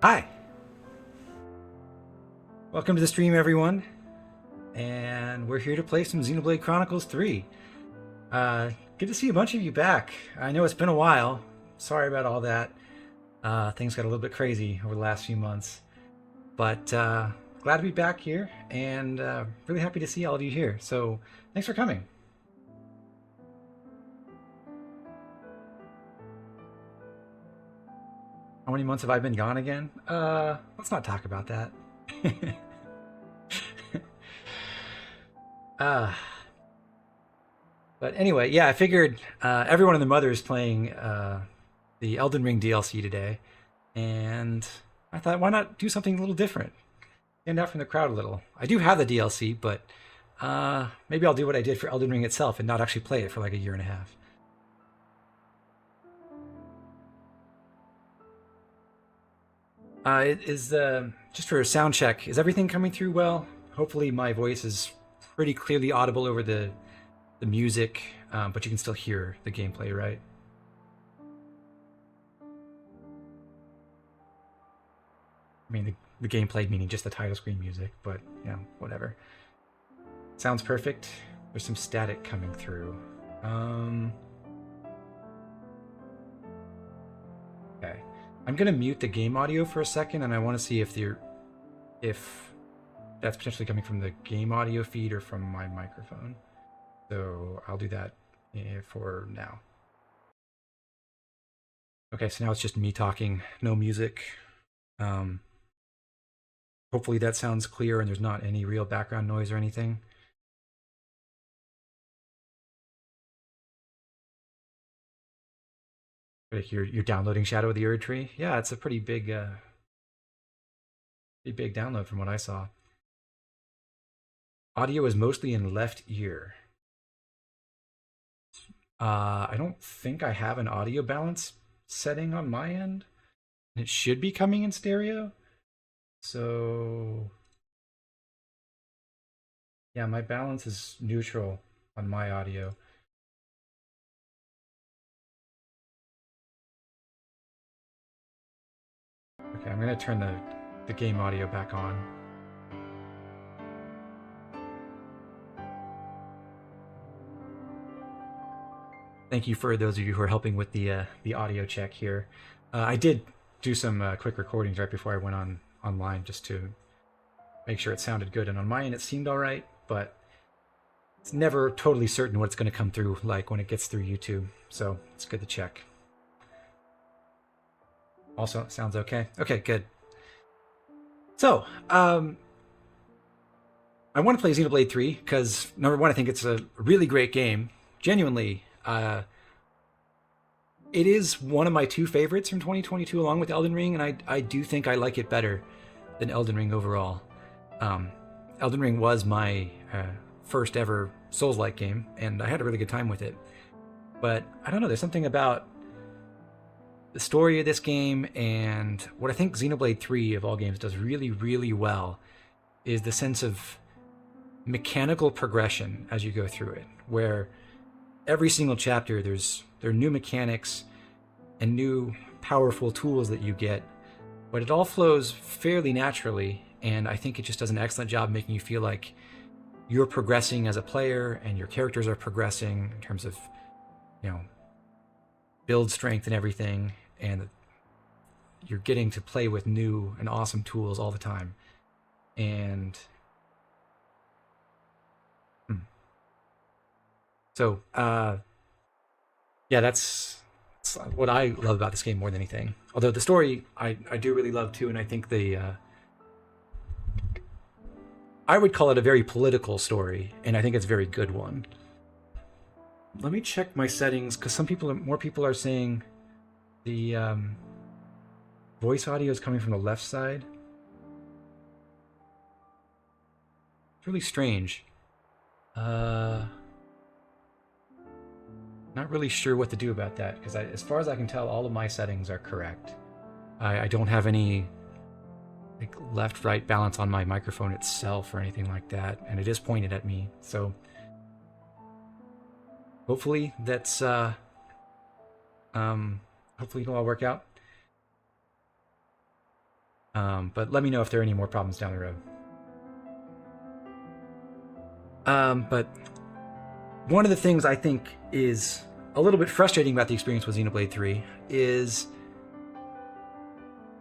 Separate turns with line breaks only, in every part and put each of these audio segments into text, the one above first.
Hi! Welcome to the stream, everyone. And we're here to play some Xenoblade Chronicles 3. Good to see a bunch of you back. I know it's been a while. Sorry about all that. Things got a little bit crazy over the last few months. But glad to be back here, and really happy to see all of you here. So thanks for coming. How many months have I been gone again? Let's not talk about that. But anyway, yeah, I figured everyone and their mother is playing the Elden Ring DLC today, and I thought, why not do something a little different? Stand out from the crowd a little. I do have the DLC, but maybe I'll do what I did for Elden Ring itself and not actually play it for like a year and a half. It is just for a sound check. Is everything coming through well? Hopefully my voice is pretty clearly audible over the music, but you can still hear the gameplay, right? I mean, the gameplay meaning just the title screen music, but yeah, whatever. Sounds perfect. There's some static coming through. Okay. I'm gonna mute the game audio for a second, and I want to see if that's potentially coming from the game audio feed or from my microphone. So I'll do that for now. Okay, so now it's just me talking, no music. Hopefully that sounds clear and there's not any real background noise or anything. Like you're downloading Shadow of the Erdtree? Yeah, it's a pretty big download from what I saw. Audio is mostly in left ear. I don't think I have an audio balance setting on my end. It should be coming in stereo. So yeah, my balance is neutral on my audio. Okay, I'm gonna turn the game audio back on. Thank you for those of you who are helping with the audio check here. I did do some quick recordings right before I went online just to make sure it sounded good, and on my end it seemed all right, but it's never totally certain what it's going to come through like when it gets through YouTube, so it's good to check. Also, sounds okay. Okay, good. So, I want to play Xenoblade 3 because, number one, I think it's a really great game. Genuinely, it is one of my two favorites from 2022 along with Elden Ring, and I do think I like it better than Elden Ring overall. Elden Ring was my first ever Souls-like game, and I had a really good time with it. But I don't know, there's something about the story of this game, and what I think Xenoblade 3 of all games does really, really well is the sense of mechanical progression as you go through it, where every single chapter there are new mechanics and new powerful tools that you get, but it all flows fairly naturally, and I think it just does an excellent job making you feel like you're progressing as a player and your characters are progressing in terms of, you know, build strength and everything, and you're getting to play with new and awesome tools all the time. And so yeah, that's what I love about this game more than anything. Although the story I do really love too, and I think I would call it a very political story, and I think it's a very good one. Let me check my settings, because more people are saying the voice audio is coming from the left side. It's really strange. Not really sure what to do about that, because as far as I can tell, all of my settings are correct. I don't have any like left-right balance on my microphone itself or anything like that, and it is pointed at me. So hopefully that's hopefully it'll all work out. But let me know if there are any more problems down the road. But one of the things I think is a little bit frustrating about the experience with Xenoblade 3 is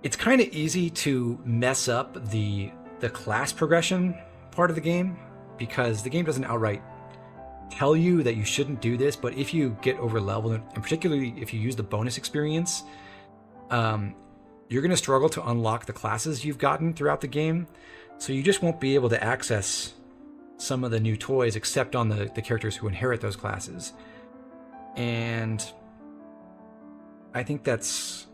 it's kind of easy to mess up the class progression part of the game, because the game doesn't outright tell you that you shouldn't do this, but if you get over leveled, and particularly if you use the bonus experience, you're going to struggle to unlock the classes you've gotten throughout the game, so you just won't be able to access some of the new toys except on the characters who inherit those classes. And I think that's,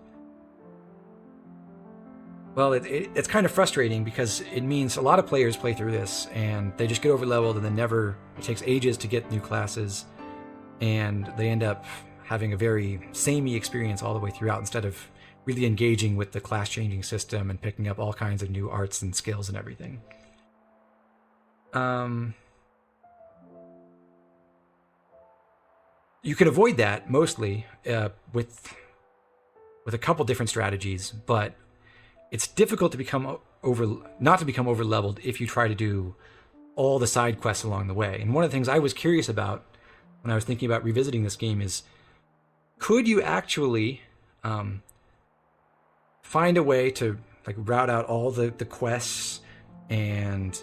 well, it's kind of frustrating, because it means a lot of players play through this and they just get over leveled, and then it takes ages to get new classes, and they end up having a very samey experience all the way throughout, instead of really engaging with the class changing system and picking up all kinds of new arts and skills and everything. You can avoid that mostly with a couple different strategies, but it's difficult to not to become over leveled if you try to do all the side quests along the way. And one of the things I was curious about when I was thinking about revisiting this game is, could you actually find a way to like route out all the quests, and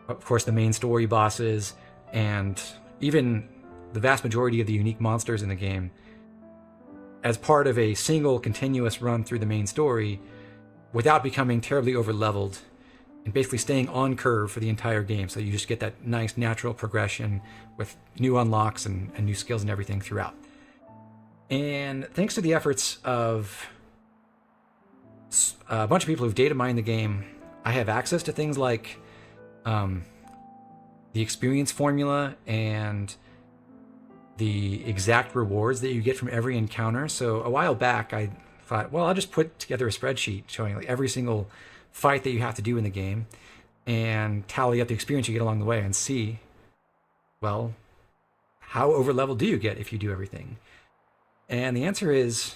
of course the main story bosses, and even the vast majority of the unique monsters in the game, as part of a single continuous run through the main story, without becoming terribly over leveled, and basically staying on curve for the entire game, so you just get that nice natural progression with new unlocks and new skills and everything throughout. And thanks to the efforts of a bunch of people who've data mined the game, I have access to things like the experience formula and the exact rewards that you get from every encounter. So a while back I thought, well, I'll just put together a spreadsheet showing like every single fight that you have to do in the game and tally up the experience you get along the way and see, well, how over leveled do you get if you do everything? And the answer is,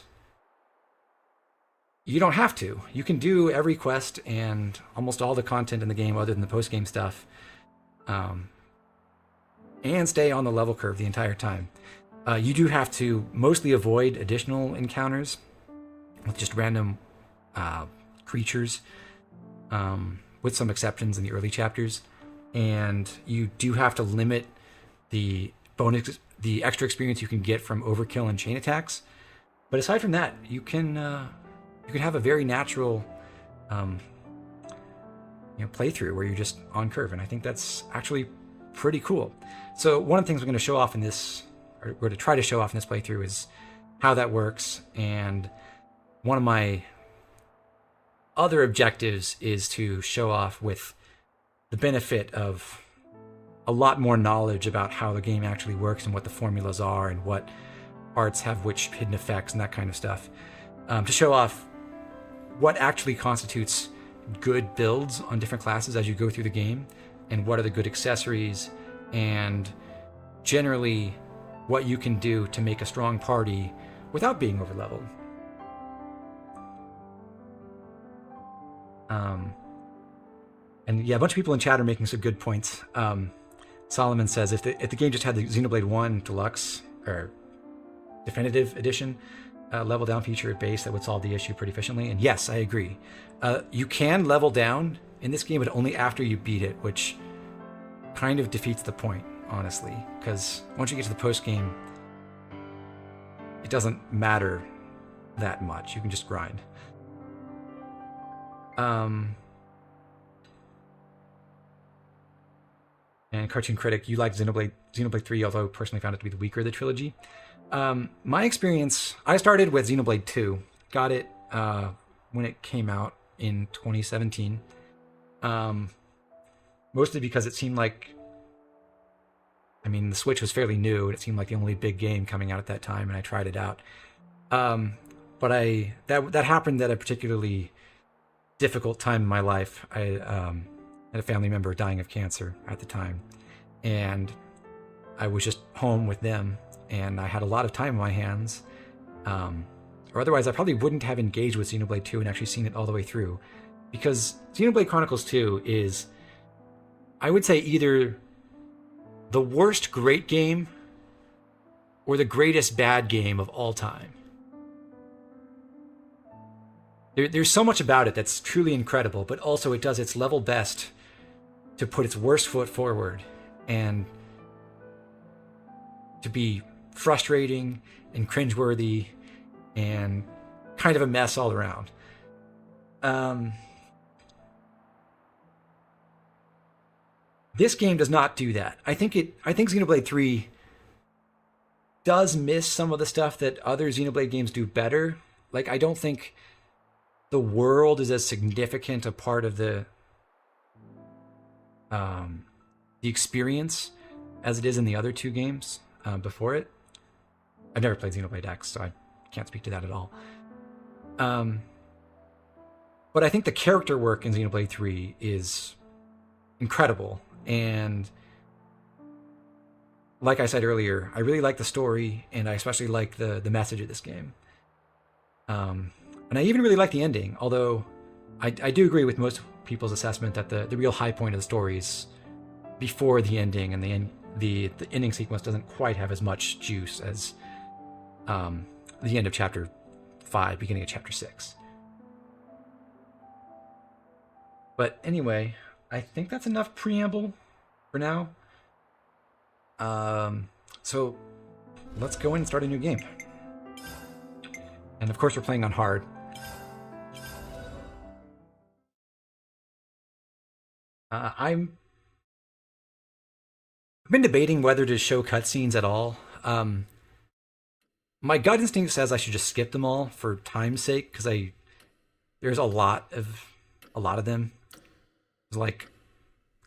you don't have to. You can do every quest and almost all the content in the game other than the post-game stuff, and stay on the level curve the entire time. You do have to mostly avoid additional encounters with just random creatures, with some exceptions in the early chapters. And you do have to limit the extra experience you can get from overkill and chain attacks. But aside from that, you can have a very natural playthrough where you're just on curve, and I think that's actually pretty cool. So one of the things we're going to show off in this, or we're going to try to show off in this playthrough, is how that works. And one of my other objectives is to show off with the benefit of a lot more knowledge about how the game actually works and what the formulas are and what arts have which hidden effects and that kind of stuff, to show off what actually constitutes good builds on different classes as you go through the game, and what are the good accessories, and generally what you can do to make a strong party without being overleveled. And yeah, a bunch of people in chat are making some good points. Solomon says, if the game just had the Xenoblade 1 Deluxe or Definitive Edition level down feature at base, that would solve the issue pretty efficiently. And yes, I agree. You can level down in this game, but only after you beat it, which kind of defeats the point, honestly, because once you get to the post game, it doesn't matter that much. You can just grind. And Cartoon Critic, you liked Xenoblade 3, although I personally found it to be the weaker of the trilogy. My experience, I started with Xenoblade 2, got it when it came out in 2017, mostly because it seemed like I mean, the Switch was fairly new, and it seemed like the only big game coming out at that time, and I tried it out. But that happened at a particularly difficult time in my life. I had a family member dying of cancer at the time, and I was just home with them, and I had a lot of time on my hands. Or otherwise, I probably wouldn't have engaged with Xenoblade 2 and actually seen it all the way through. Because Xenoblade Chronicles 2 is, I would say, either the worst great game or the greatest bad game of all time. There's so much about it that's truly incredible, but also it does its level best to put its worst foot forward and to be frustrating and cringeworthy and kind of a mess all around. This game does not do that. I think Xenoblade 3 does miss some of the stuff that other Xenoblade games do better. Like, I don't think the world is as significant a part of the experience as it is in the other two games before it. I've never played Xenoblade X, so I can't speak to that at all. But I think the character work in Xenoblade 3 is incredible. And like I said earlier, I really like the story, and I especially like the message of this game. And I even really like the ending, although I do agree with most people's assessment that the real high point of the story is before the ending, and the ending sequence doesn't quite have as much juice as the end of Chapter 5, beginning of Chapter 6. But anyway, I think that's enough preamble for now. So let's go in and start a new game. And of course, we're playing on hard. I've been debating whether to show cutscenes at all. My gut instinct says I should just skip them all for time's sake, because there's a lot of them. There's like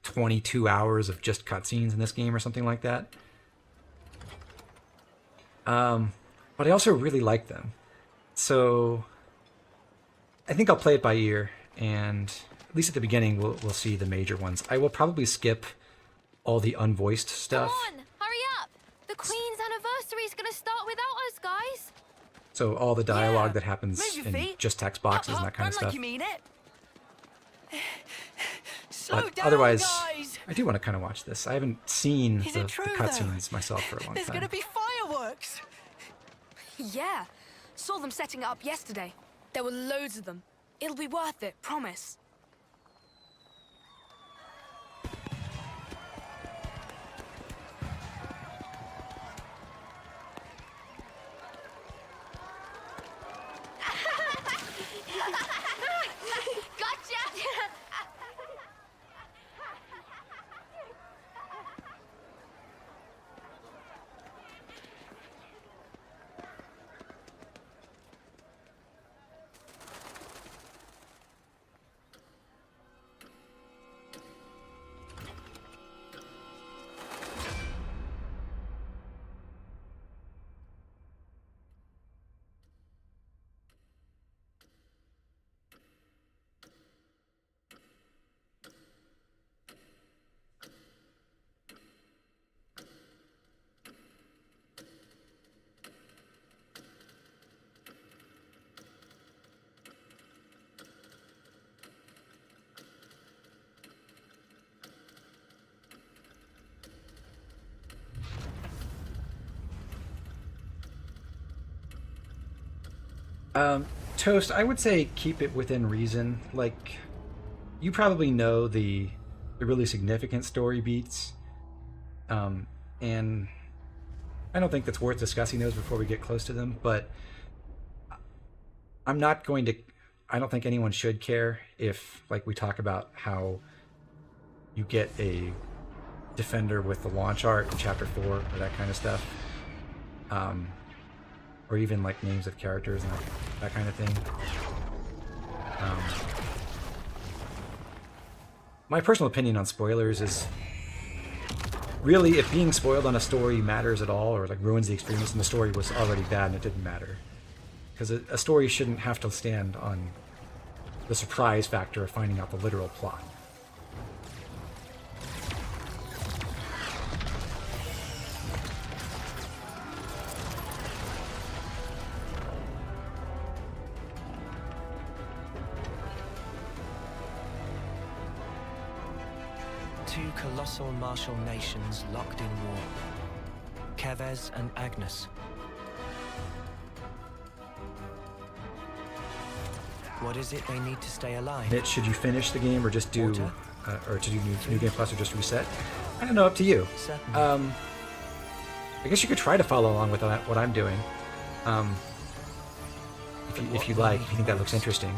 22 hours of just cutscenes in this game or something like that. But I also really like them. So I think I'll play it by ear, and at least at the beginning we'll see the major ones. I will probably skip all the unvoiced stuff.
Come on, hurry up! The Queen's anniversary is gonna start without us, guys.
So all the dialogue that happens in just text boxes and that kind of stuff.
Like you mean it.
But otherwise, I do want to kind of watch this. I haven't seen the cutscenes myself for a long time.
There's gonna be fireworks.
Yeah, saw them setting it up yesterday. There were loads of them. It'll be worth it, promise.
Toast, I would say keep it within reason. Like, you probably know the really significant story beats, and I don't think that's worth discussing those before we get close to them, but I don't think anyone should care if, like, we talk about how you get a defender with the launch art in Chapter 4 or that kind of stuff. Or even like names of characters and that kind of thing. My personal opinion on spoilers is really, if being spoiled on a story matters at all, or like ruins the experience, and the story was already bad and it didn't matter. Because a story shouldn't have to stand on the surprise factor of finding out the literal plot.
Two colossal martial nations locked in war. Kevez and Agnes. What is it they need to stay alive?
Mitch, should you finish the game or just do, or to do new game plus or just reset? I don't know, up to you. I guess you could try to follow along with what I'm doing, if you like, if you think that looks interesting.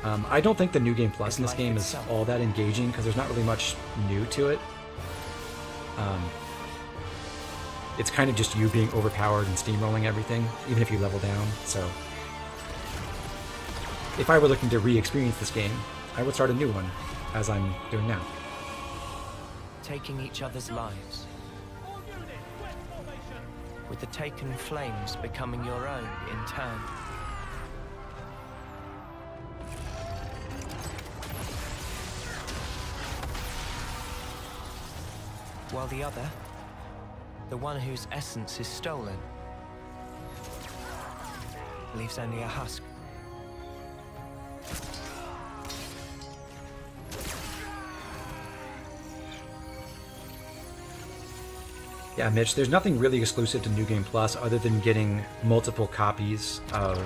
I don't think the new game plus in this game is all that engaging because there's not really much new to it. It's kind of just you being overpowered and steamrolling everything, even if you level down. So, if I were looking to re-experience this game, I would start a new one, as I'm doing now.
Taking each other's lives. With the taken flames becoming your own in turn. While the other, the one whose essence is stolen, leaves only a husk.
Yeah, Mitch, there's nothing really exclusive to New Game Plus other than getting multiple copies of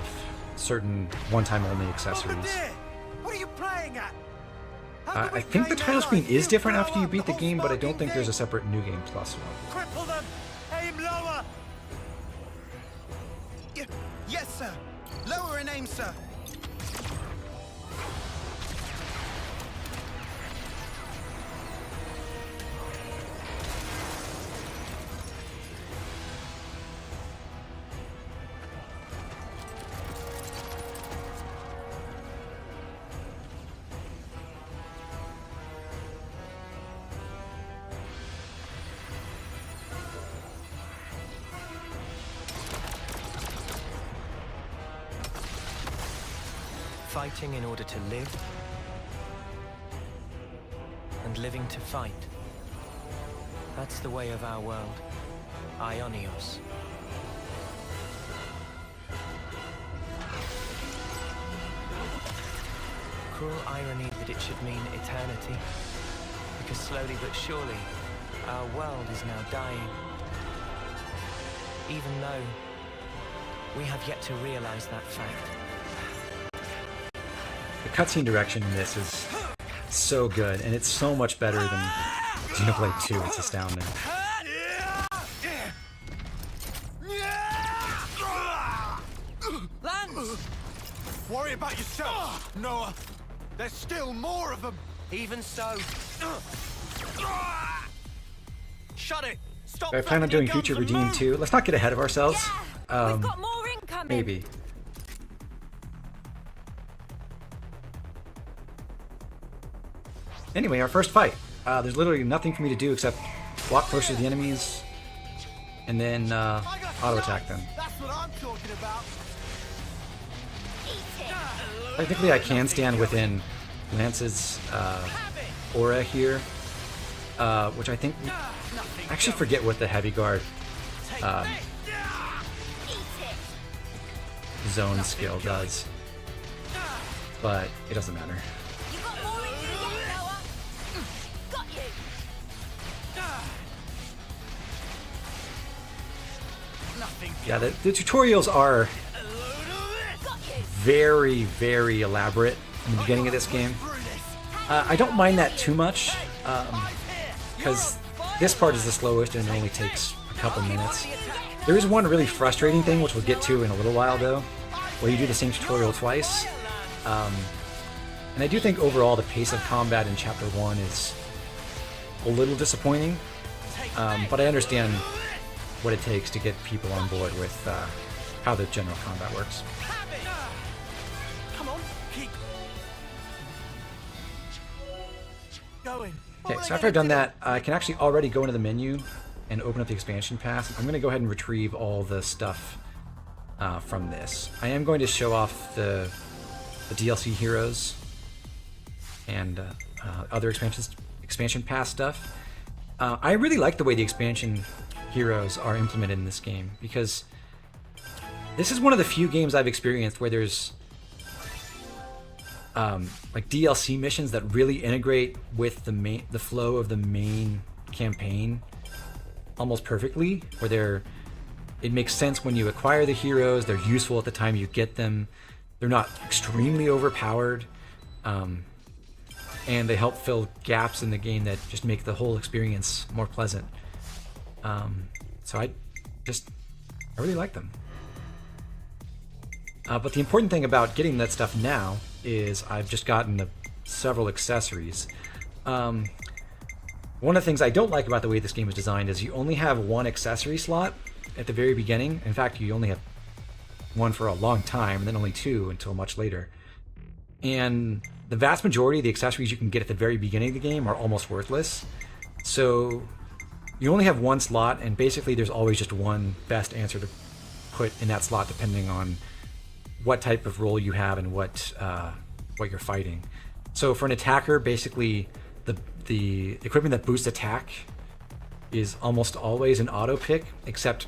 certain one-time only accessories.
What are you playing at?
I think the title screen is different after you beat the game, but I don't think there's a separate New Game Plus one.
Cripple them! Aim lower! Yes, sir. Lower and aim, sir.
Fighting in order to live, and living to fight. That's the way of our world. Ionios. Cruel irony that it should mean eternity, because slowly but surely, our world is now dying. Even though we have yet to realize that fact.
The cutscene direction in this is so good, and it's so much better than Xenoblade 2. It's astounding.
Lance! Worry about yourself, Noah. There's still more of them.
Even so. Shut it! Stop!
I plan on doing Future Redeem too. Let's not get ahead of ourselves.
We've got more incoming.
Maybe. Anyway, our first fight. There's literally nothing for me to do except walk closer to the enemies and then auto-attack them.
That's what I'm talking about.
Technically, I can stand within Lance's aura here, which I think... I actually forget what the Heavy Guard zone skill does, but it doesn't matter. Yeah, the tutorials are very, very elaborate in the beginning of this game. I don't mind that too much, because this part is the slowest and it only takes a couple minutes. There is one really frustrating thing, which we'll get to in a little while though, where you do the same tutorial twice. And I do think overall the pace of combat in Chapter 1 is a little disappointing, but I understand what it takes to get people on board with how the general combat works.
Come on, keep going.
Okay, so after I've done that, I can actually already go into the menu and open up the expansion pass. I'm going to go ahead and retrieve all the stuff from this. I am going to show off the DLC heroes and other expansion pass stuff. I really like the way the expansion heroes are implemented in this game, because this is one of the few games I've experienced where there's like DLC missions that really integrate with the flow of the main campaign almost perfectly, where it makes sense when you acquire the heroes, they're useful at the time you get them, they're not extremely overpowered, and they help fill gaps in the game that just make the whole experience more pleasant. So I really like them. But the important thing about getting that stuff now is I've just gotten several accessories. One of the things I don't like about the way this game is designed is you only have one accessory slot at the very beginning. In fact, you only have one for a long time, and then only two until much later. And the vast majority of the accessories you can get at the very beginning of the game are almost worthless. So you only have one slot, and basically there's always just one best answer to put in that slot depending on what type of role you have and what you're fighting. So for an attacker, basically the equipment that boosts attack is almost always an auto pick, except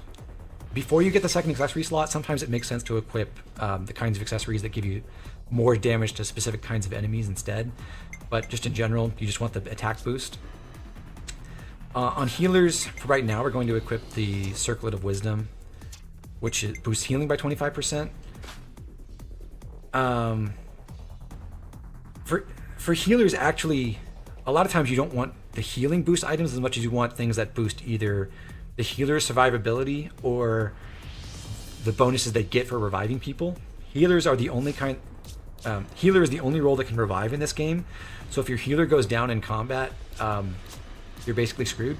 before you get the second accessory slot, sometimes it makes sense to equip the kinds of accessories that give you more damage to specific kinds of enemies instead. But just in general, you just want the attack boost. On healers, for right now, we're going to equip the Circlet of Wisdom, which boosts healing by 25%. For healers, actually, a lot of times you don't want the healing boost items as much as you want things that boost either the healer's survivability or the bonuses they get for reviving people. Healers are the only healer is the only role that can revive in this game. So if your healer goes down in combat, you're basically screwed.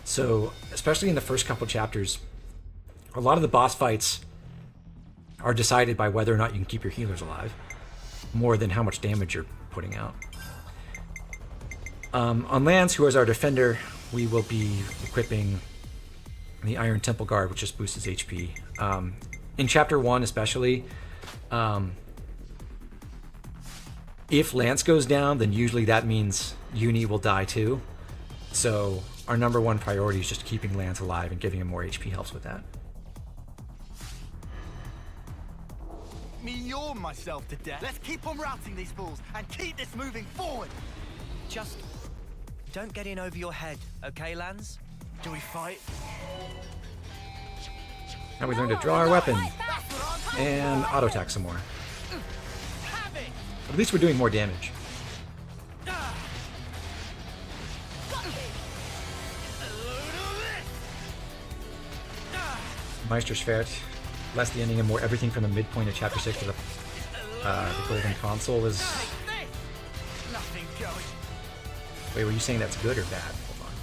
So especially in the first couple chapters, a lot of the boss fights are decided by whether or not you can keep your healers alive, more than how much damage you're putting out. On Lance, who is our defender, we will be equipping the Iron Temple Guard, which just boosts his HP. In Chapter 1 especially, if Lance goes down, then usually that means Uni will die too. So our number one priority is just keeping Lance alive, and giving him more HP helps with that.
Me yawn myself to death. Let's keep on routing these fools and keep this moving forward.
Just don't get in over your head, okay, Lance?
Do we fight?
Now we learn to draw our weapon and auto attack some more. At least we're doing more damage. Meisterschwert, less the ending and more everything from the midpoint of Chapter 6 to the Golden Console is...
Nothing going.
Wait, were you saying that's good or bad? Hold on.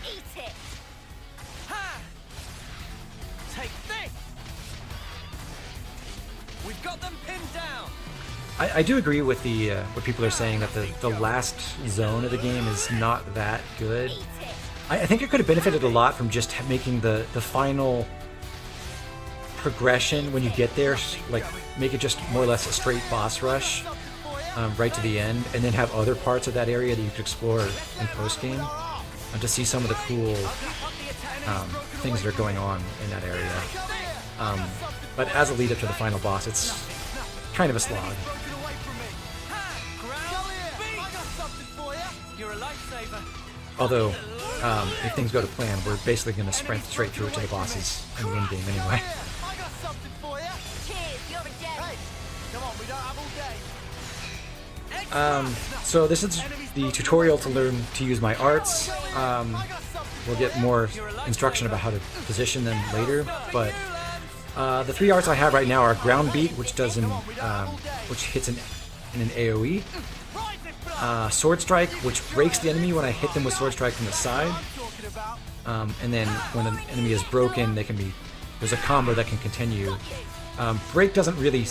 Eat it!
Ha! Take this! We've got them pinned down!
I do agree with the what people are saying, that the last zone of the game is not that good. I think it could have benefited a lot from just making the final progression when you get there, like make it just more or less a straight boss rush right to the end, and then have other parts of that area that you could explore in post-game to see some of the cool things that are going on in that area. But as a lead up to the final boss, it's kind of a slog.
You're a lifesaver.
Although, if things go to plan, we're basically going to sprint straight through it to the bosses in the in-game anyway.
I got something for you.
Cheers, you're a gem.
Hey, come on, we don't have all day.
So this is the tutorial to learn to use my arts. We'll get more instruction about how to position them later, but the three arts I have right now are Ground Beat, which does which hits in an AoE. Sword Strike, which breaks the enemy when I hit them with Sword Strike from the side. And then when an enemy is broken, there's a combo that can continue Break doesn't really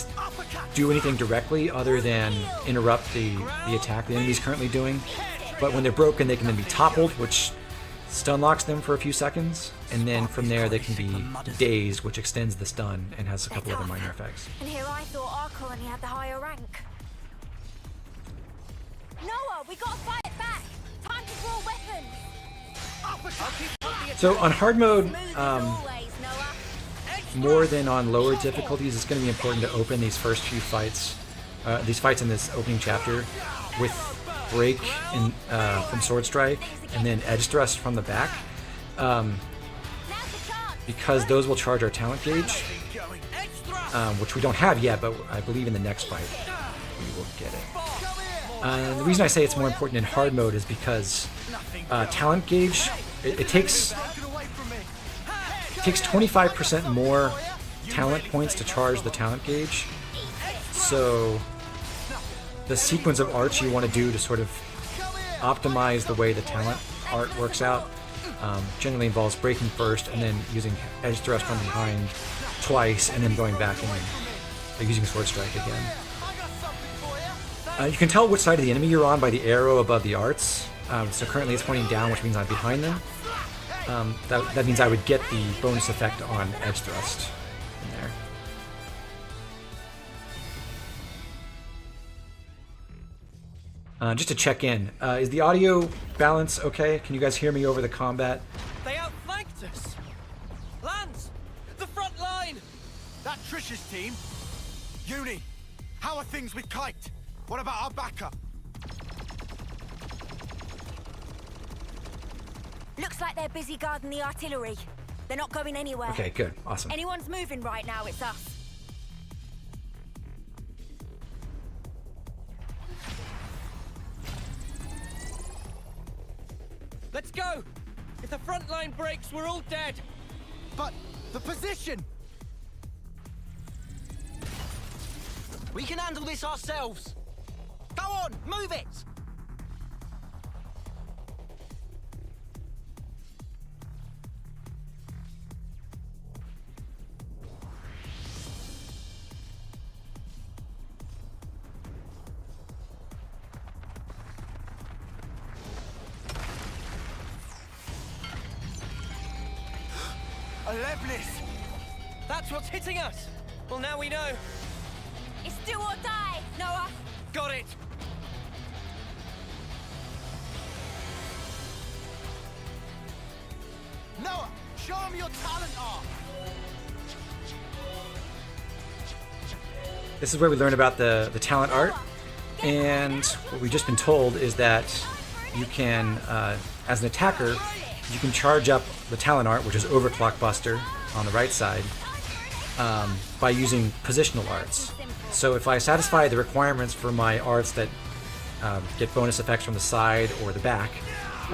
do anything directly other than interrupt the attack the enemy's currently doing. But when they're broken, they can then be toppled, which stun locks them for a few seconds. And then from there, they can be dazed, which extends the stun and has a couple other minor effects.
And here I thought our colony had the higher rank. Noah, we gotta fight it back! Time to draw weapons!
So on hard mode,
Smooth as always, Noah.
more than on lower difficulties, it's going to be important to open these first few fights, these fights in this opening chapter, with break in, from sword strike and then edge thrust from the back,
Now's the chance!
because those will charge our talent gauge, which we don't have yet, but I believe in the next fight we will get it. The reason I say it's more important in hard mode is because talent gauge, it takes 25% more talent points to charge the talent gauge. So the sequence of arts you want to do to sort of optimize the way the talent art works out generally involves breaking first and then using edge thrust from behind twice and then going back and then using sword strike again. You can tell which side of the enemy you're on by the arrow above the arts. So currently it's pointing down, which means I'm behind them. That means I would get the bonus effect on edge thrust in there. Just to check in, is the audio balance okay? Can you guys hear me over the combat?
They outflanked us! Lance! The front line!
That Trish's team? Uni, how are things with Kite? What about our backup?
Looks like they're busy guarding the artillery. They're not going anywhere.
Okay, good, awesome.
Anyone's moving right now, it's us.
Let's go! If the front line breaks, we're all dead!
But the position!
We can handle this ourselves! Go on, move it!
Alevnis!
That's what's hitting us! Well, now we know.
It's do or die, Noah.
Got it!
Noah, show him your talent art!
This is where we learn about the talent art, and what we've just been told is that you can, as an attacker, you can charge up the talent art, which is Overclock Buster on the right side, by using positional arts. So if I satisfy the requirements for my arts that get bonus effects from the side or the back,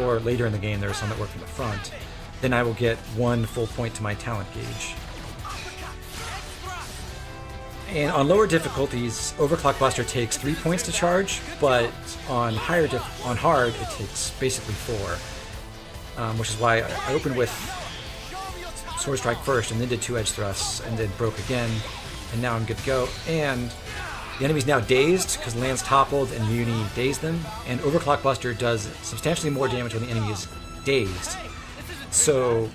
or later in the game there are some that work from the front, then I will get 1 full point to my talent gauge. And on lower difficulties, Overclock Buster takes 3 points to charge, but on hard it takes basically 4, which is why I opened with Sword Strike first, and then did 2 edge thrusts, and then broke again, and now I'm good to go. And the enemy's now dazed because Lance toppled and Uni dazed them, and Overclock Buster does substantially more damage when the enemy is dazed. So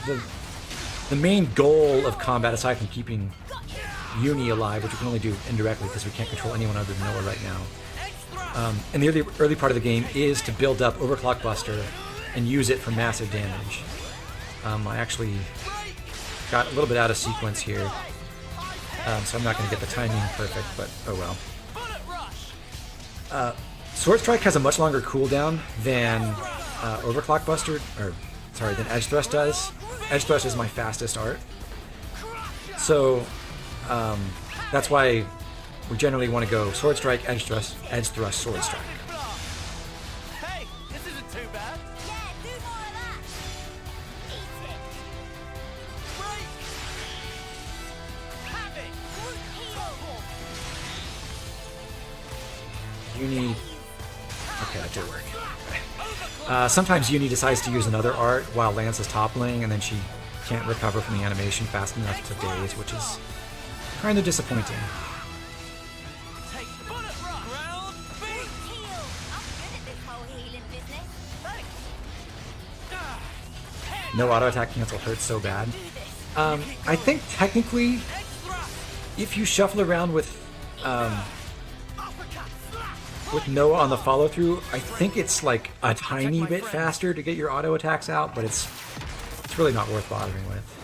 the main goal of combat, aside from keeping Uni alive, which we can only do indirectly because we can't control anyone other than Noah right now, in the early part of the game, is to build up Overclock Buster and use it for massive damage. I actually got a little bit out of sequence here, so I'm not going to get the timing perfect, but oh well. Sword Strike has a much longer cooldown than Overclock Buster, than Edge Thrust does. Edge Thrust is my fastest art, so that's why we generally want to go Sword Strike, Edge Thrust, Sword Strike.
Hey, this isn't too bad.
Yeah, do more of that. Eat it.
Break! Have it!
Uni. Okay, that did work. Sometimes Uni decides to use another art while Lance is toppling, and then she can't recover from the animation fast enough to daze, which is Kind of disappointing.
Take bullet rush. Ground beat.
Heal! I'm good at this whole healing business.
No auto attack cancel hurts so bad. I think technically, if you shuffle around with Noah on the follow through, I think it's like a tiny bit faster to get your auto attacks out, but it's really not worth bothering with.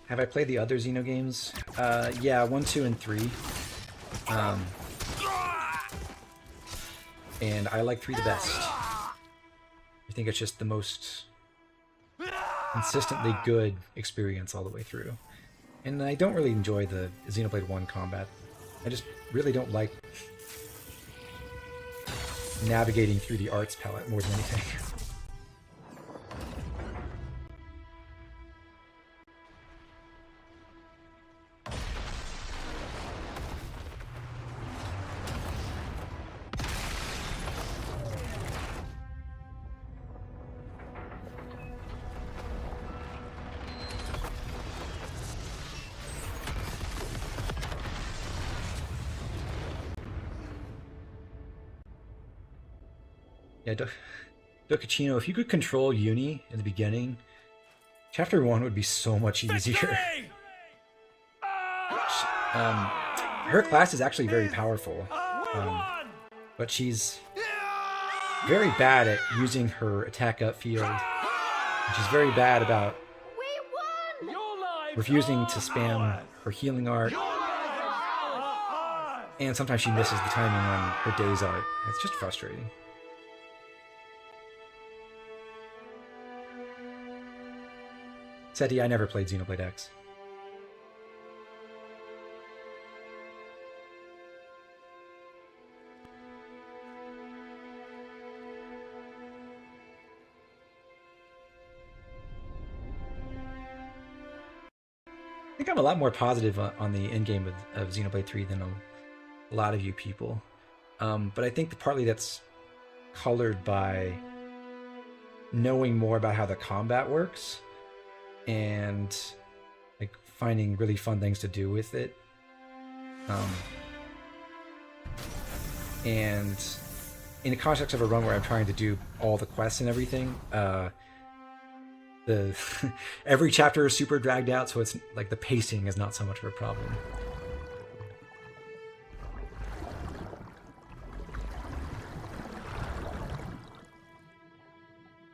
Have I played the other Xeno games? Yeah, 1, 2, and 3. And I like 3 the best. I think it's just the most consistently good experience all the way through. And I don't really enjoy the Xenoblade 1 combat. I just really don't like navigating through the arts palette more than anything. Yeah, Docachino, if you could control Uni in the beginning, Chapter 1 would be so much easier. Her class is actually very powerful, but she's very bad at using her attack upfield. And she's very bad about refusing to spam her healing art, and sometimes she misses the timing on her day's art. It's just frustrating. Seti, I never played Xenoblade X. I think I'm a lot more positive on the endgame of Xenoblade 3 than a lot of you people. But I think partly that's colored by knowing more about how the combat works and like finding really fun things to do with it. And in the context of a run where I'm trying to do all the quests and everything, the every chapter is super dragged out, so it's like the pacing is not so much of a problem.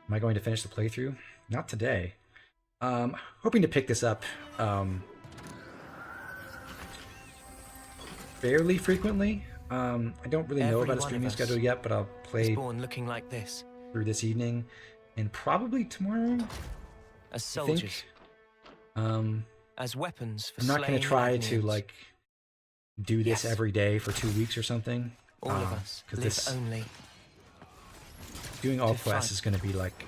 Am I going to finish the playthrough? Not today. Hoping to pick this up fairly frequently. I don't really know about a streaming schedule yet, but I'll play
looking like this.
Through this evening and probably tomorrow.
As soldiers, as weapons for
I'm not going to try
slaying
to like do this every day for 2 weeks or something.
All of us live
this
only.
Doing all quests is going to be like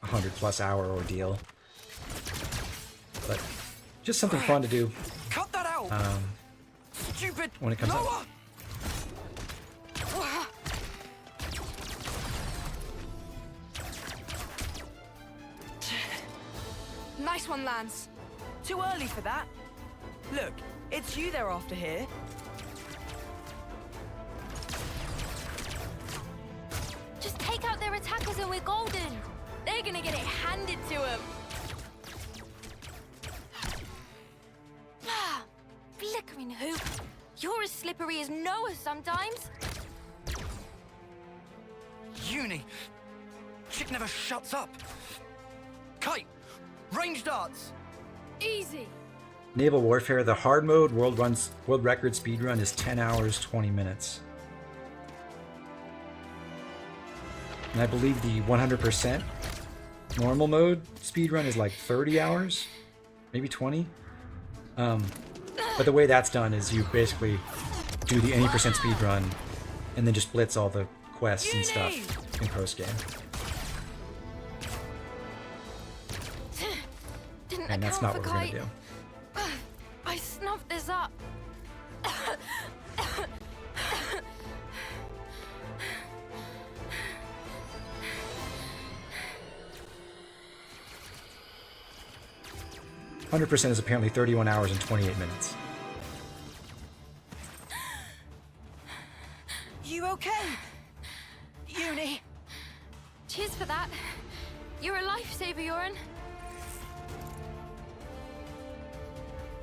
100+ hour ordeal. But just something fun to do.
Cut that out. Stupid.
When it comes
Noah!
out.
Nice one, Lance.
Too early for that. Look, it's you they're after here.
Just take out their attackers and we're golden. They're gonna get it handed to them. Flickering hoop. You're as slippery as Noah sometimes.
Uni! Chick never shuts up! Kite! Range darts!
Easy.
Naval Warfare, the hard mode world record speed run is 10 hours 20 minutes. And I believe the 100% normal mode speed run is like 30 hours, maybe 20. But the way that's done is you basically do the any percent speed run and then just blitz all the quests and stuff in post game. And that's not what we're gonna do.
I snuffed this up.
100% is apparently 31 hours and 28 minutes.
You okay? Uni?
Cheers for that. You're a lifesaver, Yoren.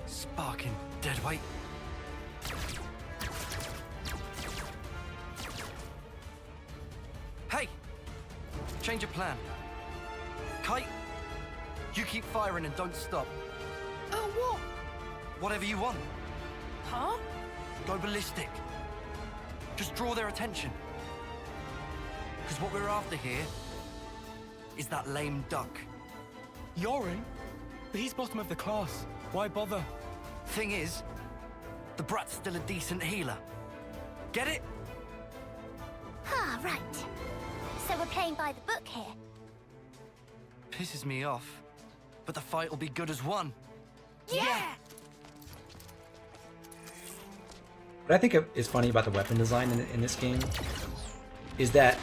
Sparking deadweight. Hey! Change of plan. Kite, you keep firing and don't stop.
Oh, what?
Whatever you want.
Huh?
Go ballistic. Just draw their attention. Because what we're after here is that lame duck.
Yoren? But he's bottom of the class. Why bother?
Thing is, the brat's still a decent healer. Get it?
Ah, right. So we're playing by the book here.
Pisses me off. But the fight will be good as one.
Yeah!
What I think is funny about the weapon design in this game is that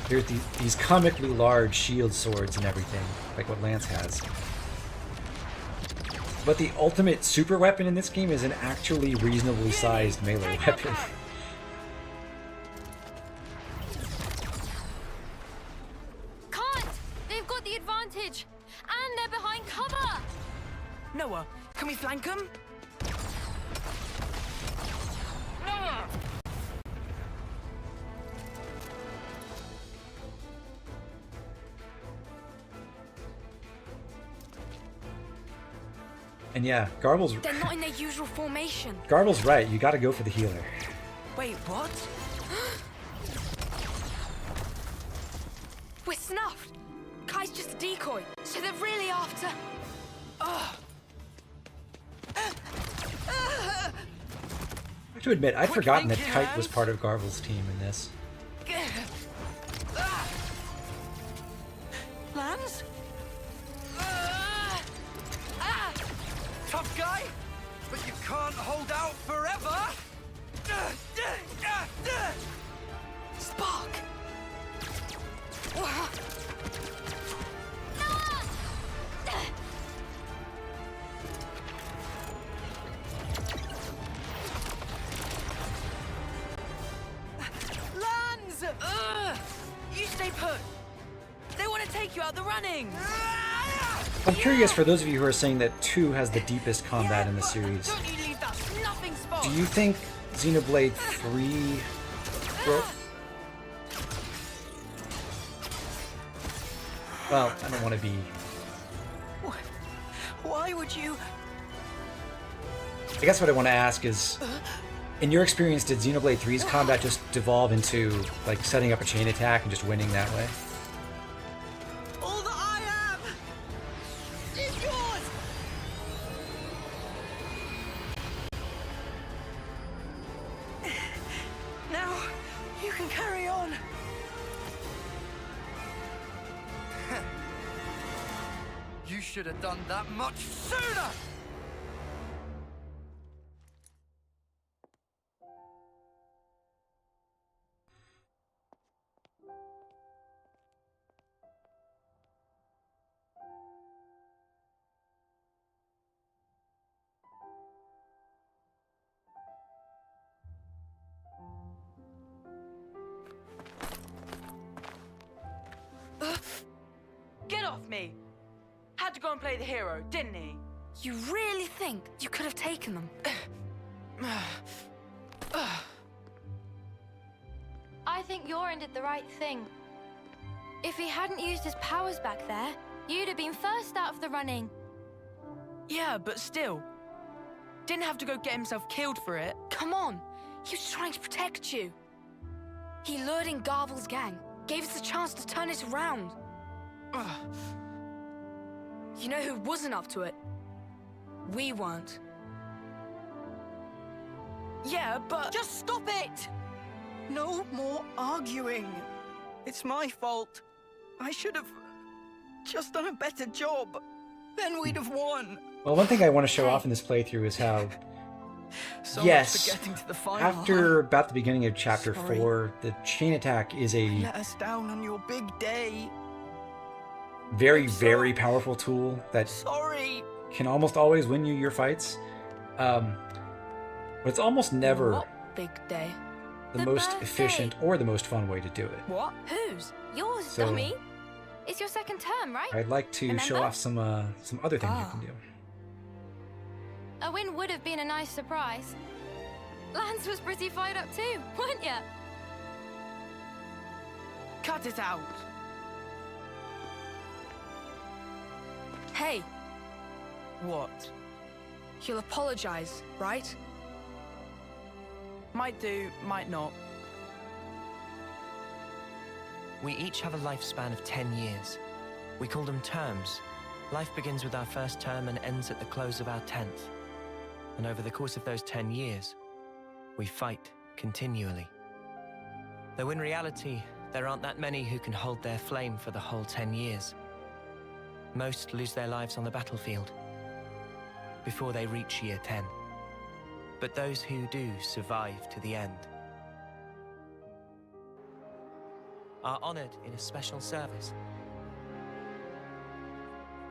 there's these comically large shield swords and everything, like what Lance has. But the ultimate super weapon in this game is an actually reasonably sized melee weapon.
Can't! They've got the advantage! And they're behind cover!
Noah, can we flank them?
Noah!
And yeah, Garble's
They're not in their usual formation.
Garble's right. You got to go for the healer.
Wait, what?
We're snuffed. Kai's just a decoy. So they're really after...
I have to admit, I'd forgotten that
thinking,
Kite was
Hans.
part of Garble's team in this.
Lance?
Tough guy, but you can't hold out forever.
Spark!
Lance! You stay put. They want to take you out the running.
I'm curious, for those of you who are saying that 2 has the deepest combat in the series,
Don't you leave that snuffing spot.
do you think Xenoblade 3... Well, I don't want to be...
Why would you...
I guess what I want to ask is, in your experience, did Xenoblade 3's combat just devolve into, like, setting up a chain attack and just winning that way?
All that I am is yours! Now, you can carry on.
You should have done that much sooner.
Get off me! Had to go and play the hero, didn't he?
You really think you could have taken them?
I think Yoren did the right thing. If he hadn't used his powers back there, you'd have been first out of the running.
Yeah, but still. Didn't have to go get himself killed for it.
Come on. He was trying to protect you. He lured in Garvel's gang, gave us a chance to turn it around. You know who wasn't up to it? We weren't.
Yeah, but... Just stop it! No more arguing. It's my fault. I should have just done a better job. Then we'd have won.
Well, one thing I want to show off in this playthrough is how,
So
yes,
much for getting to the final.
after about the beginning of chapter
Sorry.
4, the chain attack is a
Let us down on your big day.
very,
I'm
very
sorry.
powerful tool that
Sorry.
can almost always win you your fights. But it's almost never
What big day?
the
The
most
birthday.
efficient or the most fun way to do it.
What?
Whose?
Yours,
So-
dummy. It's your second term, right?
I'd like to show
Remember?
off some other things you
Ah.
can do.
A win would have been a nice surprise. Lance was pretty fired up too, weren't ya?
Cut it out.
Hey,
What?
you'll apologize, right?
Might do, might not.
We each have a lifespan of 10 years. We call them terms. Life begins with our first term and ends at the close of our 10th. And over the course of those 10 years, we fight continually. Though in reality, there aren't that many who can hold their flame for the whole 10 years. Most lose their lives on the battlefield before they reach year 10. But those who do survive to the end are honored in a special service.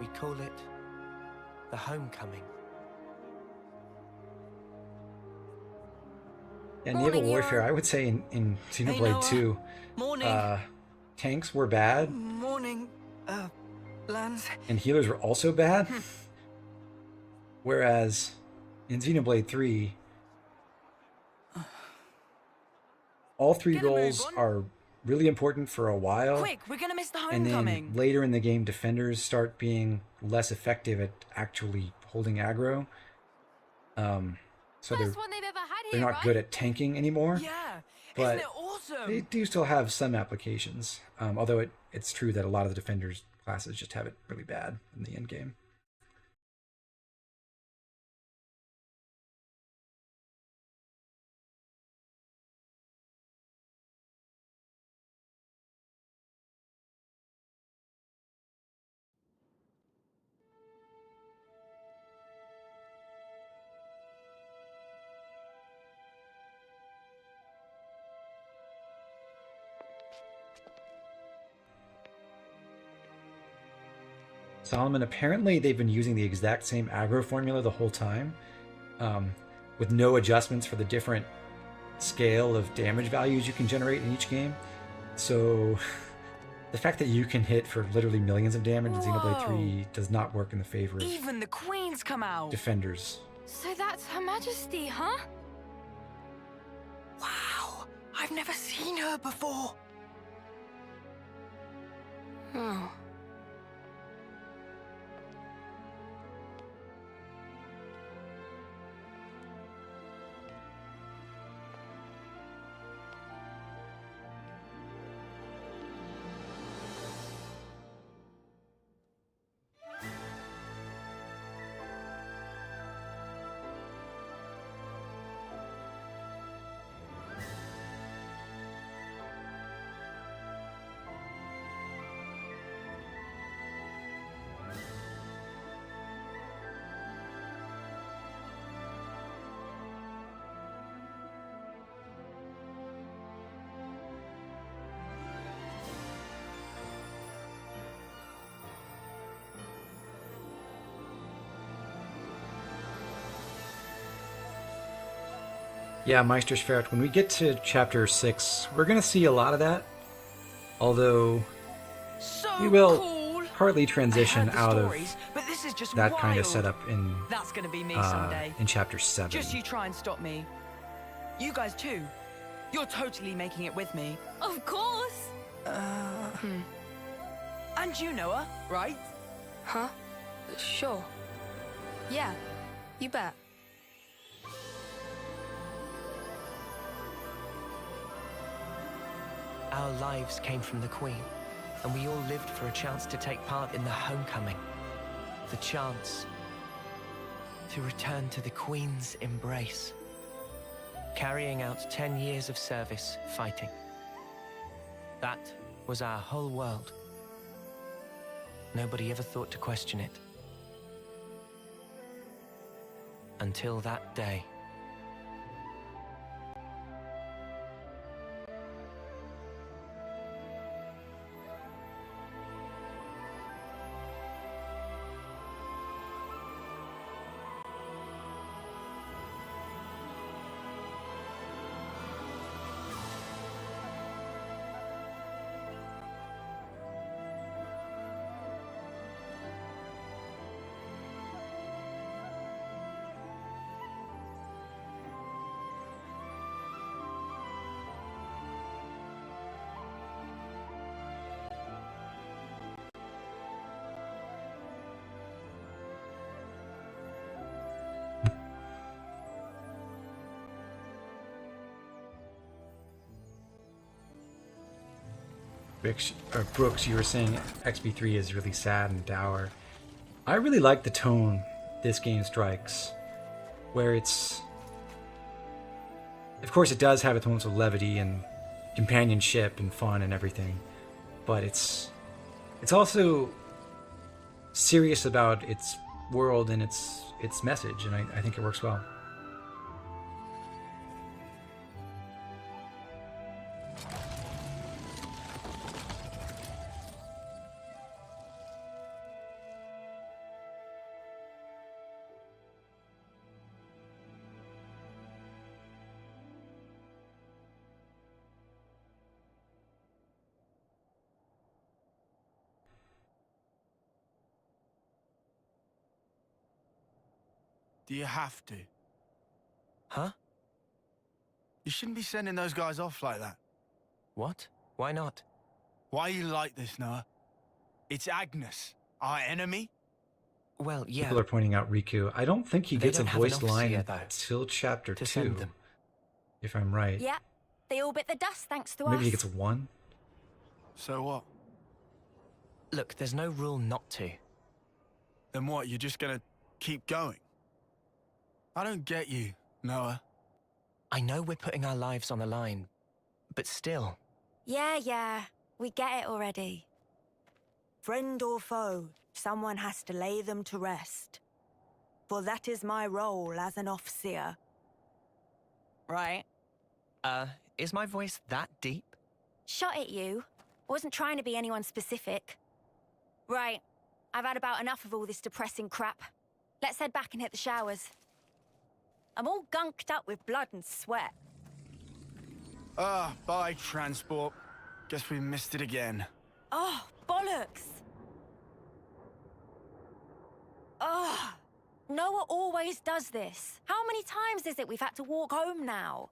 We call it the homecoming.
Yeah, naval
Morning,
warfare,
Euro.
I would say in Xenoblade
Noah.
2,
Morning.
tanks were bad
Morning, Lance.
and healers were also bad. Whereas in Xenoblade 3, all three
Get a move
roles
on.
are really important for a while.
Quick, we're gonna miss the
And
homecoming.
then later in the game, defenders start being less effective at actually holding aggro. So
First one they've ever had
they're
here,
not
right?
good at tanking anymore.
Yeah,
But
isn't it awesome?
They do still have some applications. Although it's true that a lot of the defenders classes just have it really bad in the end game. Solomon, apparently they've been using the exact same aggro formula the whole time, with no adjustments for the different scale of damage values you can generate in each game. So the fact that you can hit for literally millions of damage in Xenoblade 3 does not work in the favor of
Even the queens come out.
defenders.
So that's Her Majesty, huh?
Wow, I've never seen her before.
Oh. Yeah, Meisterschwert, when we get to chapter 6, we're going to see a lot of that. Although
So
we will
cool.
partly
I
transition
heard the
out of
stories, but this is just
that kind of
wild.
setup in
That's gonna be me someday.
in chapter 7.
Just you try and stop me. You guys too. You're totally making it with me.
Of course.
And you know her, right?
Huh? Sure. Yeah, you bet.
Our lives came from the Queen, and we all lived for a chance to take part in the homecoming. The chance to return to the Queen's embrace. Carrying out 10 years of service fighting. That was our whole world. Nobody ever thought to question it. until that day.
Brooks, you were saying XB3 is really sad and dour. I really like the tone this game strikes, where it's... Of course, it does have its moments of levity and companionship and fun and everything, but it's also serious about its world and its message, and I think it works well.
Do you have to?
Huh?
You shouldn't be sending those guys off like that.
What? Why not?
Why are you like this, Noah? It's Agnes, our enemy.
Well, yeah.
People are pointing out Riku. I don't think he
They
gets a
don't have
voiced
an officer
line
yet, though,
until chapter
to
2,
send them.
if I'm right.
Yeah, they all bit the dust thanks to us.
Maybe he gets a 1?
So what?
Look, there's no rule not to.
Then what, you're just gonna keep going? I don't get you, Noah.
I know we're putting our lives on the line, but still.
Yeah, we get it already.
Friend or foe, someone has to lay them to rest. For that is my role as an officer. Right?
Is my voice that deep?
Shot at you. Wasn't trying to be anyone specific. Right, I've had about enough of all this depressing crap. Let's head back and hit the showers. I'm all gunked up with blood and sweat.
Bye, transport. Guess we missed it again.
Oh, bollocks!
Ugh. Noah always does this. How many times is it we've had to walk home now?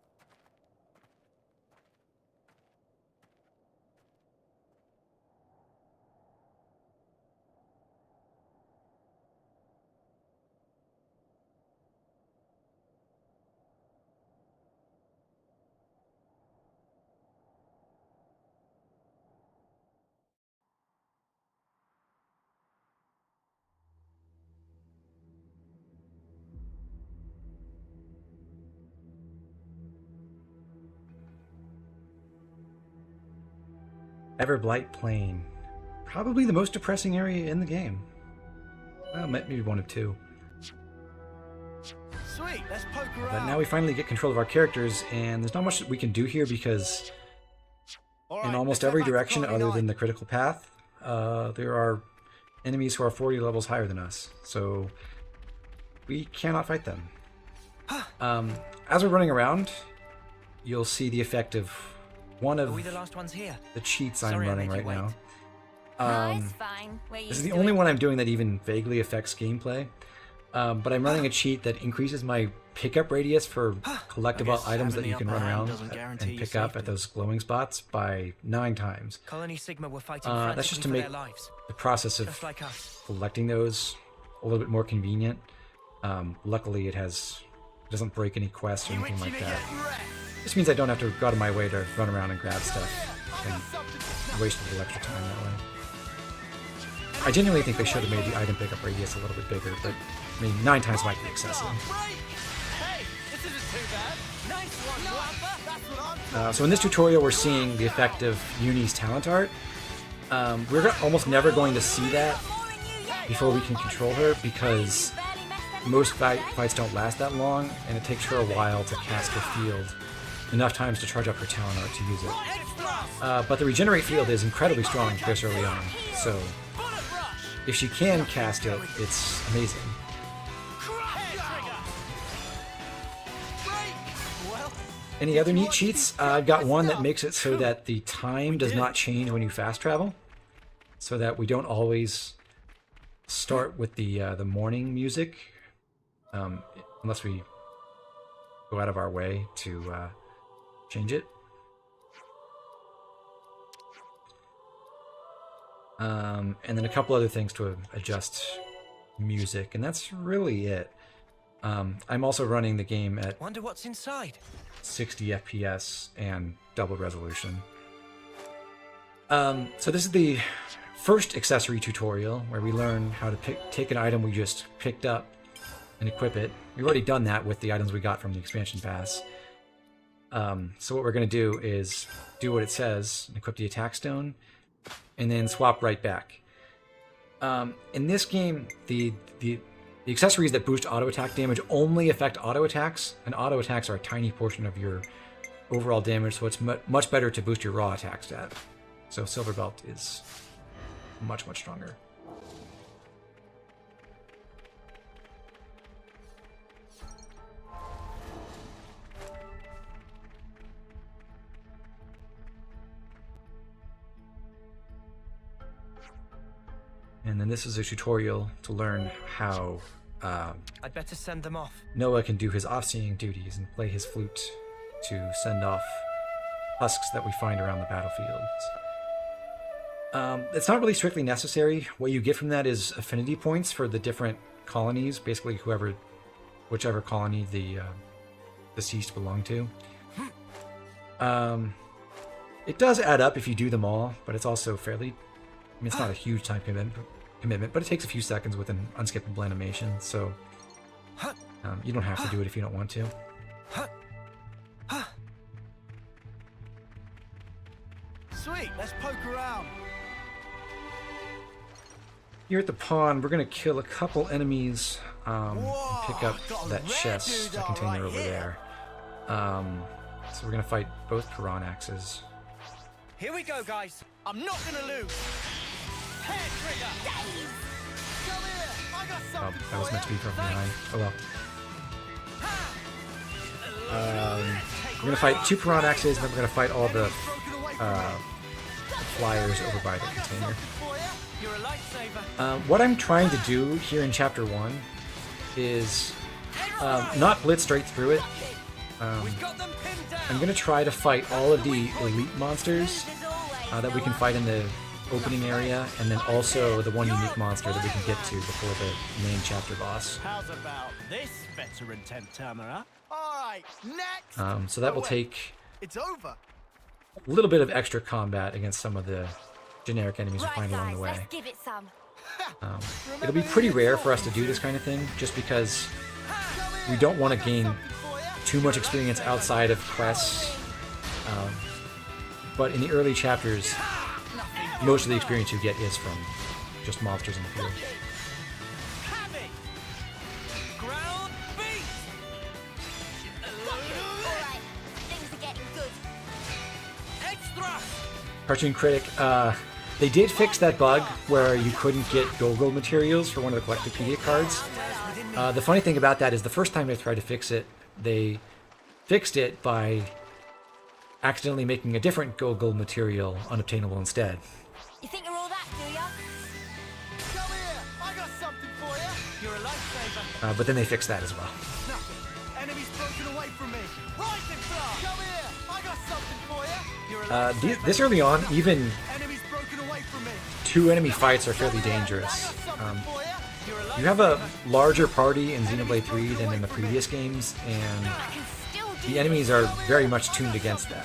Everblight Plain. Probably the most depressing area in the game. Well, maybe one of two.
Sweet, let's poke around.
But now we finally get control of our characters, and there's not much that we can do here because in almost every direction other than the critical path, there are enemies who are 40 levels higher than us. So we cannot fight them. As we're running around, you'll see the effect of one of
Are we the last ones here?
the cheats
Sorry,
I'm
I
running
made you
right now.
No, it's fine.
This is the only one I'm doing that even vaguely affects gameplay. But I'm running a cheat that increases my pickup radius for collectible items that you can run around and pick up at those glowing spots by 9 times.
Colony Sigma were fighting
That's just to
frantically
make
for their lives,
the process of
just like us.
collecting those a little bit more convenient. Luckily, it doesn't break any quests or anything like that. This means I don't have to go out of my way to run around and grab stuff and waste a little extra time that way. I genuinely think they should have made the item pickup radius a little bit bigger, but I mean, 9 times might be excessive. So in this tutorial, we're seeing the effect of Uni's talent art. We're almost never going to see that before we can control her, because most fights don't last that long, and it takes her a while to cast her field. Enough times to charge up her talent art to use it. But the regenerate field is incredibly strong this early on, so if she can cast it, it's amazing. Any other neat cheats? I've got one that makes it so that the time does not change when you fast travel, so that we don't always start with the morning music, unless we go out of our way to change it. And then a couple other things to adjust music, and that's really it. I'm also running the game at
Wonder what's inside.
60 FPS and double resolution. So this is the first accessory tutorial where we learn how to take an item we just picked up and equip it. We've already done that with the items we got from the expansion pass. So what we're going to do is do what it says, equip the attack stone, and then swap right back. In this game, the accessories that boost auto attack damage only affect auto attacks, and auto attacks are a tiny portion of your overall damage, so it's much better to boost your raw attack stat. So Silver Belt is much, much stronger. And then this is a tutorial to learn how
I'd better send them off.
Noah can do his off-seeing duties and play his flute to send off husks that we find around the battlefield. It's not really strictly necessary. What you get from that is affinity points for the different colonies, basically whichever colony the deceased belong to. It does add up if you do them all, but it's also fairly... I mean, it's not a huge time commitment, but it takes a few seconds with an unskippable animation, so you don't have to do it if you don't want to.
Sweet, let's poke around.
Here at the pond, we're going to kill a couple enemies and pick up that chest, the container over there. So we're going to fight both Piran axes.
Here we go, guys.
I'm not gonna lose. Hair trigger. Come here. I got
Oh,
something
that was
for
meant to be
ya.
from behind. Oh well. We're going to fight two Piran axes, and then we're going to fight all the flyers over by the container.
You're a lifesaver.
What I'm trying to do here in Chapter 1 is not blitz straight through it.
We've got them pinned down.
I'm going to try to fight all of the elite monsters that we can fight in the opening area, and then also the one unique monster that we can get to before the main chapter boss.
How's about this veteran 10-timer, huh? Alright, next!
So that will take
It's over.
a little bit of extra combat against some of the generic enemies we
Right,
find along
guys,
the way.
let's give it some.
It'll be pretty rare for us to do this kind of thing, just because we don't want to gain too much experience outside of quests. But in the early chapters, most of the experience you get is from just monsters in the field.
Hammy. Ground beat.
Alright, things are getting good.
Extra.
Cartoon Critic, they did fix that bug where you couldn't get Gogol materials for one of the Collectopedia cards. The funny thing about that is the first time they tried to fix it, they fixed it by accidentally making a different Gogol material unobtainable instead.
You think you're all that, do ya?
Come here. I got something for ya.
You're a lifesaver.
But then they fixed that as well.
Nothing. Enemy's broken away from me. Rising flash. Come here. I got something for ya.
You're a lifesaver.
This early on, even
Enemy's broken away from me.
two enemy fights are fairly dangerous.
For ya.
You have a larger party in Xenoblade 3 than in the previous games, and
I can still do
the enemies are very much tuned against that.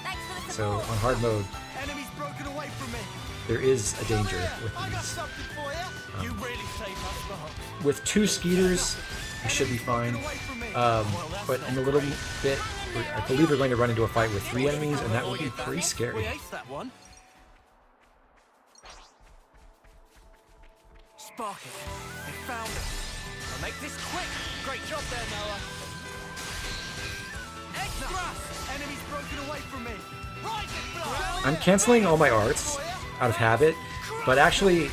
Thanks for the
So
support.
on hard mode,
Enemy's broken away from me.
there is a danger with
I got
these.
something for ya. You really saved my spot.
With two Skeeters, you should be fine. But in a little bit, I believe we're going to run into a fight with three enemies, and that will be pretty
We
scary.
aced that one. Spark it. They found it. Make this quick. Great job there, Noah. Extra! Enemy's broken away from me. Right,
I'm canceling all my arts out of habit, but actually,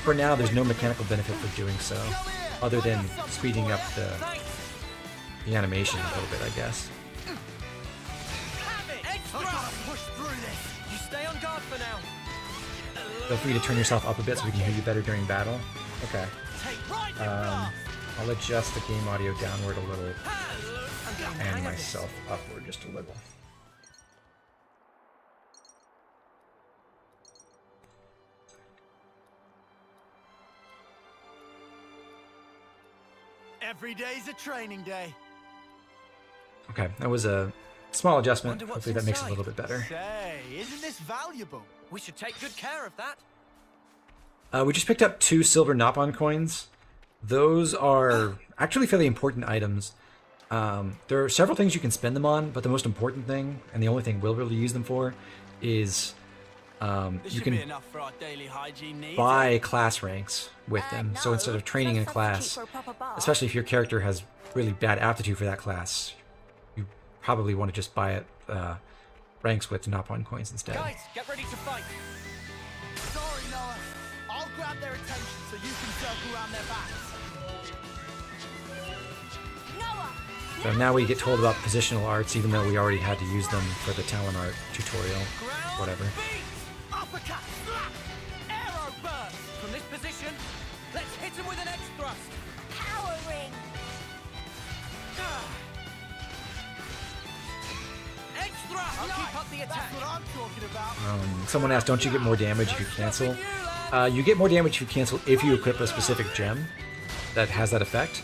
for now, there's no mechanical benefit for doing so, other than speeding up the animation a little bit, I guess.
Push through this.
You stay on guard for now.
Feel free to turn yourself up a bit so we can hear you better during battle. Okay. I'll adjust the game audio downward a little and myself upward just a little.
Every day's a training day.
Okay, that was a small adjustment.
Wonder what's
Hopefully that makes it a
inside.
little bit better.
Say, isn't this valuable?
We should take good care of that.
We just picked up 2 silver Nopon coins. Those are actually fairly important items. There are several things you can spend them on, but the most important thing, and the only thing we'll really use them for, is you can
enough for our daily hygiene needs.
buy class ranks with them. So instead of training in a class, especially if your character has really bad aptitude for that class, you probably want to just buy it ranks with Nopon coins instead.
Guys, get ready to fight.
Sorry, Noah. I'll grab their attention so you can circle around their backs.
So now we get told about positional arts, even though we already had to use them for the talent art tutorial. Whatever.
Uppercut, slap, arrow burst.
From this position, let's hit him with an X thrust.
Power ring.
X thrust. I'll keep up the attack.
That's what I'm talking about.
Someone asked, don't you get more damage if you cancel? You get more damage if you cancel if you equip a specific gem that has that effect.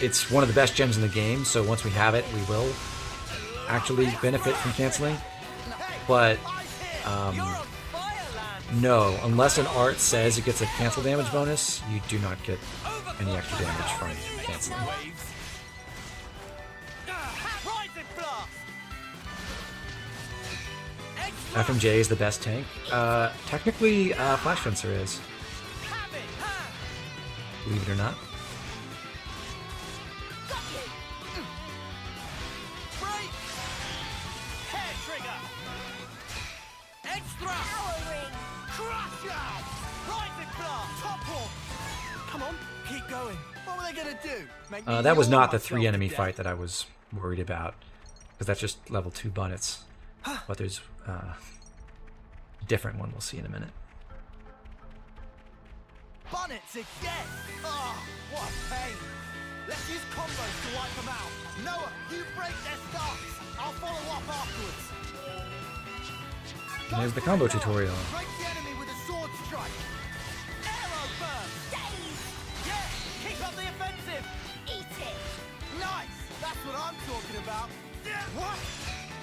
It's one of the best gems in the game, so once we have it, we will actually benefit from canceling. But no, unless an art says it gets a cancel damage bonus, you do not get any extra damage from canceling. FMJ is the best tank. Technically, Flash Fencer is. Believe it or not.
Come on, keep going. What were they gonna do? Make me
That was
yawn
not the
myself
3 enemy
to
fight
death?
that I was worried about, because that's just level 2 bunnets. But there's a different one we'll see in a minute.
Bonnets again! Oh, what a pain! Let's use combos to wipe them out. Noah, you break their starts. I'll follow up afterwards.
And there's the combo tutorial.
Break the enemy with a sword strike. Arrow burst. Yeah, keep up the offensive.
Eat it.
Nice. That's what I'm talking about. What?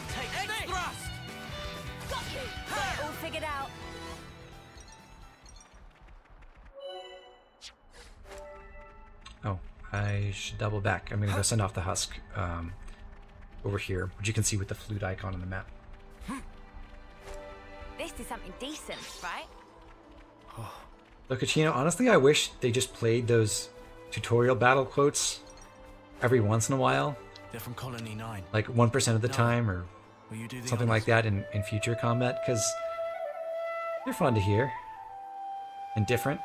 Take X thrust.
Got you. Got it all figured out.
Oh, I should double back. I'm going to go send off the husk over here, which you can see with the flute icon on the map.
This is something decent, right?
Look, Kachino, honestly, I wish they just played those tutorial battle quotes every once in a while.
They're from Colony 9.
Like 1% of the time, or
Will you do the
something like that in future combat, because they're fun to hear. And different.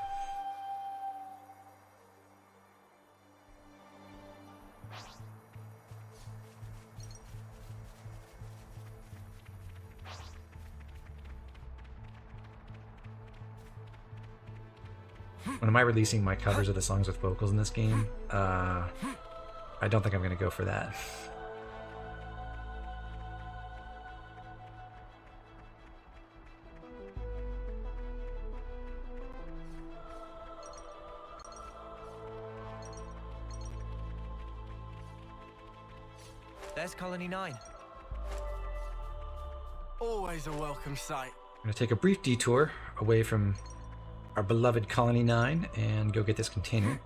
When am I releasing my covers of the songs with vocals in this game? I don't think I'm going to go for that.
There's Colony 9.
Always a welcome sight.
I'm going to take a brief detour away from our beloved Colony 9 and go get this container,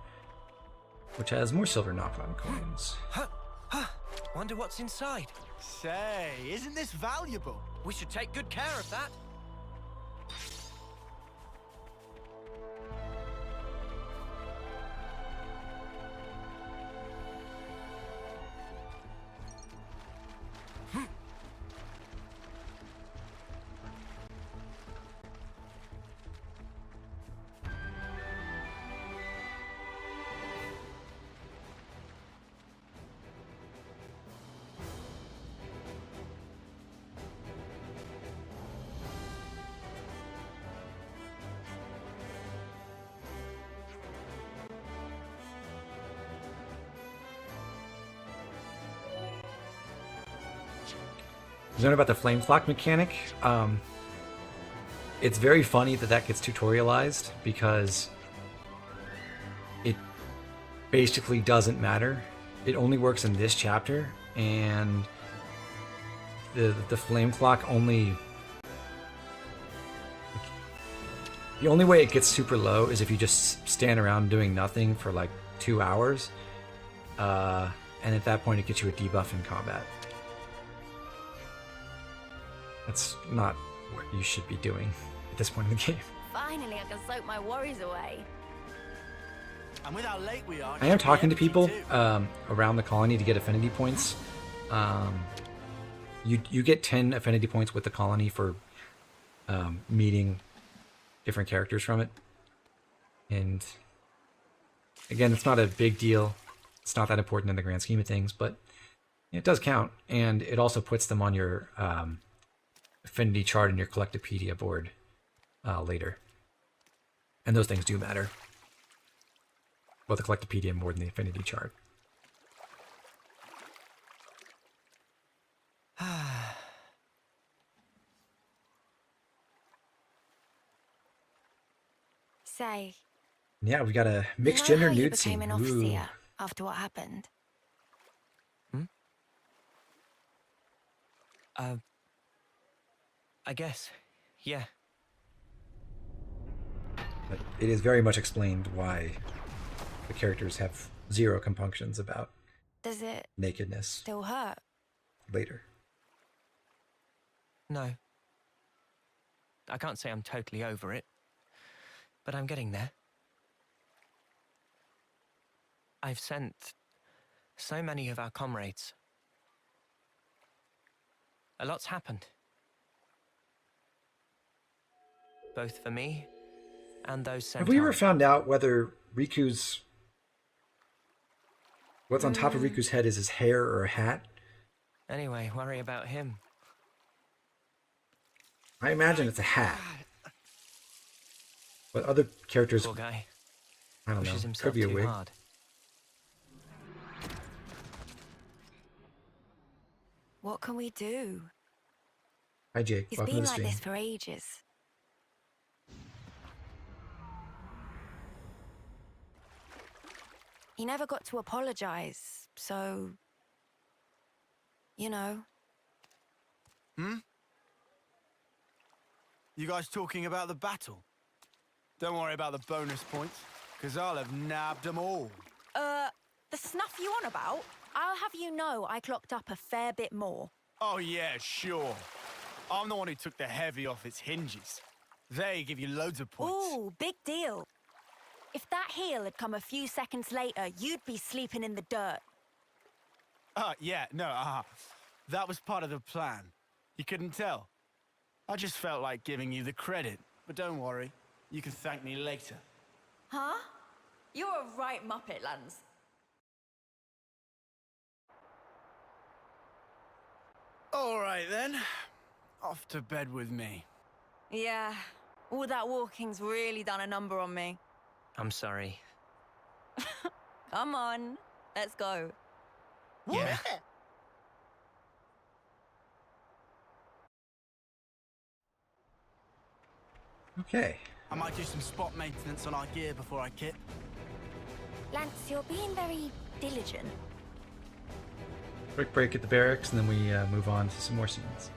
which has more silver Nopon coins.
Wonder what's inside.
Say, isn't this valuable?
We should take good care of that.
Learn about the flame clock mechanic. It's very funny that that gets tutorialized because it basically doesn't matter. It only works in this chapter, and the flame clock only... The only way it gets super low is if you just stand around doing nothing for like 2 hours. And at that point it gets you a debuff in combat. That's not what you should be doing at this point in the game.
Finally, I can soak my worries away.
And with how late we are,
I am talking to people
too.
around the colony to get affinity points. You get 10 affinity points with the colony for meeting different characters from it. And again, it's not a big deal. It's not that important in the grand scheme of things, but it does count. And it also puts them on your affinity chart in your Collectopedia board later. And those things do matter. Both the Collectopedia more than the affinity chart.
Say,
Yeah, we got a mixed
you know
gender
how you
nude
became
scene.
an
Ooh.
officer after what happened?
I guess, yeah.
But it is very much explained why the characters have zero compunctions about
Does it
nakedness
still hurt?
later.
No. I can't say I'm totally over it, but I'm getting there. I've sent so many of our comrades. A lot's happened. Both for me and those sent
Have we ever
on.
found out whether Riku's... What's on top of Riku's head is his hair or a hat?
Anyway, worry about him.
I imagine it's a hat. But other characters,
Poor guy.
I don't know,
Pushes
could
himself
be a
too
wig.
hard.
What can we do?
Hi Jake,
He's
welcome to
been
the
like
stream.
this for ages. He never got to apologize, so... You know.
You guys talking about the battle? Don't worry about the bonus points, because I'll have nabbed them all.
The snuff you on about? I'll have you know I clocked up a fair bit more.
Oh yeah, sure. I'm the one who took the heavy off its hinges. They give you loads of points.
Ooh, big deal. If that heal had come a few seconds later, you'd be sleeping in the dirt.
Yeah, no, that was part of the plan. You couldn't tell. I just felt like giving you the credit, but don't worry. You can thank me later.
Huh? You're a right muppet, Lance.
All right then. Off to bed with me.
Yeah, all that walking's really done a number on me.
I'm sorry.
Come on, let's go.
Yeah.
Okay.
I might do some spot maintenance on our gear before I kip.
Lance, you're being very diligent.
Quick break at the barracks, and then we move on to some more scenes.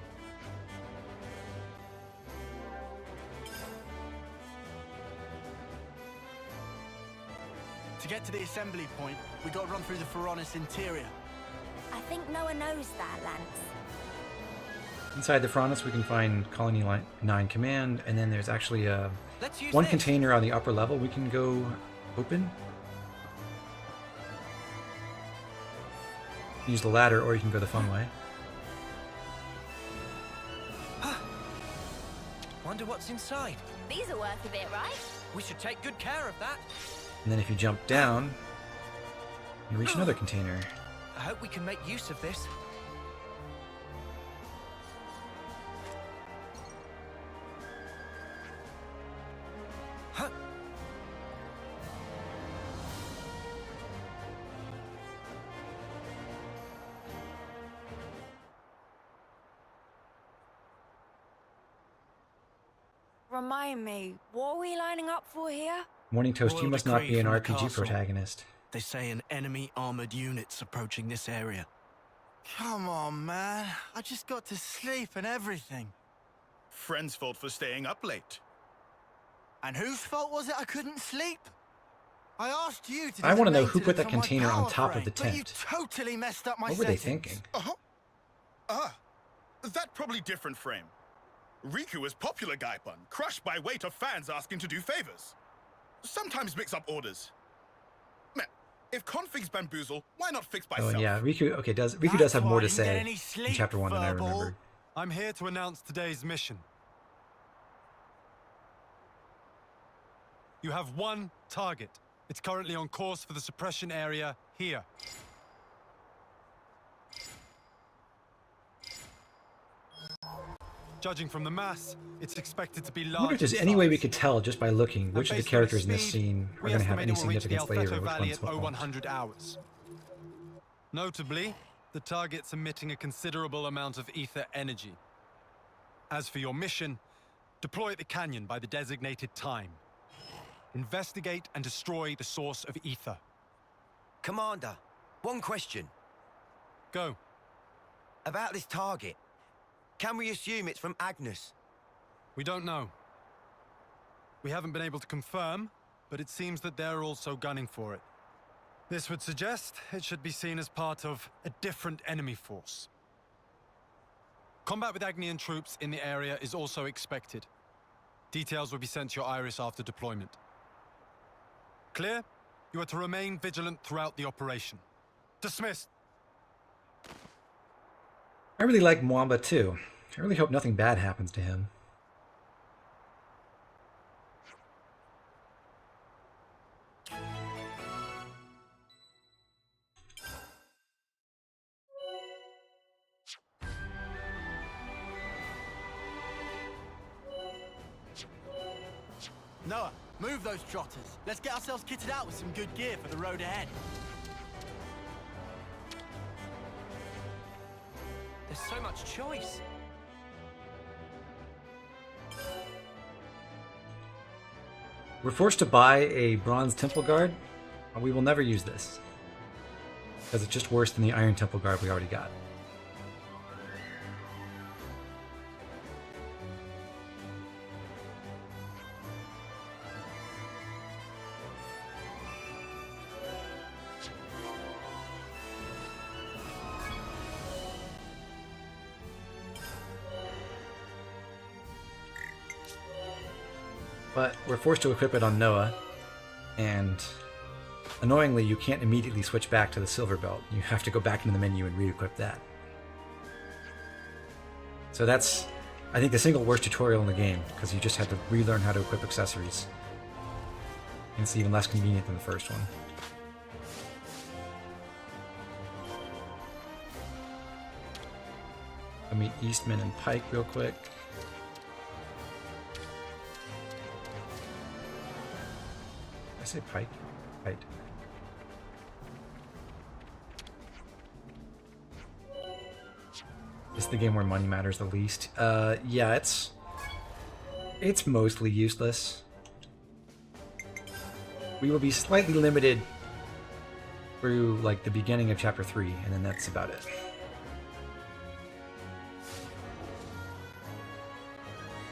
To get to the assembly point, we got to run through the Pharaonis interior.
I think no one knows that, Lance.
Inside the Pharaonis, we can find Colony 9 Command, and then there's actually
Let's use
one
this.
container on the upper level we can go open. Use the ladder, or you can go the fun way.
Wonder what's inside.
These are worth a bit, right?
We should take good care of that.
And then if you jump down, you reach another container.
I hope we can make use of this. Huh.
Remind me, what are we lining up for here?
Morning Toast, you
Royal
must not
decree
be an
from the
RPG
castle.
protagonist.
They say an enemy armored unit's approaching this area.
Come on, man. I just got to sleep and everything.
Friend's fault for staying up late.
And whose fault was it I couldn't sleep? I asked you to do
I
the
want to know who put
maintenance
that
on my
container on
power
top of
frame,
the
but you
tent.
totally messed up my
What were they
settings.
thinking?
That probably different frame. Riku is popular Gaipon, crushed by weight of fans asking to do favors. Sometimes mix up orders. Man, if configs bamboozle, why not fix by
Oh,
self?
and yeah, Riku does
That's
have
why
more
I
to
didn't get
say
any
in
sleep,
chapter 1 than I
furball.
remembered.
I'm here to announce today's mission. You have one target. It's currently on course for the suppression area here. Judging from the mass, it's expected to be large.
I wonder if there's
in
any way we
size.
could tell just by looking
And
which of the
based on
characters
its
in this
speed,
scene are
we
going to have
estimate
any
it will reach the
significance later,
Alfreto
which
Valley
ones
at
won't.
0100 hours. Notably, the target's emitting a considerable amount of ether energy. As for your mission, deploy at the canyon by the designated time. Investigate and destroy the source of ether.
Commander, one question.
Go.
About this target. Can we assume it's from Agnes?
We don't know. We haven't been able to confirm, but it seems that they're also gunning for it. This would suggest it should be seen as part of a different enemy force. Combat with Agnian troops in the area is also expected. Details will be sent to your Iris after deployment. Clear? You are to remain vigilant throughout the operation. Dismissed.
I really like Mwamba too. I really hope nothing bad happens to him.
Noah, move those trotters. Let's get ourselves kitted out with some good gear for the road ahead.
There's so much choice.
We're forced to buy a bronze temple guard. We will never use this, because it's just worse than the iron temple guard we already got. But we're forced to equip it on Noah, and annoyingly, you can't immediately switch back to the silver belt. You have to go back into the menu and re-equip that. So that's, I think, the single worst tutorial in the game, because you just had to relearn how to equip accessories. And it's even less convenient than the first one. I'll meet Eastman and Pike real quick. I say Pike? Right. This is the game where money matters the least. Yeah, it's mostly useless. We will be slightly limited through like the beginning of chapter 3, and then that's about it.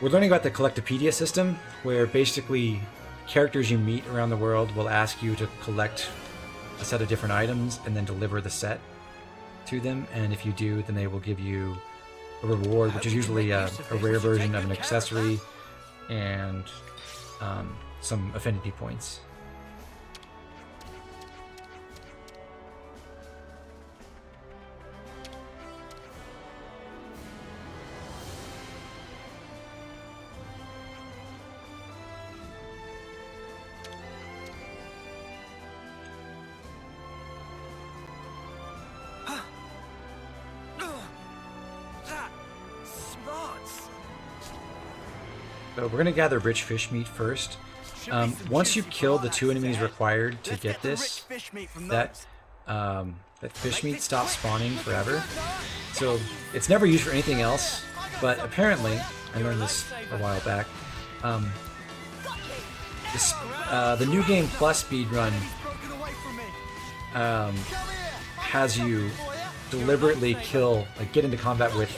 We're learning about the Collectopedia system, where basically characters you meet around the world will ask you to collect a set of different items and then deliver the set to them, and if you do, then they will give you a reward, which is usually a rare version of an accessory and some affinity points. So we're gonna gather rich fish meat first. Once you kill the 2 enemies required to get this, that fish meat stops spawning forever. So it's never used for anything else. But apparently, I learned this a while back. The New Game Plus speedrun has you deliberately get into combat with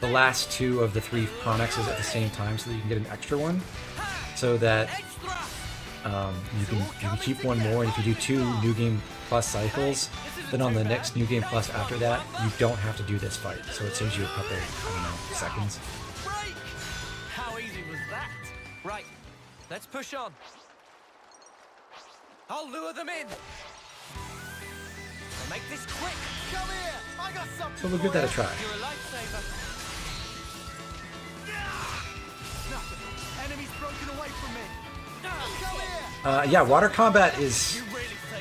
the last 2 of the 3 Chronixes at the same time so that you can get an extra one, so that you can keep one more, and if you do 2 New Game Plus cycles, then on the next New Game Plus after that, you don't have to do this fight, so it saves you a couple, I don't know, seconds.
How easy was that? Right, let's push on. I'll lure them in. I'll make this quick. Come here. I got something.
So we'll give that a try.
You're a lifesaver.
Enemies broken away from me.
Yeah, water combat is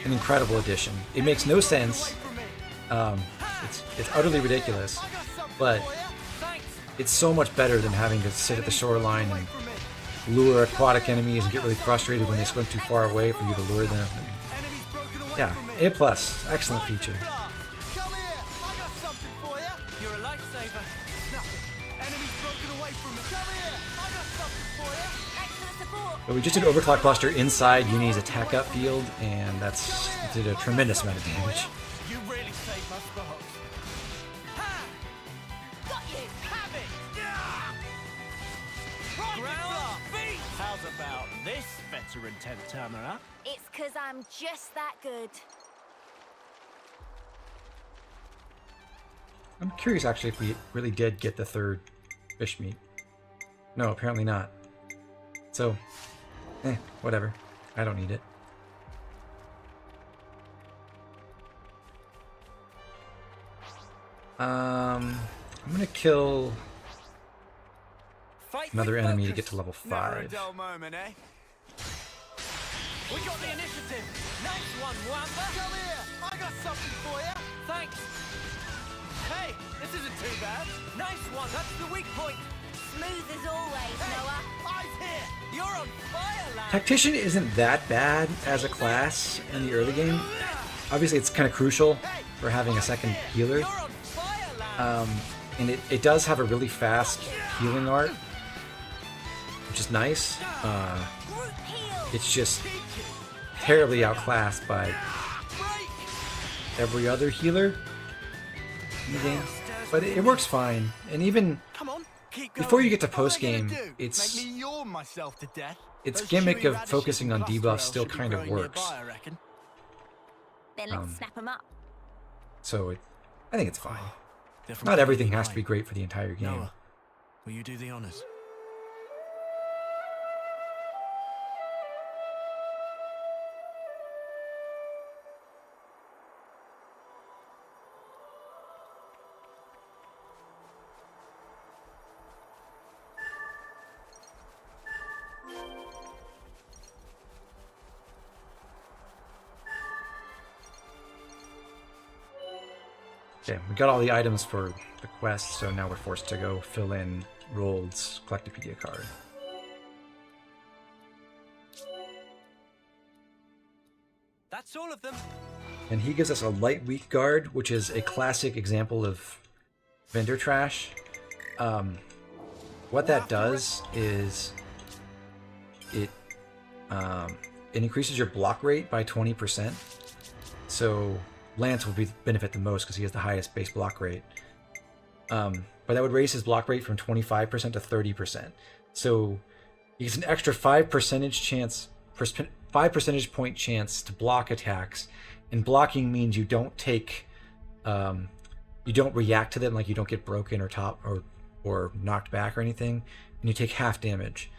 an incredible addition. It makes no sense. It's utterly ridiculous, but it's so much better than having to sit at the shoreline and lure aquatic enemies and get really frustrated when they swim too far away for you to lure them. Yeah, A+, excellent feature.
You're a lifesaver.
Enemies broken away from me. Come here. I got something for you.
Excellent support.
But we just did Overclock Buster inside Uni's attack up field, and it did a tremendous amount of damage.
You really saved my spot.
Got you.
Have it. Ground beat.
How's about this veteran 10th timer, huh?
It's 'cause I'm just that good.
I'm curious actually if we really did get the 3rd fish meat. No, apparently not. So, whatever. I don't need it. I'm gonna kill another enemy to get to level 5.
Dull moment, eh?
We got the initiative. Nice one, Wamba.
Come here. I got something for you.
Thanks. Hey, this isn't too bad. Nice one. That's the weak point.
Smooth as always, Noah.
Eyes here.
You're on fire, lad.
Tactician isn't that bad as a class in the early game. Obviously, it's kind of crucial for having a second healer.
You're on fire, lad.
And it does have a really fast healing art, which is nice. It's just terribly outclassed by every other healer in the game. But it works fine. And even
Come on. Keep
before
going.
you get to
What am I
post-game,
gonna do?
it's
Make me yawn myself to death.
its
Those
gimmick
chewy
of
radishes
focusing
and
on
cluster
debuffs
elves
still
should be
kind of
growing
works.
nearby, I reckon.
Then let's snap 'em up.
So I think it's fine.
They're from
Not everything
Canadian
has to be
Pine.
great for the entire game.
Noah, will you do the honors?
Okay, we got all the items for the quest, so now we're forced to go fill in Rold's Collectopedia card.
That's all of them.
And he gives us a light weak guard, which is a classic example of vendor trash. What that does is it increases your block rate by 20%. So Lance will benefit the most because he has the highest base block rate. But that would raise his block rate from 25% to 30%. So he gets an extra 5 percentage point chance to block attacks. And blocking means you don't take, you don't react to them, like you don't get broken or knocked back or anything, and you take half damage.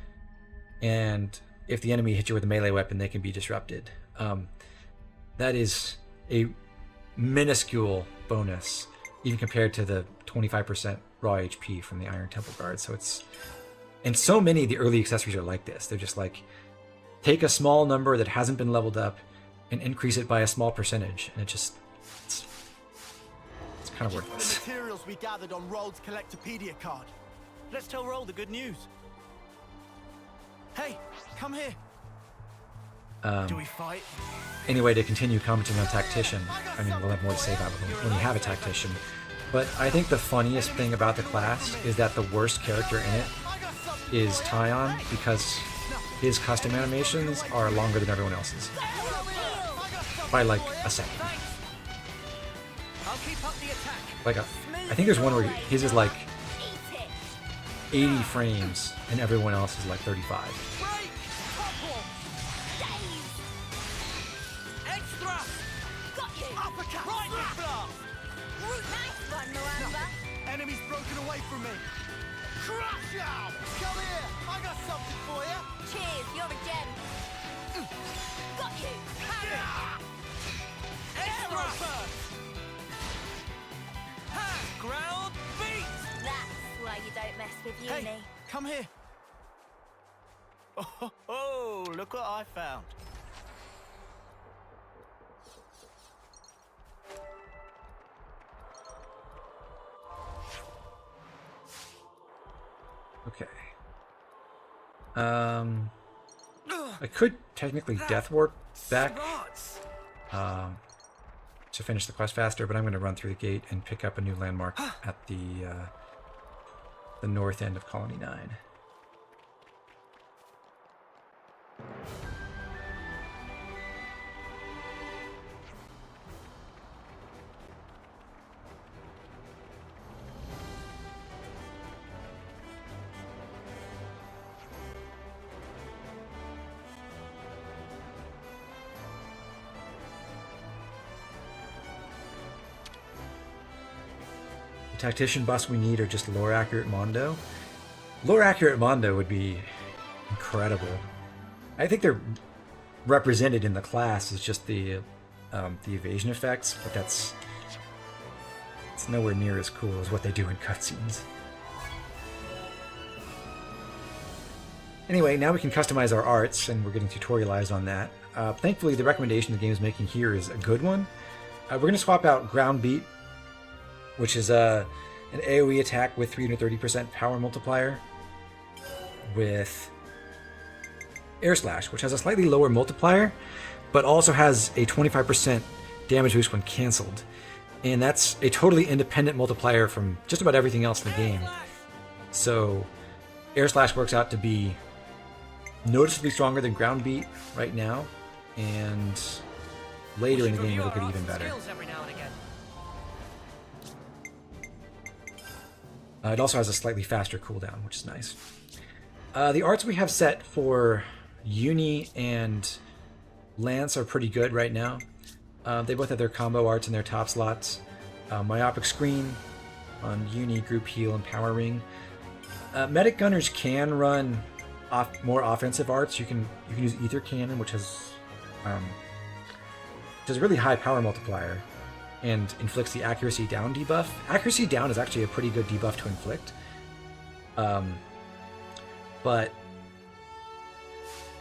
And if the enemy hits you with a melee weapon, they can be disrupted. That is a minuscule bonus, even compared to the 25% raw HP from the Iron Temple Guard. So it's, and so many of the early accessories are like this. They're just like, take a small number that hasn't been leveled up and increase it by a small percentage, and it's kind of worthless.
The materials we gathered on Rold's Collectopedia card. Let's tell Rold the good news. Hey, come here. Do we fight?
Anyway, to continue commenting on Tactician, I mean, we'll have more to say about it when you have a Tactician. But I think the funniest thing about the class is that the worst character in it is Tyon, because his custom animations are longer than everyone else's. By like a second. Like I think there's one where his is like 80 frames and everyone else is like 35.
Enemy's broken away from me. Crush out! Come here! I got something for you!
Cheers, you're a gem. Got you!
Extra burst! Ground beat!
That's why you don't mess with uni.
Hey, come here. Oh, look what I found.
Okay. I could technically death warp back to finish the quest faster, but I'm going to run through the gate and pick up a new landmark at the north end of Colony 9. Tactician buffs we need are just lore accurate Mondo. Lore accurate Mondo would be incredible. I think they're represented in the class as just the evasion effects, but it's nowhere near as cool as what they do in cutscenes. Anyway, now we can customize our arts, and we're getting tutorialized on that. Thankfully, the recommendation the game is making here is a good one. We're going to swap out Ground Beat, which is an AoE attack with 330% power multiplier, with Air Slash, which has a slightly lower multiplier, but also has a 25% damage boost when cancelled. And that's a totally independent multiplier from just about everything else in the game. So Air Slash works out to be noticeably stronger than Ground Beat right now, and later in the game it'll get even better. It also has a slightly faster cooldown, which is nice. The arts we have set for Uni and Lance are pretty good right now. They both have their combo arts in their top slots. Myopic Screen on Uni, Group Heal, and Power Ring. Medic Gunners can run more offensive arts. You can use Ether Cannon, which has a really high power multiplier and inflicts the accuracy down debuff. Accuracy down is actually a pretty good debuff to inflict. But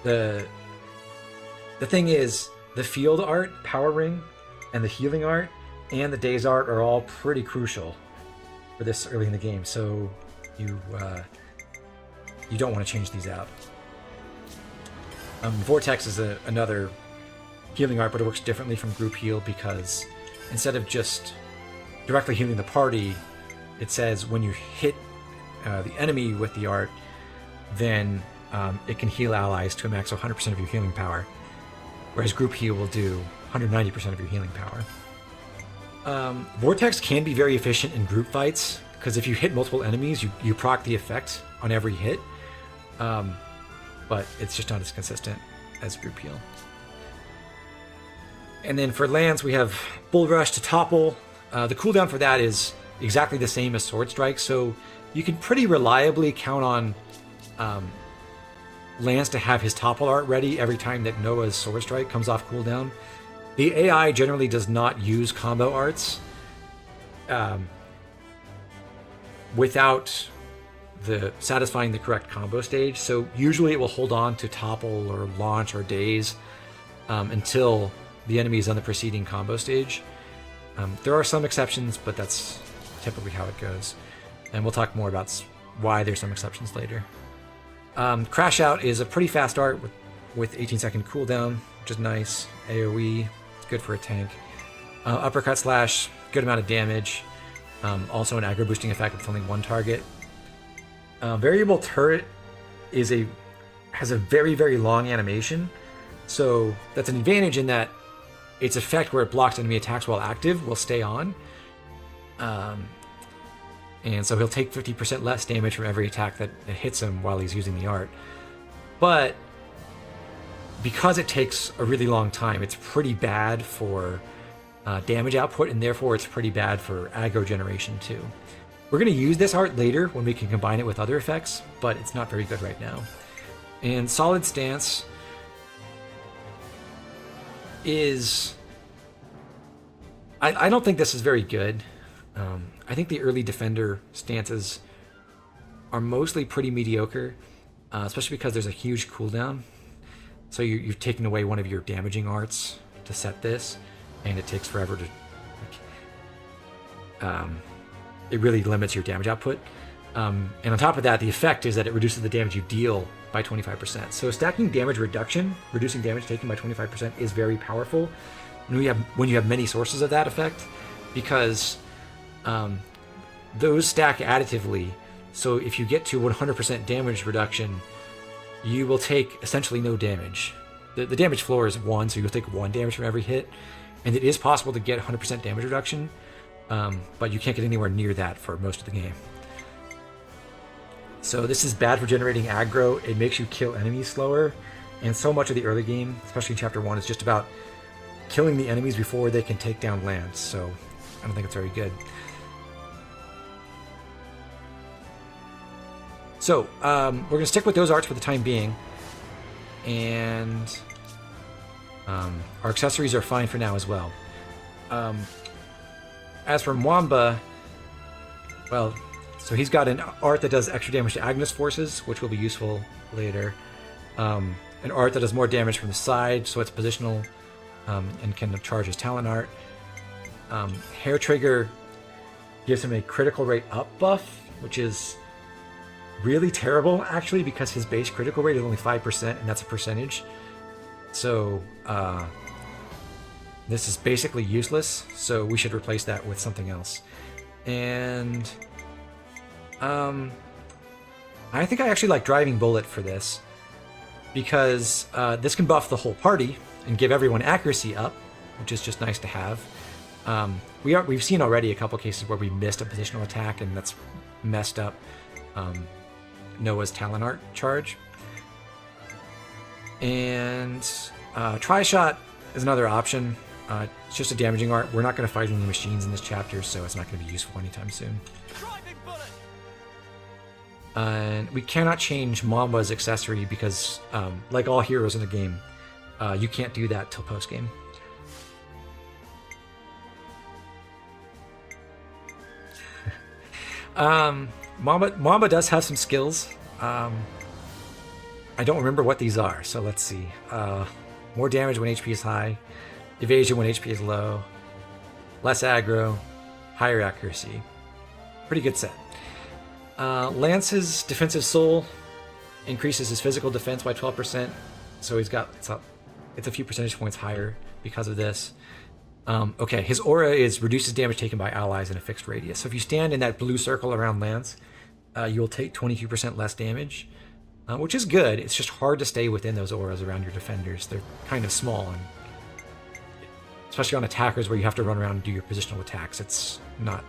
the thing is, the field art, Power Ring, and the healing art, and the days art are all pretty crucial for this early in the game, so you don't want to change these out. Vortex is another healing art, but it works differently from Group Heal because instead of just directly healing the party, it says when you hit the enemy with the art, then it can heal allies to a max of 100% of your healing power, whereas Group Heal will do 190% of your healing power. Vortex can be very efficient in group fights, because if you hit multiple enemies, you proc the effect on every hit, but it's just not as consistent as Group Heal. And then for Lance, we have Bull Rush to topple. The cooldown for that is exactly the same as Sword Strike, so you can pretty reliably count on Lance to have his topple art ready every time that Noah's Sword Strike comes off cooldown. The AI generally does not use combo arts without satisfying the correct combo stage, so usually it will hold on to topple or launch or daze until the enemy is on the preceding combo stage. There are some exceptions, but that's typically how it goes. And we'll talk more about why there's some exceptions later. Crash Out is a pretty fast art with 18-second cooldown, which is nice. AoE, it's good for a tank. Uppercut Slash, good amount of damage. Also an aggro boosting effect with only one target. Variable Turret has a very, very long animation. So that's an advantage in that its effect where it blocks enemy attacks while active will stay on. And so he'll take 50% less damage from every attack that hits him while he's using the art. But because it takes a really long time, it's pretty bad for damage output, and therefore it's pretty bad for aggro generation too. We're going to use this art later when we can combine it with other effects, but it's not very good right now. And Solid Stance is... I don't think this is very good. I think the early Defender stances are mostly pretty mediocre, especially because there's a huge cooldown. So you've taken away one of your damaging arts to set this, and it takes forever to... it really limits your damage output. And on top of that, the effect is that it reduces the damage you deal by 25%. So stacking damage reduction, reducing damage taken by 25%, is very powerful when you have many sources of that effect, because those stack additively. So if you get to 100% damage reduction, you will take essentially no damage. The damage floor is 1, so you'll take 1 damage from every hit, and it is possible to get 100% damage reduction, but you can't get anywhere near that for most of the game. So this is bad for generating aggro. It makes you kill enemies slower, and so much of the early game, especially in Chapter 1, is just about killing the enemies before they can take down lands, so I don't think it's very good. So, we're going to stick with those arts for the time being, and our accessories are fine for now as well. As for Mwamba, well, so he's got an art that does extra damage to Agnes forces, which will be useful later. An art that does more damage from the side, so it's positional, and can charge his talent art. Hair Trigger gives him a critical rate up buff, which is really terrible, actually, because his base critical rate is only 5%, and that's a percentage. So, this is basically useless, so we should replace that with something else. And I think I actually like Driving Bullet for this, because this can buff the whole party and give everyone accuracy up, which is just nice to have. We've seen already a couple cases where we missed a positional attack, and that's messed up Noah's talent art charge. And Tri-Shot is another option. It's just a damaging art. We're not going to fight any machines in this chapter, so it's not going to be useful anytime soon. And we cannot change Mamba's accessory because, like all heroes in the game, you can't do that till post-game. Mamba does have some skills. I don't remember what these are, so let's see. More damage when HP is high, evasion when HP is low, less aggro, higher accuracy. Pretty good set. Lance's defensive soul increases his physical defense by 12%, so it's a few percentage points higher because of this. Okay, his aura reduces damage taken by allies in a fixed radius. So if you stand in that blue circle around Lance, you will take 22% less damage, which is good. It's just hard to stay within those auras around your defenders. They're kind of small, and especially on attackers where you have to run around and do your positional attacks, it's not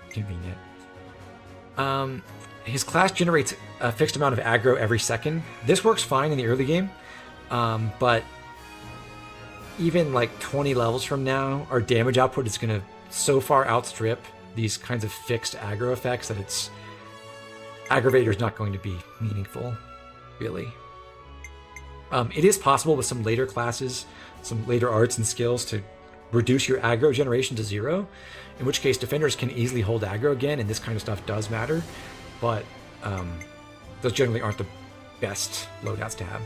convenient. His class generates a fixed amount of aggro every second. This works fine in the early game, but even like 20 levels from now, our damage output is going to so far outstrip these kinds of fixed aggro effects that Aggravator is not going to be meaningful, really. It is possible with some later classes, some later arts and skills to reduce your aggro generation to 0, in which case defenders can easily hold aggro again, and this kind of stuff does matter, but those generally aren't the best loadouts to have.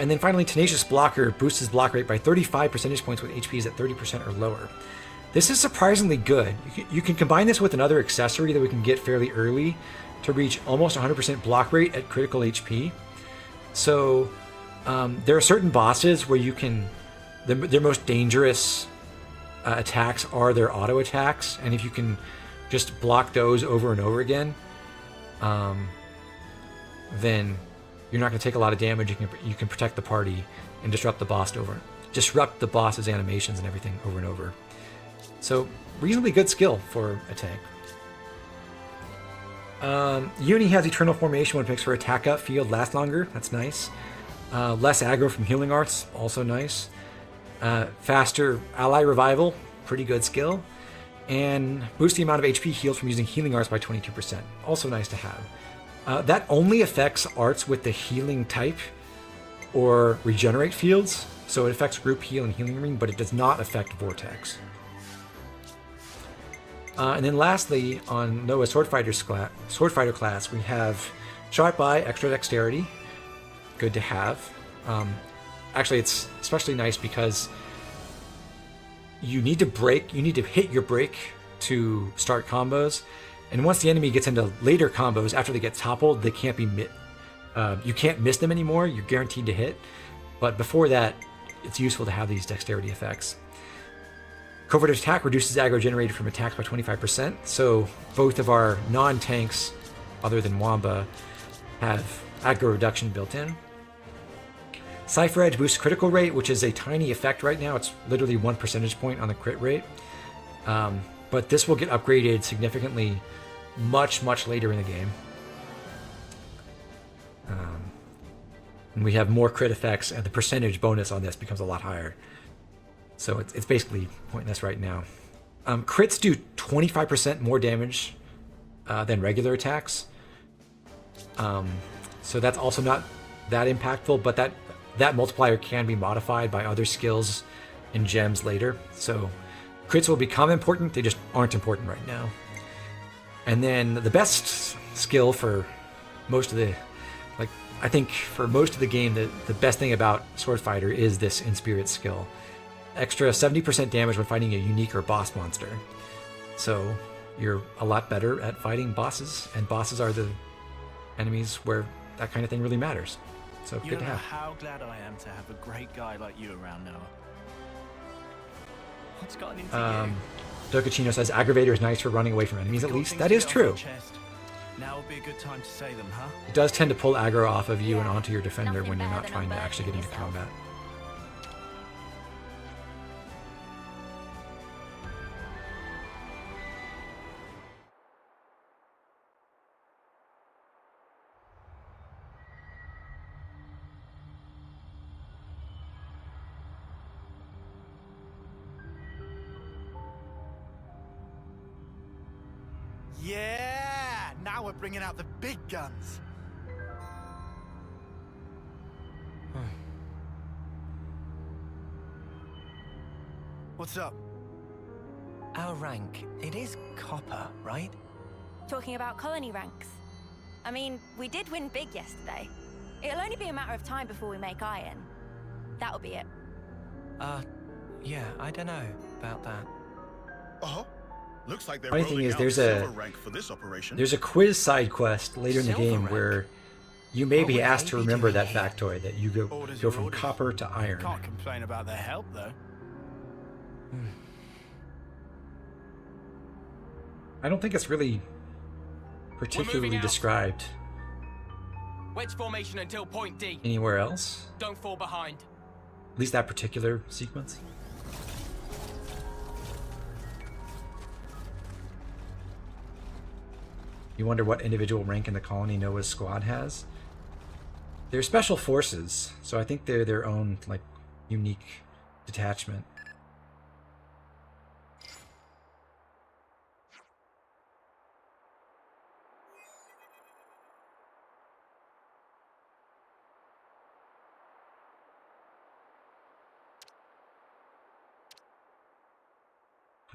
And then finally, Tenacious Blocker boosts his block rate by 35 percentage points when HP is at 30% or lower. This is surprisingly good. You can combine this with another accessory that we can get fairly early to reach almost 100% block rate at critical HP. So there are certain bosses where you can... Their most dangerous attacks are their auto attacks, and if you can just block those over and over again, then you're not going to take a lot of damage. You can protect the party and disrupt the boss's animations and everything over and over. So reasonably good skill for a tank. Uni has Eternal Formation, which makes her attack up field last longer. That's nice. Less aggro from healing arts, also nice. Faster ally revival, pretty good skill. And boost the amount of HP healed from using healing arts by 22%, also nice to have. That only affects arts with the healing type or regenerate fields, so it affects group heal and healing ring, but it does not affect vortex. And then lastly, on Noah's Swordfighter class, we have Shot by extra dexterity. Good to have. Actually, it's especially nice because you need to hit your break to start combos. And once the enemy gets into later combos, after they get toppled, they can't be you can't miss them anymore. You're guaranteed to hit. But before that, it's useful to have these dexterity effects. Covert attack reduces aggro generated from attacks by 25%. So both of our non-tanks, other than Wamba, have aggro reduction built in. Cypher Edge boosts critical rate, which is a tiny effect right now. It's literally 1 percentage point on the crit rate. But this will get upgraded significantly much later in the game. And we have more crit effects, and the percentage bonus on this becomes a lot higher. So it's basically pointless right now. Crits do 25% more damage than regular attacks. So that's also not that impactful, but that multiplier can be modified by other skills and gems later. So crits will become important, they just aren't important right now. And then the best skill for most of the, I think for most of the game, the best thing about Sword Fighter is this In-Spirit skill. Extra 70% damage when fighting a unique or boss monster. So you're a lot better at fighting bosses, and bosses are the enemies where that kind of thing really matters. So good to have.
How glad I am to have a great guy like you around, Noah. What's gotten into you?
Dokachino says Aggravator is nice for running away from enemies at least. That is true.
Now would be a good time to say them, huh?
It does tend to pull aggro off of you and onto your defender when you're not trying to actually get into combat.
Yeah! Now we're bringing out the big guns. What's up?
Our rank, it is copper, right?
Talking about colony ranks. I mean, we did win big yesterday. It'll only be a matter of time before we make iron. That'll be it.
Yeah, I don't know about that.
Looks like they're
Funny thing
rolling
is,
out
there's
silver rank for this operation.
a quiz side quest later in the game where you may be asked to remember that factoid, that you go from copper to iron.
Can't complain about their help, though.
I don't think it's really particularly described
Wedge formation until point D.
anywhere else.
Don't fall behind.
At least that particular sequence. You wonder what individual rank in the colony Noah's squad has? They're special forces, so I think they're their own, unique detachment.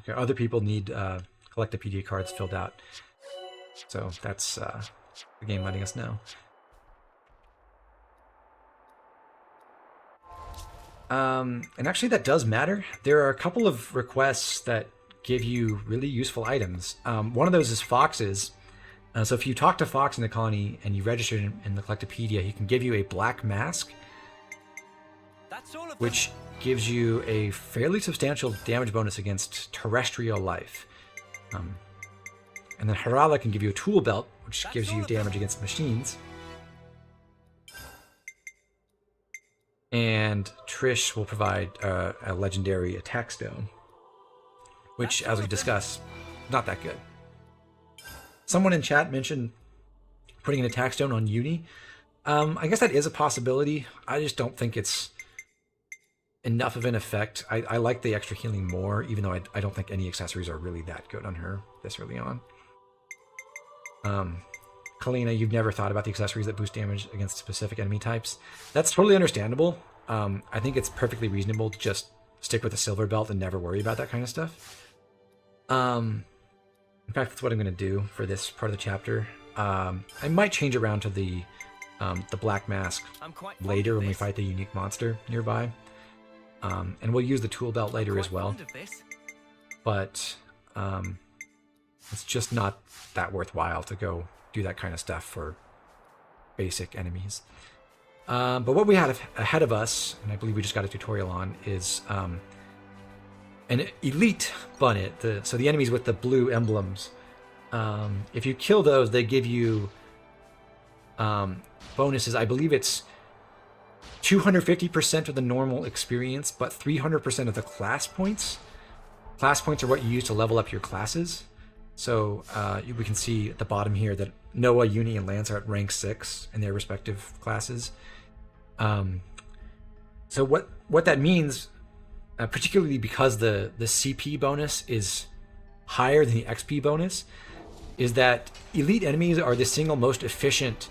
Okay, other people need Collectopedia cards filled out. So that's the game letting us know. And actually that does matter. There are a couple of requests that give you really useful items. One of those is Fox's. So if you talk to Fox in the colony and you register in the Collectopedia, he can give you a black mask, which gives you a fairly substantial damage bonus against terrestrial life. And then Harala can give you a tool belt, which gives you damage against machines. And Trish will provide a legendary attack stone, which, as we discussed, not that good. Someone in chat mentioned putting an attack stone on Uni. I guess that is a possibility. I just don't think it's enough of an effect. I like the extra healing more, even though I don't think any accessories are really that good on her this early on. Kalina, you've never thought about the accessories that boost damage against specific enemy types. That's totally understandable. I think it's perfectly reasonable to just stick with a silver belt and never worry about that kind of stuff. In fact, that's what I'm going to do for this part of the chapter. I might change around to the black mask later when we fight the unique monster nearby. And we'll use the tool belt later as well. But it's just not that worthwhile to go do that kind of stuff for basic enemies. But what we had ahead of us, and I believe we just got a tutorial on, is an elite bunnet. So the enemies with the blue emblems. If you kill those, they give you bonuses. I believe it's 250% of the normal experience, but 300% of the class points. Class points are what you use to level up your classes. So we can see at the bottom here that Noah, Uni, and Lance are at rank 6 in their respective classes. So what that means, particularly because the CP bonus is higher than the XP bonus, is that elite enemies are the single most efficient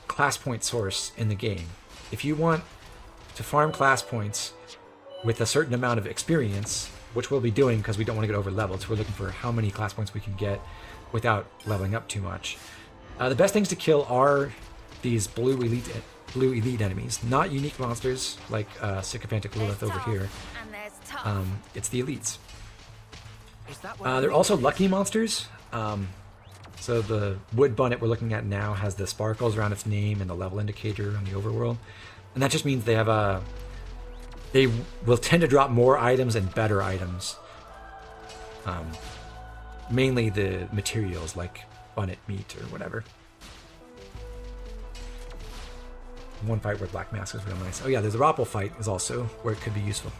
class point source in the game. If you want to farm class points with a certain amount of experience, which we'll be doing because we don't want to get over leveled, so we're looking for how many class points we can get without leveling up too much. The best things to kill are these blue elite enemies, not unique monsters like Sycophantic Lilith over here. It's the elites. They're also lucky monsters. So the wood bunnet we're looking at now has the sparkles around its name and the level indicator on the overworld, and that just means they will tend to drop more items and better items. Mainly the materials like bunnet meat or whatever. One fight where Black Mask is real nice. Oh yeah, there's a Roppel fight is also where it could be useful.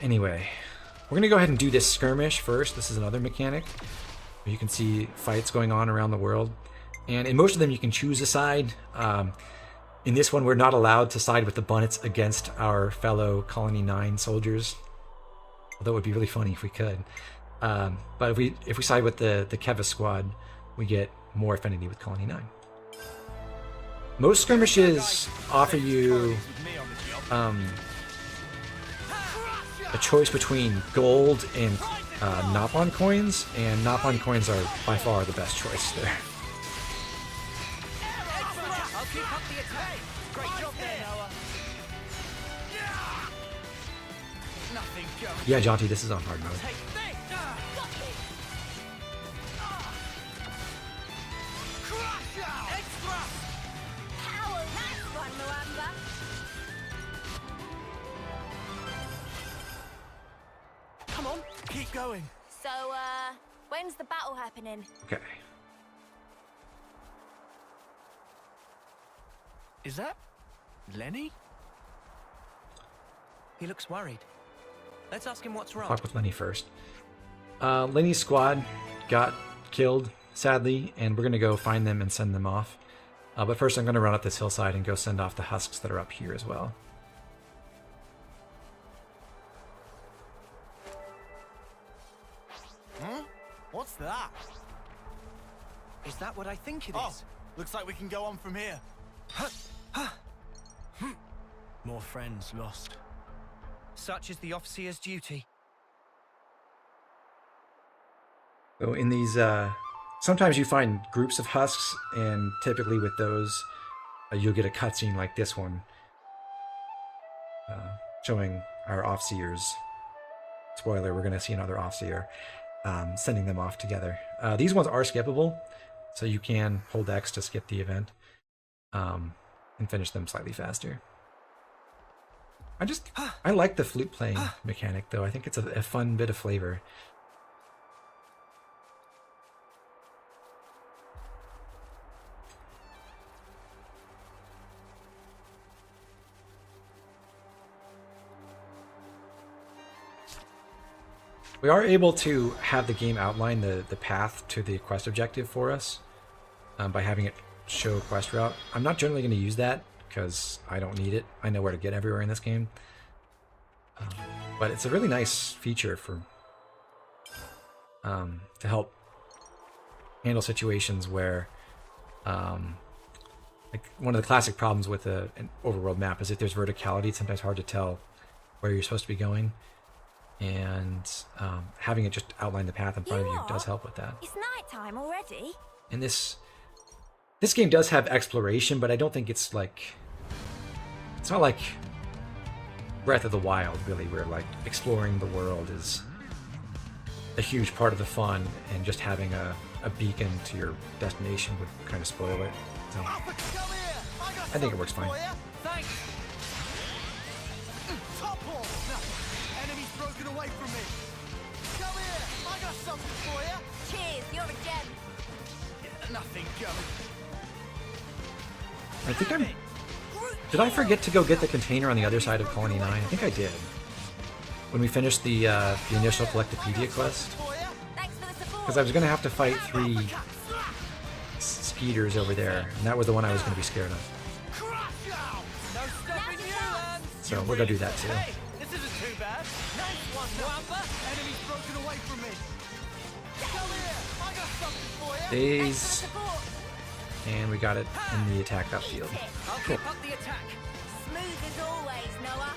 Anyway, we're gonna go ahead and do this skirmish first. This is another mechanic. You can see fights going on around the world, and in most of them you can choose a side. In this one, we're not allowed to side with the bunnets against our fellow Colony 9 soldiers. Although it would be really funny if we could. But if we side with the Keva squad, we get more affinity with Colony 9. Most skirmishes offer you a choice between gold and Nopon coins, and Nopon coins are by far the best choice there.
I'll keep up the attack. Great job there, Noah. Nothing going.
Yeah, Jonty, this is on hard mode.
Come on, keep going.
So, when's the battle happening?
Okay.
Is that Lenny?
He looks worried. Let's ask him what's wrong.
Talk with Lenny first. Lenny's squad got killed, sadly, and we're going to go find them and send them off. But first I'm going to run up this hillside and go send off the husks that are up here as well.
Huh? What's that?
Is that what I think it is?
Looks like we can go on from here. More friends lost.
Such is the officer's duty.
So in these, sometimes you find groups of husks, and typically with those, you'll get a cutscene like this one, showing our Offseers. Spoiler, we're going to see another Offseer, sending them off together. These ones are skippable, so you can hold X to skip the event, and finish them slightly faster. I like the flute playing mechanic, though. I think it's a fun bit of flavor. We are able to have the game outline the path to the quest objective for us by having it show quest route. I'm not generally going to use that because I don't need it. I know where to get everywhere in this game. But it's a really nice feature for to help handle situations where like one of the classic problems with an overworld map is if there's verticality, it's sometimes hard to tell where you're supposed to be going. And having it just outline the path in front of you does help with that.
It's nighttime already.
And this game does have exploration, but I don't think it's like... It's not like Breath of the Wild, really, where like exploring the world is a huge part of the fun, and just having a beacon to your destination would kind of spoil it. So, I think it works fine.
Thanks. Topple! Enemy's broken away from me. Come here, I got something for you.
Cheers, you're a gem.
Nothing going.
I think I'm... Did I forget to go get the container on the other side of Colony 9? I think I did. When we finished the initial Collectopedia quest. Because I was going to have to fight 3 speeders over there, and that was the one I was going to be scared of. So we're going to do that too.
Hey, this isn't too bad. Nice one, Wamba. Enemy's broken away from me. Come here, I got something for you.
Days. And we got it in the attack field. Cool.
Up the attack.
Smooth as always, Noah.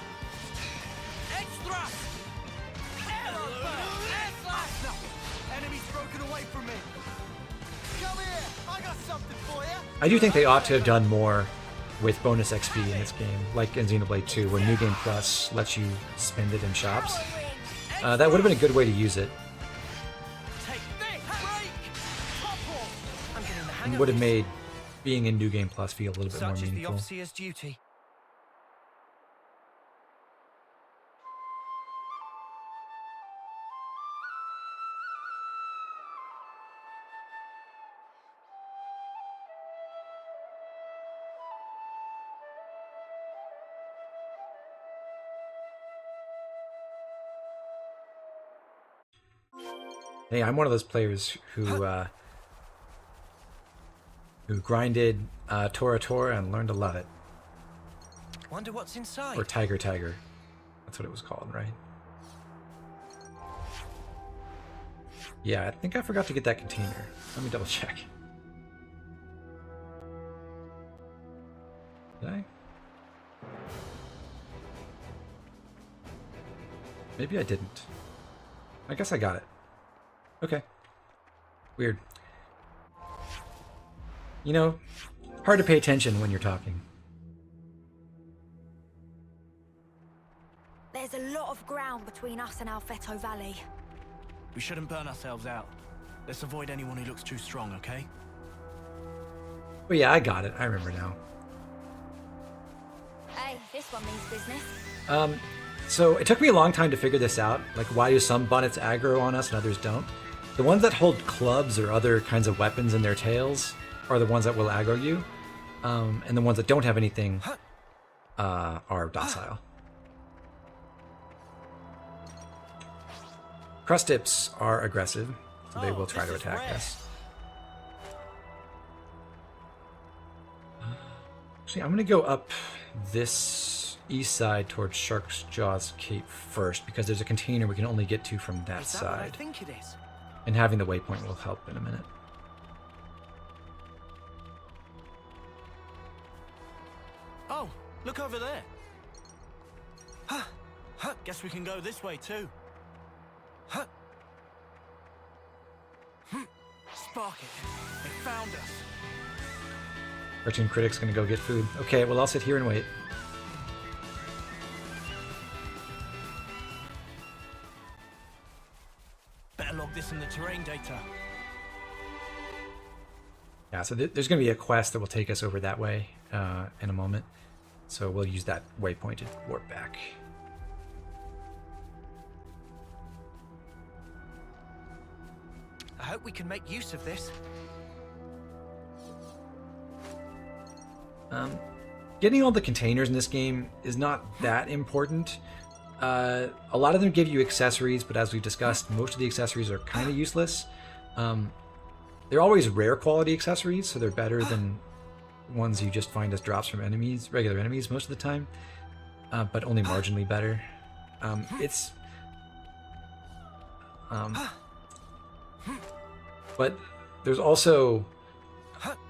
Extra! Enemy's broken away from me. Come here, I got something for you.
I do think they ought to have done more with bonus XP in this game, like in Xenoblade 2, where New Game Plus lets you spend it in shops. That would have been a good way to use it. And would have made being in New Game Plus feel a little bit more
Such is the
meaningful.
Overseer's duty.
Hey, I'm one of those players who grinded Tora Tora and learned to love it.
Wonder what's inside.
Or Tiger Tiger. That's what it was called, right? Yeah, I think I forgot to get that container. Let me double check. Did I? Maybe I didn't. I guess I got it. Okay. Weird. You know, hard to pay attention when you're talking.
There's a lot of ground between us and Alfeto Valley.
We shouldn't burn ourselves out. Let's avoid anyone who looks too strong, okay?
Oh yeah, I got it. I remember now.
Hey, this one means business.
So it took me a long time to figure this out. Like, why do some bunnets aggro on us and others don't? The ones that hold clubs or other kinds of weapons in their tails are the ones that will aggro you. And the ones that don't have anything are docile. Crust tips are aggressive, so they will try to attack us. Actually, I'm going to go up this east side towards Shark's Jaws Cape first, because there's a container we can only get to from that side.
I think it is.
And having the waypoint will help in a minute.
Oh, look over there. Guess we can go this way too. Spark it. They found us.
Cartoon Critic's gonna go get food. Okay, well I'll sit here and wait.
Better log this in the terrain data.
Yeah, so there's gonna be a quest that will take us over that way in a moment. So we'll use that waypoint to warp back.
I hope we can make use of this.
Getting all the containers in this game is not that important. A lot of them give you accessories, but as we've discussed, most of the accessories are kind of useless. They're always rare quality accessories, so they're better than ones you just find as drops from enemies, regular enemies, most of the time, but only marginally better. But there's also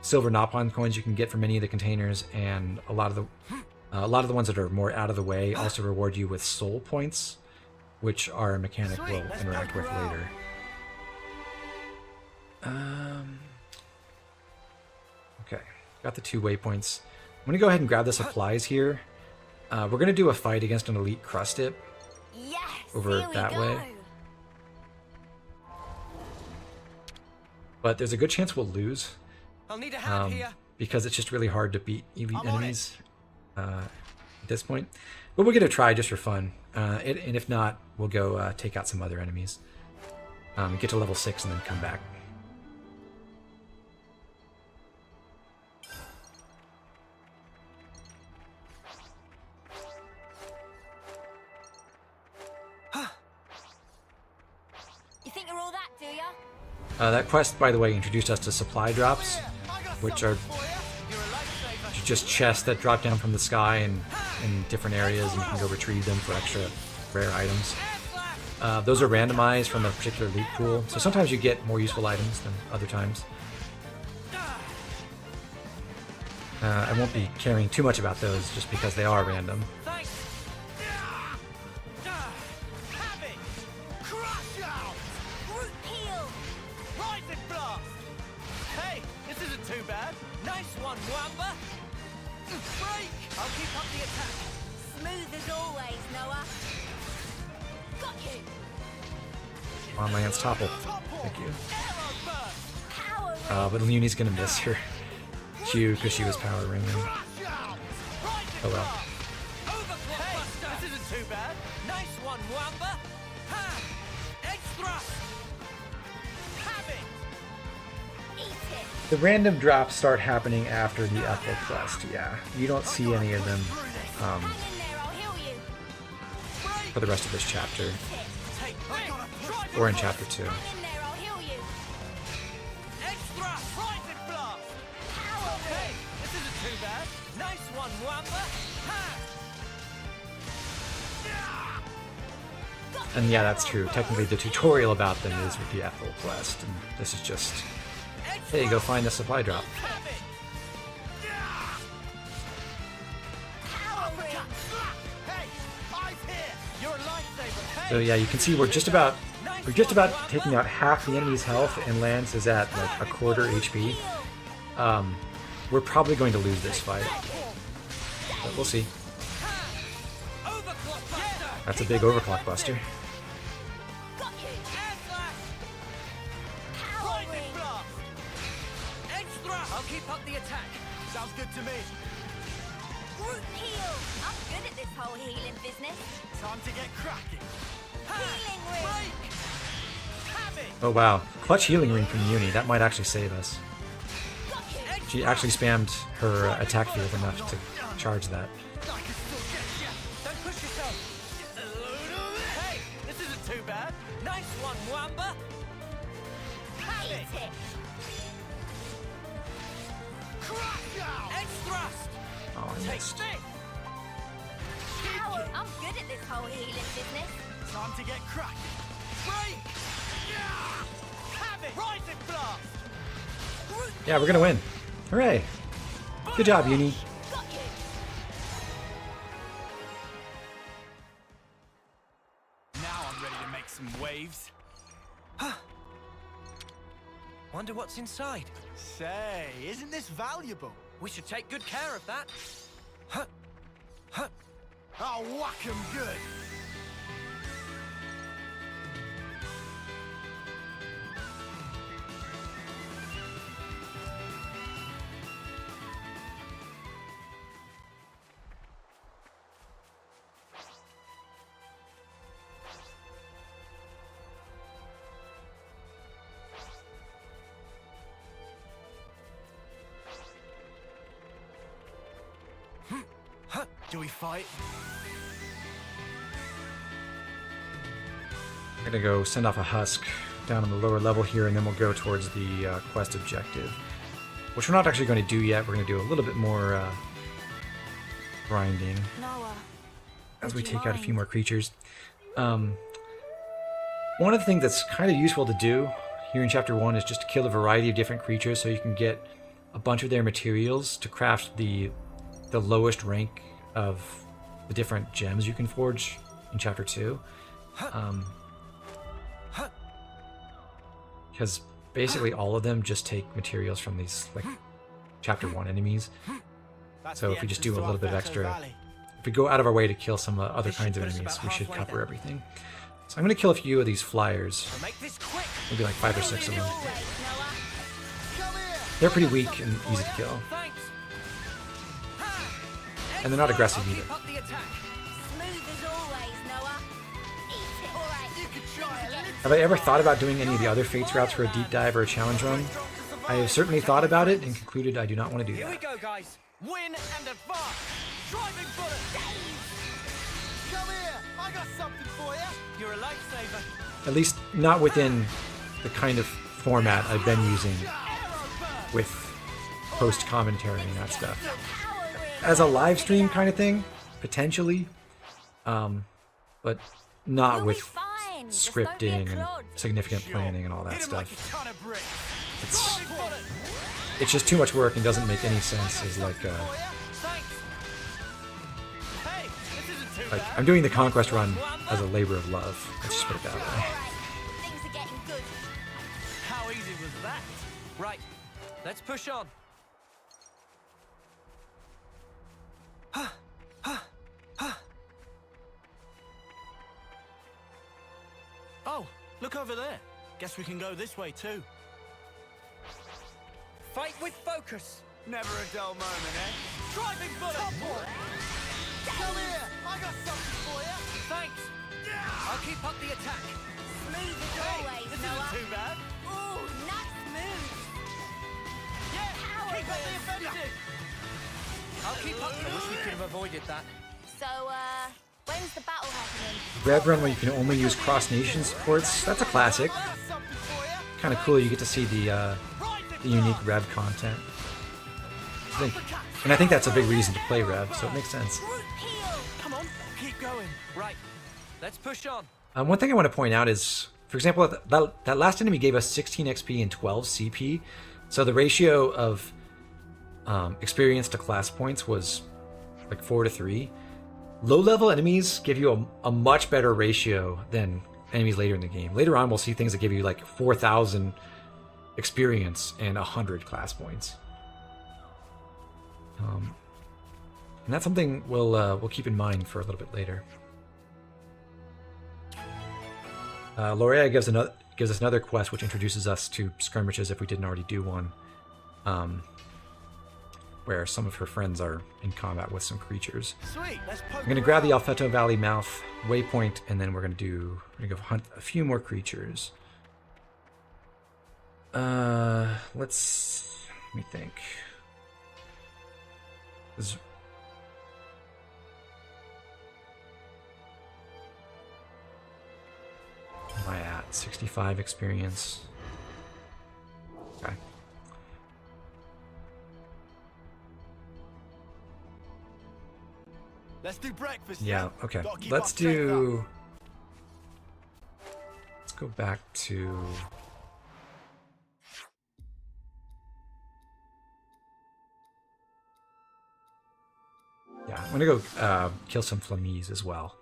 silver Nopon coins you can get from any of the containers, and a lot of the ones that are more out of the way also reward you with soul points, which are a mechanic we'll interact with later. Okay, got the 2 waypoints. I'm gonna go ahead and grab the supplies here. We're gonna do a fight against an elite crustip over that way. But there's a good chance we'll lose.
I'll need a hand here.
Because it's just really hard to beat elite enemies at this point. But we'll give it a try just for fun. And if not, we'll go take out some other enemies. Get to level 6 and then come back.
You think you're all that, do ya?
That quest, by the way, introduced us to supply drops, which are just chests that drop down from the sky in different areas, and you can go retrieve them for extra rare items. Those are randomized from a particular loot pool, so sometimes you get more useful items than other times. I won't be caring too much about those just because they are random. On my hands topple. Thank you. But Leonie's gonna miss her Q because she was power ringing. Oh well.
This isn't too bad. Nice one, Wamba. Ha! Extra. Have it. Eat it.
The random drops start happening after the Ethel quest. Yeah, you don't see any of them for the rest of this chapter. Or in chapter 2. And yeah, that's true. Technically, the tutorial about them is with the Ethel quest, and this is just, hey, go find the supply drop. So yeah, you can see we're just about taking out half the enemy's health, and Lance is at like a quarter HP. We're probably going to lose this fight, but we'll see. That's a big overclock buster.
I'll keep up the attack.
Sounds good to me.
Group heal. I'm good at this whole healing business.
Time to get cracking.
Healing ring.
Oh wow, clutch healing ring from Uni. That might actually save us. She actually spammed her attack field enough to charge that.
Don't push yourself. Hey, this isn't too bad. Nice one, Wamba. Have it. X-thrust.
Oh, I missed.
I'm good at this whole healing business.
Time to get cracking.
Break. Have it. Rising blast.
Yeah, we're gonna win. Hooray! Good job, Uni.
Now I'm ready to make some waves.
Wonder what's inside.
Say, isn't this valuable?
We should take good care of that.
I'll whack 'em good. Do we fight?
gonna go send off a husk down on the lower level here, and then we'll go towards the quest objective, which we're not actually going to do yet. We're going to do a little bit more grinding as we take out a few more creatures. One of the things that's kind of useful to do here in Chapter 1 is just to kill a variety of different creatures so you can get a bunch of their materials to craft the lowest rank of the different gems you can forge in Chapter 2. Because basically all of them just take materials from these like Chapter 1 enemies. So if we just do a little bit extra, if we go out of our way to kill some other kinds of enemies, we should cover everything. So I'm going to kill a few of these flyers, maybe like 5 or 6 of them. They're pretty weak and easy to kill. And they're not aggressive either. Have I ever thought about doing any of the other Fates routes for a deep dive or a challenge run? I have certainly thought about it and concluded I do not want to do that.
Here we go, guys. Win and advance. Driving bullet.
Come here. I got something for you.
You're a lifesaver.
At least not within the kind of format I've been using with post-commentary and that stuff. As a live stream kind of thing, potentially, but not with scripting and significant planning and all that stuff. It's just too much work and doesn't make any sense as like I'm doing the Conquest run as a labor of love. Let's just put it that way.
How easy was that? Right, let's push on.
Oh, look over there. Guess we can go this way too.
Fight with focus.
Never a dull moment, eh?
Driving bullet.
Come here. I got something for you.
Thanks. I'll keep up the attack.
Smooth as always,
This
Noah.
isn't too bad.
Ooh, nice move.
Yeah, keep up the offensive. I'll keep up. I wish we could have avoided that.
So, when's the battle happening?
Rev run where you can only use cross-nation supports. That's a classic. Kind of cool. You get to see the unique Rev content. And I think that's a big reason to play Rev, so it makes sense.
Come on, keep going. Right, let's push on.
One thing I want to point out is, for example, that last enemy gave us 16 XP and 12 CP, so the ratio of experience to class points was like 4 to 3. Low-level enemies give you a much better ratio than enemies later in the game. Later on, we'll see things that give you like 4,000 experience and 100 class points. And that's something we'll keep in mind for a little bit later. Lorea gives us another quest which introduces us to Skirmishes if we didn't already do one, where some of her friends are in combat with some creatures.
Sweet, let's poke
I'm going to grab the Alfeto Valley mouth waypoint, and then we're going to go hunt a few more creatures. Let me think. Am I at 65 experience? Okay.
Let's do breakfast.
Yeah, okay.
Gotta keep
Let's
our strength
do...
up.
Let's go back to... Yeah, I'm gonna go kill some Flamies as well.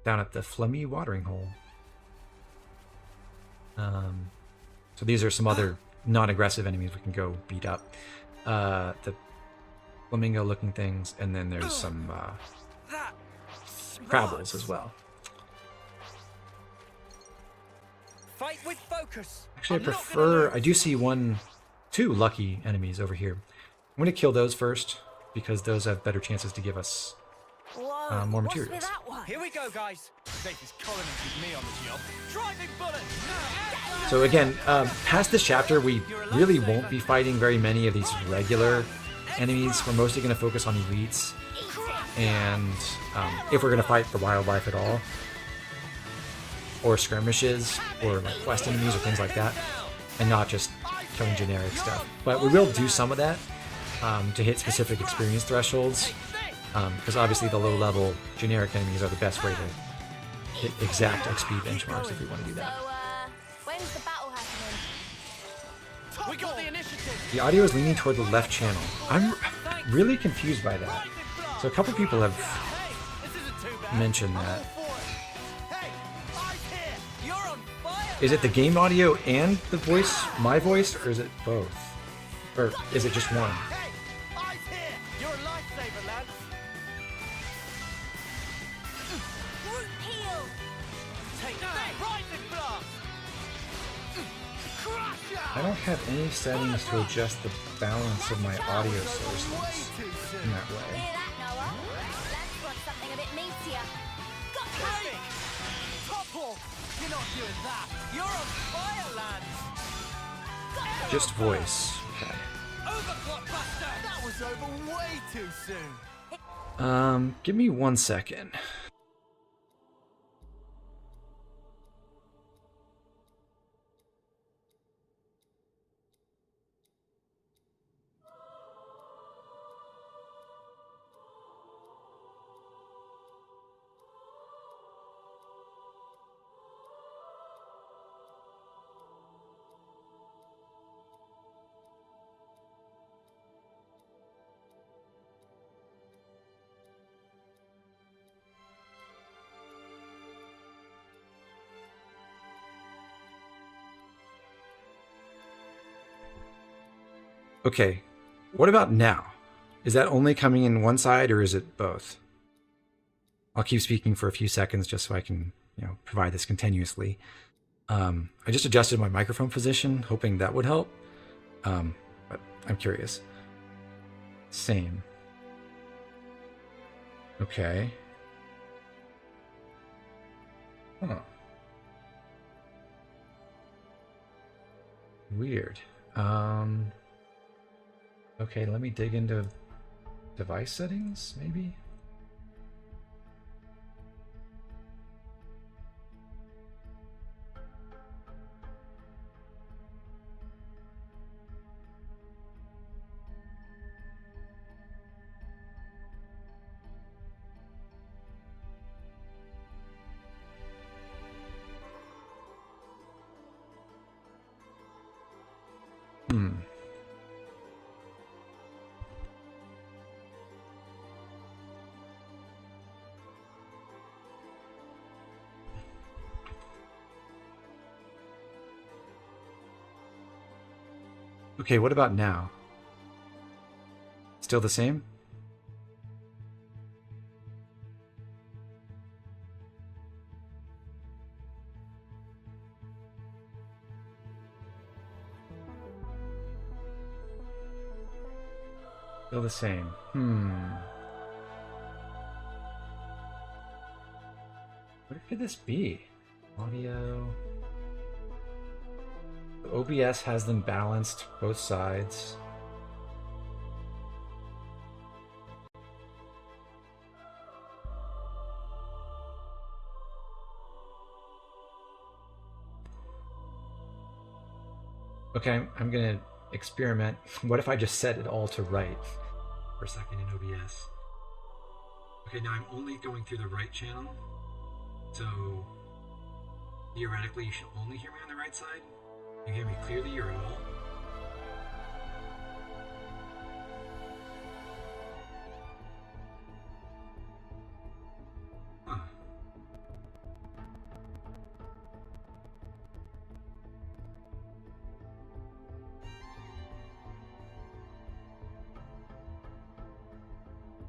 Down at the Flamie watering hole. So these are some other non-aggressive enemies we can go beat up. The flamingo-looking things, and then there's some Crabbles as well.
Fight with focus.
Actually, I do see 2 lucky enemies over here. I'm gonna kill those first, because those have better chances to give us more materials.
Here we go, guys.
Safest colony with me on the job.
Driving bullet.
So again, past this chapter, we really won't be fighting very many of these regular enemies. We're mostly going to focus on elites, and if we're going to fight the wildlife at all. or skirmishes or like quest enemies or things like that, and not just killing generic stuff. But we will do some of that to hit specific experience thresholds, because obviously the low-level generic enemies are the best way to hit exact XP benchmarks if we want to do that.
When's the battle happening?
We got the initiative.
The audio is leaning toward the left channel. I'm really confused by that. So a couple people have mentioned that. Is it the game audio and the voice, my voice, or is it both? Or is it just one?
You're a lifesaver, lads.
Root peel!
Take that! Rising blast!
I don't have any settings to adjust the balance of my audio sources in that way.
Hear that, Noah? Lads want something a bit meatier. Got
Hey! Topple! You're not doing that! You're on fire, lads!
Just voice. Okay.
Overclock buster! That was over way too soon!
Give me 1 second. Okay, what about now? Is that only coming in one side or is it both? I'll keep speaking for a few seconds just so I can, provide this continuously. I just adjusted my microphone position, hoping that would help. But I'm curious. Same. Okay. Huh. Weird. Okay, let me dig into device settings, maybe? Okay, what about now? Still the same? Still the same. Where could this be? Audio. OBS has them balanced, both sides. Okay, I'm gonna experiment. What if I just set it all to right for a second in OBS? Okay, now I'm only going through the right channel. So theoretically, you should only hear me on the right side. You hear me clearly, you're all. Huh.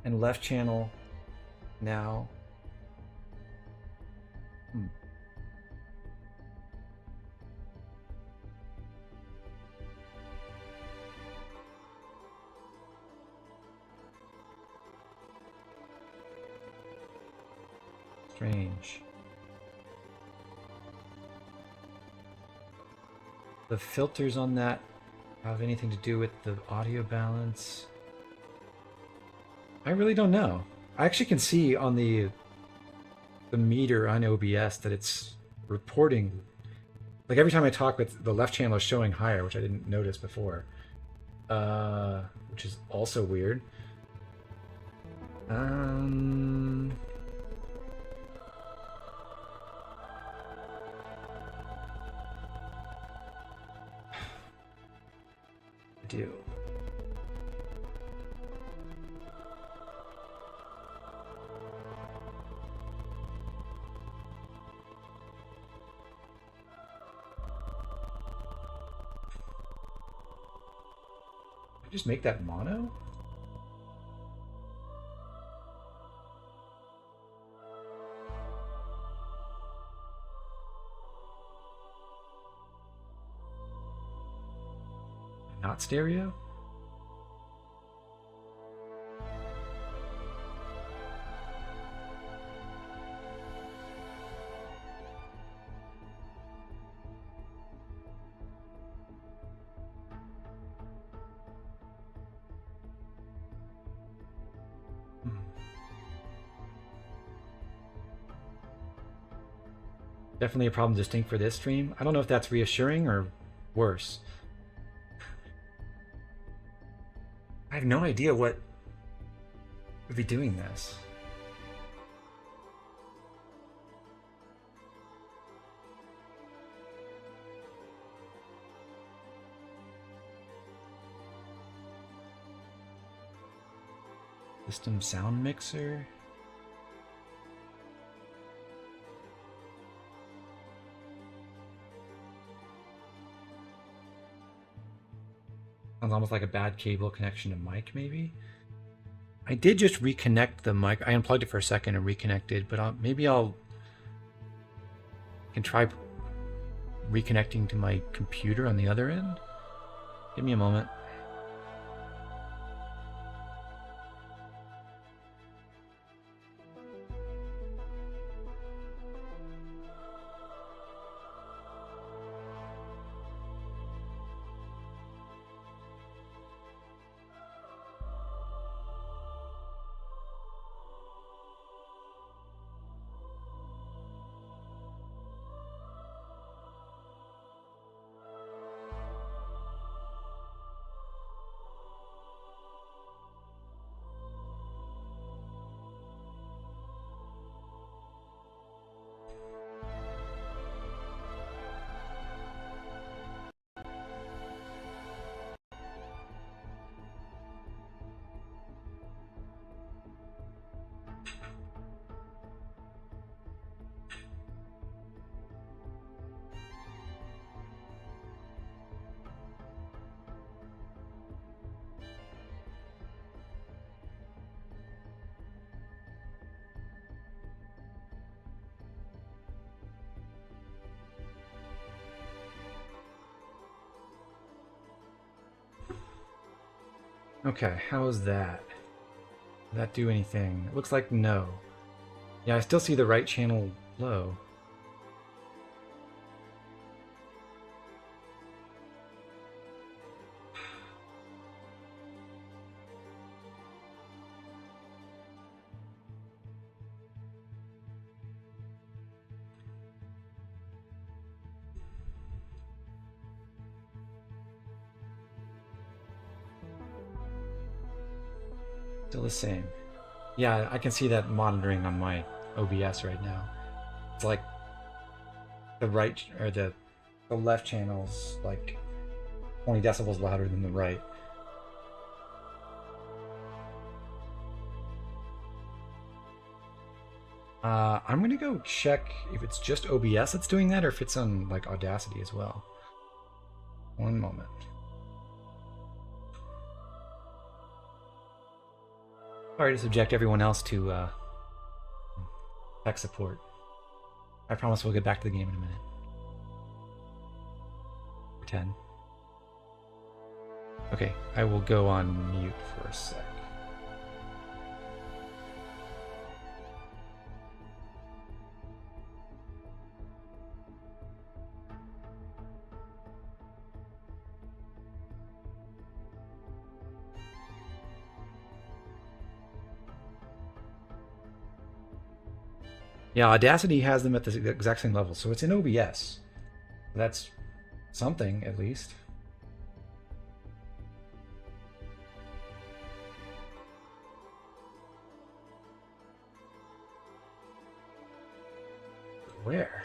And left channel now. Strange. The filters on that have anything to do with the audio balance? I really don't know. I actually can see on the meter on OBS that it's reporting. Like every time I talk, with the left channel is showing higher, which I didn't notice before. Which is also weird. Do. Just make that mono? Not stereo? Definitely a problem distinct for this stream. I don't know if that's reassuring or worse. I have no idea what would be doing this. System sound mixer. Sounds almost like a bad cable connection to mic, maybe? I did just reconnect the mic. I unplugged it for a second and reconnected, but maybe I can try reconnecting to my computer on the other end. Give me a moment. Okay, how's that? Did that do anything? It looks like no. Yeah, I still see the right channel low. Still the same. Yeah, I can see that monitoring on my OBS right now. It's like the right or the left channel's like 20 decibels louder than the right. I'm gonna go check if it's just OBS that's doing that or if it's on like Audacity as well. One moment. Sorry to subject everyone else to tech support. I promise we'll get back to the game in a minute. 10. Okay, I will go on mute for a sec. Yeah, Audacity has them at the exact same level, so it's in OBS. That's something, at least. Where?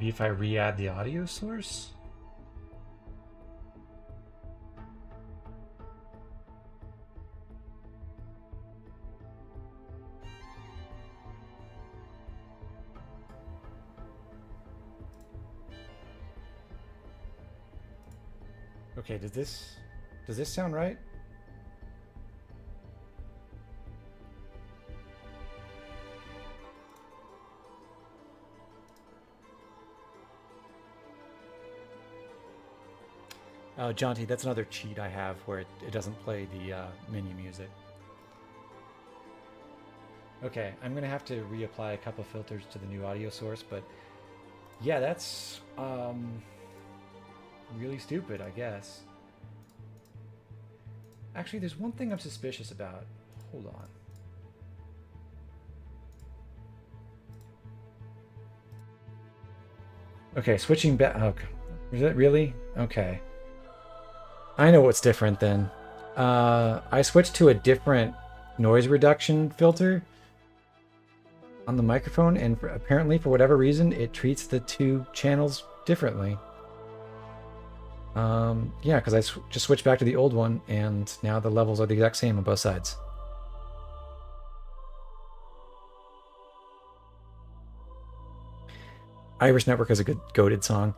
Maybe if I re-add the audio source? Okay, does this sound right? Oh, Jonty, that's another cheat I have where it doesn't play the menu music. Okay, I'm gonna have to reapply a couple filters to the new audio source, but yeah, that's really stupid, I guess. Actually, there's one thing I'm suspicious about. Hold on. Okay, switching back. Okay. Is it really? Okay. I know what's different then. I switched to a different noise reduction filter on the microphone, and apparently for whatever reason it treats the two channels differently. Yeah, because I just switched back to the old one, and now the levels are the exact same on both sides. Irish Network is a good goated song.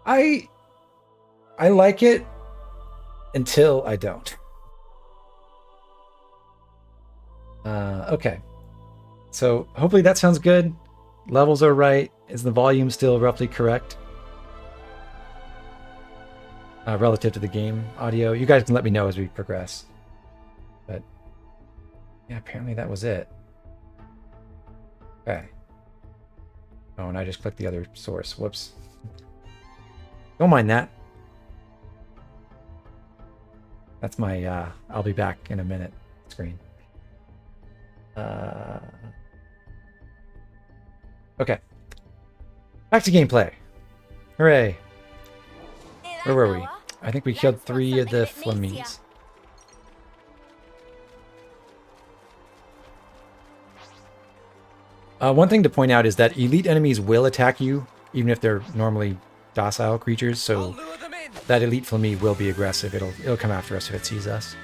I like it until I don't. Okay. So hopefully that sounds good. Levels are right. Is the volume still roughly correct? Relative to the game audio. You guys can let me know as we progress. But yeah, apparently that was it. Okay. Oh, and I just clicked the other source. Whoops. Don't mind that. That's my I'll be back in a minute screen. Okay. Back to gameplay. Hooray. Where were we? I think we killed 3 of the Flamies. One thing to point out is that elite enemies will attack you, even if they're normally docile creatures, so that elite Flamie will be aggressive. It'll come after us if it sees us.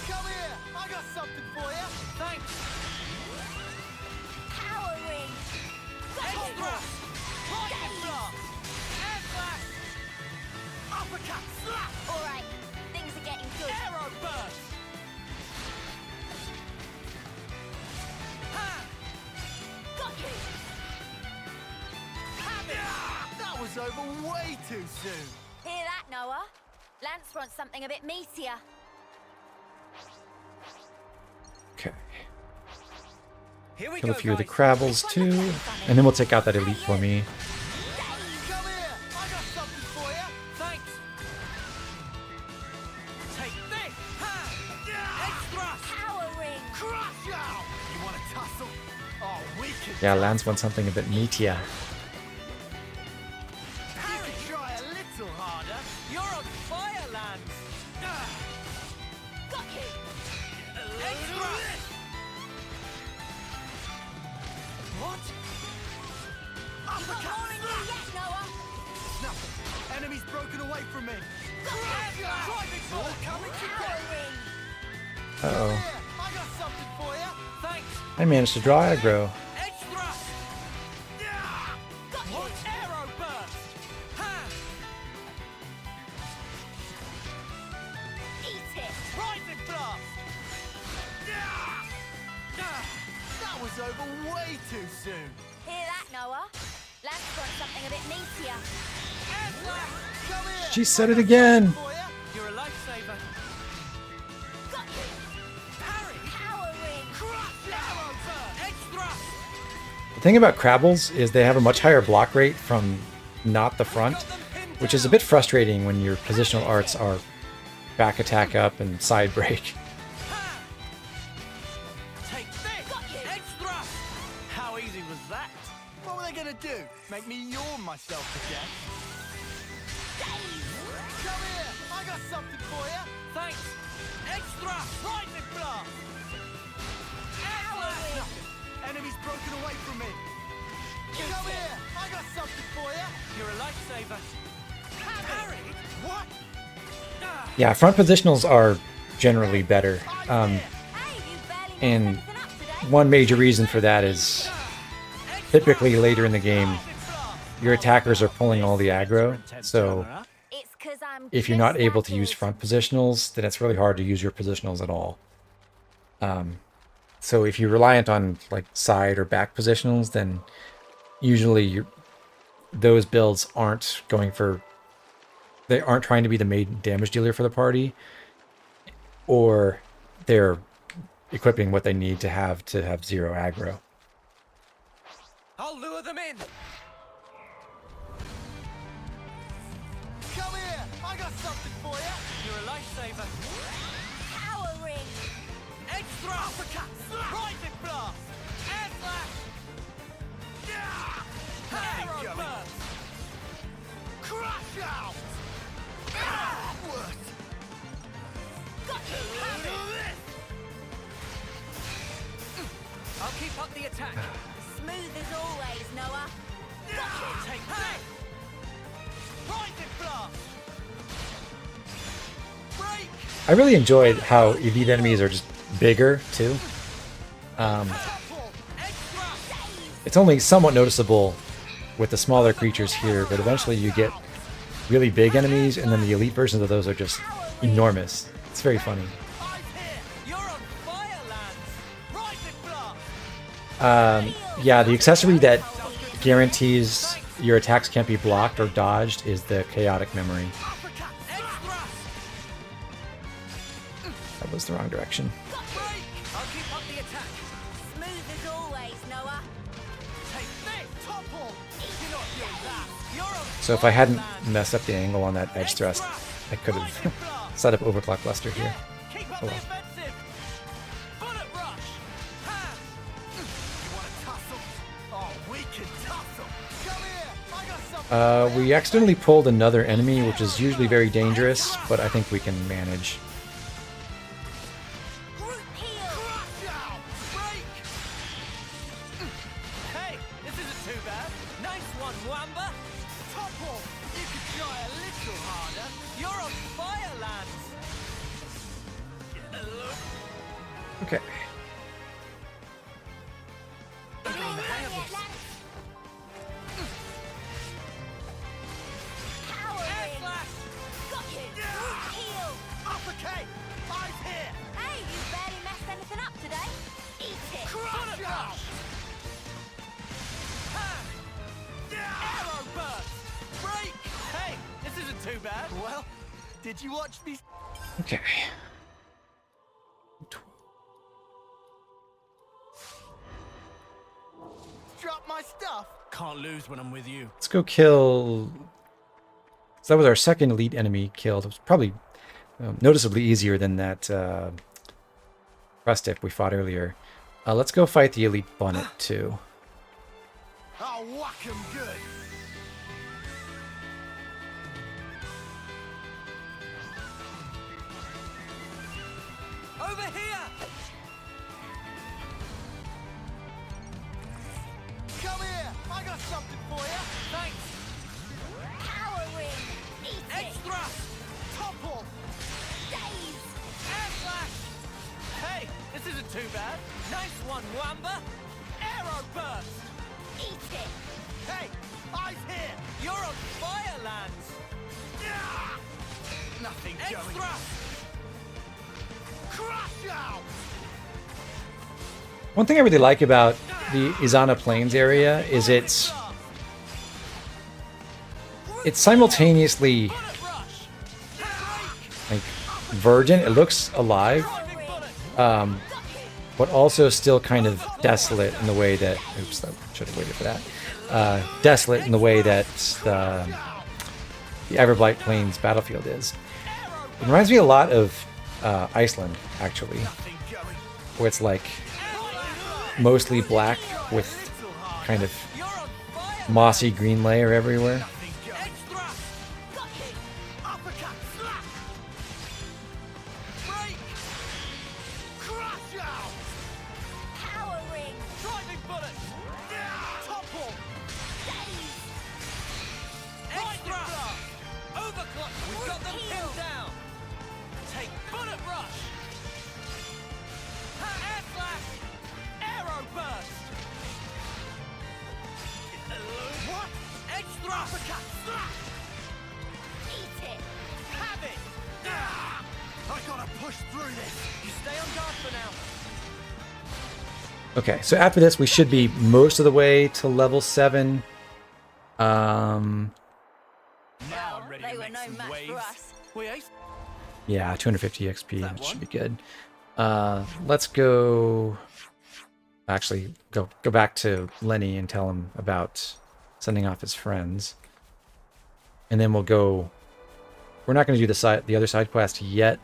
Come here! I got something for you! Thanks!
Powering!
Extra! Lightning blast! Air flash! Uppercut slap!
Alright, things are getting good.
Arrow burst! Ha!
Got you!
Have it! That was over way too soon!
Hear that, Noah? Lance wants something a bit meatier.
Okay.
Here we
Kill a
go,
few of the
guys.
Crabbles too, and then we'll take out that elite for me.
Come here! I got something for you!
Thanks. Take this. Ha!
Head thrust!
Powering!
Crush out!
You want
Yeah, Lance wants something a bit meatier.
Try a little harder. You're on fire, Lance.
Got you!
Extra! What?
You've got more in you yet, Noah!
Nothing. Enemy's broken away from me.
Driving
All coming together.
Uh-oh.
I got something for you. Thanks.
I managed to draw aggro.
Extra! What? Arrow burst! Ha!
Eat it!
Rising blast! That was over way too soon.
Hear that, Noah? Lance wants something a bit meatier.
Come here.
She said it again.
For ya. You're a lifesaver.
Got you!
Parry!
Powering!
Crush! Arrow burst! Extra!
The thing about Crabbles is they have a much higher block rate from not the front, which is a bit frustrating when your positional arts are back attack up and side break.
Take this! Extra! How easy was that? What were they gonna do? Make me yawn myself to death? Come here! I got something for you! Thanks! Extra! Lightning blast! Nothing. Enemy's broken away from me! Come here! I got something for you! You're a lifesaver! Parried? What?
Yeah, front positionals are generally better.
Hey, you barely
And
messed anything up today.
one major reason for that is typically later in the game, your attackers are pulling all the aggro. So
It's 'cause I'm
if you're not
just
able
that
to use
good.
front positionals, then it's really hard to use your positionals at all. So if you're reliant on like side or back positionals, then usually those builds aren't they aren't trying to be the main damage dealer for the party, or they're equipping what they need to have zero aggro.
I'll lure them in.
Come here! I got something for you! You're a lifesaver!
Powering!
Extra! Uppercut! Rising blast! Air slash! Arrow burst! Crush out!
Got you!
I'll keep up the attack.
Smooth as always, Noah.
Take that! Rising blast! Break!
I really enjoyed how elite enemies are just bigger too. It's only somewhat noticeable with the smaller creatures here, but eventually you get really big enemies, and then the elite versions of those are just enormous. It's very funny.
You're on fire, Lance! Rising blast!
Yeah, the accessory that guarantees your attacks can't be blocked or dodged is the chaotic memory. That was the wrong direction.
I'll keep up the attack.
Smooth as always, Noah.
Take this! Topple! You're not doing that! You're on
So if I hadn't messed up the angle on that edge thrust, I could have set up overclock luster here.
Keep up
Oh
the
well.
offensive! Bullet rush! Ha! You want to tussle? Oh, we can tussle! Come here! I got something!
We accidentally pulled another enemy, which is usually very dangerous, but I think we can manage.
Group heal.
Crush out! Break! Hey, this isn't too bad. Nice one, Wamba! Topple! You could try a little harder. You're on fire, Lance!
Okay.
Powering. Got you. Group heal.
Uppercut! I'm here!
Hey, you barely messed anything up today. Eat it.
Crush out! Ha! Arrow burst! Break! Hey, this isn't too bad. Well, did you watch me?
Okay.
Drop my stuff. Can't lose when I'm with you.
Let's go kill... So that was our second elite enemy killed. It was probably noticeably easier than that Rustic we fought earlier. Let's go fight the elite bonnet too.
I'll whack him good.
Over here!
Come here! I got something for you!
Thanks!
Power ring! Eat it!
Extra!
Topple!
Daze!
Air flash! Hey, this isn't too bad. Nice one, Wamba! Arrow burst!
Eat it!
Hey! Eyes here!
You're on fire, Lance!
Nothing going.
Extra!
Crush out!
One thing I really like about the Izana Plains area is it's simultaneously like virgin. It looks alive, but also still kind of desolate in the way that. Oops, I should have waited for that. Desolate in the way that the Everblight Plains battlefield is. It reminds me a lot of Iceland, actually, where it's like mostly black with kind of mossy green layer everywhere.
Power ring!
Driving bullet!
Topple!
Extra! Overclock! We've got them pinned down! Take bullet rush! Air flash! Arrow burst!
What?
Extra!
Eat it!
Have it!
I gotta push through this!
You stay on guard for now.
Okay, so after this, we should be most of the way to level 7.
Now I'm ready
They
to
were
make
no
some
match
waves.
for us.
We ace.
Yeah, 250 XP.
That
That should
one?
be good. Let's go. Actually, go back to Lenny and tell him about sending off his friends, and then we'll go. We're not going to do the other side quest yet,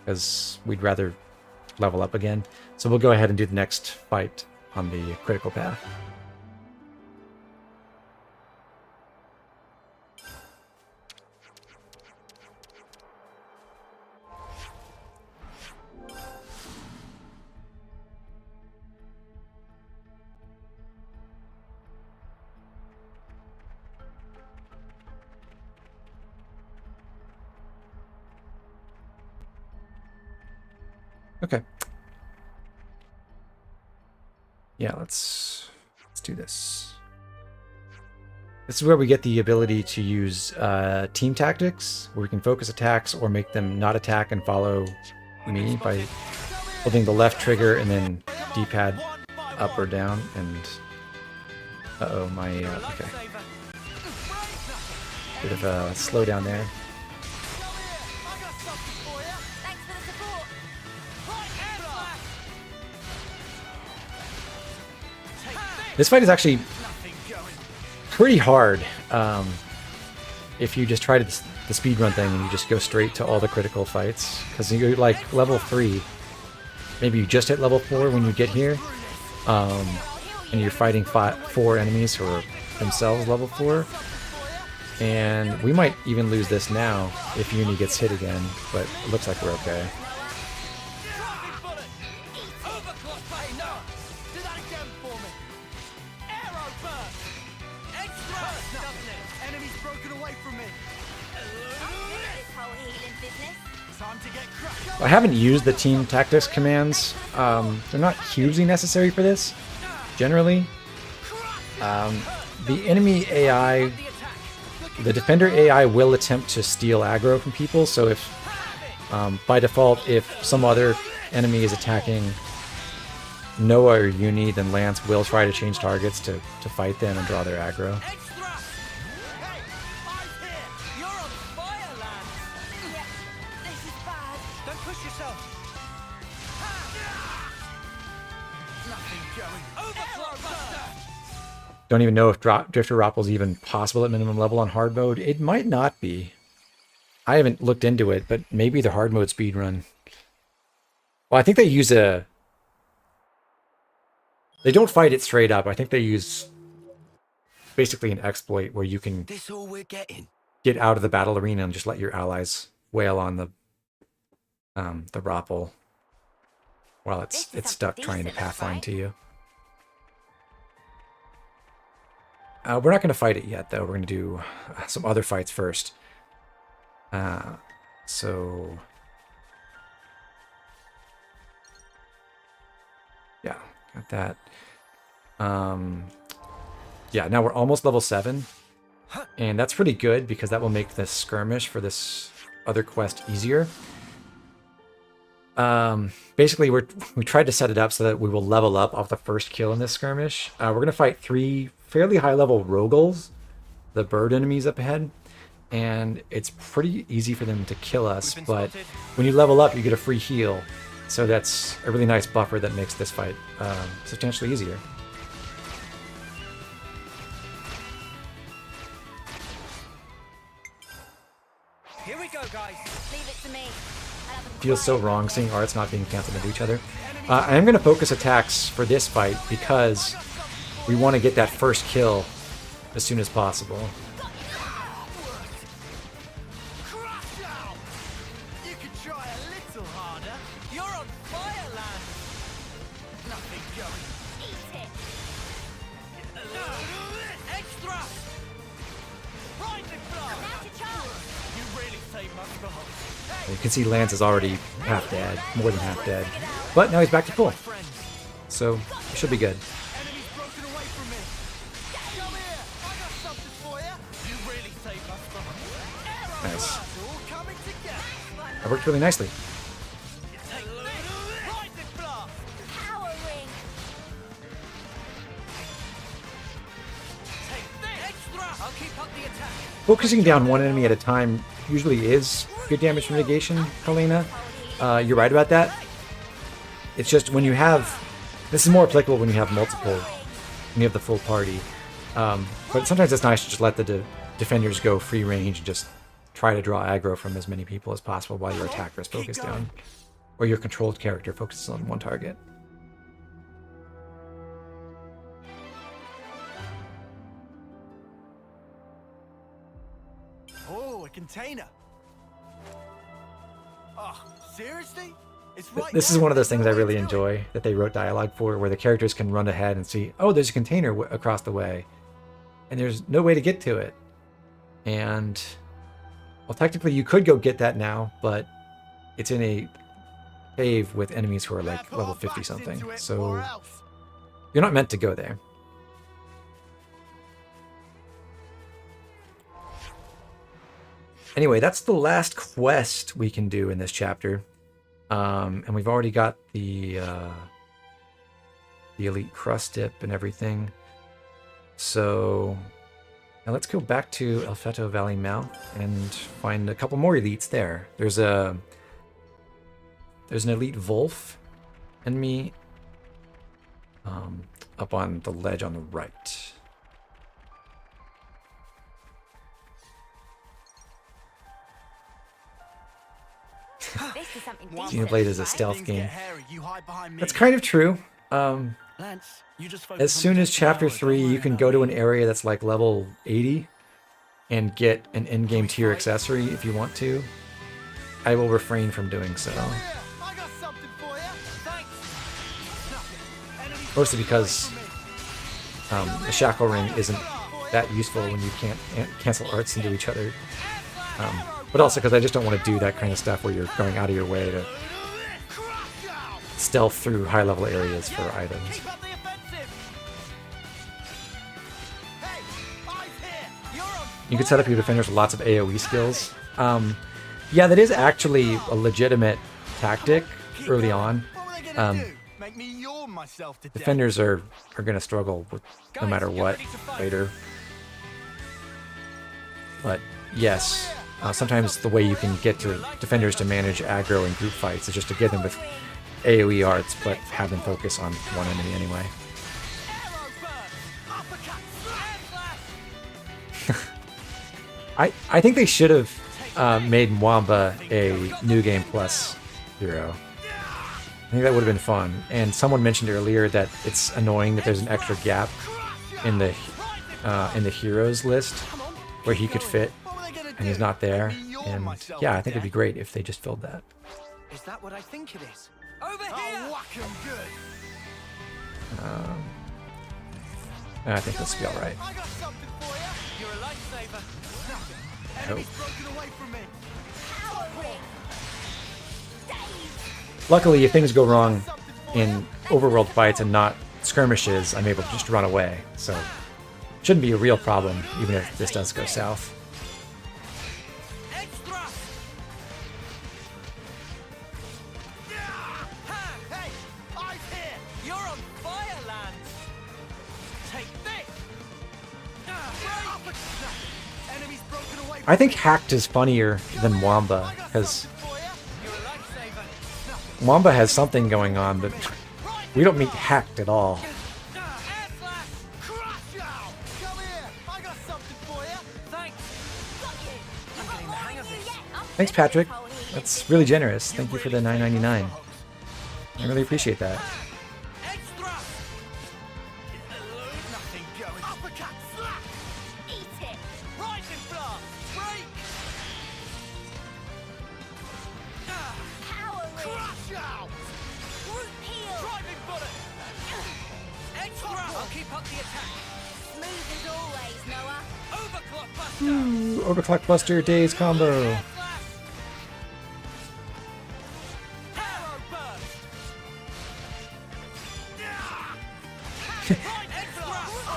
because we'd rather level up again. So we'll go ahead and do the next fight on the critical path. Okay. Yeah, let's do this. This is where we get the ability to use team tactics, where we can focus attacks or make them not attack and follow me by holding the left trigger and then D-pad up or down. And uh-oh, my okay, bit of a slowdown there.
Thanks for the support!
This fight is actually pretty hard if you just try the speedrun thing and you just go straight to all the critical fights, because you're like level 3, maybe you just hit level 4 when you get here, and you're fighting 4 enemies who are themselves level 4, and we might even lose this now if Uni gets hit again, but it looks like we're okay. I haven't used the team tactics commands. They're not hugely necessary for this, generally. The enemy AI, the defender AI will attempt to steal aggro from people, so if, by default, if some other enemy is attacking Noah or Uni, then Lance will try to change targets to fight them and draw their aggro. Don't even know if Drifter Rappel's even possible at minimum level on hard mode. It might not be. I haven't looked into it, but maybe the hard mode speedrun. Well, I think they use a... They don't fight it straight up. I think they use basically an exploit where you can
This all we're getting?
get out of the battle arena and just let your allies wail on the Roppel while it's stuck trying to pathfind to you. We're not going to fight it yet, though. We're going to do some other fights first. So... yeah, got that. Yeah, now we're almost level 7. And that's pretty good, because that will make the skirmish for this other quest easier. Basically, we tried to set it up so that we will level up off the first kill in this skirmish. We're going to fight 3 fairly high-level Rogals, the bird enemies up ahead, and it's pretty easy for them to kill us, but when you level up, you get a free heal, so that's a really nice buffer that makes this fight substantially easier.
Here we go, guys.
Leave it to me.
Feels so wrong seeing arts not being canceled into each other. I am going to focus attacks for this fight because we want to get that first kill as soon as possible.
You could try a little harder. You're on fire, lad. Nothing going.
Eat it.
Extra. Rising blow.
Now to charge.
You really saved my spot.
You can see Lance is already half dead, more than half dead. But now he's back to full. So, it should be good.
Enemy's broken away from me. Come here. I got something for you. You really saved my spot.
Nice.
All coming together.
That worked really nicely.
Take this. Rising blast.
Power ring.
Take this. Extra.
I'll keep up the attack.
Focusing down one enemy at a time usually is good damage mitigation, Helena. You're right about that. It's just when you have... this is more applicable when you have multiple, when you have the full party. But sometimes it's nice to just let the defenders go free range and just try to draw aggro from as many people as possible while your attacker is focused down. Or your controlled character focuses on one target.
Oh, a container. Oh, seriously? It's right
This is
there.
one of those things I really enjoy that they wrote dialogue for, where the characters can run ahead and see, oh, there's a container across the way, and there's no way to get to it. And, well, technically you could go get that now, but it's in a cave with enemies who are like level 50 something, so you're not meant to go there. Anyway, that's the last quest we can do in this chapter. And we've already got the elite crust dip and everything. So now let's go back to El Feto Valley Mouth and find a couple more elites there. There's an elite Wolf enemy up on the ledge on the right.
This is something
Xenoblade is a stealth
Things
game.
get hairy, you hide behind me.
That's kind of true.
Lance, you just focus
As
on
soon as
protecting
chapter
ours,
3,
don't worry
you can
about
go to
me.
an area that's like level 80 and get an in-game tier accessory if you want to. I will refrain from doing so.
Come here, I got something for you. Thanks. Nothing. Enemy's
Mostly
broken away
because
from me.
the shackle ring isn't that useful when you can't cancel arts into each other. But also because I just don't want to do that kind of stuff where you're going out of your way to stealth through high-level areas for items.
Keep up the offensive. Hey, eyes here. You're on
You can set up your defenders with lots of AoE skills. Yeah, that is actually a legitimate tactic early on.
What were they gonna do? Make me yawn myself to death.
Defenders are going to struggle with no matter what later. But yes, sometimes the way you can get to defenders to manage aggro in group fights is just to get them with AoE arts, but have them focus on one enemy anyway. I think they should have made Mwamba a New Game Plus hero. I think that would have been fun. And someone mentioned earlier that it's annoying that there's an extra gap in the in the heroes list where he could fit, and he's not there. And yeah, I think it'd be great if they just filled that.
Is that what I think it is? Over here!
Whack 'em good.
I think this will be all right.
I got something for you.
You're a lifesaver.
I hope.
Enemy's broken away from me.
Luckily, if things go wrong in overworld fights and not skirmishes, I'm able to just run away. So shouldn't be a real problem, even if this does go south. I think Hacked is funnier than Wamba, because Wamba has something going on, but we don't meet Hacked at all. Thanks, Patrick. That's really generous. Thank you for the $9.99. I really appreciate that. Overclock Buster Days combo.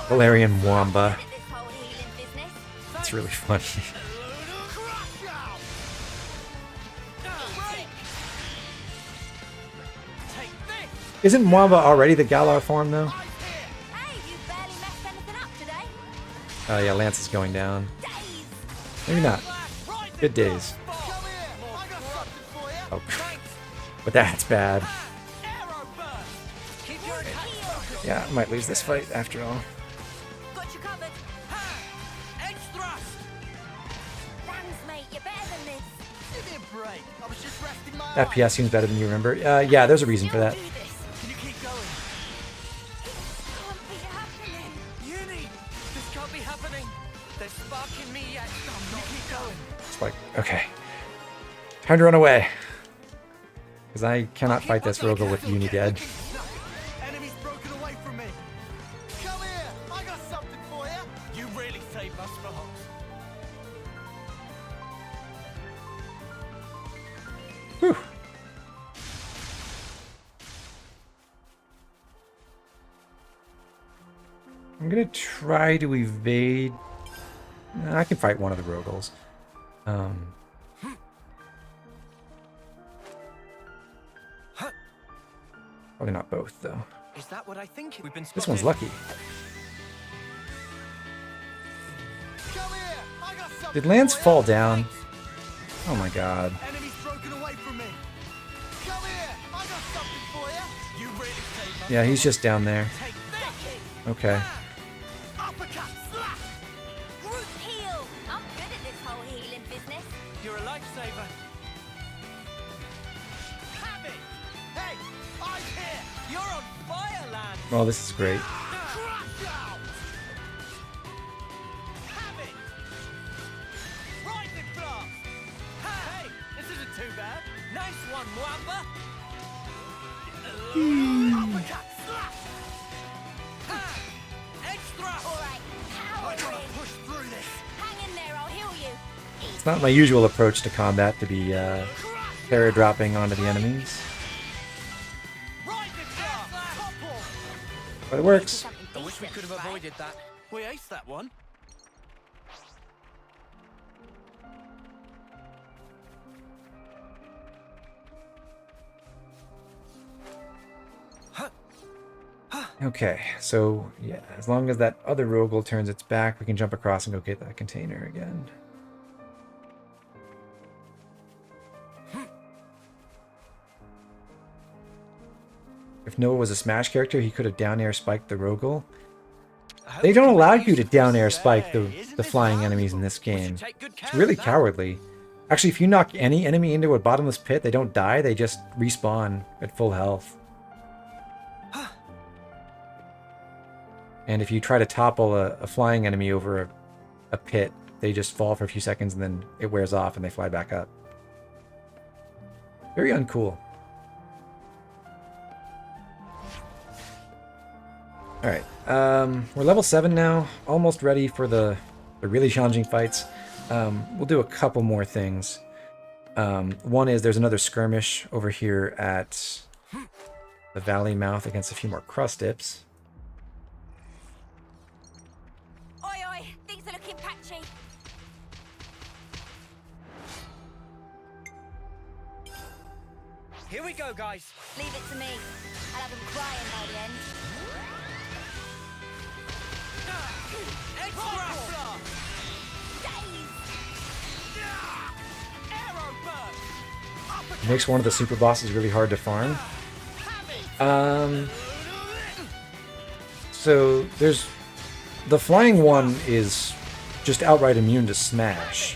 Valerian Wamba. It's really funny. Isn't Wamba already the Galar form though? Oh yeah, Lance is going down. Maybe not. Good days. Oh, but that's bad. Yeah, I might lose this fight after all. FPS seems better than you remember. Yeah, there's a reason for that. It's like, okay. Time to run away. Because I cannot fight this Rogel with Uni dead.
Enemy's broken away from me. Come here, I got something for you. You really saved my spot.
Whew. I'm gonna try to evade. I can fight one of the Rogels. Probably not both, though.
Is that what I think? We've been spotted.
This one's lucky. Did Lance fall down? Oh my god.
Enemy's broken away from me. Come here, I got something for you. You really saved my
Yeah, he's just down there. Okay.
uppercut slap.
Group heal. I'm good at this whole healing business.
You're a lifesaver.
Have it. Hey, I'm here.
You're on fire, lad.
Well, this is great.
Crush out. Have it. Rising blast.
Hey, this isn't too bad. Nice one, Wamba.
Uppercut slap.
Extra.
All right,
I
power
gotta
in.
push through this.
Hang in there, I'll heal you.
It's not my usual approach to combat to be para-dropping onto the enemies.
Rising blast. Topple.
But it works.
I wish we could have avoided that.
We aced that one.
Okay, so yeah, as long as that other Rogel turns its back, we can jump across and go get that container again. If Noah was a Smash character, he could have down air spiked the Rogel. They don't allow you to down air spike the flying enemies in this game. It's really cowardly. Actually, if you knock any enemy into a bottomless pit, they don't die, they just respawn at full health. And if you try to topple a flying enemy over a pit, they just fall for a few seconds and then it wears off and they fly back up. Very uncool. Alright, we're level 7 now, almost ready for the really challenging fights. We'll do a couple more things. One is there's another skirmish over here at the valley mouth against a few more crust dips.
Oi, oi, things are looking patchy.
Here we go, guys.
Leave it to me. I'll have them crying by the end.
Extra blast! Arrow burst!
Makes one of the super bosses really hard to farm. So there's the flying one is just outright immune to smash,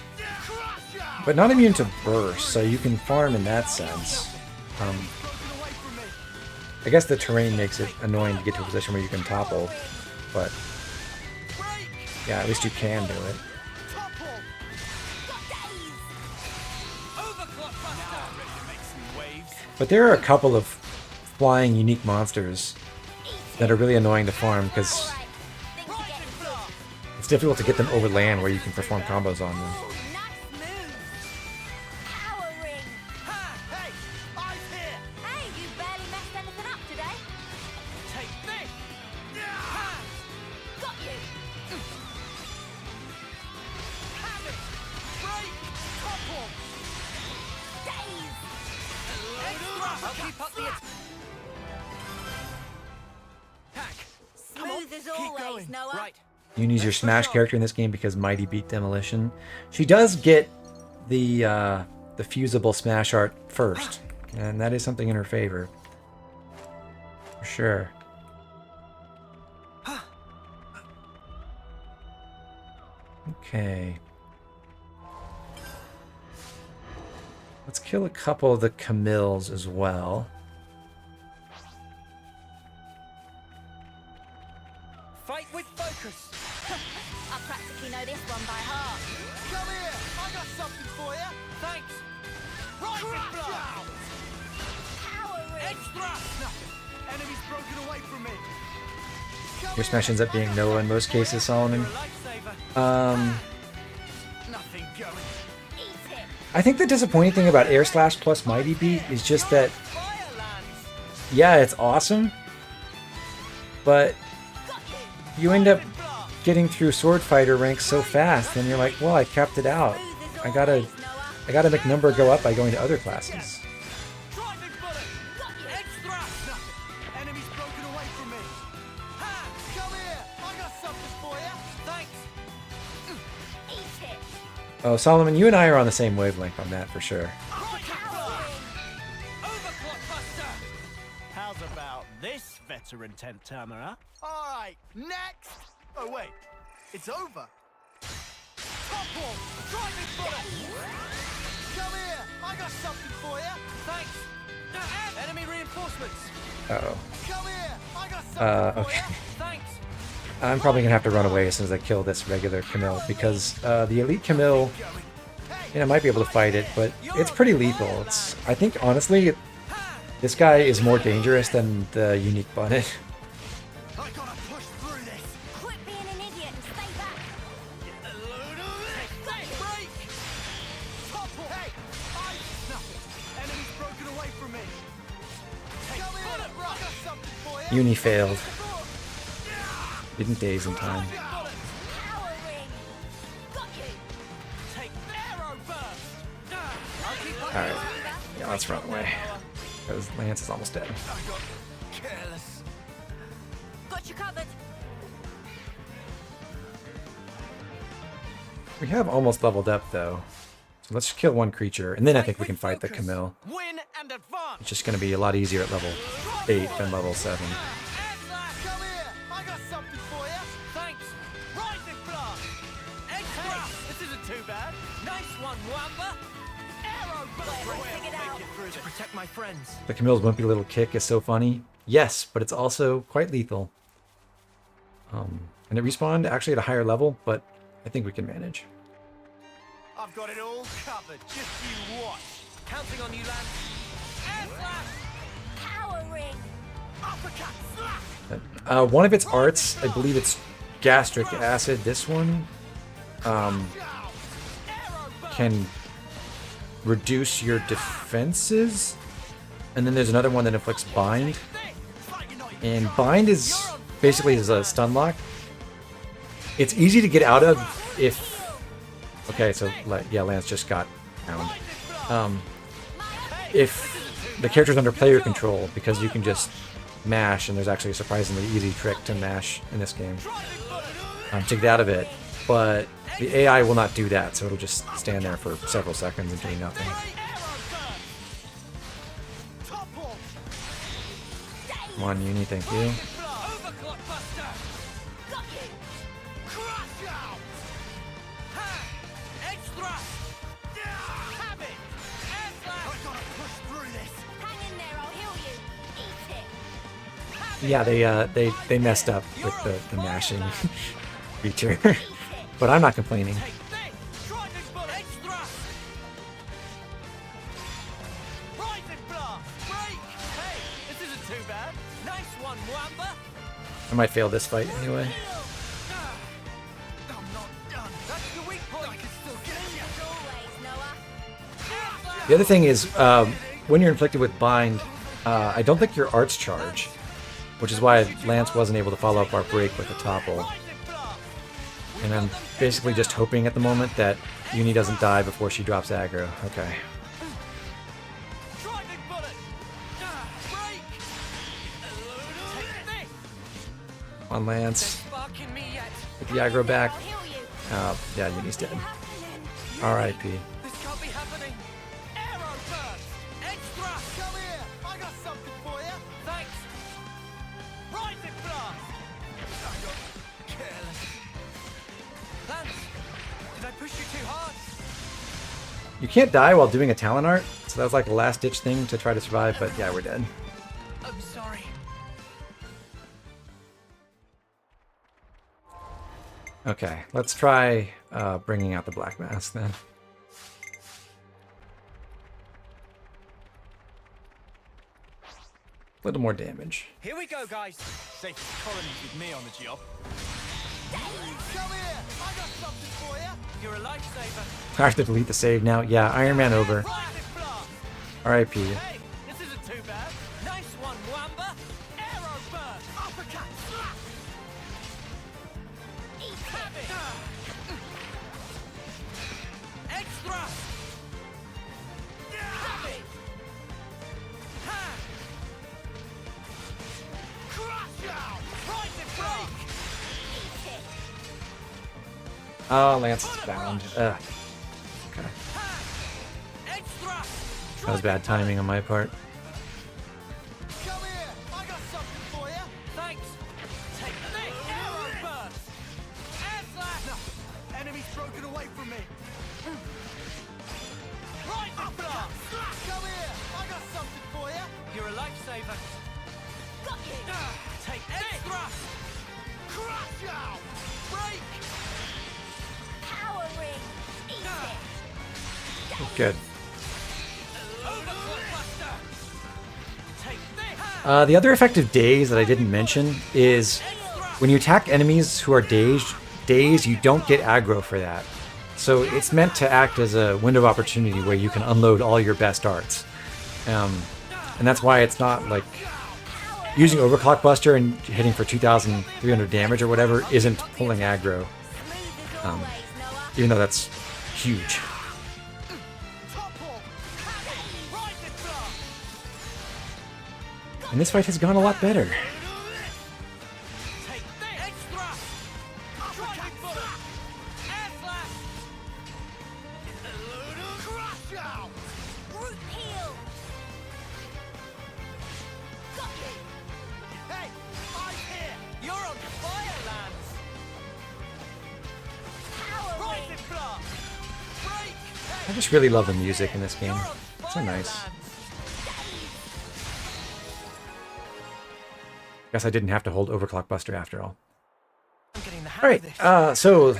but not immune to burst, so you can farm in that sense. I guess the terrain makes it annoying to get to a position where you can topple, but yeah, at least you can do it. But there are a couple of flying unique monsters that are really annoying to farm because it's difficult to get them over land where you can perform combos on them.
Smooth as always, Noah.
Right.
You can use your Smash character in this game because Mighty beat Demolition. She does get the fusible Smash art first, and that is something in her favor. For sure. Okay. Let's kill a couple of the Camilles as well.
Fight with focus.
I practically know this one by heart.
Come here! I got something for you!
Thanks.
Right blast!
Powering.
Extra! Enemy's broken away from me.
Your Smash ends up being Noah in most cases, Solomon.
Nothing going.
Eat it.
I think the disappointing thing about Air Slash plus Mighty Beat is just that, yeah, it's awesome, but you end up getting through Sword Fighter ranks so fast, and you're like, well, I capped it out. I gotta make number go up by going to other classes.
Driving bullet! Extra! Enemy's broken away from me. Ha! Come here! I got something for you.
Thanks.
Eat it.
Oh, Solomon, you and I are on the same wavelength on that for sure.
How's about this veteran tent timer, huh? Alright, next! Oh wait, it's over. Top wall! Driving bullet! Come here! I got something for you!
Thanks. Enemy reinforcements.
Uh-oh.
Come here! I got something for
Okay.
you!
Thanks.
I'm probably gonna have to run away as soon as I kill this regular Camille, because the Elite Camille, might be able to fight it, but it's pretty lethal. I think, honestly, this guy is more dangerous than the Unique Bonnet.
I gotta push through this!
Quit being an idiot and stay back.
Get a load of it! Break! Top wall! Hey! I nothing! Enemy's broken away from me! Come here! I got something for you!
Uni failed. Didn't daze in time.
Powering. Got you.
Take arrow burst. I'll keep up.
Alright. Yeah, let's run away. Because Lance is almost dead.
I got careless.
Got you covered.
We have almost leveled up, though. So let's kill one creature, and then I think we can fight the Camille.
Win and advance.
It's just going to be a lot easier at level 8 than level 7.
Come here! I got something for you!
Thanks. Rising blast. Extra. This isn't too bad. Nice one, Wamba. Arrow burst.
Wait, let's dig it out.
To protect my friends.
The Camille's wimpy little kick is so funny. Yes, but it's also quite lethal. And it respawned actually at a higher level, but I think we can manage.
I've got it all covered. Just you watch.
Counting on you, Lance. Air slash!
Power ring!
Uppercut slap!
One of its arts, I believe it's gastric acid. This one can reduce your defenses. And then there's another one that inflicts bind. And bind is basically a stun lock. It's easy to get out of if... Okay, so yeah, Lance just got downed. If the character's under player control, because you can just mash, and there's actually a surprisingly easy trick to mash in this game to get out of it. But the AI will not do that, so it'll just stand there for several seconds and do nothing. Come on, Uni, thank you. Yeah, they messed up with the mashing feature, but I'm not complaining. I might fail this fight anyway. The other thing is, when you're inflicted with bind, I don't think your arts charge, which is why Lance wasn't able to follow up our break with a topple. And I'm basically just hoping at the moment that Uni doesn't die before she drops aggro. Okay. Come on, Lance. Get the aggro back. Yeah, Uni's dead. R.I.P. You can't die while doing a talent art, so that was like the last ditch thing to try to survive, but yeah, we're dead.
I'm sorry.
Okay, let's try bringing out the Black Mask then. A little more damage.
Here we go, guys.
Safest colonies with me on the job. Come here! I got something for you!
You're a lifesaver.
I have to delete the save now. Yeah, Iron Man over. R.I.P.
Hey, this isn't too bad. Nice one, Wamba. Arrow burst.
Uppercut slap!
Have it. Extra. Have it. Ha.
Crush out!
Rise and break.
Oh, Lance is bound. Ugh. Okay. That was bad timing on my part.
Come here! I got something for you!
Thanks. Take this. Arrow burst. Air slash.
No, enemy's broken away from me.
Rise and blast.
Come here! I got something for you!
You're a lifesaver.
Got you!
Take extra.
Crush out!
Break.
Power ring! Eat it!
Good.
Take this.
The other effective daze that I didn't mention is when you attack enemies who are dazed, you don't get aggro for that. So it's meant to act as a window of opportunity where you can unload all your best arts. And that's why it's not like using Overclock Buster and hitting for 2,300 damage or whatever isn't pulling aggro. Even though that's huge. And this fight has gone a lot better. I just really love the music in this game. It's so nice. Guess I didn't have to hold Overclock Buster after all. All right, so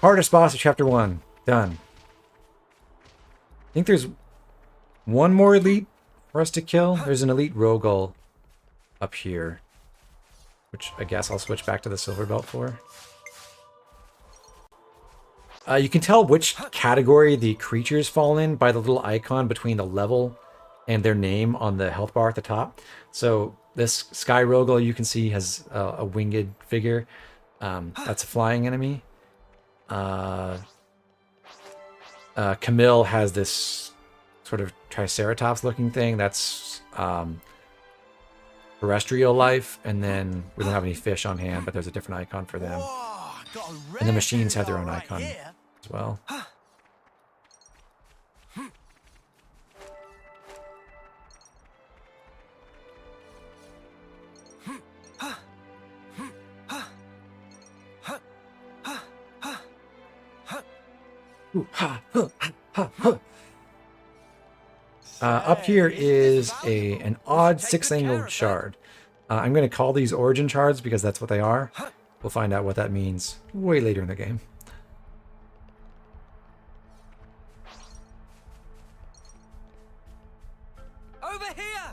hardest boss of chapter 1 done. I think there's one more elite for us to kill. There's an elite Rogol up here, which I guess I'll switch back to the silver belt for. You can tell which category the creatures fall in by the little icon between the level and their name on the health bar at the top. So this Sky Rogol you can see has a winged figure. That's a flying enemy. Camille has this sort of Triceratops looking thing. That's terrestrial life. And then we don't have any fish on hand, but there's a different icon for them. And the machines have their own icon as well. Up here is an odd 6-angled shard. I'm going to call these origin shards because that's what they are. We'll find out what that means way later in the game.
Over here!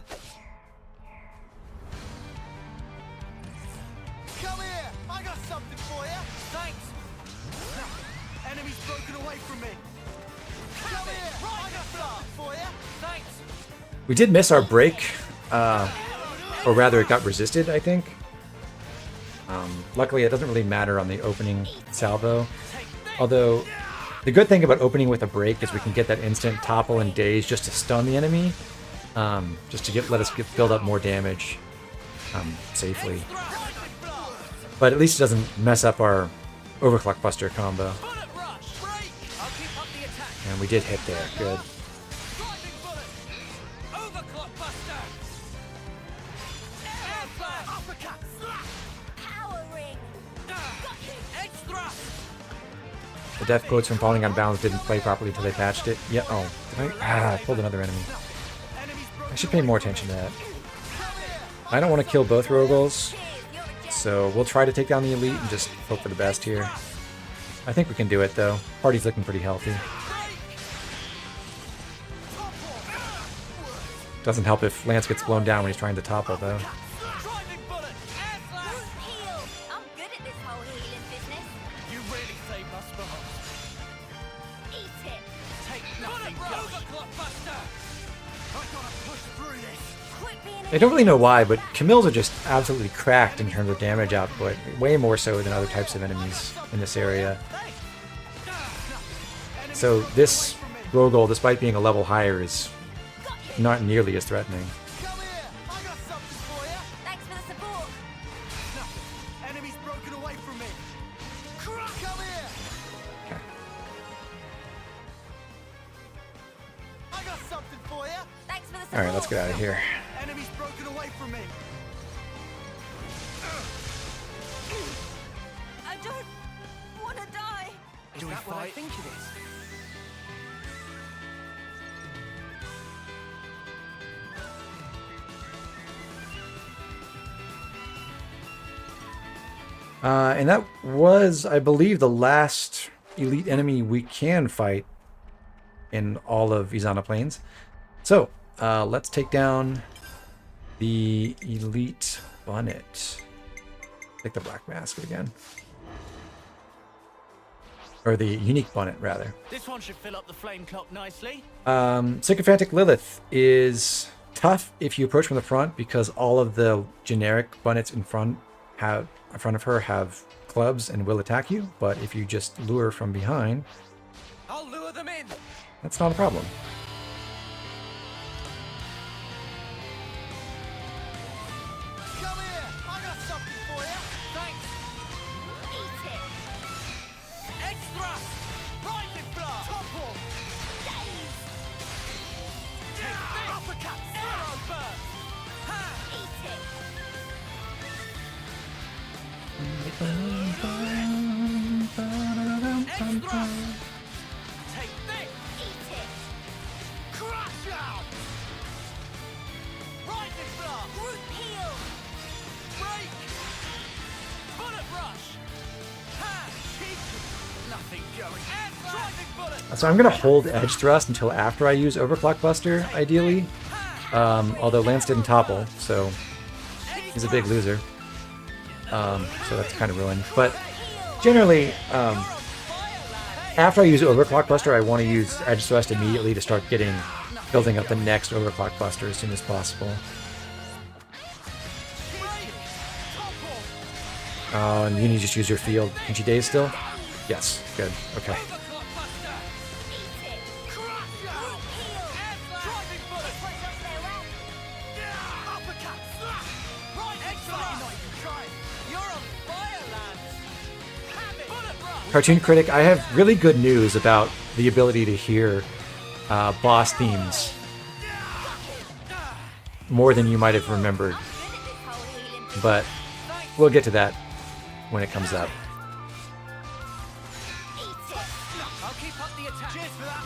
Come here! I got something for you!
Thanks!
Enemy's broken away from me! Come here! I got something for you!
Thanks!
We did miss our break, or rather it got resisted, I think. Luckily it doesn't really matter on the opening salvo. Although, the good thing about opening with a break is we can get that instant topple and daze just to stun the enemy. Just to let us build up more damage safely. But at least it doesn't mess up our Overclock Buster combo. And we did hit there, good. The death quotes from falling on bounds didn't play properly until they patched it. Yeah, oh, did I pulled another enemy. I should pay more attention to that. I don't want to kill both Rogols, so we'll try to take down the elite and just hope for the best here. I think we can do it though. Party's looking pretty healthy. Doesn't help if Lance gets blown down when he's trying to topple though. I don't really know why, but Camille's are just absolutely cracked in terms of damage output, way more so than other types of enemies in this area. So this Rogol, despite being a level higher, is not nearly as threatening. Alright, let's get out of here.
Enemy's broken away from me.
I don't want to die.
Is that what I think it is?
And that was, I believe, the last elite enemy we can fight in all of Izana Plains. So, let's take down the elite bonnet. Take the black mask again. Or the unique bonnet, rather.
This one should fill up the flame clock nicely.
Sycophantic Lilith is tough if you approach from the front because all of the generic bonnets in front of her have clubs and will attack you. But if you just lure from behind,
I'll lure them in.
That's not a problem.
Come here! I got something for you!
Thanks!
Eat it!
Extra! Rising blast!
Topple!
Uppercut! Arrow burst! Ha!
Eat it!
Extra! Take this!
Eat it!
Crash out!
Rising blast!
Group heal!
Break! Bullet rush! Ha!
So I'm going to hold Edge Thrust until after I use Overclock Buster, ideally. Although Lance didn't topple, so he's a big loser. So that's kind of ruined. But generally, after I use Overclock Buster, I want to use Edge Thrust immediately to start building up the next Overclock Buster as soon as possible. And you need to just use your field. Can she daze still? Yes. Good. Okay. Cartoon Critic, I have really good news about the ability to hear boss themes more than you might have remembered. But we'll get to that when it comes up.
I'll keep up the attack. Cheers for that.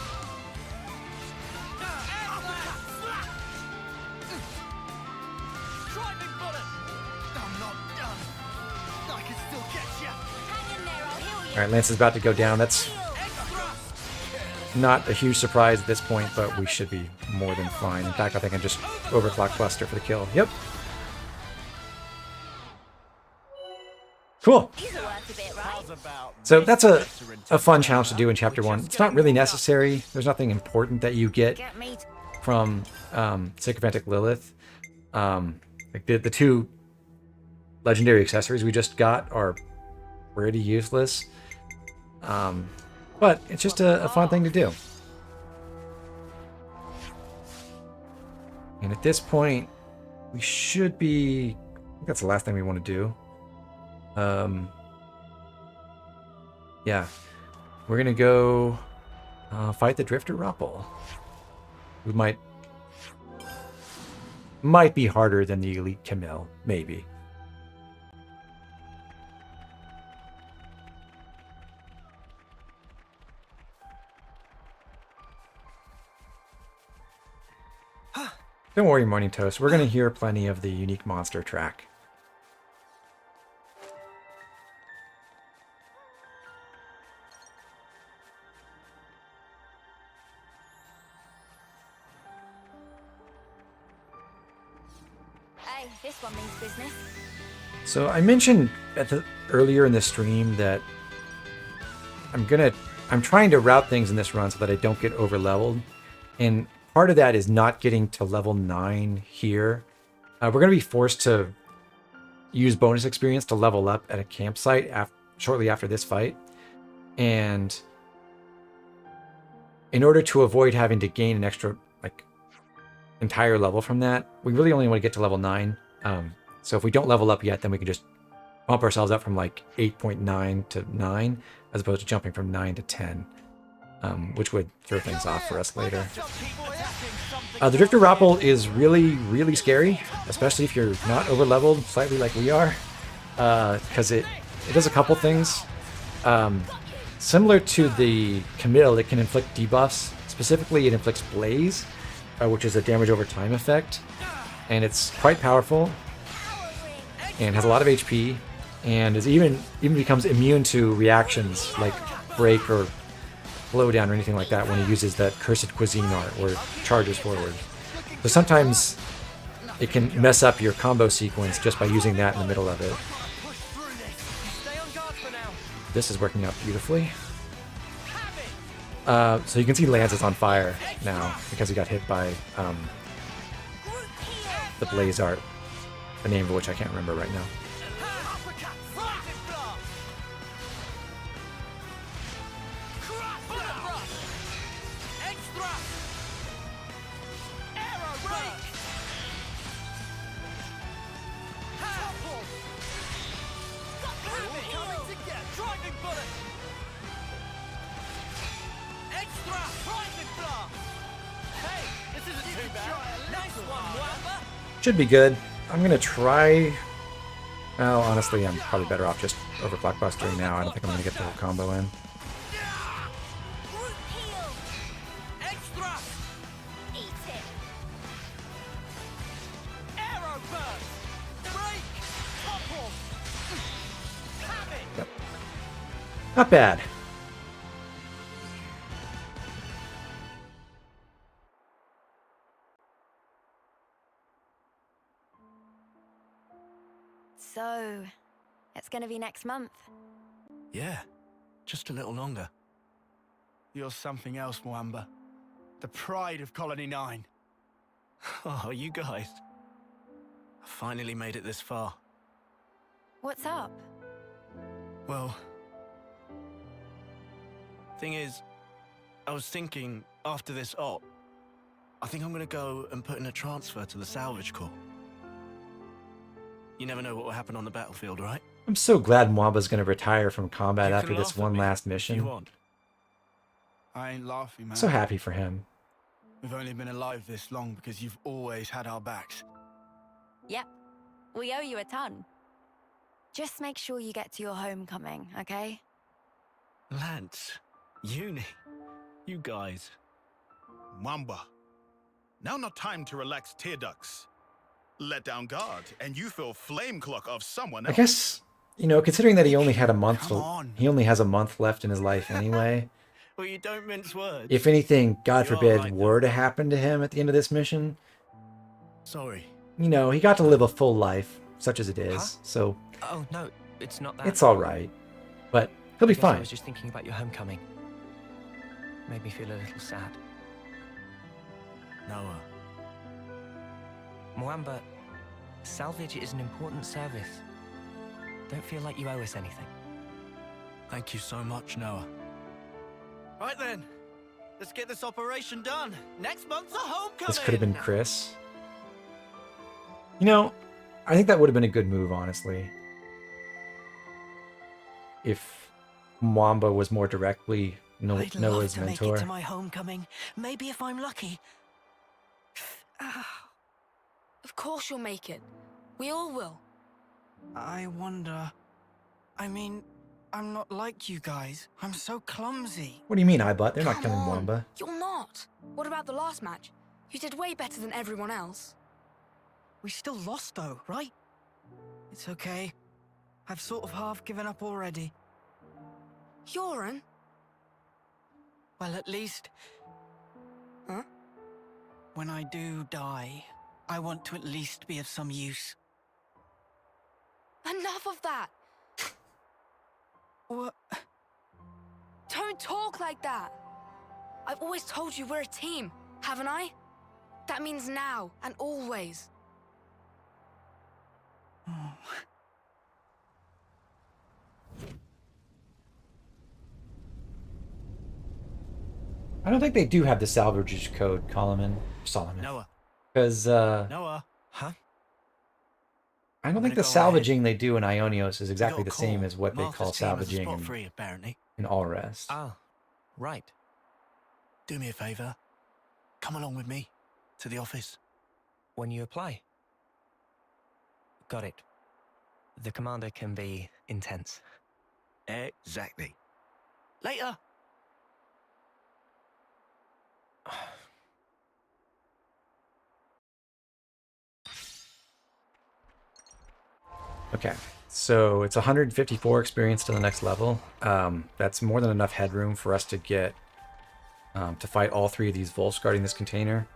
Driving bullet. I'm not done. I can still get you. Hang in there, I'll heal you.
Alright, Lance is about to go down. That's not a huge surprise at this point, but we should be more than fine. In fact, I think I just Overclock Buster for the kill. Yep. Cool. So that's a fun challenge to do in Chapter 1. It's not really necessary. There's nothing important that you get from Sycophantic Lilith. Like the two legendary accessories we just got are pretty useless. But it's just a fun thing to do. And at this point, we should be... I think that's the last thing we want to do. Yeah. We're going to go fight the Drifter Ruppel. Who might be harder than the Elite Camille. Maybe. Don't worry, Morning Toast. We're going to hear plenty of the unique monster track.
Hey, this one means business.
So I mentioned earlier in the stream that I'm trying to route things in this run so that I don't get over leveled, and part of that is not getting to level 9 here. We're going to be forced to use bonus experience to level up at a campsite shortly after this fight. And in order to avoid having to gain an extra entire level from that, we really only want to get to level 9. So if we don't level up yet, then we can just bump ourselves up from 8.9 to 9, as opposed to jumping from 9 to 10. Which would throw things off for us later. The Drifter Ruppel is really, really scary, especially if you're not over-leveled slightly like we are, because it does a couple things. Similar to the Camille, it can inflict debuffs. Specifically, it inflicts Blaze, which is a damage over time effect, and it's quite powerful, and has a lot of HP, and is even becomes immune to reactions like Break or Blowdown or anything like that when he uses that Cursed Cuisine art or charges forward. So sometimes it can mess up your combo sequence just by using that in the middle of it. This is working out beautifully. So you can see Lance is on fire now because he got hit by the Blaze art, the name of which I can't remember right now. Should be good. I'm gonna try... Well, honestly, I'm probably better off just Overclock Bustering now. I don't think I'm gonna get the whole combo in. Yep. Not bad.
So, it's gonna be next month.
Yeah, just a little longer. You're something else, Mwamba. The pride of Colony 9. Oh, you guys. I finally made it this far.
What's up?
Well, thing is, I was thinking after this op, I think I'm gonna go and put in a transfer to the Salvage Corps. You never know what will happen on the battlefield, right?
I'm so glad Mwamba's going to retire from combat
You
after
can
this
laugh at
one
me
last
if you
mission.
want. I ain't laughing, man.
So happy for him.
We've only been alive this long because you've always had our backs.
Yep. We owe you a ton. Just make sure you get to your homecoming, okay?
Lance, Uni, you guys.
Mwamba. Now not time to relax tear ducts. Let down guard, and you feel flame clock of someone
I
else.
guess, you know, considering that he only had a month,
Come on.
he only has a month left in his life anyway.
Well, you don't mince words.
If anything, God
You're
forbid,
right,
were to happen to him at the end of this mission,
Sorry.
you know, he got to live a full life, such as it is.
Huh?
So
Oh, no, it's not that.
it's all right. But he'll be
Guess I
fine.
was just thinking about your homecoming. Made me feel a little sad.
Noah.
Mwamba, salvage is an important service. Don't feel like you owe us anything.
Thank you so much, Noah.
Right then, let's get this operation done. Next month's a homecoming.
This could have been Chris. You know, I think that would have been a good move, honestly. If Mwamba was more directly
I'd love
Noah's
to make
mentor.
it to my homecoming. Maybe if I'm lucky.
Of course you'll make it. We all will.
I wonder. I mean, I'm not like you guys. I'm so clumsy.
What do you mean, Ibut? They're not
Come
killing
on.
Mwamba.
You're not. What about the last match? You did way better than everyone else.
We still lost though, right? It's okay. I've sort of half given up already.
Yoren?
Well, at least...
Huh?
When I do die, I want to at least be of some use.
Enough of that!
What?
Don't talk like that! I've always told you we're a team, haven't I? That means now and always.
Oh.
I don't think they do have the salvage code, Solomon.
Noah.
Because
Noah.
Huh?
I don't
I'm
think the
gonna go
salvaging they do in Ionios is exactly
We
the
got a
same
call.
as what they
Martha's
call
team has a
salvaging
spot
in,
free, apparently.
in all rest.
Ah, right.
Do me a favor. Come along with me to the office.
When you apply. Got it. The commander can be intense.
Exactly. Later.
Okay, so it's 154 experience to the next level. That's more than enough headroom for us to get to fight all three of these Volks guarding this container.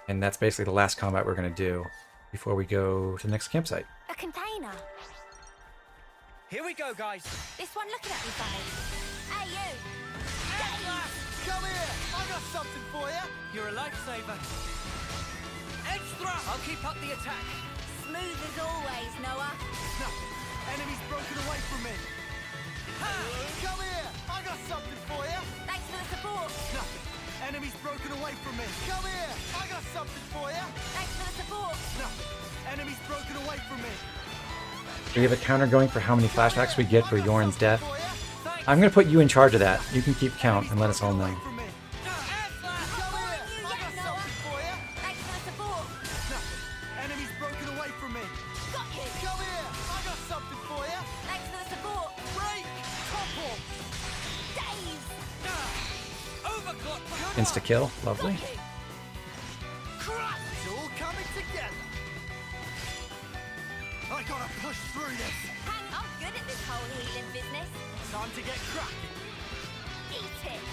And that's basically the last combat we're going to do before we go to the next campsite.
A container.
Here we go, guys.
This one looking at me funny. Hey, you!
Come here. I got something for you.
You're a lifesaver. Extra! I'll keep up the attack.
Smooth as always, Noah.
Nothing. Enemy's broken away from me. Come here. I got something for you.
Thanks for the support.
Nothing. Enemy's broken away from me. Come here. I got something for you.
Thanks for the support.
Nothing. Enemy's broken away from me.
We have a counter going for how many flashbacks we get for Yoren's death.
For you.
I'm going to put you in charge of that. You can keep count and let us all know.
From me.
You
I got
yet, Noah.
something for you.
Thanks for the support.
Nothing. Enemy's broken away from me.
Got you.
Come here. I got something for you.
Thanks for the support.
Break. Topple.
Dave.
Overclock.
Insta kill, lovely.
Crap. It's all coming together. I gotta push through this.
Hank, I'm good at this whole healing business.
Time to get cracking.
Eat it.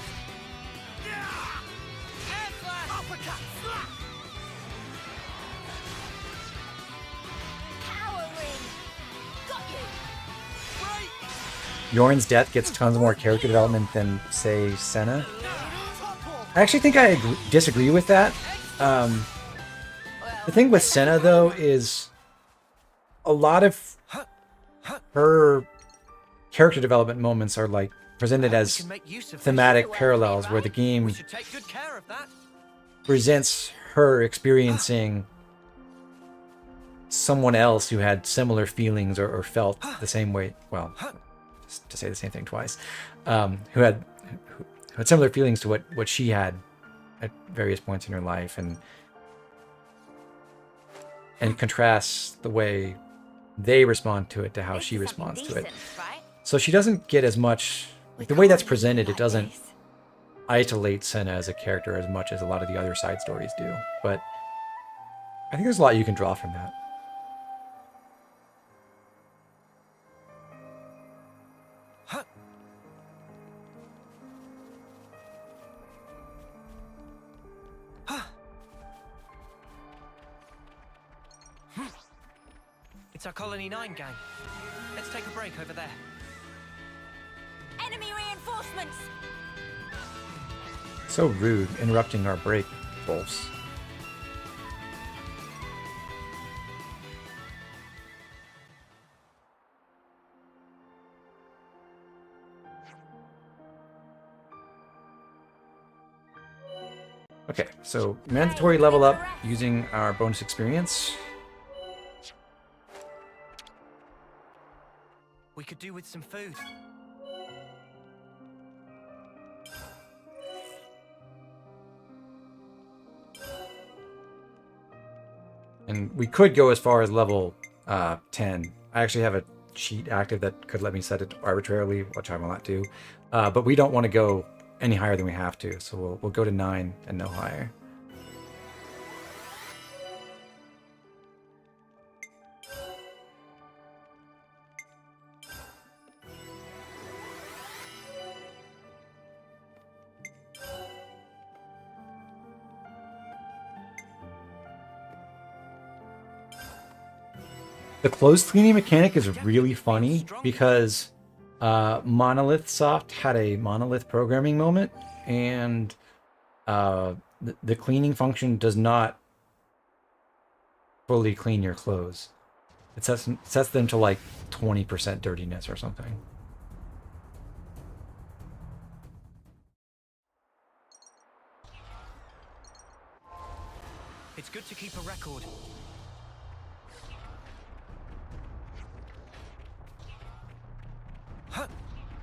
Uppercut. Slap.
Powering.
Yorn's death gets tons more character development than, say, Senna. I actually think I disagree with that. The thing with Senna, though, is a lot of her character development moments are like presented as thematic parallels, where the game presents her experiencing someone else who had similar feelings or felt the same way. Well, to say the same thing twice, who had similar feelings to what she had at various points in her life, and contrasts the way they respond to it to how she responds to it. So she doesn't get as much, like, the way that's presented, it doesn't isolate Senna as a character as much as a lot of the other side stories do. But I think there's a lot you can draw from that.
It's our Colony 9 gang. Let's take a break over there.
Enemy reinforcements!
So rude, interrupting our break, Wolves. Okay, so mandatory level up using our bonus experience.
We could do with some food.
And we could go as far as level 10. I actually have a cheat active that could let me set it arbitrarily, which I will not do. But we don't want to go any higher than we have to, so we'll go to 9 and no higher. The clothes cleaning mechanic is really funny because Monolith Soft had a Monolith programming moment, and the cleaning function does not fully clean your clothes. It sets them to like 20% dirtiness or something.
It's good to keep a record.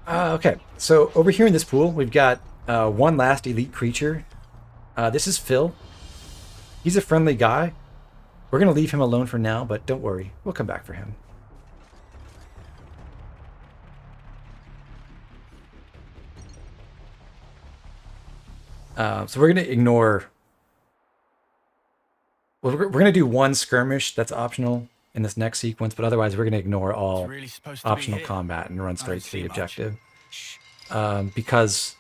Okay, so over here in this pool, we've got one last elite creature. This is Phil. He's a friendly guy. We're going to leave him alone for now, but don't worry, we'll come back for him. So we're going to ignore... Well, we're going to do one skirmish that's optional in this next sequence, but otherwise we're going to ignore all optional combat and run straight to the objective. Because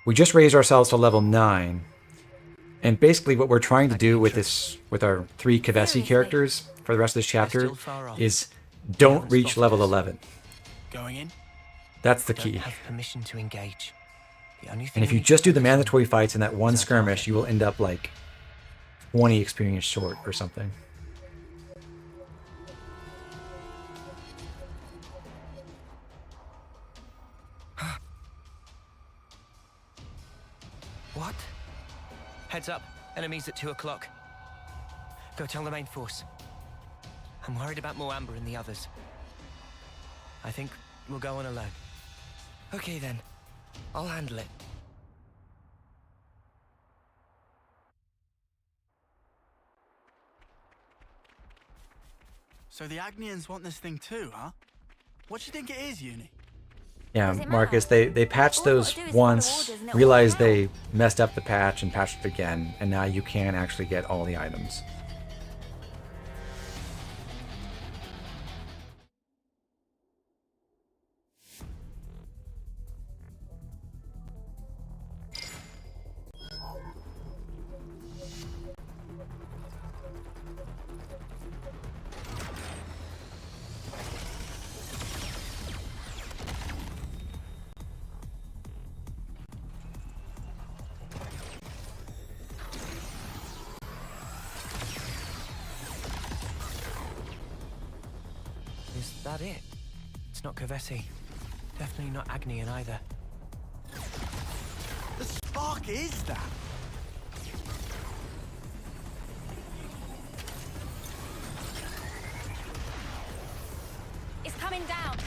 we just raised ourselves to level 9, and basically what we're trying to do with our 3 Kavesi characters for the rest of this chapter is don't reach level 11.
Going in?
That's the key.
Have permission to engage.
And if you just do the mandatory fights in that one skirmish, you will end up like 20 experience short or something.
What? Heads up. Enemies at 2 o'clock. Go tell the main force. I'm worried about Moamber and the others. I think we'll go on alone. Okay then. I'll handle it.
So the Agnians want this thing too, huh? What do you think it is, Uni?
Yeah, Marcus, they patched those once, realized they messed up the patch and patched it again, and now you can actually get all the items.
that it? It's not Kavesi. Definitely not Agnian either.
The spark is that.
It's coming down.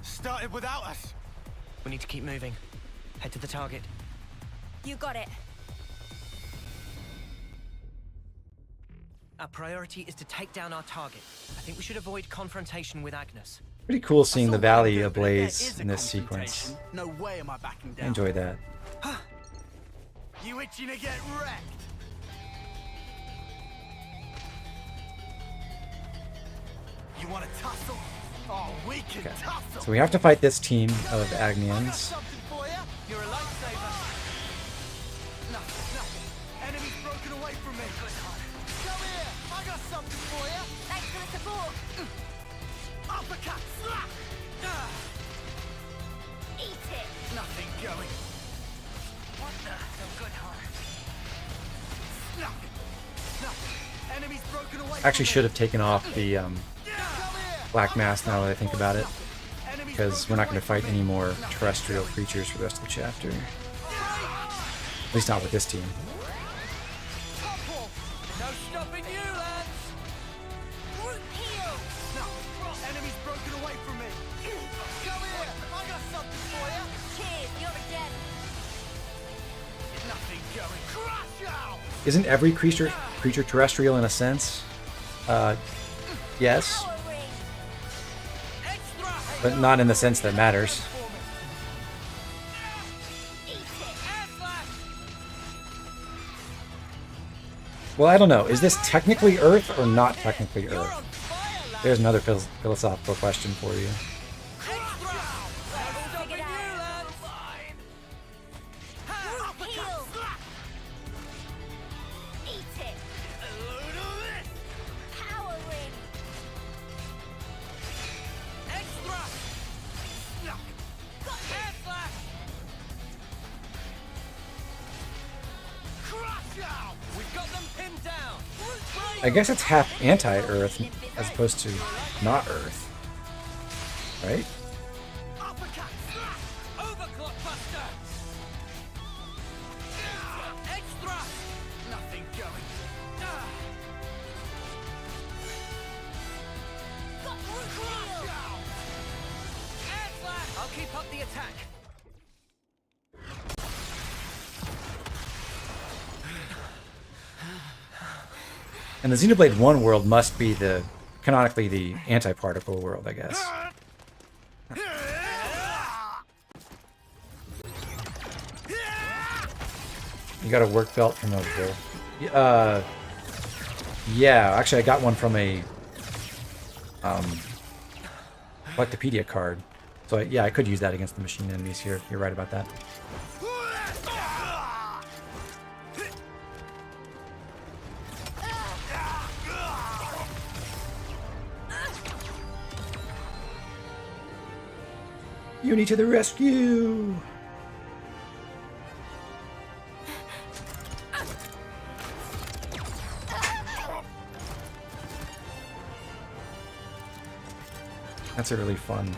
Started without us.
We need to keep moving. Head to the target.
You got it.
Our priority is to take down our target. I think we should avoid confrontation with Agnes.
Pretty cool seeing the valley ablaze in this sequence.
No way am I backing
I
down.
enjoy that.
You itching to get wrecked? You want to tussle? Oh, we can tussle.
So we have to fight this team of Agnians.
Something for you? You're a lifesaver. Nothing. Enemy's broken away from me. Come here. I got something for you.
Thanks for the support.
Uppercut. Slap.
Eat it.
Nothing going. What the? No good, huh? Nothing. Enemy's broken away.
Actually should have taken off the black mask now that I think about it, because we're not going to fight any more terrestrial creatures for the rest of the chapter. At least not with this team.
No stopping you, lads!
Heal.
Enemy's broken away from me. Come here. I got something for you.
Cheers, you're dead.
Nothing going. Crush out.
Isn't every creature terrestrial in a sense? Yes. But not in the sense that matters. Well, I don't know. Is this technically Earth or not technically Earth? There's another philosophical question for you. I guess it's half anti-Earth as opposed to not Earth, right?
Nothing going.
I'll keep up the attack.
And the Xenoblade 1 world must be canonically the anti-particle world, I guess. You got a work belt from a yeah, actually I got one from a Wikipedia card. So yeah, I could use that against the machine enemies here. You're right about that. Uni to the rescue! That's a really fun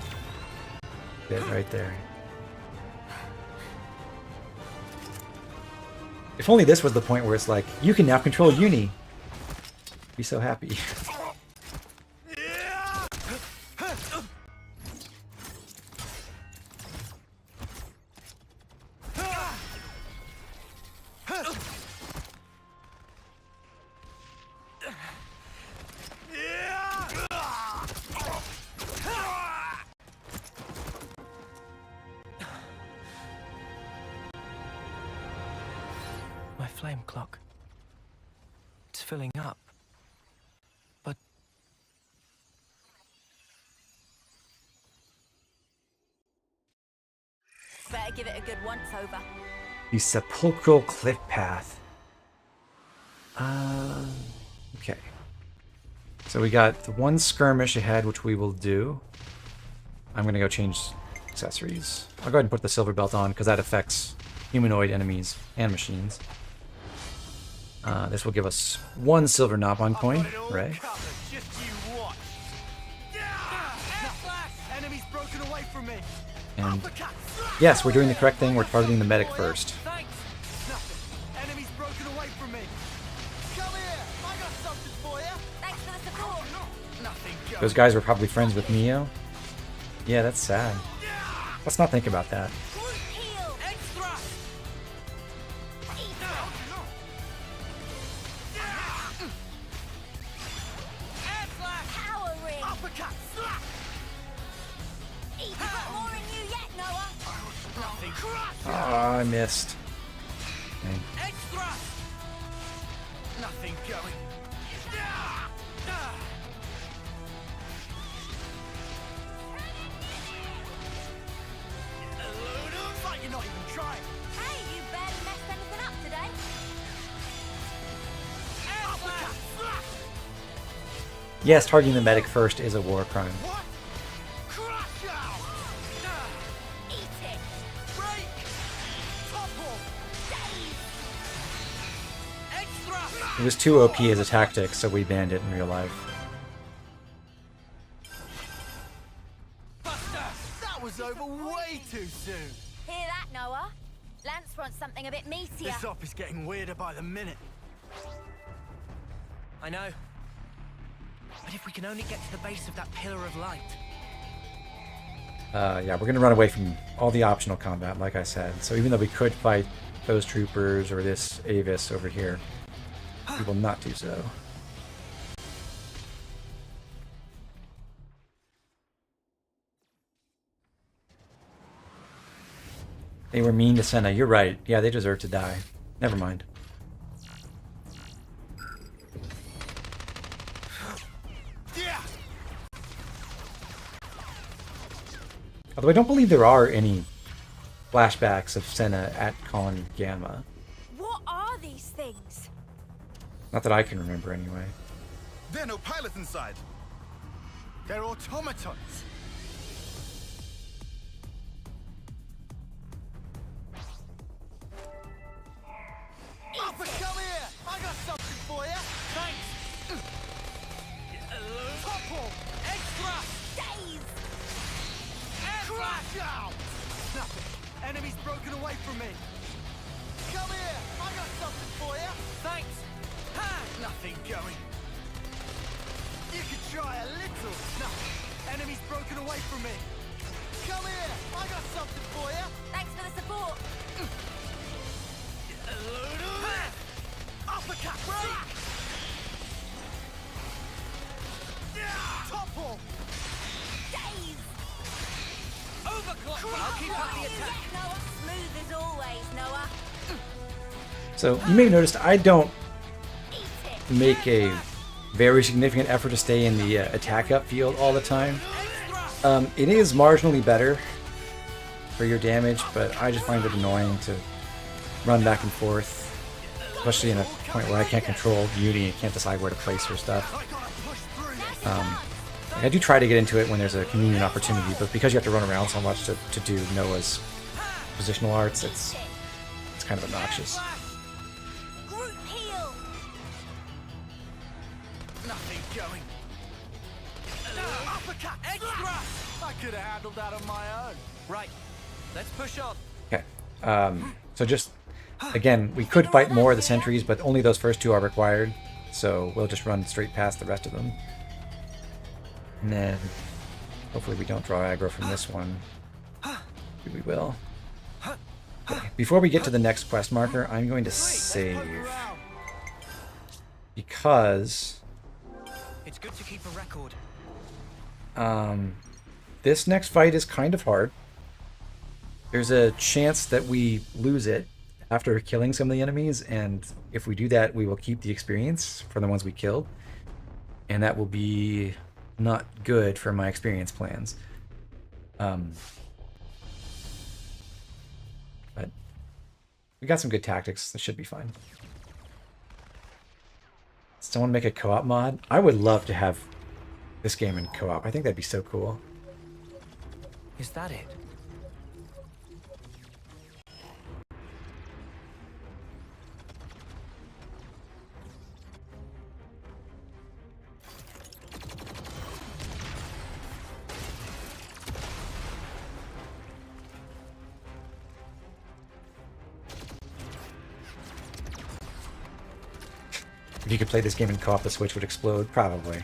bit right there. If only this was the point where it's like, you can now control Uni. Be so happy.
Flame clock. It's filling up. But
better give it a good once over.
The sepulchral cliff path. Okay. So we got the one skirmish ahead, which we will do. I'm going to go change accessories. I'll go ahead and put the silver belt on, because that affects humanoid enemies and machines. This will give us one silver Nopon coin, right?
Just you watch. Enemies broken away from me.
And yes, we're doing the correct thing. We're targeting the medic first.
Thanks. Nothing. Enemies broken away from me. Come here. I got something for you.
Thanks for the support.
Nothing.
Those guys were probably friends with Neo. Yeah, that's sad. Let's not think about that. Oh, I missed. Okay.
Nothing going. Looks like you're not even trying.
Hey, you barely messed anything up today.
Yes, targeting the medic first is a war crime. It was too OP as a tactic, so we banned it in real life.
That was over way too soon.
Hear that, Noah? Lance wants something a bit meatier.
This op is getting weirder by the minute.
I know. But if we can only get to the base of that pillar of light.
Yeah, we're gonna run away from all the optional combat, like I said. So even though we could fight those troopers or this Avis over here, we will not do so. They were mean to Senna. You're right. Yeah, they deserve to die. Never mind. Although I don't believe there are any flashbacks of Senna at Colony Gamma.
What are these things?
Not that I can remember, anyway.
There are no pilots inside.
They're automatons. Upper, come here! I got something for you! Thanks! Topple! Extra!
Days!
Crash out! Nothing. Enemies broken away from me. Come here! I got something for you! Thanks! Ha! Nothing going. You could try a little. Nothing. Enemies broken away from me. Come here! I got something for you!
Thanks for the support.
Uppercut! Break! Topple!
Days!
Overclock!
I'll keep up the attack. Noah. Smooth as always, Noah.
So, you may have noticed I don't make a very significant effort to stay in the attack up field all the time. It is marginally better for your damage, but I just find it annoying to run back and forth, especially in a point where I can't control Beauty and can't decide where to place her stuff. I do try to get into it when there's a convenient opportunity, but because you have to run around so much to do Noah's positional arts, it's kind of obnoxious.
Group heal.
Nothing going. Uppercut! Extra! I could have handled that on my own.
Right. Let's push on.
Okay. So just, again, we could fight more of the sentries, but only those first two are required. So we'll just run straight past the rest of them. And then, hopefully we don't draw aggro from this one. Maybe we will. Okay. Before we get to the next quest marker, I'm going to save. Because
It's good to keep a record.
this next fight is kind of hard. There's a chance that we lose it after killing some of the enemies, and if we do that, we will keep the experience for the ones we killed. And that will be not good for my experience plans. But we got some good tactics. That should be fine. Someone make a co-op mod? I would love to have this game in co-op. I think that'd be so cool.
Is that it?
If you could play this game in co-op, the Switch would explode, probably.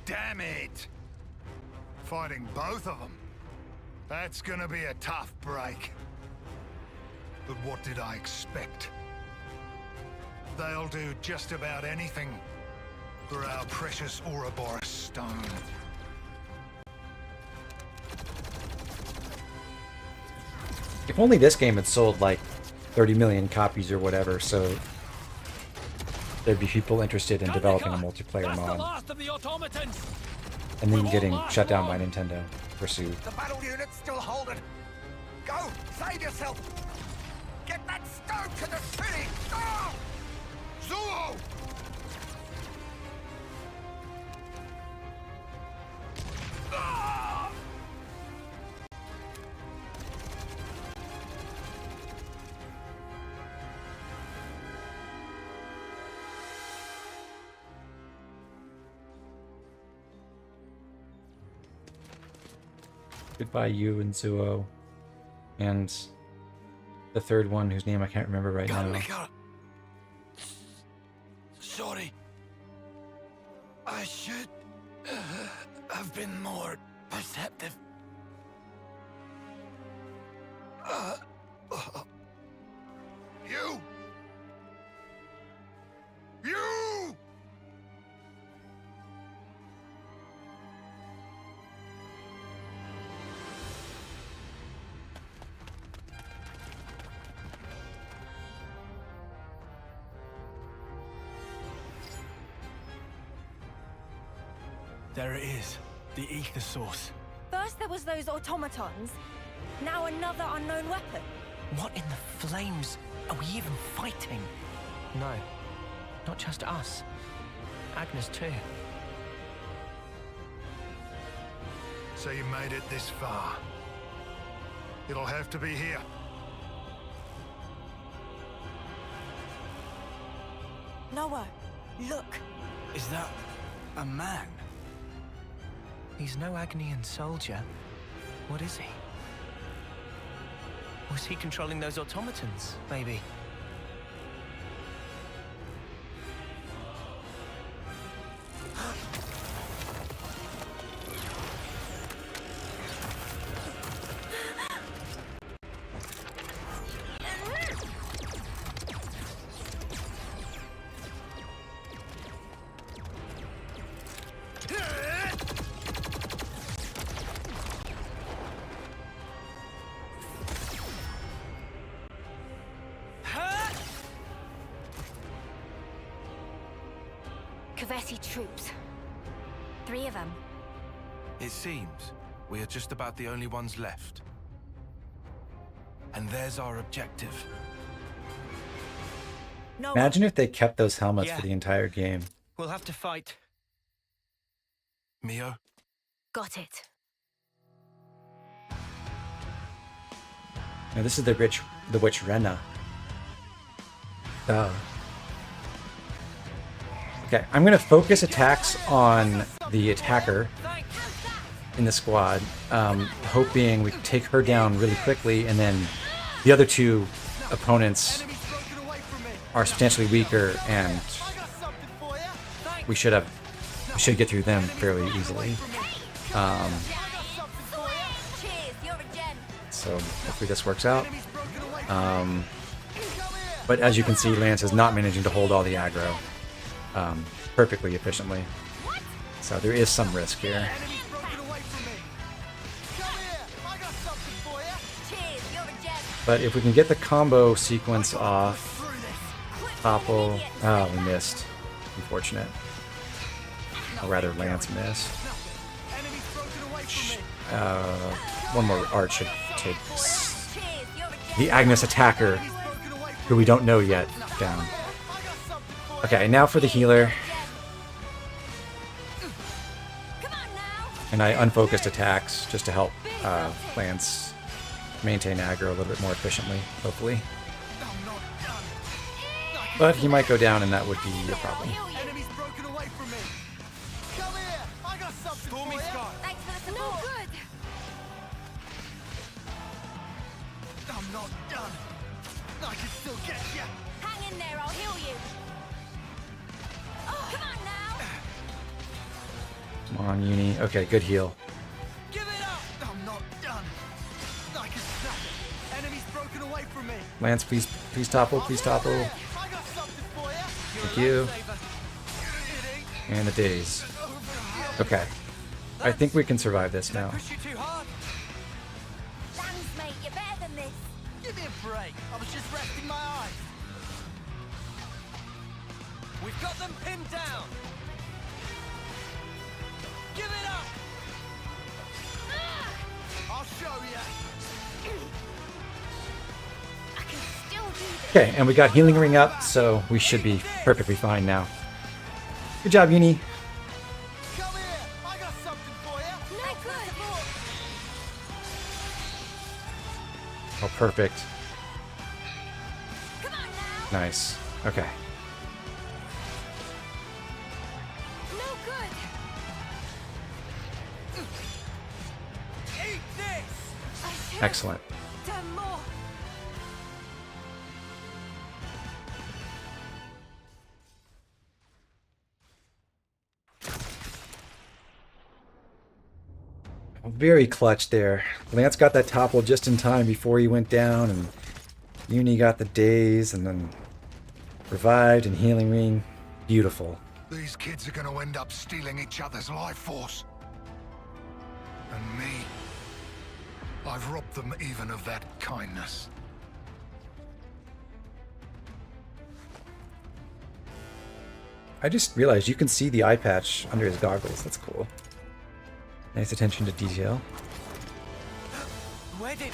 Damn it! Fighting both of them. That's gonna be a tough break. But what did I expect? They'll do just about anything for our precious Uroborus stone.
If only this game had sold like 30 million copies or whatever, so there'd be people interested in developing a multiplayer mod. And then getting shut down by Nintendo. Pursued.
The battle unit's still holding. Go! Save yourself! Get that stone to the city! Go!
Zulu!
Goodbye, you and Zuo. And the third one, whose name I can't remember right now.
Sorry. I should have been more perceptive.
You! You!
There it is. The ether source.
First there was those automatons, now another unknown weapon.
What in the flames are we even fighting? No, not just us. Agnes too.
So you made it this far. It'll have to be here.
Noah, look.
Is that a man?
He's no Agnian soldier. What is he? Was he controlling those automatons, maybe?
Kavesi troops. 3 of them.
It seems we are just about the only ones left. And there's our objective.
Noah.
Imagine if they kept those helmets for the entire game.
We'll have to fight.
Mio?
Got it.
Now this is the witch Rena. Oh. Okay, I'm gonna focus attacks on the attacker in the squad. Hope being we take her down really quickly, and then the other 2 opponents are substantially weaker, and we should get through them fairly easily. So hopefully this works out. But as you can see, Lance is not managing to hold all the aggro perfectly efficiently. So there is some risk here. But if we can get the combo sequence off, Topple, oh, we missed. Unfortunate. Or rather, Lance missed. One more art should take the Agnes attacker who we don't know yet, down. Okay, now for the healer. And I unfocused attacks just to help Lance maintain aggro a little bit more efficiently, hopefully. But he might go down, and that would be a problem.
Enemy's broken away from me. Come here. I got something for you.
Thanks for the support.
No good.
I'm not done. I can still get you.
Hang in there, I'll heal you. Oh, come on now.
Come on, Uni. Okay, good heal.
Give it up. I'm not done. I can snap it. Enemy's broken away from me.
Lance, please topple, please topple.
I got something for you.
Thank you. And the days. Okay. I think we can survive this now.
Push you too hard.
Thanks, mate, you're better than this.
Give me a break. I was just resting my eyes.
We've got them pinned down.
Give it up. I'll show you.
I can still do this.
Okay, and we got healing ring up, so we should be perfectly fine now. Good job, Uni.
Come here. I got something for you.
No good.
Oh, perfect.
Come on now.
Nice. Okay.
No good.
Eat this.
Excellent.
Done more.
Very clutch there. Lance got that topple just in time before he went down, and Uni got the daze, and then revived and healing ring. Beautiful.
These kids are going to end up stealing each other's life force. And me. I've robbed them even of that kindness.
I just realized you can see the eye patch under his goggles. That's cool. Nice attention to detail.
Where did...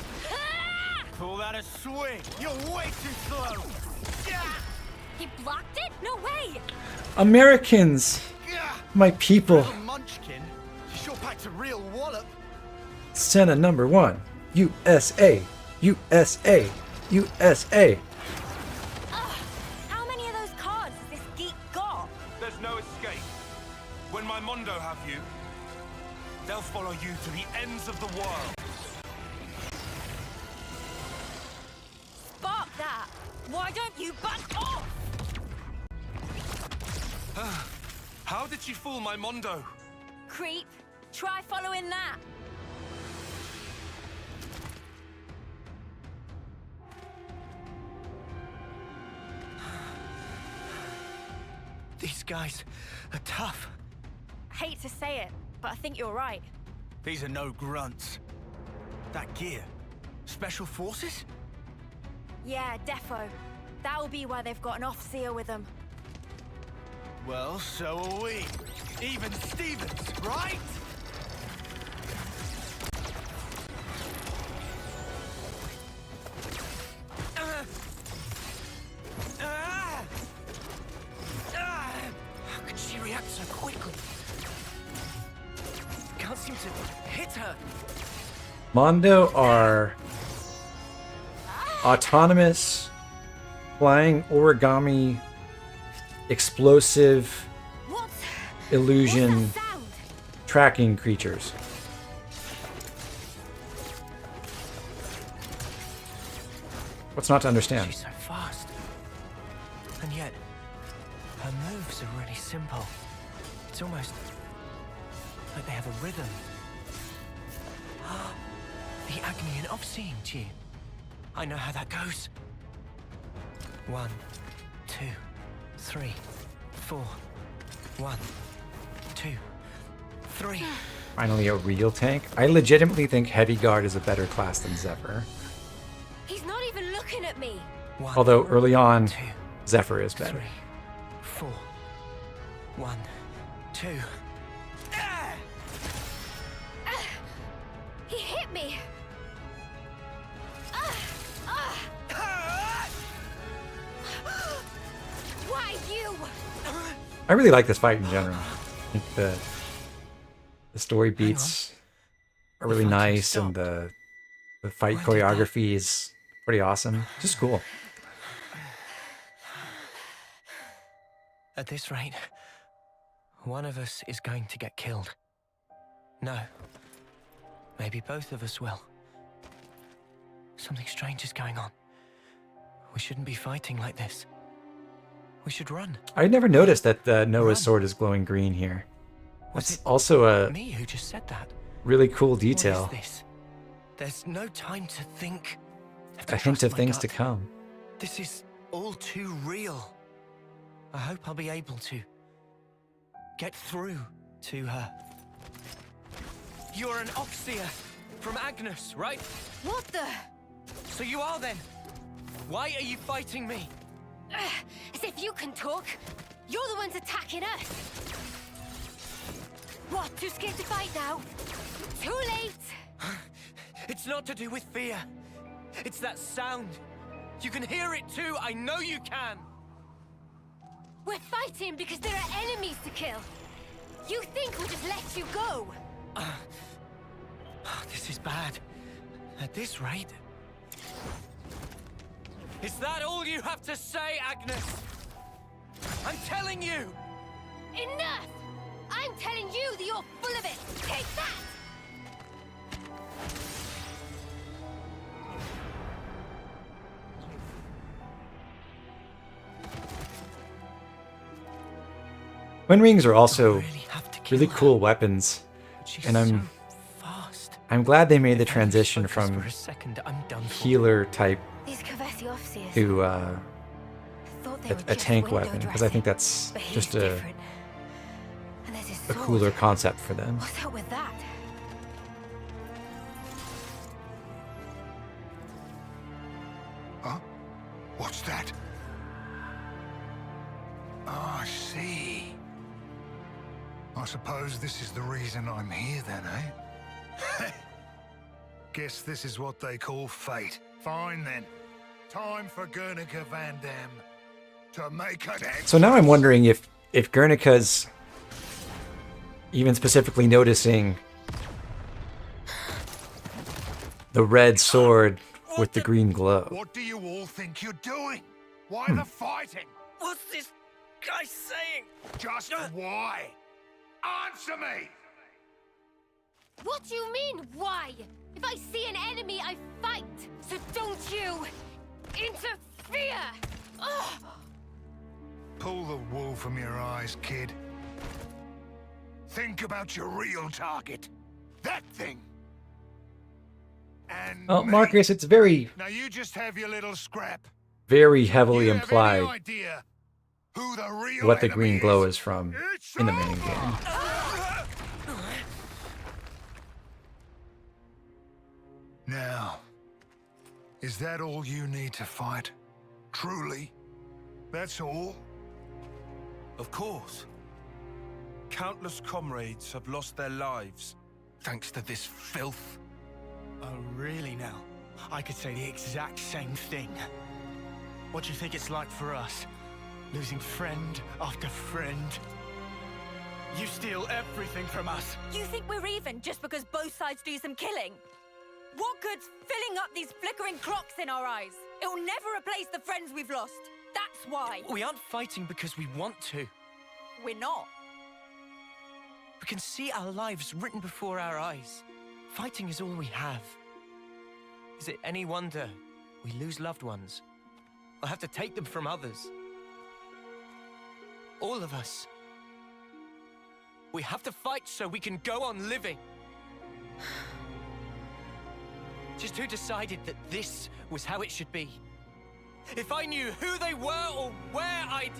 Call that a swing. You're way too slow.
He blocked it? No way.
Americans! My people!
Little munchkin. You sure packed a real wallop.
Senna number 1. USA! USA! USA!
How many of those cards has this geek got?
There's no escape. When my Mondo have you, they'll follow you to the ends of the world.
Spark that. Why don't you back off?
How did she fool my Mondo?
Creep. Try following that.
These guys are tough.
Hate to say it, but I think you're right.
These are no grunts. That gear. Special forces?
Yeah, defo. That'll be why they've got an off-seer with them.
Well, so are we. Even Stevens, right?
How could she react so quickly? Can't seem to hit her.
Mondo are autonomous, flying origami, explosive, illusion, tracking creatures. What's not to understand?
She's so fast. And yet, her moves are really simple. It's almost like they have a rhythm. The agony and off-seeing tune. I know how that goes. 1, 2, 3, 4. 1, 2, 3.
Finally a real tank. I legitimately think Heavy Guard is a better class than Zephyr.
He's not even looking at me.
1,
Although early on,
2,
Zephyr is better.
3, 4. 1, 2.
He hit me.
I really like this fight in general. I think the story beats are really nice, and the fight choreography is pretty awesome. Just cool.
At this rate, one of us is going to get killed. No. Maybe both of us will. Something strange is going on. We shouldn't be fighting like this. We should run.
I never noticed that Noah's sword is glowing green here. That's also a
me who just said that.
Really cool detail.
What is this? There's no time to think.
A hint of things to come.
This is all too real. I hope I'll be able to get through to her. You're an Oxia from Agnus, right?
What the?
So you are then. Why are you fighting me?
As if you can talk. You're the ones attacking us. What, too scared to fight now? Too late!
It's not to do with fear. It's that sound. You can hear it too. I know you can.
We're fighting because there are enemies to kill. You think we'll just let you go?
This is bad. At this rate. Is that all you have to say, Agnes? I'm telling you!
Enough! I'm telling you that you're full of it! Take that!
Twin rings are also really cool weapons, and I'm glad they made the transition from healer type to a tank weapon, because I think that's just a cooler concept for them.
What's up with that?
Huh? What's that? Oh, I see. I suppose this is the reason I'm here then, eh? Guess this is what they call fate. Fine then. Time for Guernica Van Dam to make an exit.
So now I'm wondering if Guernica's even specifically noticing the red sword with the green glow.
What do you all think you're doing? Why the fighting?
What's this guy saying?
Just why? Answer me!
What do you mean, why? If I see an enemy, I fight. So don't you interfere! Ugh.
Pull the wool from your eyes, kid. Think about your real target. That thing. And
Well, Marcus, it's very,
now you just have your little scrap.
very heavily
You have any
implied
idea who the real
what the
enemy
green
is?
glow is from in the main game.
Now, is that all you need to fight? Truly? That's all?
Of course. Countless comrades have lost their lives thanks to this filth.
Oh, really now? I could say the exact same thing. What do you think it's like for us? Losing friend after friend? You steal everything from us.
You think we're even just because both sides do some killing? What good's filling up these flickering clocks in our eyes? It will never replace the friends we've lost. That's why.
We aren't fighting because we want to.
We're not.
We can see our lives written before our eyes. Fighting is all we have. Is it any wonder we lose loved ones? Or have to take them from others? All of us. We have to fight so we can go on living. Just who decided that this was how it should be? If I knew who they were or where I'd...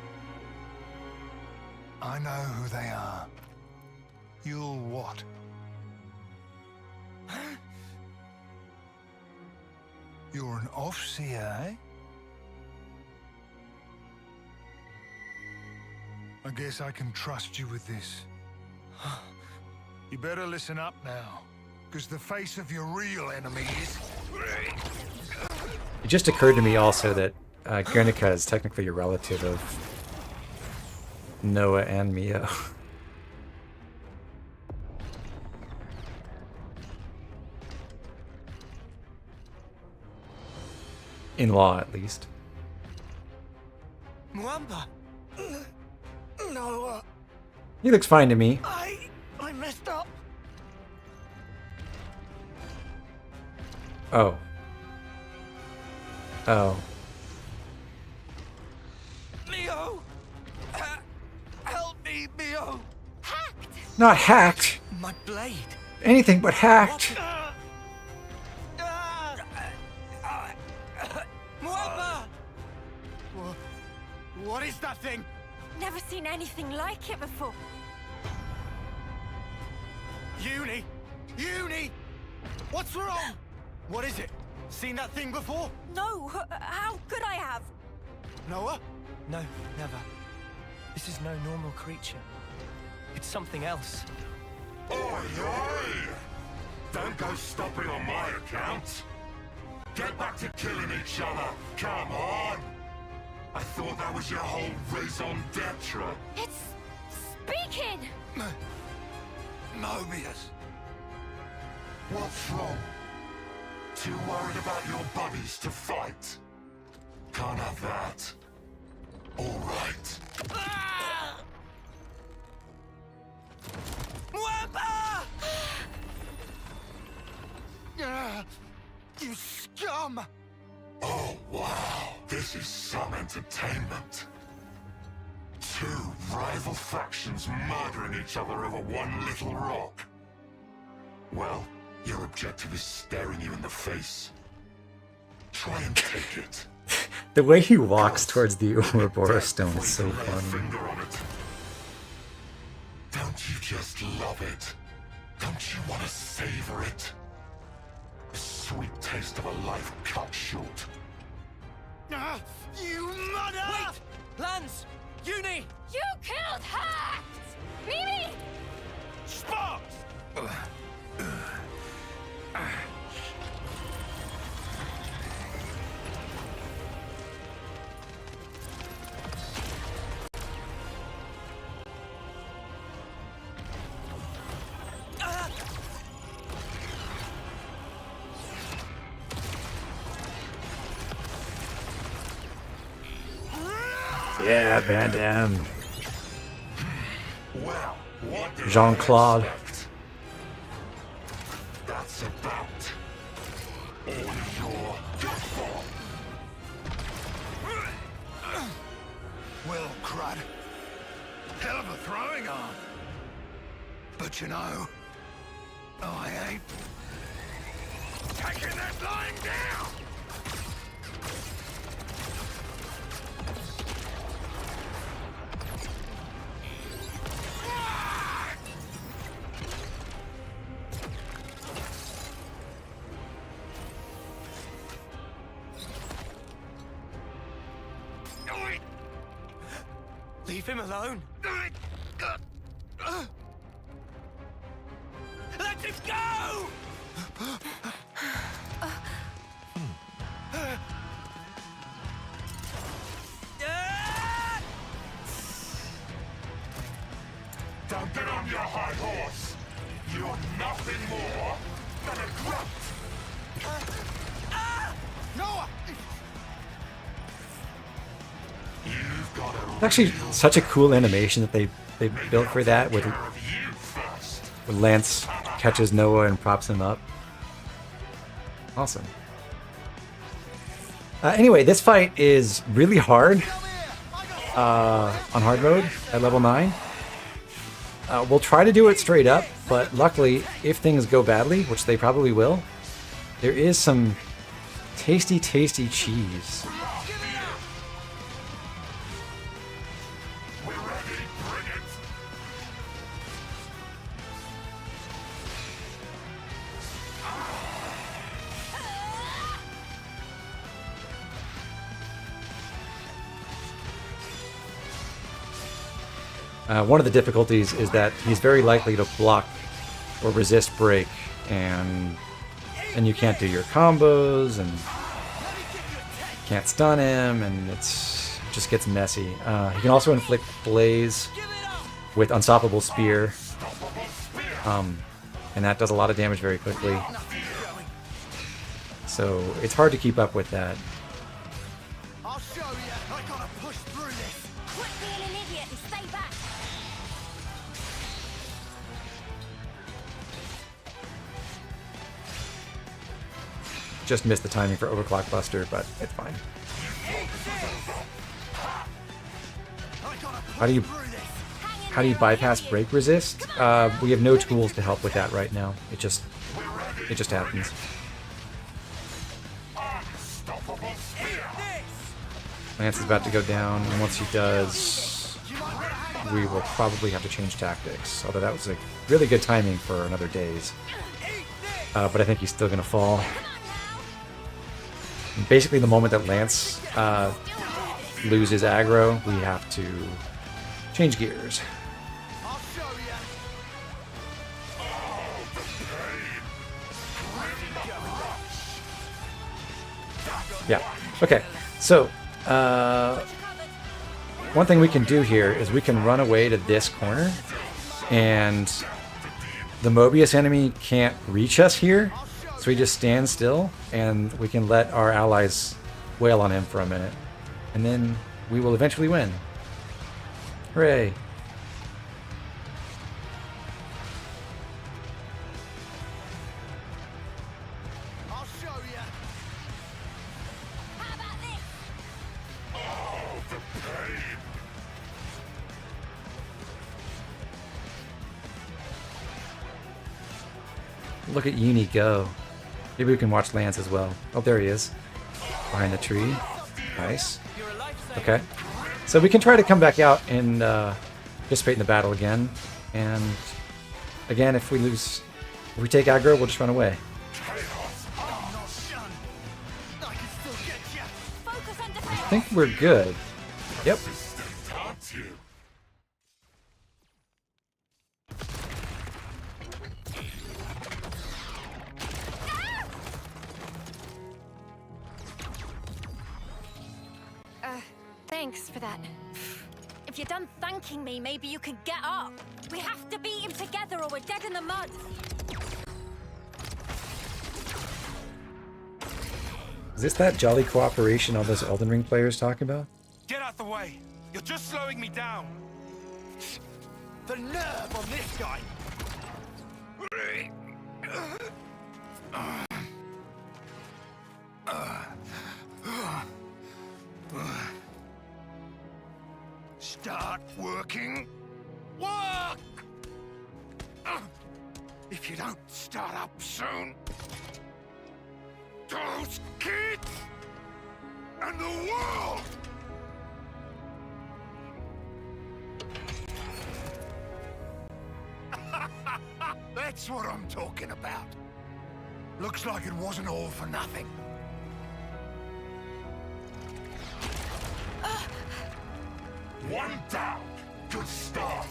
I know who they are. You'll what? You're an Offseer, eh? I guess I can trust you with this. You better listen up now, because the face of your real enemy is...
It just occurred to me also that Guernica is technically a relative Noah and Mio. In law, at least.
Mwamba! No,
He looks fine to me.
I messed up.
Oh. Oh.
Mio! Help me, Mio!
Hacked!
Not hacked.
My blade.
Anything but hacked.
Mwamba! What is that thing?
Never seen anything like it before.
Uni! Uni! What's wrong? What is it? Seen that thing before?
No, how could I have?
Noah?
No, never. This is no normal creature. It's something else.
Oi, oi! Don't go stopping on my account. Get back to killing each other. Come on! I thought that was your whole raison d'etre.
It's speaking!
Mobius. What's wrong? Too worried about your buddies to fight? Can't have that. All right.
Mwamba! You scum!
Oh, wow. This is some entertainment. Two rival factions murdering each other over one little rock. Well, your objective is staring you in the face. Try and take it.
The way he walks towards the Uroborus stone is so
Lay a
funny.
finger on it. Don't you just love it? Don't you want to savor it? The sweet taste of a life cut short.
You mother!
Wait! Lance! Uni!
You killed Hacked! Mimi!
Sparks!
Yeah, Van Damme.
Well, what did I
Jean-Claude.
expect? That's about all your good for.
Well, crud. Hell of a throwing arm. But you know, I ain't taking that lying down.
Leave him alone. Let him go!
Don't get on your high horse. You're nothing more than a grunt.
Noah!
You've got a
It's actually such a cool animation that they built for that with Lance catches Noah and props him up. Awesome. Anyway, this fight is really hard on hard mode at level 9. We'll try to do it straight up, but luckily, if things go badly, which they probably will, there is some tasty, tasty cheese. One of the difficulties is that he's very likely to block or resist break, and you can't do your combos, and can't stun him, and it's just gets messy. He can also inflict blaze with Unstoppable Spear. And that does a lot of damage very quickly. So it's hard to keep up with that.
I'll show you. I gotta push through this.
Quit being an idiot and stay back.
Just missed the timing for Overclock Buster, but it's fine. How do you bypass break resist? We have no tools to help with that right now. It just happens. Lance is about to go down, and once he does, we will probably have to change tactics. Although that was a really good timing for another daze. But I think he's still going to fall. And basically, the moment that Lance loses aggro, we have to change gears. Yeah. Okay. So, one thing we can do here is we can run away to this corner, and the Mobius enemy can't reach us here, so he just stands still, and we can let our allies wail on him for a minute, and then we will eventually win. Hooray! Look at Uni go. Maybe we can watch Lance as well. Oh, there he is. Behind the tree. Nice. Okay. So we can try to come back out and participate in the battle again. And again, if we take aggro, we'll just run away. I think we're good. Yep.
Thanks for that. If you're done thanking me, maybe you can get up. We have to beat him together or we're dead in the mud.
Is this that jolly cooperation all those Elden Ring players talk about?
Get out the way! You're just slowing me down!
The nerve on this guy!
Start working. Work! If you don't start up soon, those kids and the world! That's what I'm talking about. Looks like it wasn't all for nothing.
One down. Good start.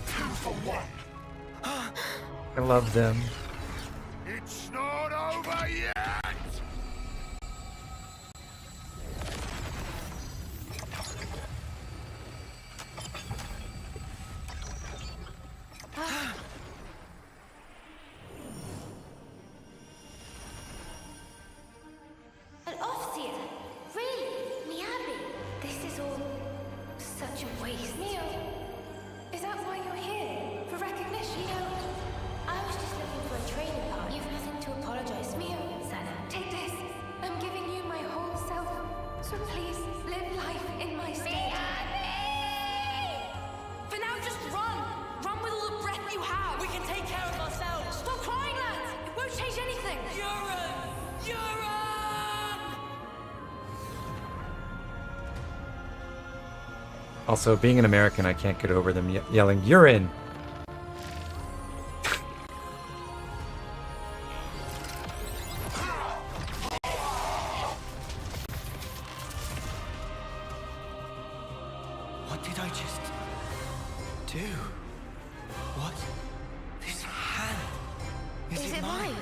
Two for one.
I love them.
It's not over yet!
An Offseer? Really? Miyabi? This is all such a waste. Mio, is that why you're here? For recognition? You know, I was just looking for a training partner. You've nothing to apologize for. Mio, Sana, take this. I'm giving you my whole self. So please, live life in my stead.
For now, just run! Run with all the breath you have!
We can take care of ourselves!
Stop crying, Lance! It won't change anything!
Urine! Urine!
Also, being an American, I can't get over them yelling, "Urine!"
What did I just do? What? This hand?
Is it mine?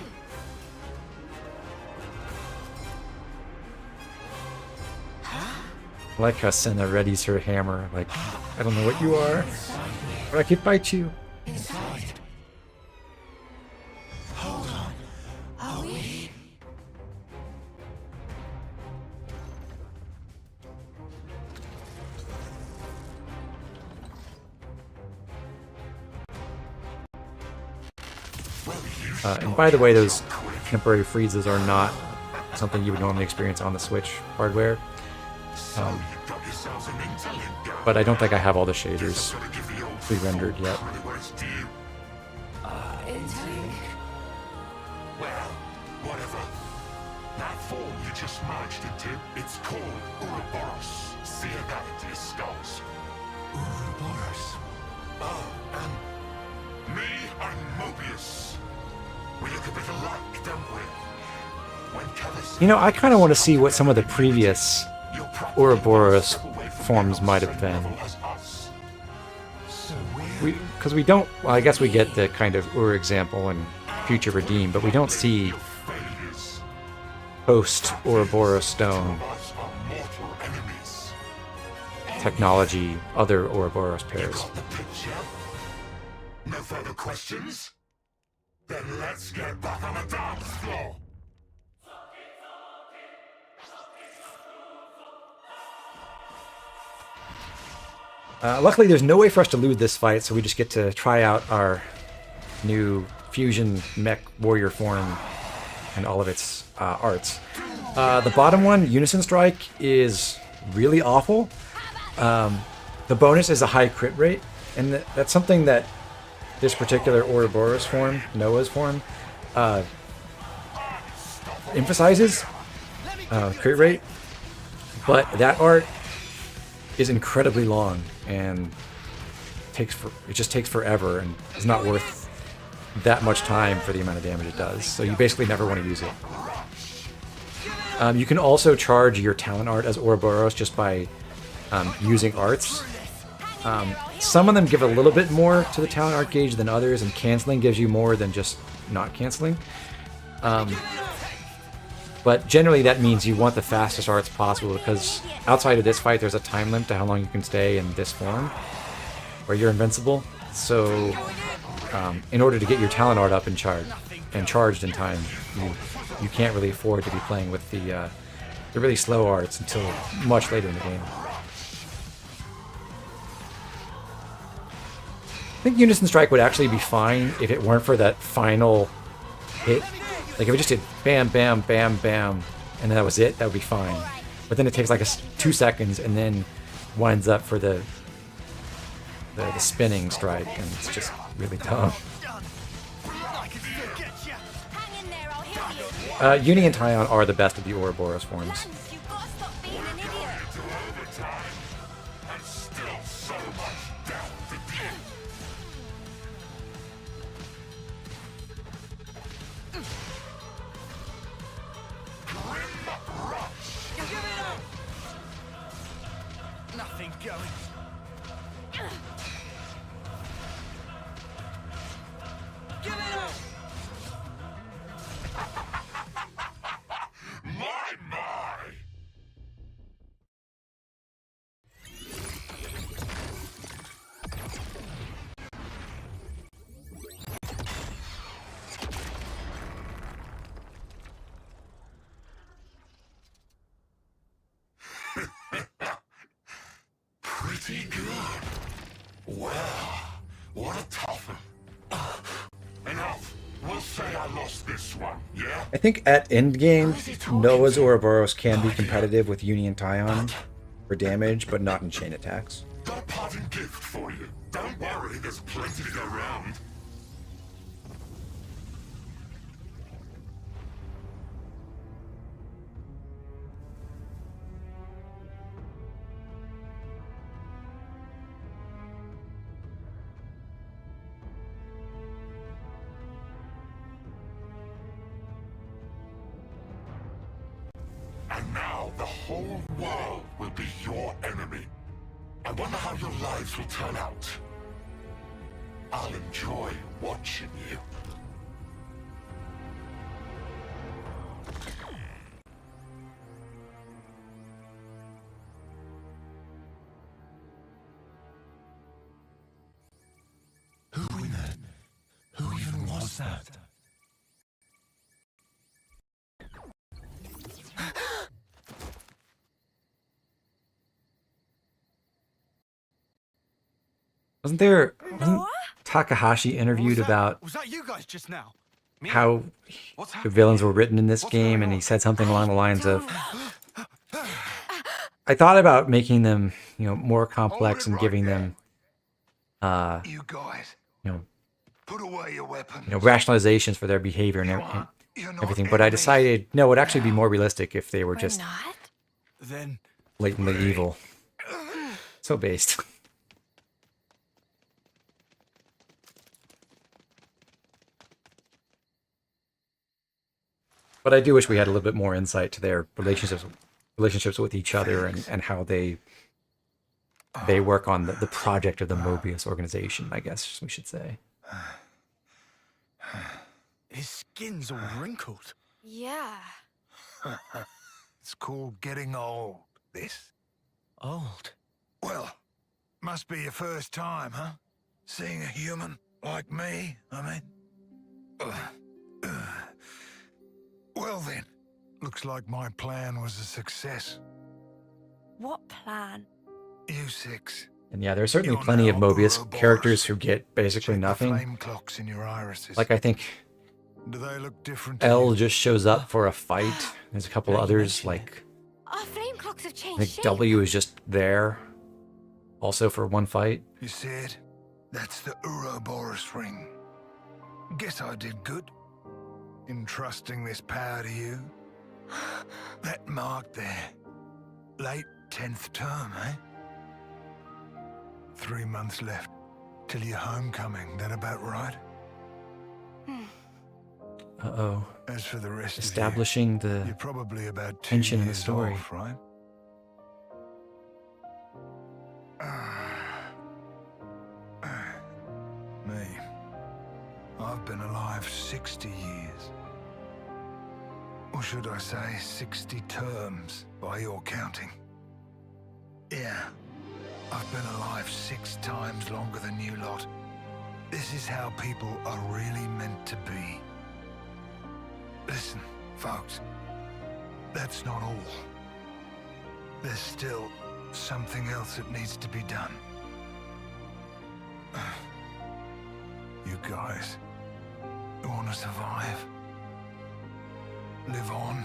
I like how Senna readies her hammer, like, I don't know what you are, but I could bite you.
Inside. Hold on. Are we?
And by the way, those temporary freezes are not something you would normally experience on the Switch hardware. But I don't think I have all the shaders pre-rendered yet.
Well, whatever. That form you just merged into, it's called Uroborus. See about it, dear skulls. Uroborus. Oh, and me, I'm Mobius. We look a bit alike, don't we? When covers.
You know, I kind of want to see what some of the previous Uroborus forms might have been. Because we don't, well, I guess we get the kind of Ur example in Future Redeem, but we don't see post Uroborus stone technology, other Uroborus pairs.
No further questions? Then let's get back on the dance floor.
Luckily, there's no way for us to lose this fight, so we just get to try out our new fusion mech warrior form and all of its arts. The bottom one, Unison Strike, is really awful. The bonus is a high crit rate, and that's something that this particular Uroborus form, Noah's form, emphasizes, crit rate, but that art is incredibly long and it just takes forever and is not worth that much time for the amount of damage it does. So you basically never want to use it. You can also charge your talent art as Uroborus just by using arts. Some of them give a little bit more to the talent art gauge than others, and canceling gives you more than just not canceling. But generally that means you want the fastest arts possible, because outside of this fight there's a time limit to how long you can stay in this form, where you're invincible. So in order to get your talent art up and charged in time, you can't really afford to be playing with the really slow arts until much later in the game. I think Unison Strike would actually be fine if it weren't for that final hit. Like if it just did bam, bam, bam, bam, and that was it, that would be fine. But then it takes like 2 seconds and then winds up for the spinning strike, and it's just really dumb. Uni and Taion are the best of the Uroborus forms.
Nothing going. Give it up!
My! Pretty good. Well, what a tough one. Enough. We'll say I lost this one, yeah?
I think at endgame, Noah's Uroborus can be competitive with Uni and Taion for damage, but not in chain attacks.
Got a parting gift for you. Don't worry, there's plenty to go around. And now the whole world will be your enemy. I wonder how your lives will turn out. I'll enjoy watching you.
What's that?
Wasn't Takahashi interviewed about
Was that you guys just now?
how the villains were written in this game, and he said something along the lines of, I thought about making them, more complex and giving them,
You guys, put away your weapons.
rationalizations for their behavior and everything. But I decided, no, it would actually be more realistic if they were just
Then
blatantly evil. So based. But I do wish we had a little bit more insight to their relationships with each other and how they work on the project of the Mobius organization, I guess we should say.
his skin's all wrinkled.
Yeah.
It's called getting old, this.
Old?
Well, must be your first time, huh? Seeing a human like me, I mean. Well then, looks like my plan was a success.
What plan?
You six.
And yeah, there's certainly plenty of Mobius characters who get basically nothing.
Flame clocks in your irises.
Like, I think
Do they look different?
L just shows up for a fight. There's a couple others, like
Our flame clocks have
I
changed
think
shape.
W is just there, also for one fight.
You see it? That's the Uroborus ring. Guess I did good. Entrusting this power to you. That mark there. Late 10th term, eh? 3 months left till your homecoming. That about right?
Uh-oh.
As for the rest
Establishing
of you,
the
you're probably about 2
tension in the
years
story.
off, right? Me. I've been alive 60 years. Or should I say 60 terms, by your counting. Yeah. I've been alive 6 times longer than you lot. This is how people are really meant to be. Listen, folks. That's not all. There's still something else that needs to be done. You guys, you want to survive? Live on?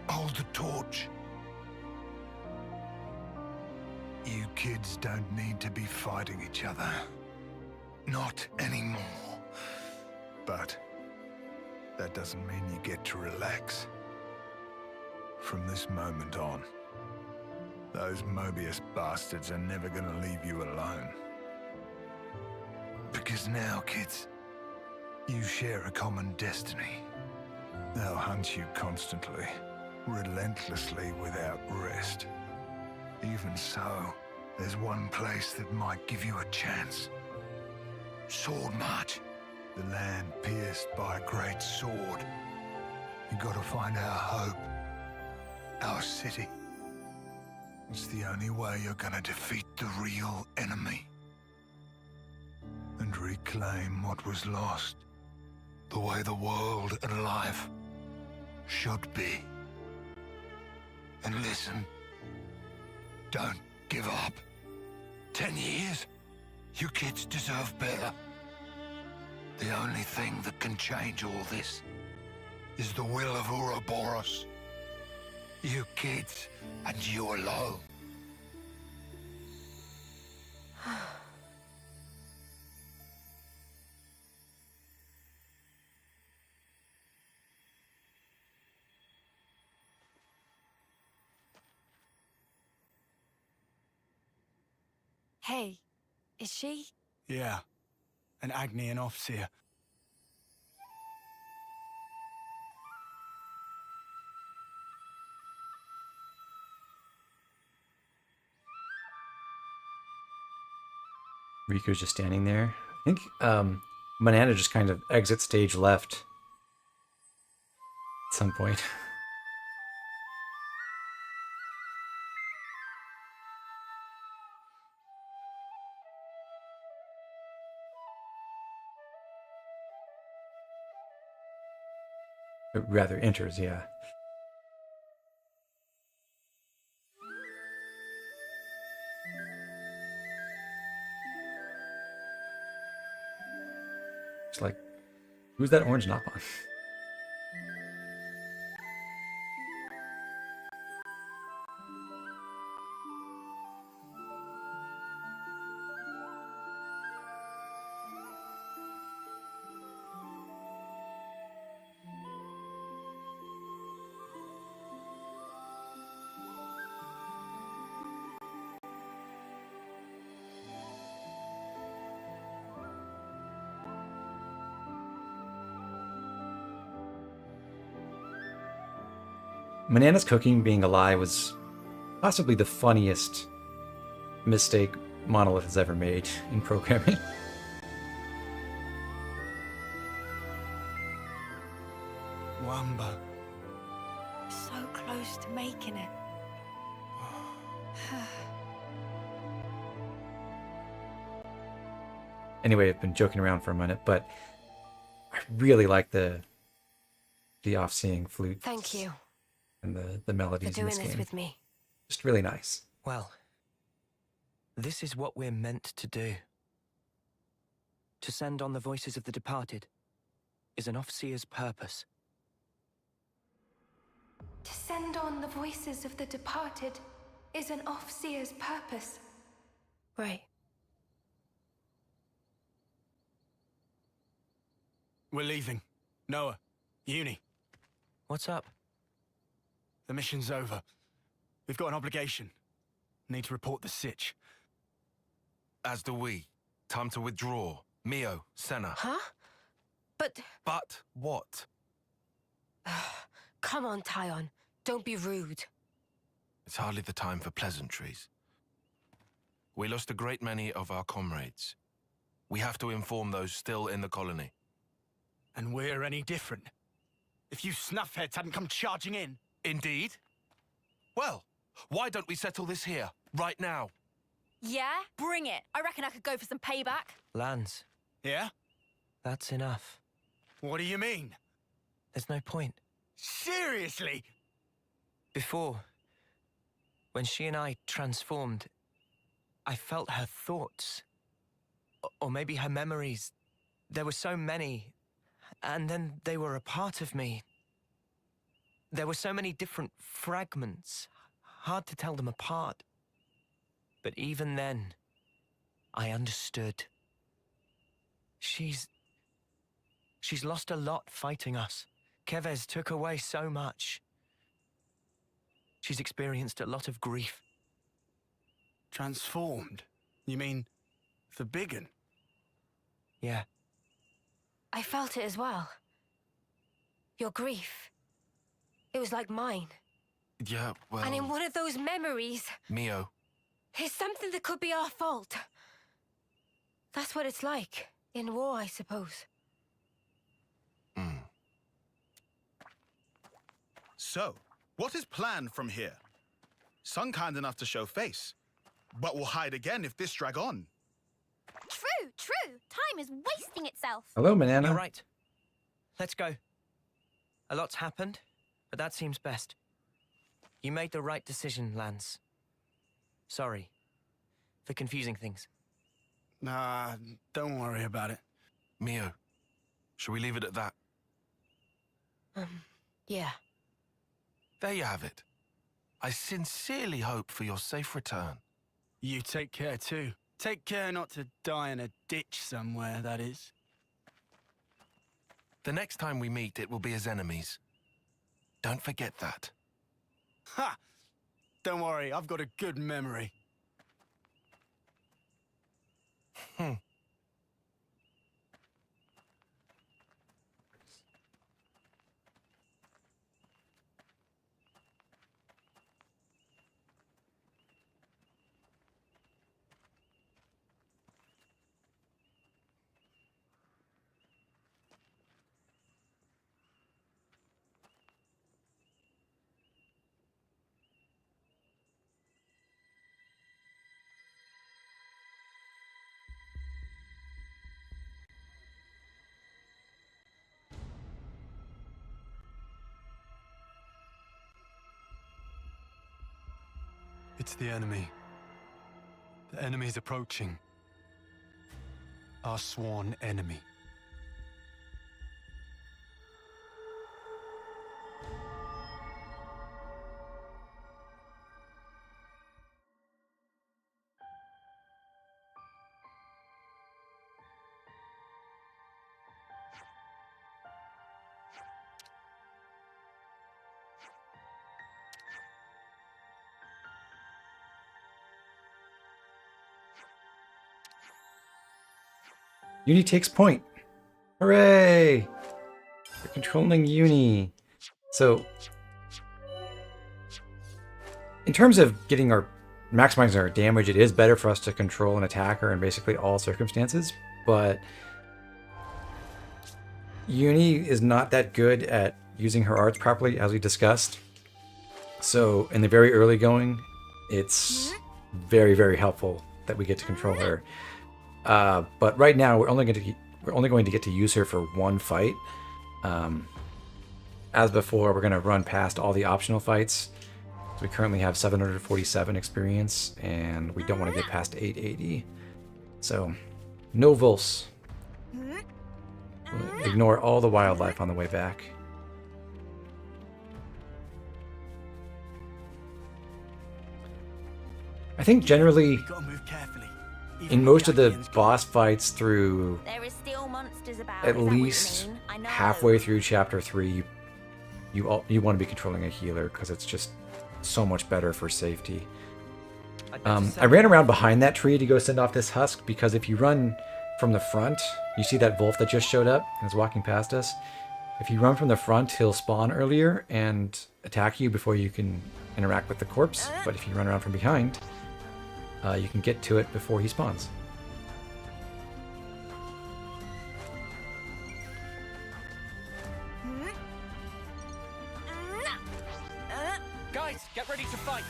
Hold the torch? You kids don't need to be fighting each other. Not anymore. But that doesn't mean you get to relax. From this moment on, those Mobius bastards are never gonna leave you alone. Because now, kids, you share a common destiny. They'll hunt you constantly, relentlessly, without rest. Even so, there's one place that might give you a chance. Sword March. The land pierced by a great sword. You gotta find our hope. Our city. It's the only way you're gonna defeat the real enemy. And reclaim what was lost. The way the world and life should be. And listen. Don't give up. 10 years? You kids deserve better. The only thing that can change all this is the will of Uroborus. You kids, and you alone.
Hey, is she?
Yeah. An Agnian officer.
Riku's just standing there. I think Manana just kind of exits stage left at some point. Rather, enters, yeah. It's like, who's that orange knob on? Manana's cooking being a lie was possibly the funniest mistake Monolith has ever made in programming.
Wamba.
So close to making it.
Anyway, I've been joking around for a minute, but I really like the off-seeing flute.
Thank you
And the melodies
for
in
doing
this
this
game.
with me.
Just really nice.
Well, this is what we're meant to do. To send on the voices of the departed is an Offseer's purpose.
To send on the voices of the departed is an Offseer's purpose.
Right.
We're leaving. Noah, Uni,
What's up?
the mission's over. We've got an obligation. Need to report the sitch.
As do we. Time to withdraw. Mio, Senna.
Huh? But...
But what?
Come on, Tyon. Don't be rude.
It's hardly the time for pleasantries. We lost a great many of our comrades. We have to inform those still in the colony.
And we're any different. If you snuffheads hadn't come charging in.
Indeed. Well, why don't we settle this here, right now?
Yeah? Bring it. I reckon I could go for some payback.
Lance.
Yeah?
That's enough.
What do you mean?
There's no point.
Seriously?
Before, when she and I transformed, I felt her thoughts. Or maybe her memories. There were so many, and then they were a part of me. There were so many different fragments, hard to tell them apart. But even then, I understood. She's lost a lot fighting us. Kevez took away so much. She's experienced a lot of grief.
Transformed? You mean the big un?
Yeah.
I felt it as well. Your grief. It was like mine.
Yeah, well...
And in one of those memories...
Mio.
Is something that could be our fault. That's what it's like. In war, I suppose.
So, what is planned from here? Some kind enough to show face, but will hide again if this drag on.
True, true. Time is wasting itself.
Hello, Manana.
You're right. Let's go. A lot's happened, but that seems best. You made the right decision, Lance. Sorry for confusing things.
Nah, don't worry about it.
Mio, shall we leave it at that?
Yeah.
There you have it. I sincerely hope for your safe return.
You take care too. Take care not to die in a ditch somewhere, that is.
The next time we meet, it will be as enemies. Don't forget that.
Ha! Don't worry, I've got a good memory.
It's the enemy. The enemy's approaching. Our sworn enemy.
Uni takes point. Hooray! We're controlling Uni. So, in terms of maximizing our damage, it is better for us to control an attacker in basically all circumstances, but Uni is not that good at using her arts properly, as we discussed. So, in the very early going, it's very, very helpful that we get to control her. But right now, we're only going to get to use her for one fight. As before, we're going to run past all the optional fights. So we currently have 747 experience, and we don't want to get past 880. So, no Vulse. We'll ignore all the wildlife on the way back. I think generally, in most of the boss fights through at least halfway through chapter 3, you want to be controlling a healer because it's just so much better for safety. I ran around behind that tree to go send off this husk because if you run from the front, you see that wolf that just showed up and is walking past us. If you run from the front, he'll spawn earlier and attack you before you can interact with the corpse. But if you run around from behind, you can get to it before he spawns.
Guys, get ready to fight!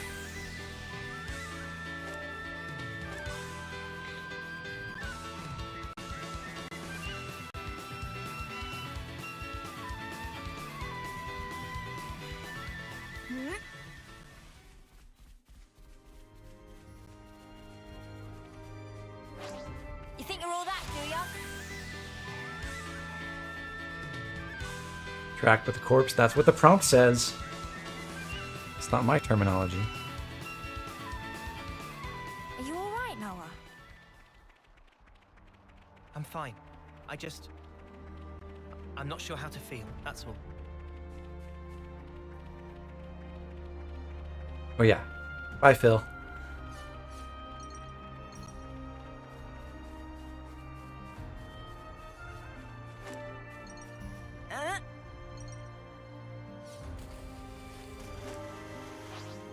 You think you're all that, do ya?
Interact with the corpse. That's what the prompt says. It's not my terminology.
Are you alright, Noah?
I'm fine. I'm not sure how to feel, that's all.
Oh yeah. Bye, Phil.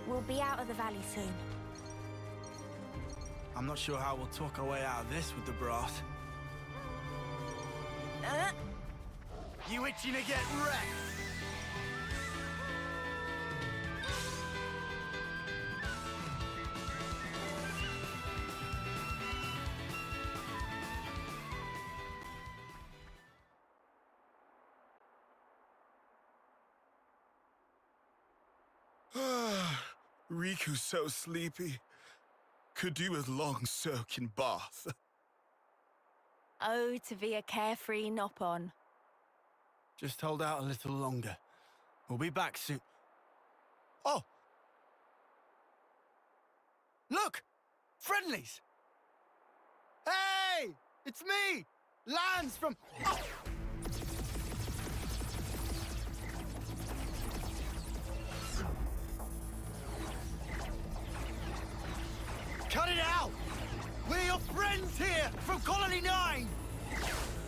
We'll be out of the valley soon.
I'm not sure how we'll talk our way out of this with the brass. You itching to get wrecked?
Riku's so sleepy. Could do with long soaking bath.
Oh, to be a carefree nop-on.
Just hold out a little longer. We'll be back soon. Oh! Look! Friendlies! Hey! It's me! Lance from... Oh! Cut it out! We're your friends here from Colony 9!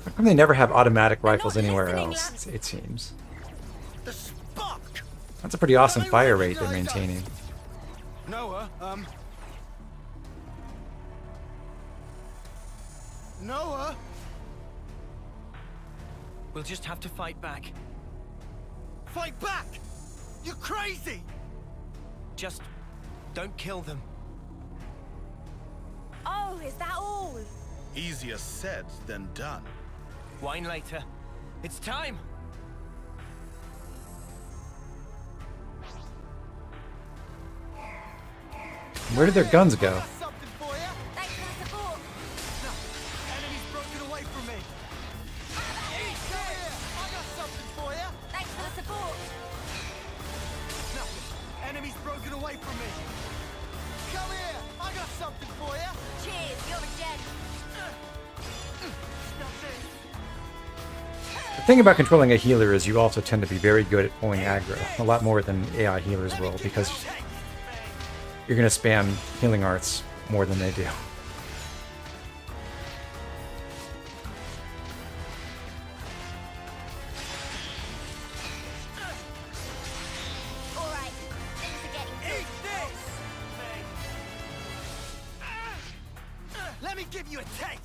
How come they never have automatic rifles anywhere else, it seems?
The spark!
That's a pretty awesome fire rate they're maintaining.
Noah, Noah?
We'll just have to fight back.
Fight back! You're crazy!
Just don't kill them.
Oh, is that all?
Easier said than done.
Wine later. It's time!
Where did their guns go?
Something for you.
Thanks for the support.
No, enemy's broken away from me. Eat here. I got something for you.
Thanks for the support.
No, enemy's broken away from me. Come here. I got something for you.
Cheers, you're a gent.
The thing about controlling a healer is you also tend to be very good at pulling aggro, a lot more than AI healers will, because you're going to spam healing arts more than they do.
Alright, things are getting good.
Eat this. Let me give you a taste.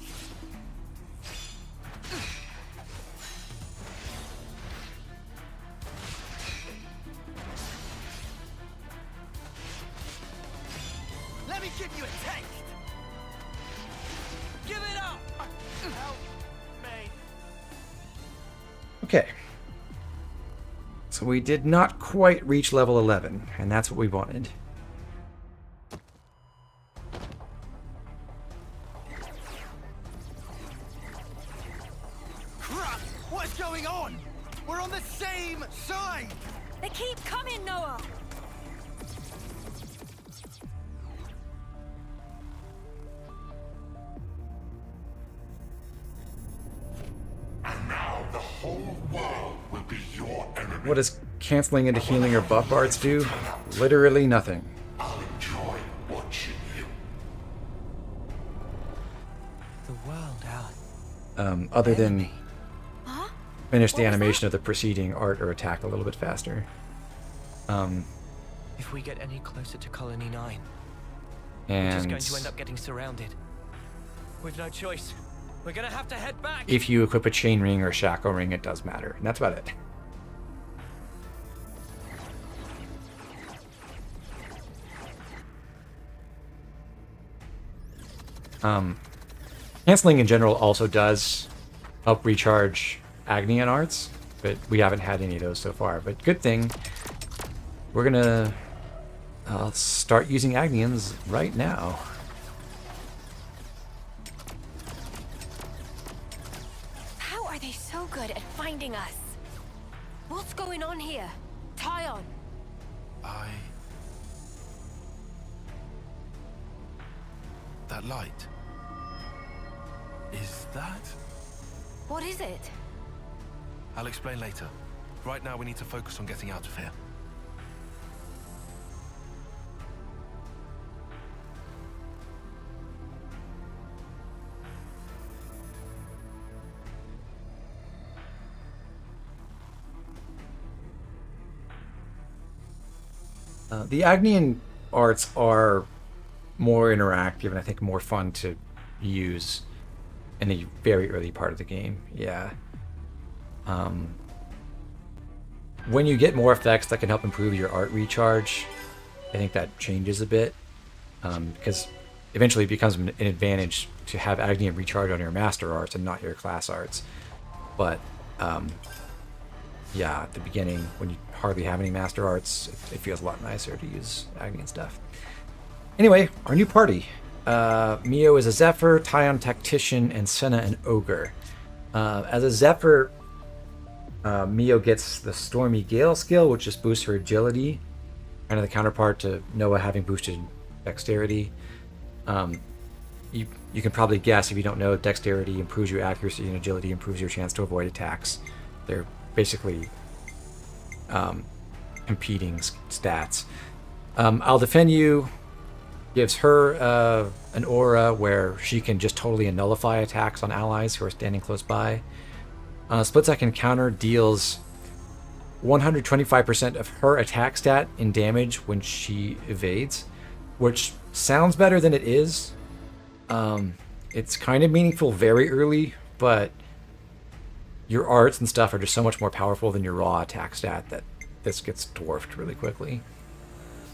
Let me give you a taste.
Give it up!
Help me.
Okay. So we did not quite reach level 11, and that's what we wanted.
Crap! What is going on? We're on the same side!
They keep coming, Noah!
And now the whole world will be your enemy.
What does canceling into healing or buff arts do? Literally nothing.
I'll enjoy watching you.
The world, Alan.
Other than
Huh?
finish the animation of the preceding art or attack a little bit faster.
If we get any closer to Colony 9, we're
And
just going to end up getting surrounded.
We've no choice. We're gonna have to head back.
if you equip a chain ring or shackle ring, it does matter. And that's about it. Canceling in general also does help recharge Agnian arts, but we haven't had any of those so far. But good thing, we're gonna start using Agnians right now.
How are they so good at finding us? What's going on here? Tyon!
That light. Is that?
What is it?
I'll explain later. Right now we need to focus on getting out of here.
The Agnian arts are more interactive and I think more fun to use in the very early part of the game. Yeah. When you get more effects that can help improve your art recharge, I think that changes a bit, because eventually it becomes an advantage to have Agnian recharge on your master arts and not your class arts. But yeah, at the beginning, when you hardly have any master arts, it feels a lot nicer to use Agnian stuff. Anyway, our new party. Mio is a Zephyr, Tyon Tactician, and Senna an Ogre. As a Zephyr, Mio gets the Stormy Gale skill, which just boosts her agility, kind of the counterpart to Noah having boosted dexterity. You can probably guess, if you don't know, dexterity improves your accuracy and agility improves your chance to avoid attacks. They're basically competing stats. I'll Defend You gives her an aura where she can just totally nullify attacks on allies who are standing close by. Split Second Counter deals 125% of her attack stat in damage when she evades, which sounds better than it is. It's kind of meaningful very early, but your arts and stuff are just so much more powerful than your raw attack stat that this gets dwarfed really quickly.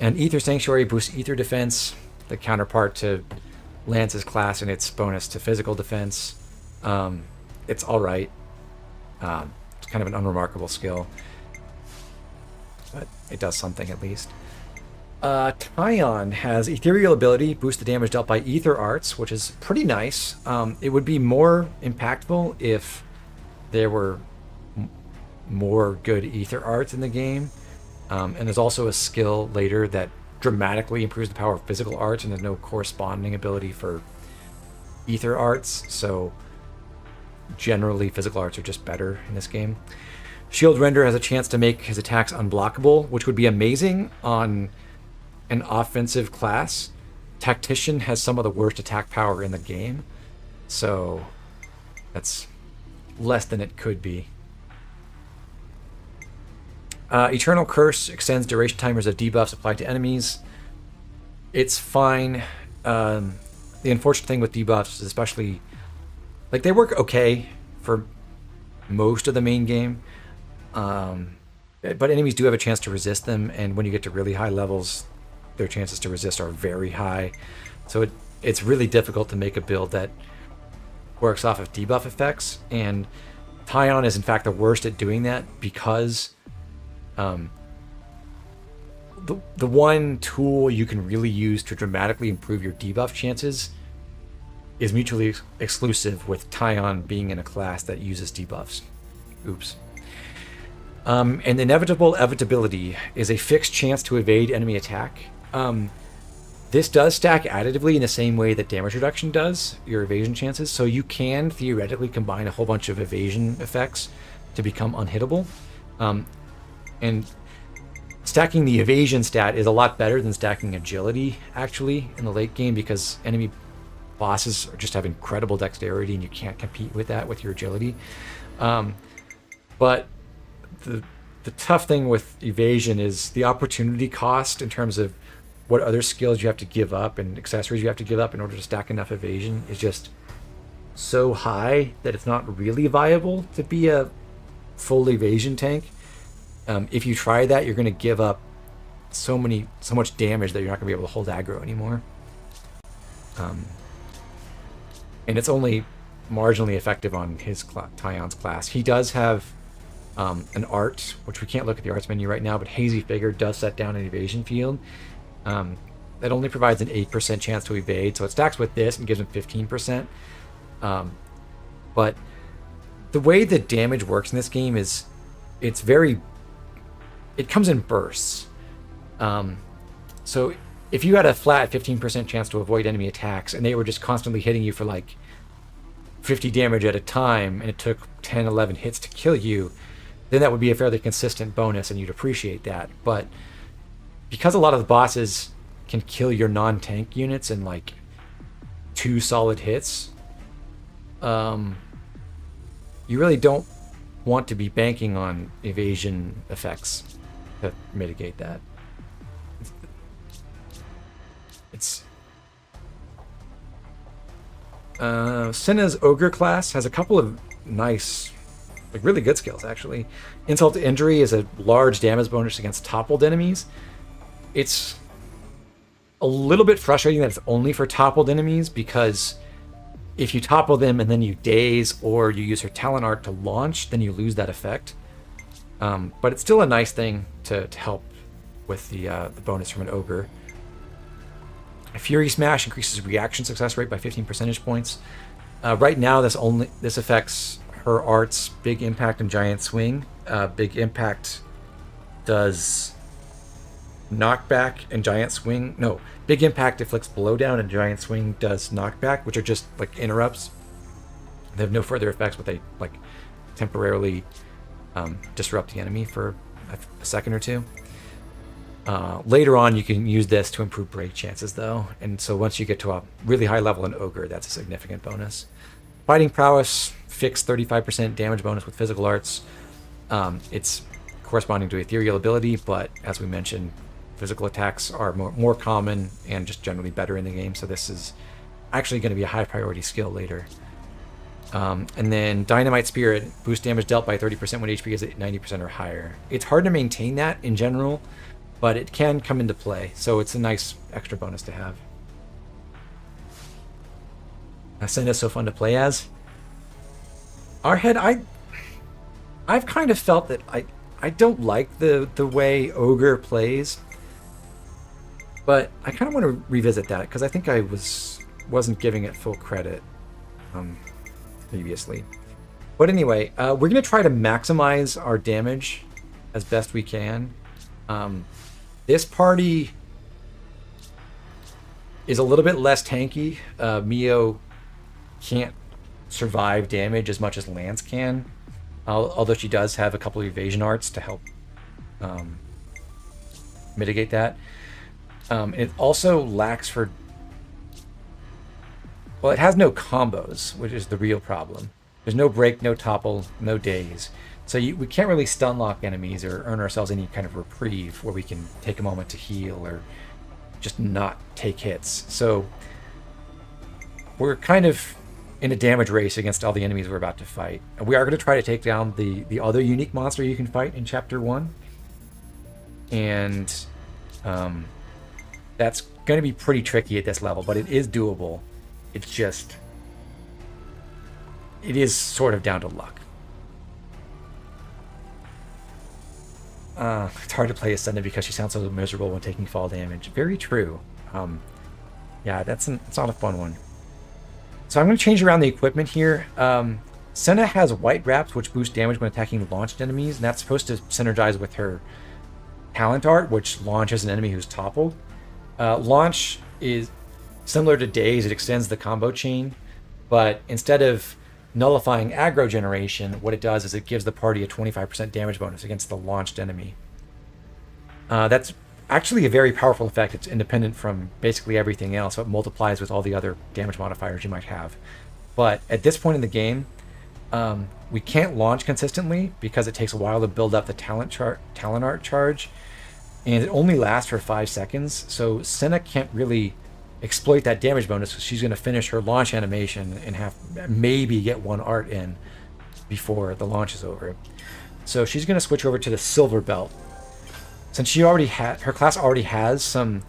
And Ether Sanctuary boosts Ether Defense, the counterpart to Lance's class and its bonus to physical defense. It's alright. It's kind of an unremarkable skill, but it does something at least. Tyon has ethereal ability, boost the damage dealt by ether arts, which is pretty nice. It would be more impactful if there were more good ether arts in the game. And there's also a skill later that dramatically improves the power of physical arts, and there's no corresponding ability for ether arts, so generally physical arts are just better in this game. Shield Render has a chance to make his attacks unblockable, which would be amazing on an offensive class. Tactician has some of the worst attack power in the game, so that's less than it could be. Eternal Curse extends duration timers of debuffs applied to enemies. It's fine. The unfortunate thing with debuffs is especially, like, they work okay for most of the main game, but enemies do have a chance to resist them, and when you get to really high levels, their chances to resist are very high. So it's really difficult to make a build that works off of debuff effects, and Tyon is in fact the worst at doing that because the one tool you can really use to dramatically improve your debuff chances is mutually exclusive with Tyon being in a class that uses debuffs. Oops. And inevitable evitability is a fixed chance to evade enemy attack. This does stack additively in the same way that damage reduction does, your evasion chances, so you can theoretically combine a whole bunch of evasion effects to become unhittable. And stacking the evasion stat is a lot better than stacking agility, actually, in the late game, because enemy bosses just have incredible dexterity and you can't compete with that with your agility. But the tough thing with evasion is the opportunity cost in terms of what other skills you have to give up and accessories you have to give up in order to stack enough evasion is just so high that it's not really viable to be a full evasion tank. If you try that, you're going to give up so much damage that you're not going to be able to hold aggro anymore. And it's only marginally effective on his Tyon's class. He does have an art, which we can't look at the arts menu right now, but Hazy Figure does set down an evasion field. That only provides an 8% chance to evade, so it stacks with this and gives him 15%. But the way the damage works in this game is it comes in bursts. So if you had a flat 15% chance to avoid enemy attacks and they were just constantly hitting you for like 50 damage at a time and it took 10, 11 hits to kill you, then that would be a fairly consistent bonus and you'd appreciate that. But because a lot of the bosses can kill your non-tank units in like 2 solid hits, you really don't want to be banking on evasion effects to mitigate that. Senna's Ogre class has a couple of nice, like really good skills actually. Insult to Injury is a large damage bonus against toppled enemies. It's a little bit frustrating that it's only for toppled enemies, because if you topple them and then you daze or you use her talent art to launch, then you lose that effect. But it's still a nice thing to help with the bonus from an Ogre. A Fury Smash increases reaction success rate by 15 percentage points. Right now, this affects her arts Big Impact and Giant Swing. Big Impact does knockback and Giant Swing. No, Big Impact inflicts blowdown and Giant Swing does knockback, which are just like interrupts. They have no further effects, but they like temporarily disrupt the enemy for a second or two. Later on, you can use this to improve break chances, though, and so once you get to a really high level in Ogre, that's a significant bonus. Fighting Prowess, fixed 35% damage bonus with physical arts. It's corresponding to ethereal ability, but as we mentioned, physical attacks are more common and just generally better in the game, so this is actually going to be a high priority skill later. And then Dynamite Spirit, boost damage dealt by 30% when HP is at 90% or higher. It's hard to maintain that in general, but it can come into play, so it's a nice extra bonus to have. Senna's so fun to play as. Arhead, I've kind of felt that I don't like the way Ogre plays. But I kind of want to revisit that because I think I wasn't giving it full credit previously. But anyway, we're going to try to maximize our damage as best we can. This party is a little bit less tanky. Mio can't survive damage as much as Lance can, although she does have a couple of evasion arts to help mitigate that. It also lacks for... Well, it has no combos, which is the real problem. There's no break, no topple, no daze. So we can't really stun lock enemies or earn ourselves any kind of reprieve where we can take a moment to heal or just not take hits. So we're kind of in a damage race against all the enemies we're about to fight. And we are going to try to take down the other unique monster you can fight in Chapter 1. And that's going to be pretty tricky at this level, but it is doable. It's just... It is sort of down to luck. It's hard to play Ascendant because she sounds so miserable when taking fall damage. Very true. Yeah, it's not a fun one. So I'm going to change around the equipment here. Senna has white wraps, which boost damage when attacking launched enemies, and that's supposed to synergize with her talent art, which launches an enemy who's toppled. Launch is similar to Daze. It extends the combo chain, but instead of nullifying aggro generation, what it does is it gives the party a 25% damage bonus against the launched enemy. That's actually a very powerful effect. It's independent from basically everything else, so it multiplies with all the other damage modifiers you might have. But at this point in the game, we can't launch consistently because it takes a while to build up the talent art charge, and it only lasts for 5 seconds, so Senna can't really exploit that damage bonus because she's going to finish her launch animation and maybe get one art in before the launch is over. So she's going to switch over to the silver belt. Since she already her class already has some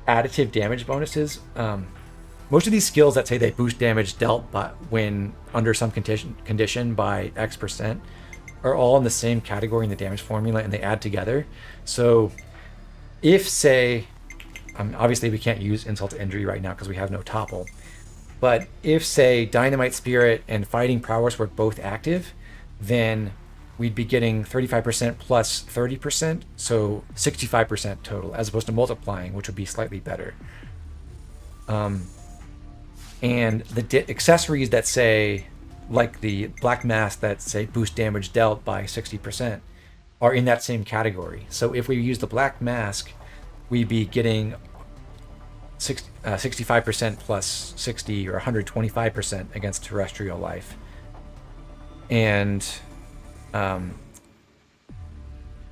additive damage bonuses, most of these skills that say they boost damage dealt when under some condition by X% are all in the same category in the damage formula, and they add together. So if, say, obviously we can't use insult to injury right now because we have no topple, but if, say, Dynamite Spirit and Fighting Prowess were both active, then we'd be getting 35% plus 30%, so 65% total, as opposed to multiplying, which would be slightly better. And the accessories that say, like the Black Mask that say boost damage dealt by 60%, are in that same category. So if we use the Black Mask, we'd be getting 65% plus 60 or 125% against terrestrial life. And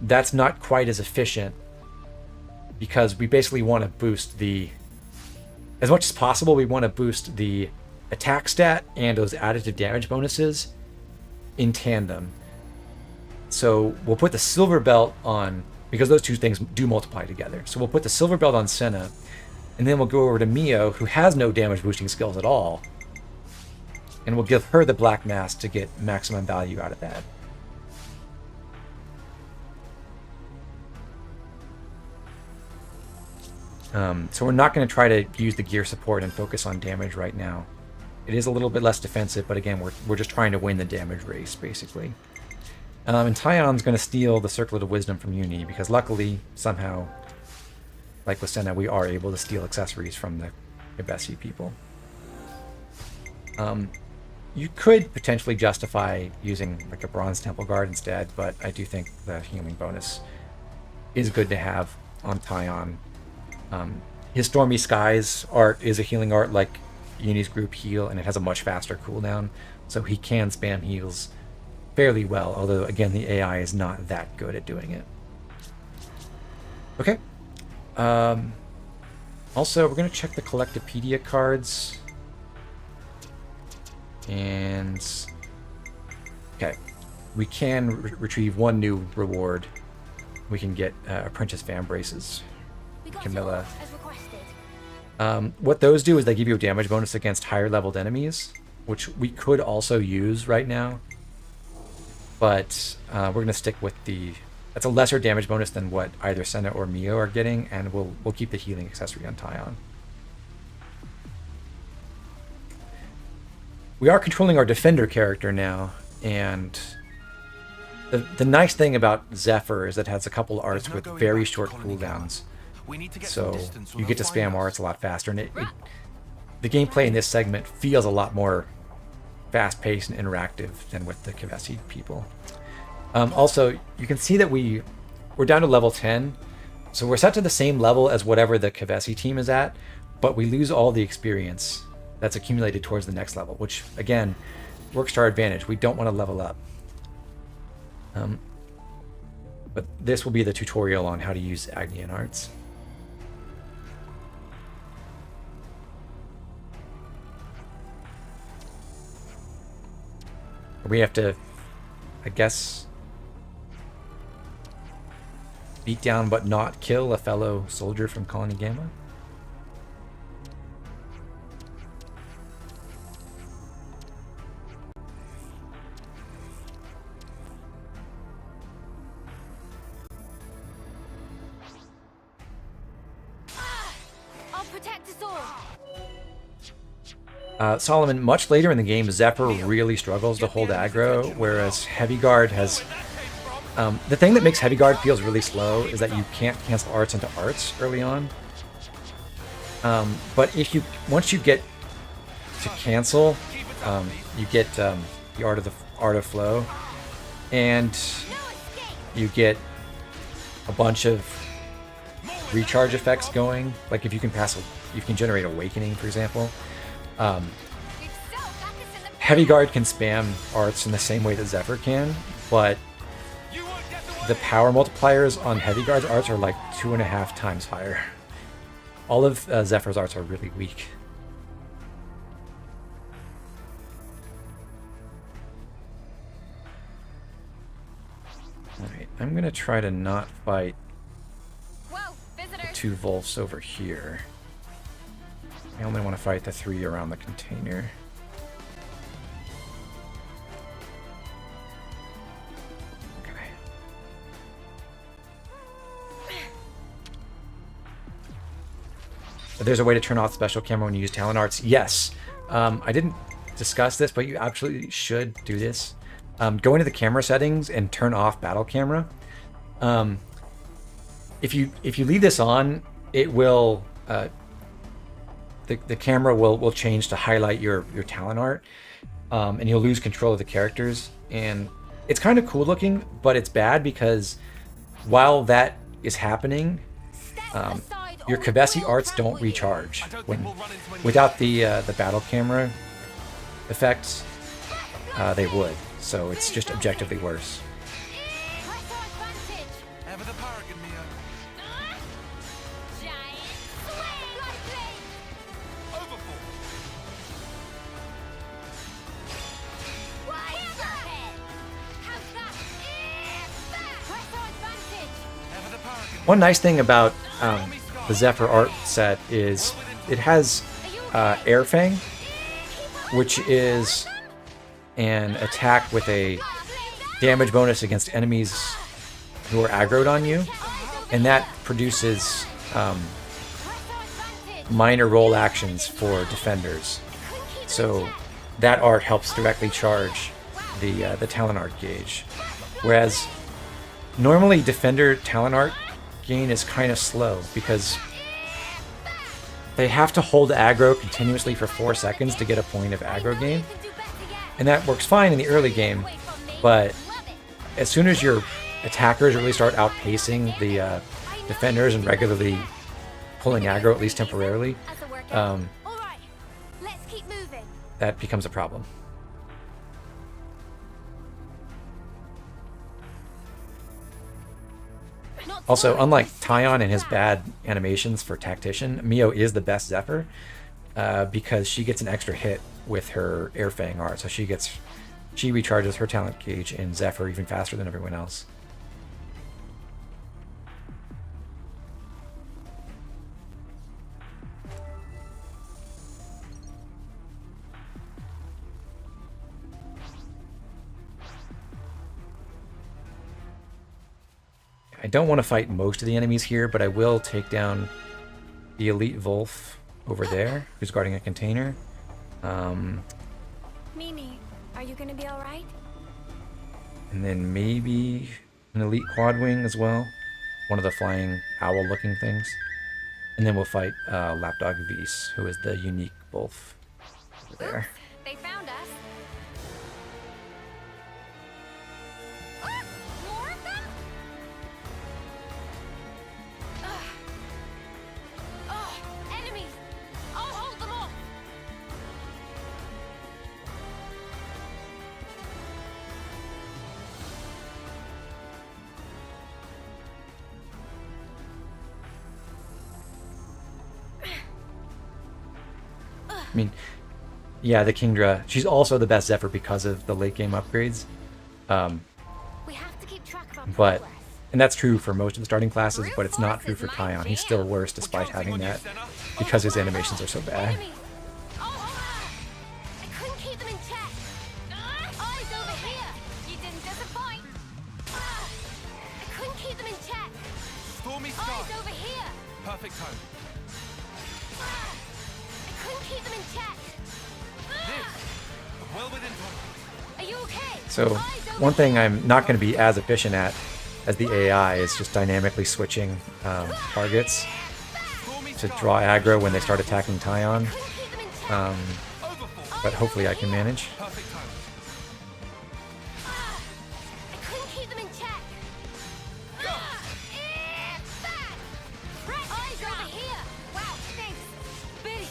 that's not quite as efficient because we basically want to boost as much as possible, we want to boost the attack stat and those additive damage bonuses in tandem. So we'll put the silver belt on, because those two things do multiply together. So we'll put the silver belt on Senna, and then we'll go over to Mio, who has no damage boosting skills at all, and we'll give her the Black Mask to get maximum value out of that. So we're not going to try to use the gear support and focus on damage right now. It is a little bit less defensive, but again, we're just trying to win the damage race, basically. And Tyon's going to steal the Circlet of Wisdom from Uni, because luckily, somehow, like with Senna, we are able to steal accessories from the Ibesi people. You could potentially justify using like a Bronze Temple Guard instead, but I do think the healing bonus is good to have on Tyon. His Stormy Skies art is a healing art like Uni's group heal, and it has a much faster cooldown, so he can spam heals fairly well, although again the AI is not that good at doing it. Okay. Also, we're going to check the Collectopedia cards. And okay, we can retrieve one new reward. We can get Apprentice Fan Braces. Camilla. What those do is they give you a damage bonus against higher leveled enemies, which we could also use right now. But we're going to stick with the That's a lesser damage bonus than what either Senna or Mio are getting, and we'll keep the healing accessory on Tyon. We are controlling our defender character now, and the nice thing about Zephyr is that it has a couple arts with very short cooldowns. So you get to spam arts a lot faster, and the gameplay in this segment feels a lot more fast-paced and interactive than with the Kevesi people. Also, you can see that we're down to level 10, so we're set to the same level as whatever the Kevesi team is at, but we lose all the experience that's accumulated towards the next level, which, again, works to our advantage. We don't want to level up. But this will be the tutorial on how to use Agnian arts. We have to, I guess, beat down but not kill a fellow soldier from Colony Gamma.
I'll protect us all.
Solomon, much later in the game, Zephyr really struggles to hold aggro, whereas Heavy Guard has... the thing that makes Heavy Guard feels really slow is that you can't cancel arts into arts early on. But once you get to cancel, you get the Art of Flow, and you get a bunch of recharge effects going. Like if you can generate Awakening, for example. Heavy Guard can spam arts in the same way that Zephyr can, but the power multipliers on Heavy Guard's arts are like 2.5 times higher. All of Zephyr's arts are really weak. Alright, I'm gonna try to not fight the 2 Wolves over here. I only want to fight the 3 around the container. Okay. There's a way to turn off special camera when you use talent arts. Yes. I didn't discuss this, but you absolutely should do this. Go into the camera settings and turn off battle camera. If you leave this on, it will... The camera will change to highlight your talent art, and you'll lose control of the characters. And it's kind of cool looking, but it's bad because while that is happening, your Kevesi arts don't recharge. Without the battle camera effects, they would. So it's just objectively worse. One nice thing about the Zephyr art set is it has Air Fang, which is an attack with a damage bonus against enemies who are aggroed on you, and that produces minor roll actions for defenders. So that art helps directly charge the talent art gauge, whereas normally defender talent art gain is kind of slow because they have to hold aggro continuously for 4 seconds to get a point of aggro gain, and that works fine in the early game, but as soon as your attackers really start outpacing the defenders and regularly pulling aggro, at least temporarily, that becomes a problem. Also, unlike Tyon and his bad animations for Tactician, Mio is the best Zephyr because she gets an extra hit with her Air Fang art, so she recharges her talent gauge in Zephyr even faster than everyone else. I don't want to fight most of the enemies here, but I will take down the elite Wolf over there, who's guarding a container.
Mimi, are you gonna be all right?
And then maybe an elite Quadwing as well. One of the flying owl-looking things. And then we'll fight Lapdog Vise, who is the unique Wolf over there.
They found us. More of them? Enemies! I'll hold them off!
I mean, yeah, the Kingdra, she's also the best Zephyr because of the late game upgrades.
We have to keep track of our
But,
progress.
and that's true for most of the starting classes, but it's not true for Kion. He's still worse despite having that because his animations are so bad.
I couldn't keep them in check. Eyes over here. You didn't disappoint. I couldn't keep them in check.
Stormy sky.
Eyes over here.
Perfect time.
I couldn't keep them in check.
Well within.
Are you okay?
So, one thing I'm not going to be as efficient at as the AI is just dynamically switching targets to draw aggro when they start attacking Kion. But hopefully I can manage.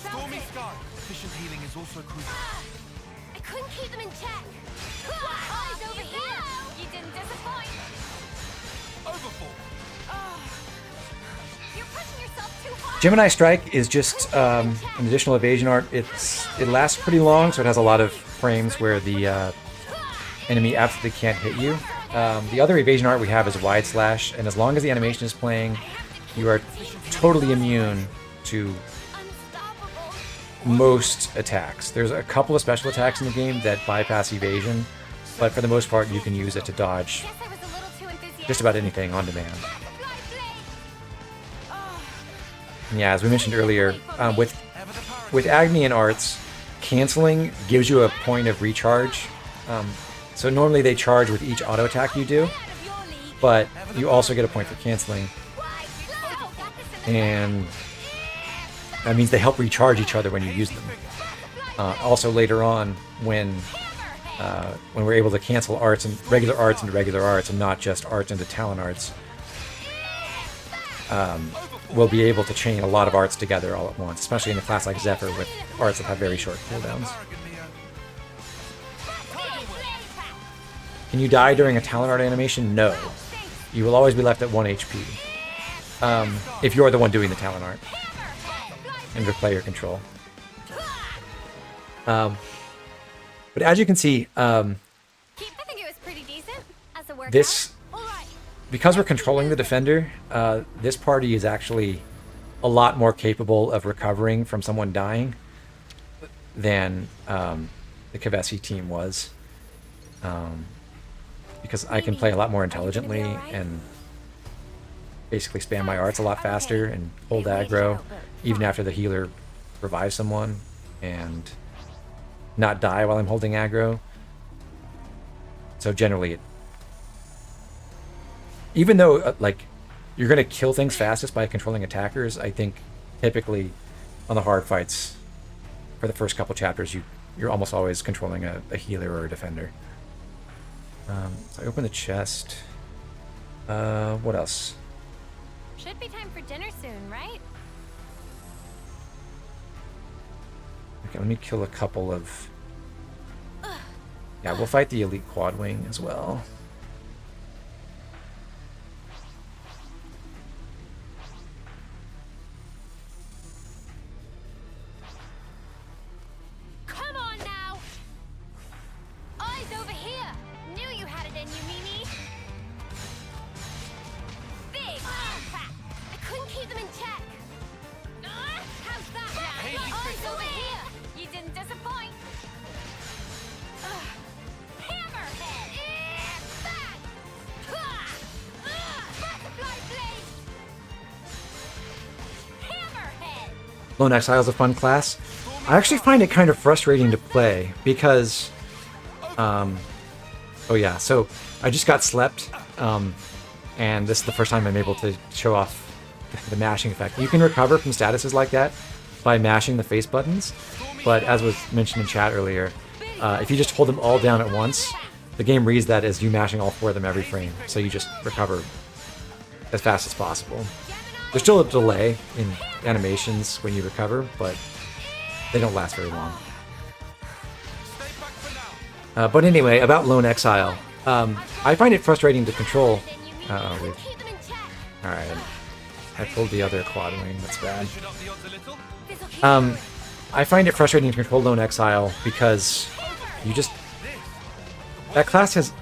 Stormy sky. Efficient healing is also crucial.
I couldn't keep them in check. Eyes over here. You didn't disappoint.
Overfall.
You're pushing yourself too hard.
Gemini Strike is just an additional evasion art. It lasts pretty long, so it has a lot of frames where the enemy absolutely can't hit you. The other evasion art we have is Wide Slash, and as long as the animation is playing, you are totally immune to most attacks. There's a couple of special attacks in the game that bypass evasion, but for the most part you can use it to dodge just about anything on demand. And yeah, as we mentioned earlier, with Agni and Arts, canceling gives you a point of recharge. So normally they charge with each auto attack you do, but you also get a point for canceling. And that means they help recharge each other when you use them. Also later on, when we're able to cancel arts and regular arts into regular arts and not just arts into talent arts, we'll be able to chain a lot of arts together all at once, especially in a class like Zephyr with arts that have very short cooldowns. Can you die during a talent art animation? No. You will always be left at 1 HP. If you're the one doing the talent art. Under player control. But as you can see,
I think it was pretty decent as a workout.
this, because we're controlling the defender, this party is actually a lot more capable of recovering from someone dying than the Kavesi team was. Because I can play a lot more intelligently and basically spam my arts a lot faster and hold aggro even after the healer revives someone and not die while I'm holding aggro. So generally, even though like you're going to kill things fastest by controlling attackers, I think typically on the hard fights for the first couple chapters you're almost always controlling a healer or a defender. So I open the chest. What else?
Should be time for dinner soon, right?
Okay, let me kill a couple of... Yeah, we'll fight the elite Quadwing as well.
Come on now! Eyes over here! Knew you had it in you, Mimi! Big impact! I couldn't keep them in check! How's that? Eyes over here! You didn't disappoint! Hammerhead!
Lone Exile is a fun class. I actually find it kind of frustrating to play because, oh yeah, so I just got slept, and this is the first time I'm able to show off the mashing effect. You can recover from statuses like that by mashing the face buttons, but as was mentioned in chat earlier, if you just hold them all down at once, the game reads that as you mashing all 4 of them every frame, so you just recover as fast as possible. There's still a delay in animations when you recover, but they don't last very long. But anyway, about Lone Exile. I find it frustrating to control... Alright. I pulled the other quad wing, that's bad. I find it frustrating to control Lone Exile because you just... That class has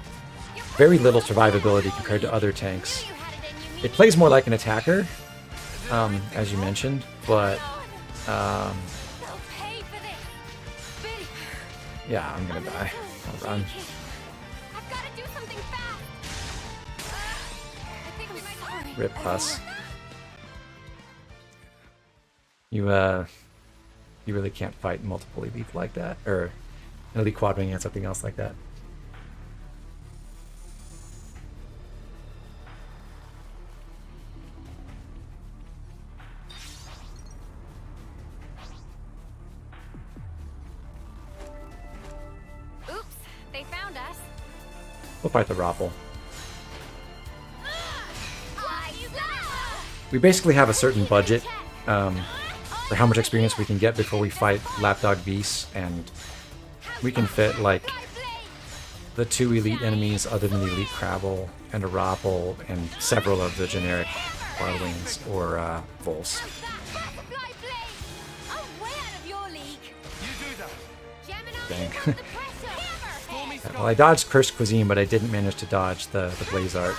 very little survivability compared to other tanks. It plays more like an attacker, as you mentioned, but... yeah, I'm gonna die. Hold on. Rip Puss. You really can't fight multiple elites like that, or an elite quad wing and something else like that.
Oops, they found us.
We'll fight the Roppel. We basically have a certain budget for how much experience we can get before we fight Lapdog Beasts, and we can fit like the 2 elite enemies other than the elite Crabble and a Roppel and several of the generic Quad Wings or Vols. Dang. Well, I dodged Cursed Cuisine, but I didn't manage to dodge the Blaze Art.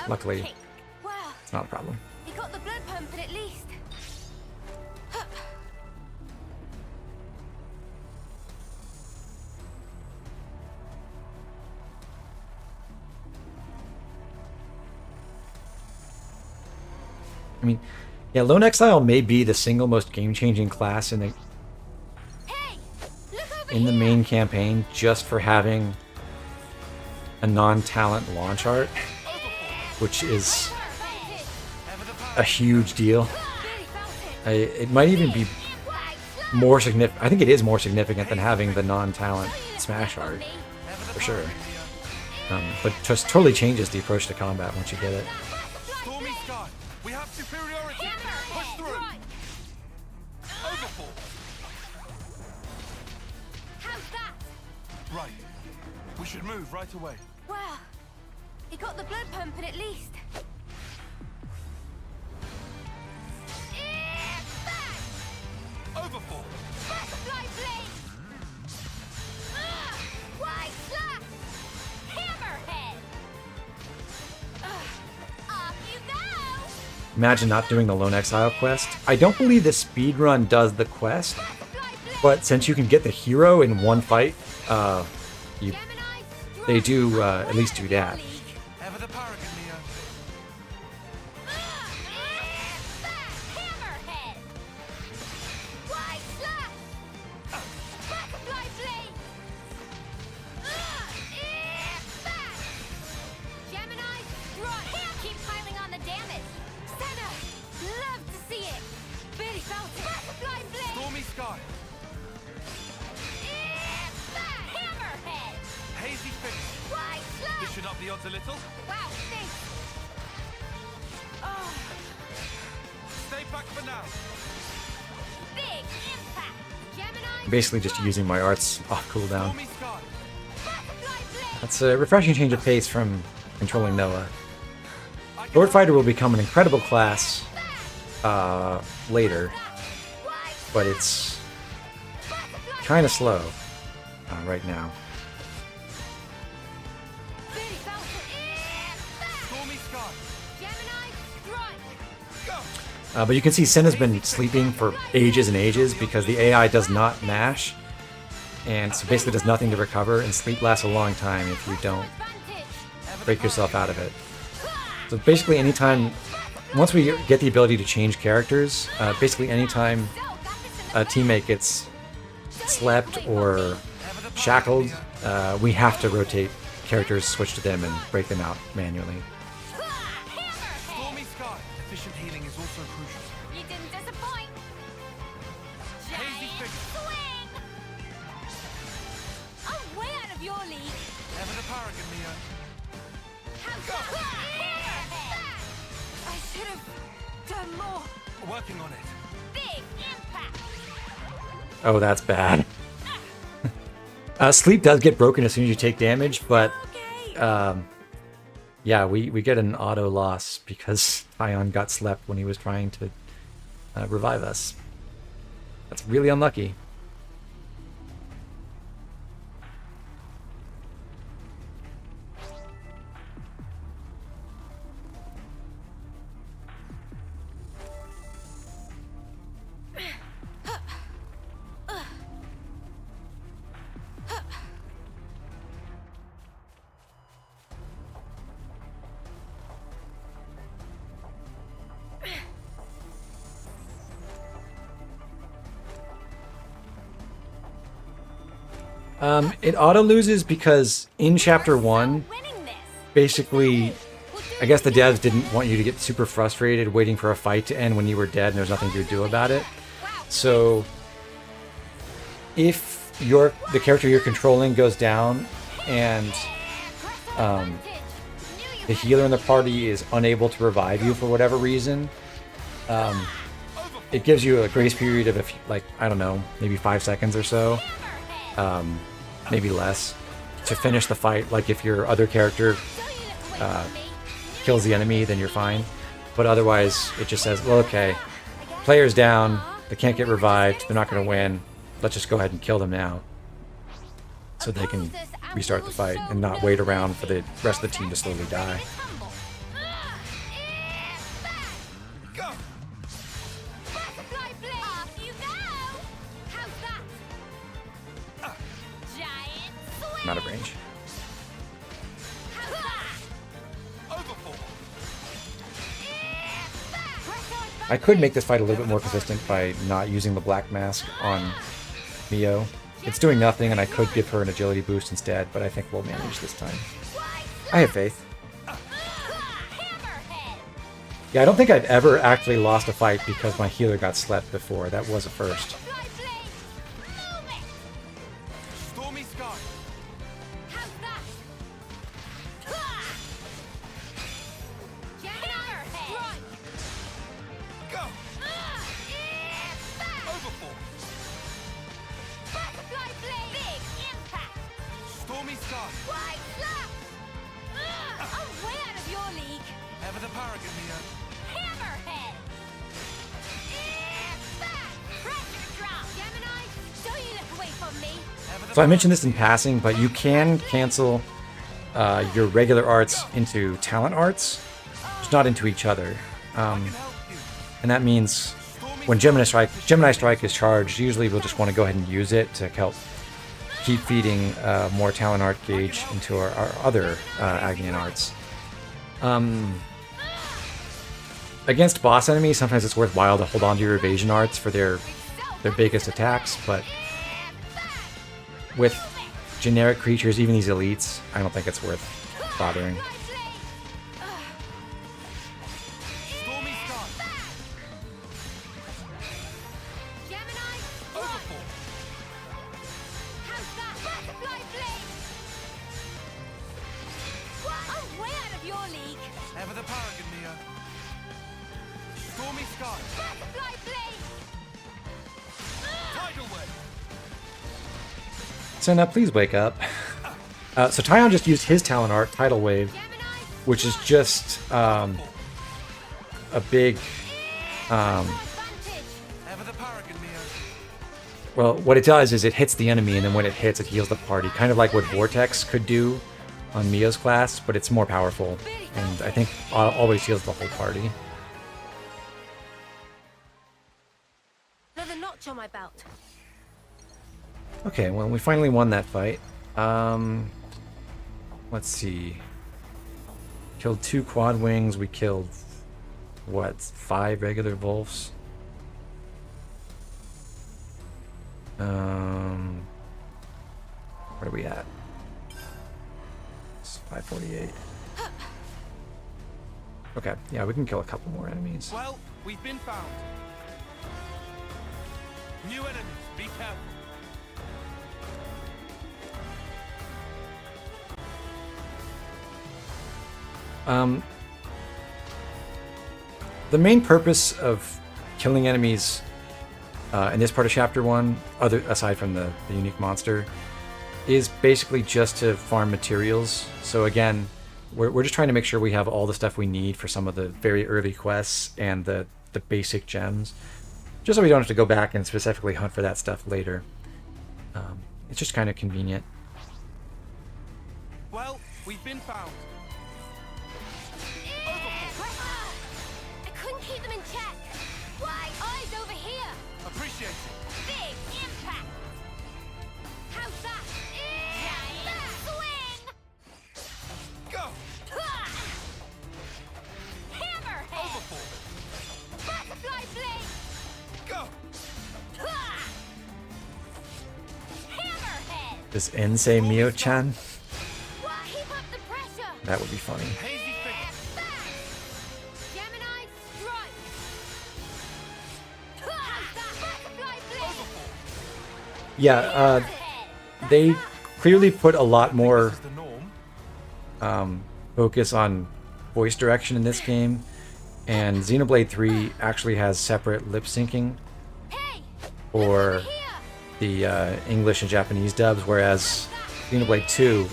Luckily, it's not a problem.
He got the blood pumping at least.
I mean, yeah, Lone Exile may be the single most game-changing class in the main campaign, just for having a non-talent launch art, which is a huge deal. It might even be more significant. I think it is more significant than having the non-talent smash art, for sure. But just totally changes the approach to combat once you get it.
We have superiority. Push through. Overfall.
How's that?
Right. We should move right away.
Well, he got the blood pumping at least.
Overfall.
Butterfly blade. Wide slash. Hammerhead. Off you go.
Imagine not doing the Lone Exile quest. I don't believe the speedrun does the quest, but since you can get the hero in one fight, they do at least do that. Basically just using my arts off cooldown. That's a refreshing change of pace from controlling Noah. Lord Fighter will become an incredible class later, but it's kind of slow right now. But you can see Sin has been sleeping for ages and ages because the AI does not mash, and so basically does nothing to recover, and sleep lasts a long time if you don't break yourself out of it. So basically anytime once we get the ability to change characters, basically anytime a teammate gets slept or shackled, we have to rotate characters, switch to them, and break them out manually.
Stormy Sky. Efficient healing is also crucial.
You didn't disappoint.
Hazy figure.
Swing! I'm way out of your league.
Ever the paragon, Mio.
I should have done more.
Working on it.
Big impact.
Oh, that's bad. Sleep does get broken as soon as you take damage, but yeah, we get an auto loss because Ion got slept when he was trying to revive us. That's really unlucky. It auto loses because in chapter 1, basically, I guess the devs didn't want you to get super frustrated waiting for a fight to end when you were dead and there's nothing you could do about it. So if the character you're controlling goes down and the healer in the party is unable to revive you for whatever reason, it gives you a grace period of, like, I don't know, maybe 5 seconds or so. Maybe less, to finish the fight. Like if your other character kills the enemy, then you're fine. But otherwise, it just says, well, okay, player's down, they can't get revived, they're not going to win, let's just go ahead and kill them now. So they can restart the fight and not wait around for the rest of the team to slowly die. I'm out of range. I could make this fight a little bit more consistent by not using the black mask on Mio. It's doing nothing and I could give her an agility boost instead, but I think we'll manage this time. I have faith. Yeah, I don't think I've ever actually lost a fight because my healer got slept before. That was a first. So I mentioned this in passing, but you can cancel your regular arts into talent arts, just not into each other. And that means when Gemini Strike is charged, usually we'll just want to go ahead and use it to help keep feeding more talent art gauge into our other Agnian arts. Against boss enemies, sometimes it's worthwhile to hold on to your evasion arts for their biggest attacks, but with generic creatures, even these elites, I don't think it's worth bothering. So now please wake up. So Tyon just used his talent art, Tidal Wave, which is just a big... well, what it does is it hits the enemy, and then when it hits, it heals the party. Kind of like what Vortex could do on Mio's class, but it's more powerful. And I think always heals the whole party.
Another notch on my belt.
Okay, well, we finally won that fight. Let's see. Killed 2 quad wings. We killed what, 5 regular wolves? Where are we at? It's 548. Okay, yeah, we can kill a couple more enemies.
Well, we've been found. New enemies, be careful.
The main purpose of killing enemies in this part of Chapter 1, aside from the unique monster, is basically just to farm materials. So again, we're just trying to make sure we have all the stuff we need for some of the very early quests and the basic gems, just so we don't have to go back and specifically hunt for that stuff later. It's just kind of convenient.
Well, we've been found.
I couldn't keep them in check. Why? Eyes over here.
Appreciate it.
Big impact. How's that? Swing.
Go.
Hammerhead.
Overboard.
Butterfly blade.
Go.
Hammerhead.
Does N say Mio-chan?
Keep up the pressure.
That would be funny.
Hazy figure.
Gemini strike. How's that? Butterfly blade.
Yeah, they clearly put a lot more focus on voice direction in this game, and Xenoblade 3 actually has separate lip syncing for the English and Japanese dubs, whereas Xenoblade 2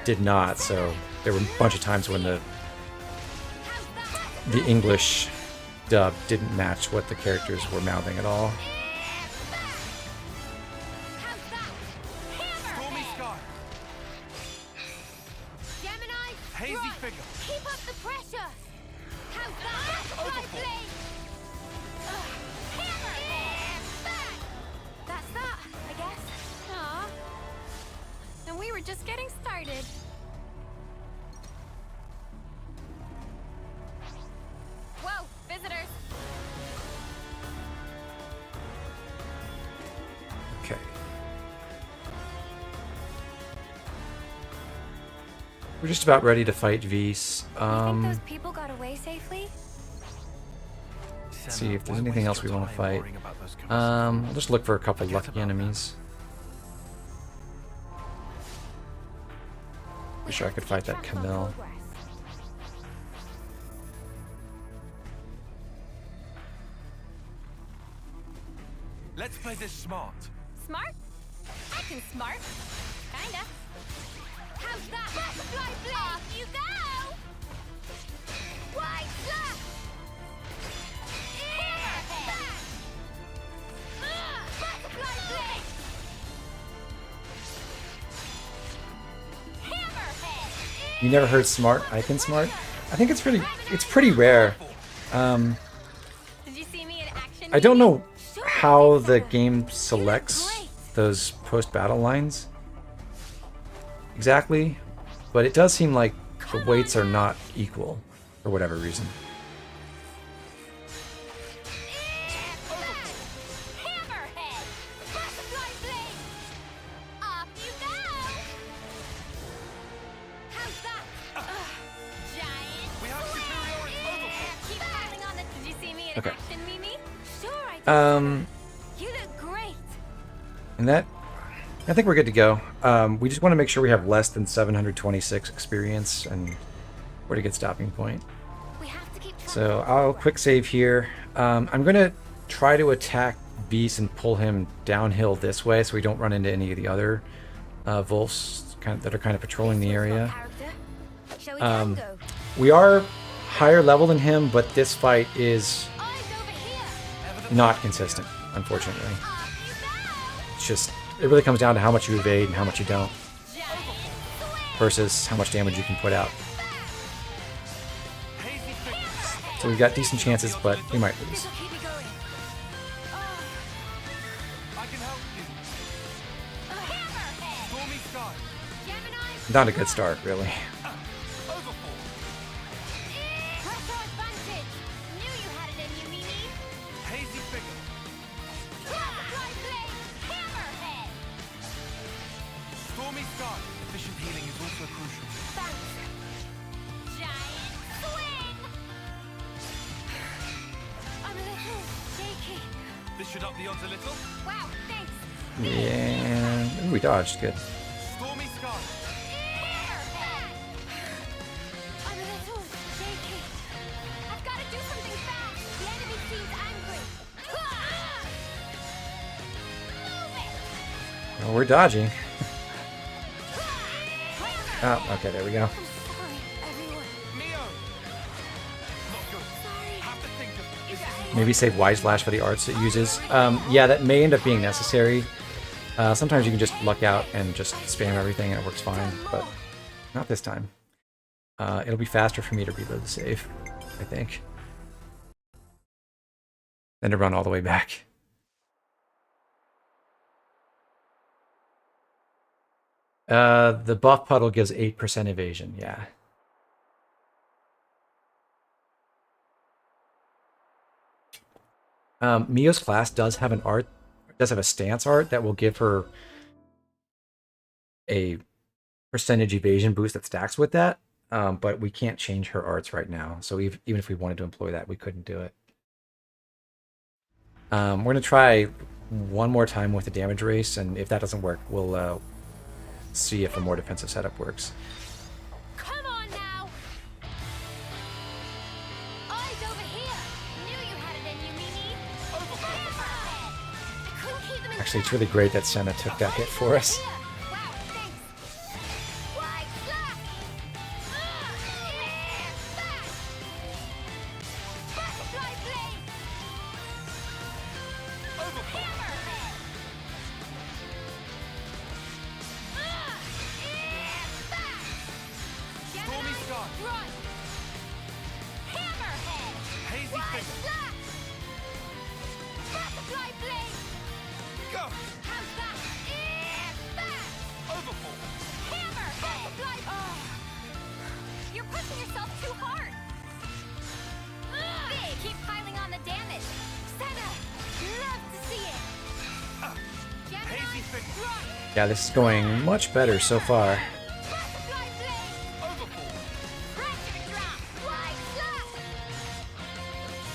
did not. So there were a bunch of times when the English dub didn't match what the characters were mouthing at all.
Stormy sky.
Gemini
Hazy
strike.
figure.
Keep up the pressure. How's that? Butterfly blade. Hammerhead.
That's that, I guess. Aw. And we were just getting started. Whoa, visitors.
Okay. We're just about ready to fight Vise.
Those people got away safely?
Let's see if there's anything else we want to fight. I'll just look for a couple lucky enemies. Pretty sure I could fight that Camille.
Let's play this smart.
Smart? I can smart. Kinda.
How's that? Butterfly blade. Off you go. Wide slash. Hammerhead. Butterfly blade. Hammerhead.
You never heard smart? I can smart? I think it's pretty rare.
Did you see me in action?
I don't know how the game selects those post-battle lines exactly, but it does seem like the weights are not equal for whatever reason.
Hammerhead. Butterfly blade. Off you go. How's that? Giant.
We have superiority. Overboard.
Keep piling on it. Did you see me in
Okay.
action, Mimi? Sure, I did. You look great.
And that, I think we're good to go. We just want to make sure we have less than 726 experience, and we're at a good stopping point.
We have to keep track.
So I'll quick save here. I'm going to try to attack Beast and pull him downhill this way so we don't run into any of the other Wolves that are kind of patrolling the area.
Shall we tango?
We are higher level than him, but this fight is not consistent, unfortunately. It's just, it really comes down to how much you evade and how much you don't, versus how much damage you can put out. So we've got decent chances, but we might lose.
I can help you. Stormy sky.
Not a good start, really.
Overboard.
Pressure advantage.
Stormy Sky. Efficient healing is also crucial.
Thanks. Giant swing! I'm a little shaky.
This should up the odds a little.
Wow, thanks.
Yeah. Ooh, we dodged. Good.
Stormy Sky.
I'm a little shaky. I've got to do something fast. The enemy seems angry. Move it!
Well, we're dodging. Oh, okay, there we go. Maybe save Wise Lash for the arts it uses. Yeah, that may end up being necessary. Sometimes you can just luck out and just spam everything and it works fine, but not this time. It'll be faster for me to reload the save, I think, than to run all the way back. The buff puddle gives 8% evasion, yeah. Mio's class does have an art, does have a stance art that will give her a percentage evasion boost that stacks with that, but we can't change her arts right now. So even if we wanted to employ that, we couldn't do it. We're going to try one more time with the damage race, and if that doesn't work, we'll see if a more defensive setup works.
Come on now! Eyes over here! Knew you had it in you, Mimi! I couldn't keep them in.
Actually, it's really great that Senna took that hit for us.
Wow, thanks! Wide slack! Butterfly blade! Hammerhead!
Stormy Sky.
Run! Hammerhead!
Hazy
Wide
Finger.
slack! Butterfly blade!
Go.
How's that?
Overhaul.
Hammerhead! Butterfly... Oh. You're pushing yourself too hard! Big! Keep piling on the damage! Senna! Love to see it!
Hazy Finger.
Run!
Yeah, this is going much better so far.
Butterfly blade!
Overhaul.
Pressure drop! Wide slack!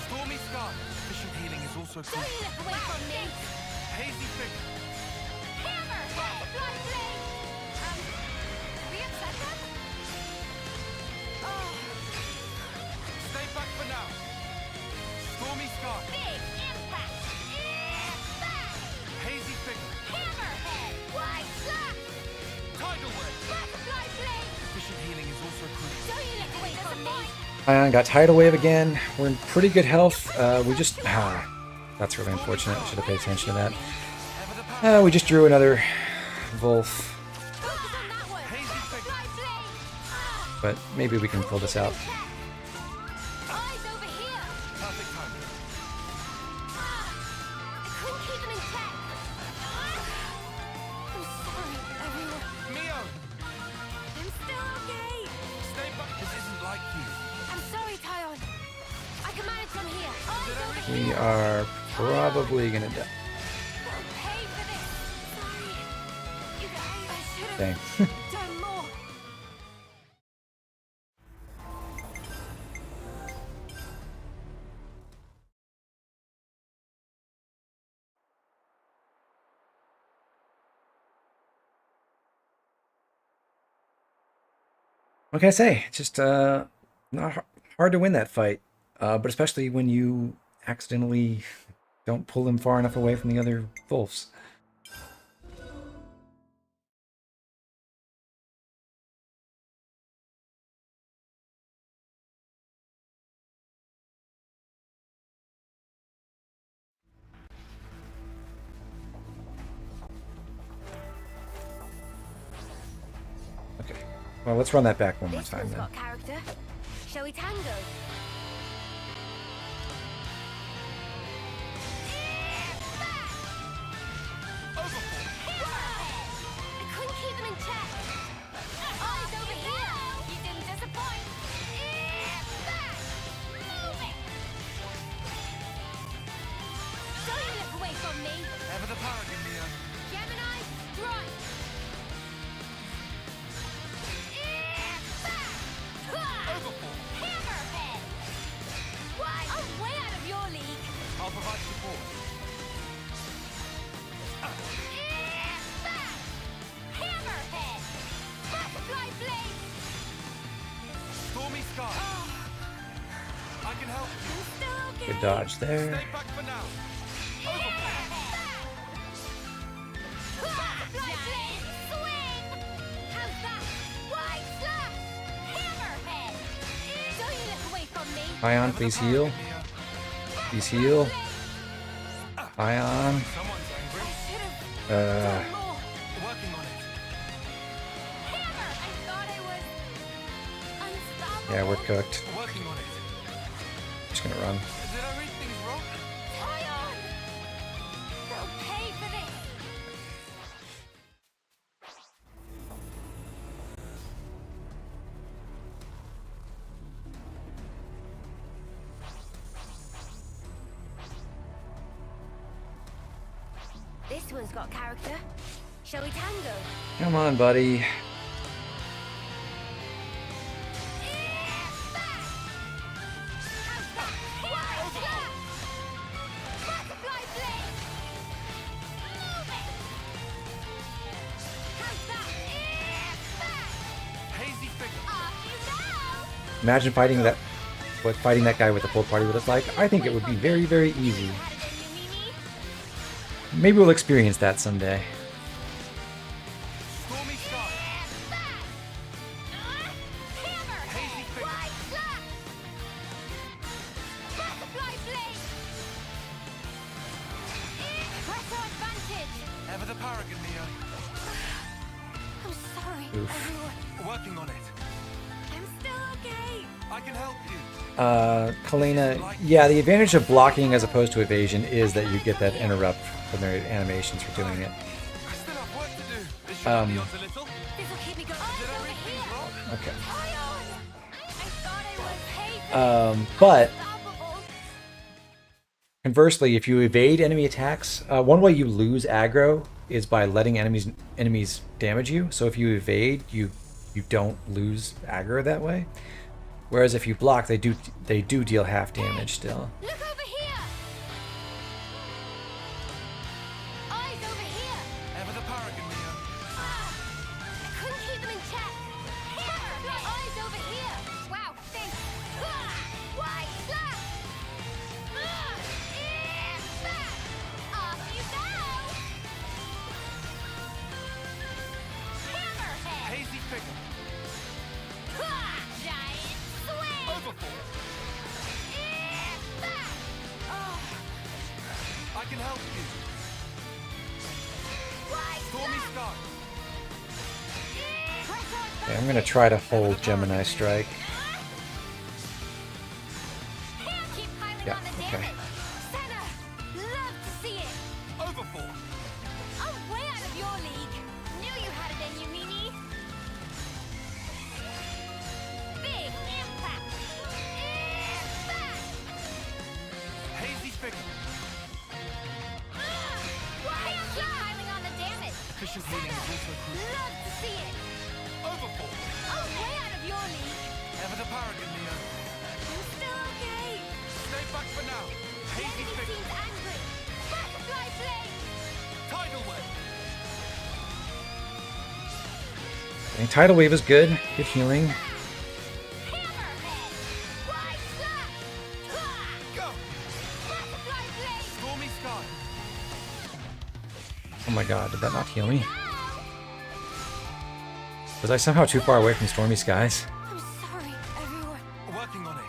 Stormy Sky. Efficient healing is also
Don't
crucial.
you look away from me!
Hazy Finger.
Hammerhead! Butterfly blade! Did we upset them? Oh.
Stay back for now. Stormy Sky.
Big impact!
Hazy Finger.
Hammerhead! Wide slack!
Tidal Wave.
Butterfly blade!
Efficient healing is also crucial.
Don't you look away from me!
Got Tidal Wave again. We're in pretty good health. We just... that's really unfortunate. I should have paid attention to that. We just drew another Wolf.
Focus on that one!
Hazy Finger.
Butterfly blade!
But maybe we can pull this out.
Eyes over here!
Perfect timing.
I couldn't keep them in check! I'm sorry, everyone.
Mio.
I'm still okay!
Stay back. This isn't like you.
I'm sorry, Tyon. I can manage from here. Eyes over
We
here!
are probably gonna die.
Don't pay for this! Sorry. You guys, I should have
Dang.
done more.
What can I say? It's just not hard to win that fight, but especially when you accidentally don't pull them far enough away from the other wolves. Okay, well, let's run that back one more
This
time
one's
then.
got character. Shall we tango? I couldn't keep them in check. Eyes over here. You didn't disappoint. Move it. Don't you look away from me.
Ever the paragon, Mio.
Gemini, strike.
help you.
Good dodge there.
Stay back for now.
Ion, please heal. Please heal. Ion. Yeah, we're cooked. Just gonna run.
Did I read things wrong?
They'll pay for this.
This one's got character. Shall we tango?
Come on, buddy. Imagine fighting that, what fighting that guy with the full party would look like. I think it would be very, very easy. Maybe we'll experience that someday.
I'm sorry, everyone.
Working on it.
I'm still okay.
I can help you.
Kalina, yeah, the advantage of blocking as opposed to evasion is that you get that interrupt from their animations for doing it. Okay. But conversely, if you evade enemy attacks, one way you lose aggro is by letting enemies damage you. So if you evade, you don't lose aggro that way. Whereas if you block, they do deal half damage still.
Look over here. Eyes over here.
Ever the paragon, Neo.
I couldn't keep them in check. Eyes over here. Wow, thanks. Why slash? Off you go. Hammerhead.
Hazy figure.
Giant swing.
Overfall. I can help you. Stormy Sky.
Okay, I'm gonna try to hold Gemini Strike. Yeah, okay.
Love to see it.
Overfall.
I'm way out of your league. Knew you had it in you, Mimi. Big impact.
Hazy figure.
Keep piling on the damage.
Efficient healing is also crucial.
Love to see it.
Overfall.
I'm way out of your league.
Ever the paragon, Neo.
I'm still okay.
Stay back for now.
The
Hazy
enemy
figure.
seems angry. Butterfly flame.
Tidal wave.
And Tidal Wave is good. Good healing.
Go. Butterfly flame. Stormy Sky.
Oh my god, did that not heal me? Was I somehow too far away from Stormy Skies?
I'm sorry, everyone.
Working on it.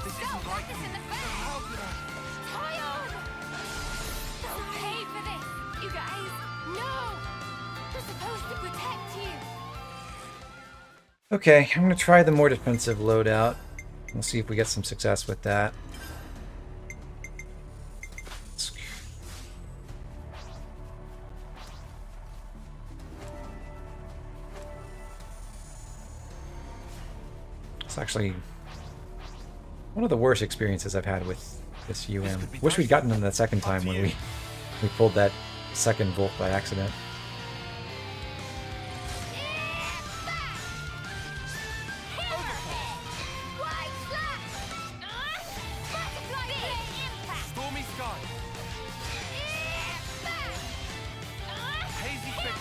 This isn't like this in the face.
How could I?
Tired. They'll pay for this, you guys. No. We're supposed to protect you.
Okay, I'm gonna try the more defensive loadout. We'll see if we get some success with that. It's actually one of the worst experiences I've had with this UM. Wish we'd gotten them the second time when we pulled that second Volt by accident.
Stormy Sky. Hazy figure.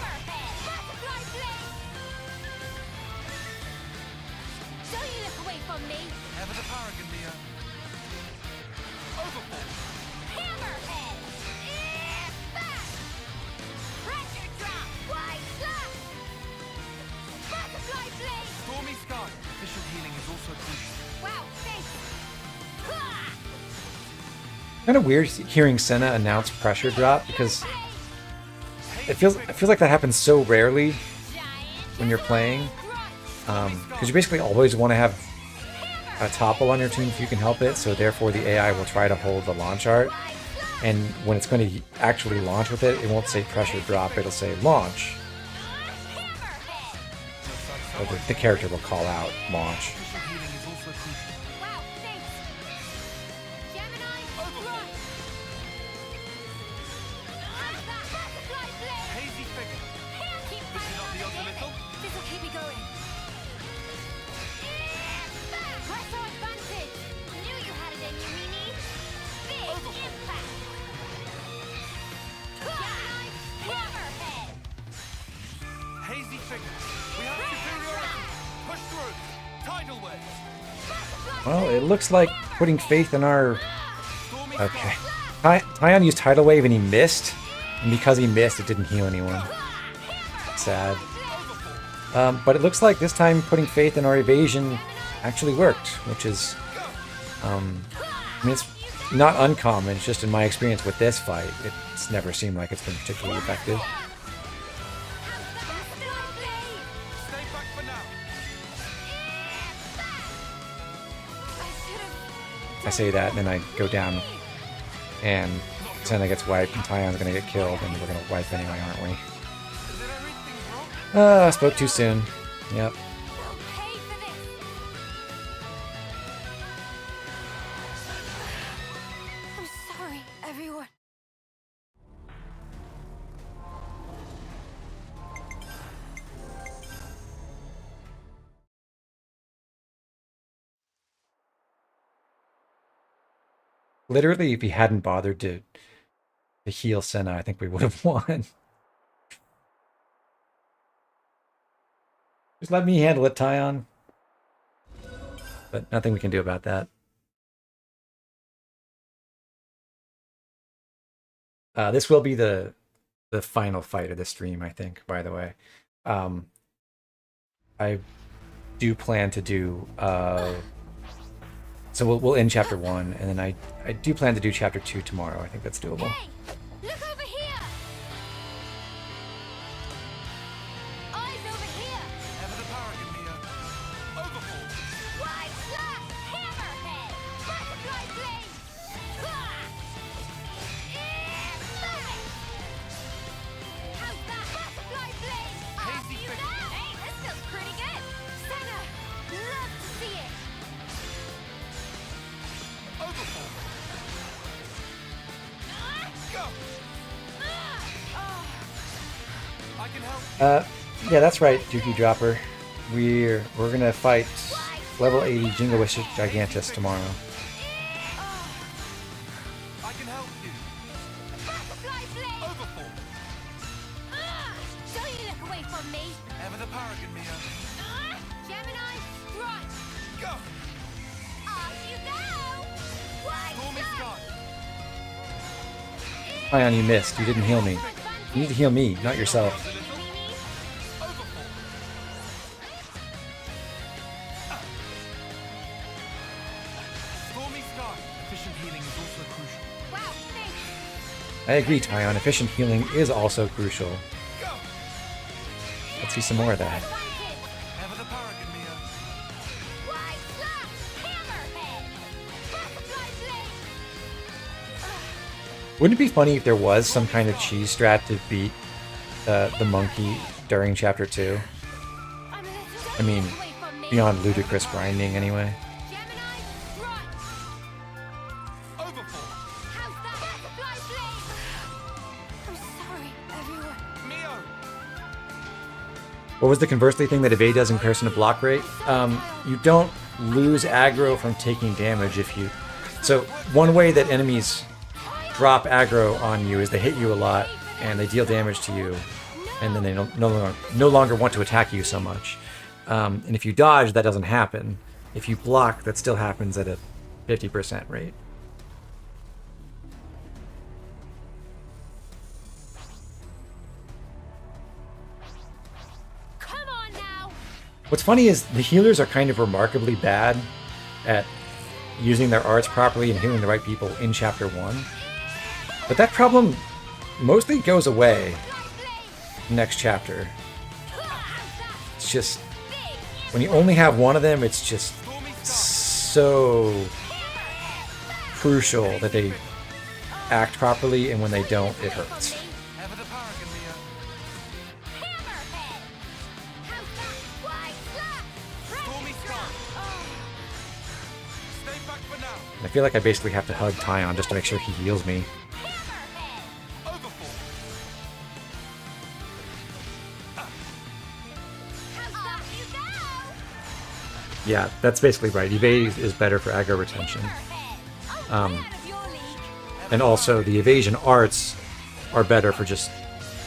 Don't you look away from me.
Kind of weird hearing Senna announce pressure drop because it feels like that happens so rarely when you're playing. Because you basically always want to have a topple on your team if you can help it, so therefore the AI will try to hold the launch art, and when it's going to actually launch with it, it won't say pressure drop, it'll say launch. Or the character will call out launch. Well, it looks like putting faith in our... Okay. Tyon used Tidal Wave and he missed. And because he missed, it didn't heal anyone. Sad. But it looks like this time putting faith in our evasion actually worked, which is... I mean, it's not uncommon, it's just in my experience with this fight, it's never seemed like it's been particularly effective. I say that, and then I go down, and Senna gets wiped, and Tyon's gonna get killed, and we're gonna wipe anyway, aren't we? I spoke too soon. Yep.
I'm sorry, everyone.
Literally, if he hadn't bothered to heal Senna, I think we would have won. Just let me handle it, Tyon. But nothing we can do about that. This will be the final fight of the stream, I think, by the way. I do plan to do... So we'll end chapter 1, and then I do plan to do chapter 2 tomorrow. I think that's doable.
Hey, look over here. Eyes over here.
Ever the paragon, Mio. Overhaul.
Wide slash, hammerhead, butterfly blade. How's that butterfly blade? Hazy figure. Hey, this feels pretty good. Senna, love to see it.
Yeah, that's right, Dookie Dropper. We're gonna fight level 80 Jingoish Gigantus tomorrow.
I can help you.
Butterfly blade.
Overhaul.
Don't you look away from me.
Ever the paragon, Mio.
Gemini, strike.
Go.
Off you go. Wide
Stormy
shot.
sky.
Tyon, you missed. You didn't heal me. You need to heal me, not yourself. I agree, Tyon. Efficient healing is also crucial. Let's see some more of that.
Ever the paragon, Mio.
Wide slash, hammerhead. Butterfly blade.
Wouldn't it be funny if there was some kind of cheese strat to beat the monkey during chapter 2? I mean, beyond ludicrous grinding, anyway. What was the conversely thing that evade does in comparison to block rate? You don't lose aggro from taking damage if you... So one way that enemies drop aggro on you is they hit you a lot and they deal damage to you, and then they no longer want to attack you so much. And if you dodge, that doesn't happen. If you block, that still happens at a 50% rate.
Come on now.
What's funny is the healers are kind of remarkably bad at using their arts properly and healing the right people in Chapter 1. But that problem mostly goes away next chapter. It's just, when you only have one of them, it's just so crucial that they act properly, and when they don't, it hurts. I feel like I basically have to hug Tyon just to make sure he heals me. Yeah, that's basically right. Evade is better for aggro retention. And also, the evasion arts are better for just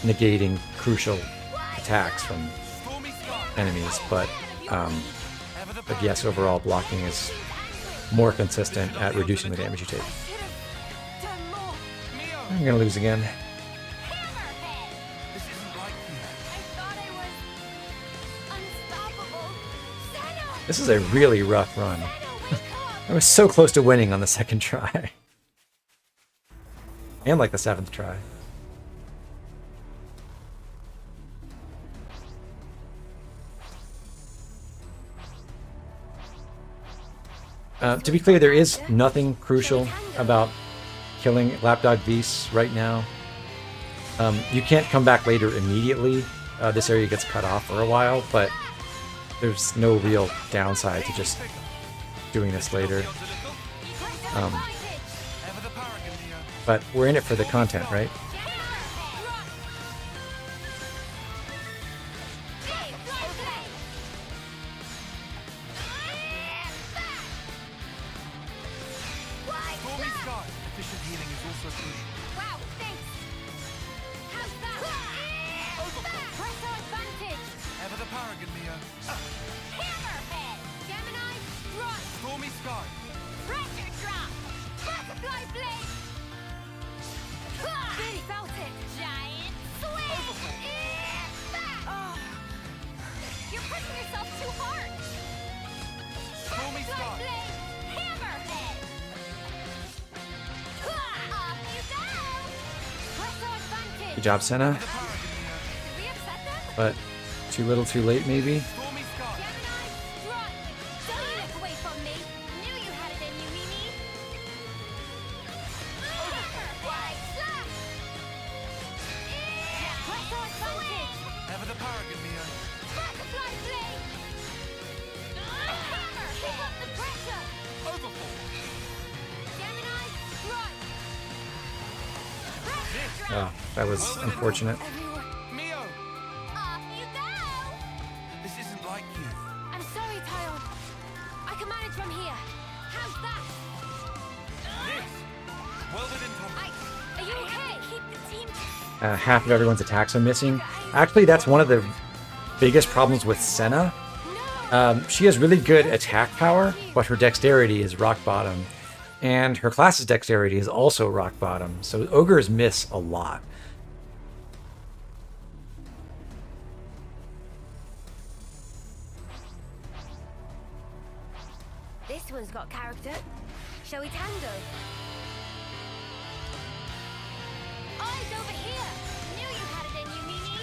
negating crucial attacks from enemies. But yes, overall, blocking is more consistent at reducing the damage you take. I'm gonna lose again. This is a really rough run. I was so close to winning on the second try. And like the 7th try. To be clear, there is nothing crucial about killing Lapdog Beasts right now. You can't come back later immediately. This area gets cut off for a while, but there's no real downside to just doing this later. But we're in it for the content, right? Good job, Senna. But too little too late, maybe? Oh, that was unfortunate.
This isn't like you. I'm sorry, Tyon. I can manage from here. How's that? Are you okay? Keep the team.
Half of everyone's attacks are missing. Actually, that's one of the biggest problems with Senna. She has really good attack power, but her dexterity is rock bottom. And her class's dexterity is also rock bottom, so ogres miss a lot.
This one's got character. Shall we tango? Eyes over here! Knew you had it in you, Mimi!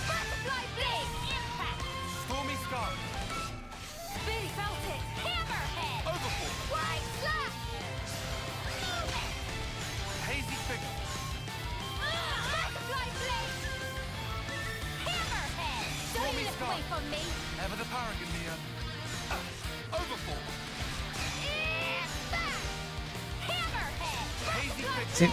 Butterfly blade! Impact!
Stormy Sky!
Really felt it! Hammerhead!
Overfall!
White slash!
Hazy figure!
Butterfly blade! Hammerhead! Don't
Stormy
look
Sky!
away from me!
Ever the paragon, Mia! Overfall!
See,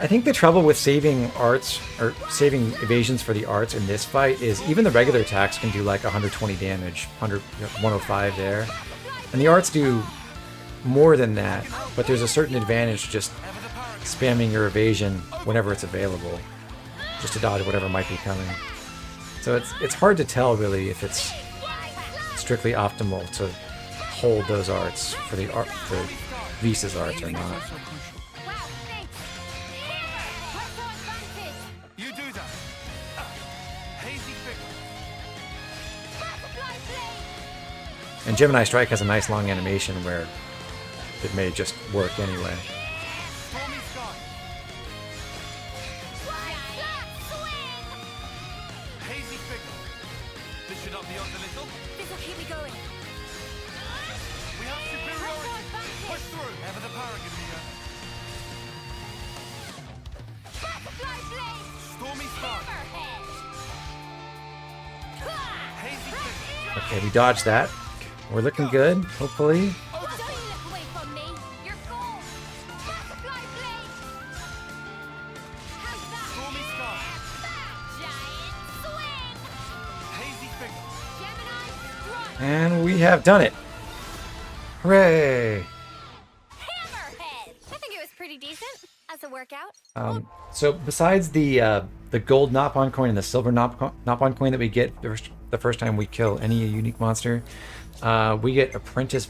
I think the trouble with saving arts, or saving evasions for the arts in this fight is even the regular attacks can do like 120 damage, 105 there. And the arts do more than that, but there's a certain advantage to just spamming your evasion whenever it's available, just to dodge whatever might be coming. So it's hard to tell really if it's strictly optimal to hold those arts for the Visa's arts or not.
You do that. Hazy figure.
And Gemini Strike has a nice long animation where it may just work anyway.
Stormy sky. Hazy figure. This should up the odds a little.
This'll keep me going.
We have superiority. Push through. Ever the paragon here. Stormy sky. Hazy figure.
Okay, we dodged that. We're looking good, hopefully.
Stormy sky. Hazy figure.
And we have done it. Hooray!
Hammerhead! I think it was pretty decent as a workout.
So besides the gold Nopon coin and the silver Nopon coin that we get the first time we kill any unique monster, we get apprentice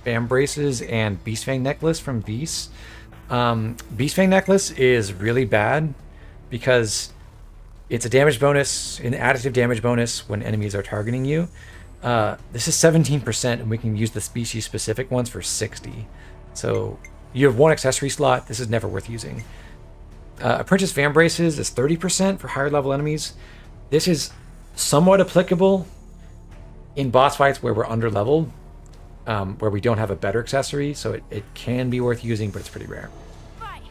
bam braces and Beastfang necklace from Beast. Beastfang necklace is really bad because it's a damage bonus, an additive damage bonus when enemies are targeting you. This is 17%, and we can use the species specific ones for 60. So you have one accessory slot. This is never worth using. Apprentice fan braces is 30% for higher level enemies. This is somewhat applicable in boss fights where we're under leveled, where we don't have a better accessory, so it can be worth using, but it's pretty rare.
Right,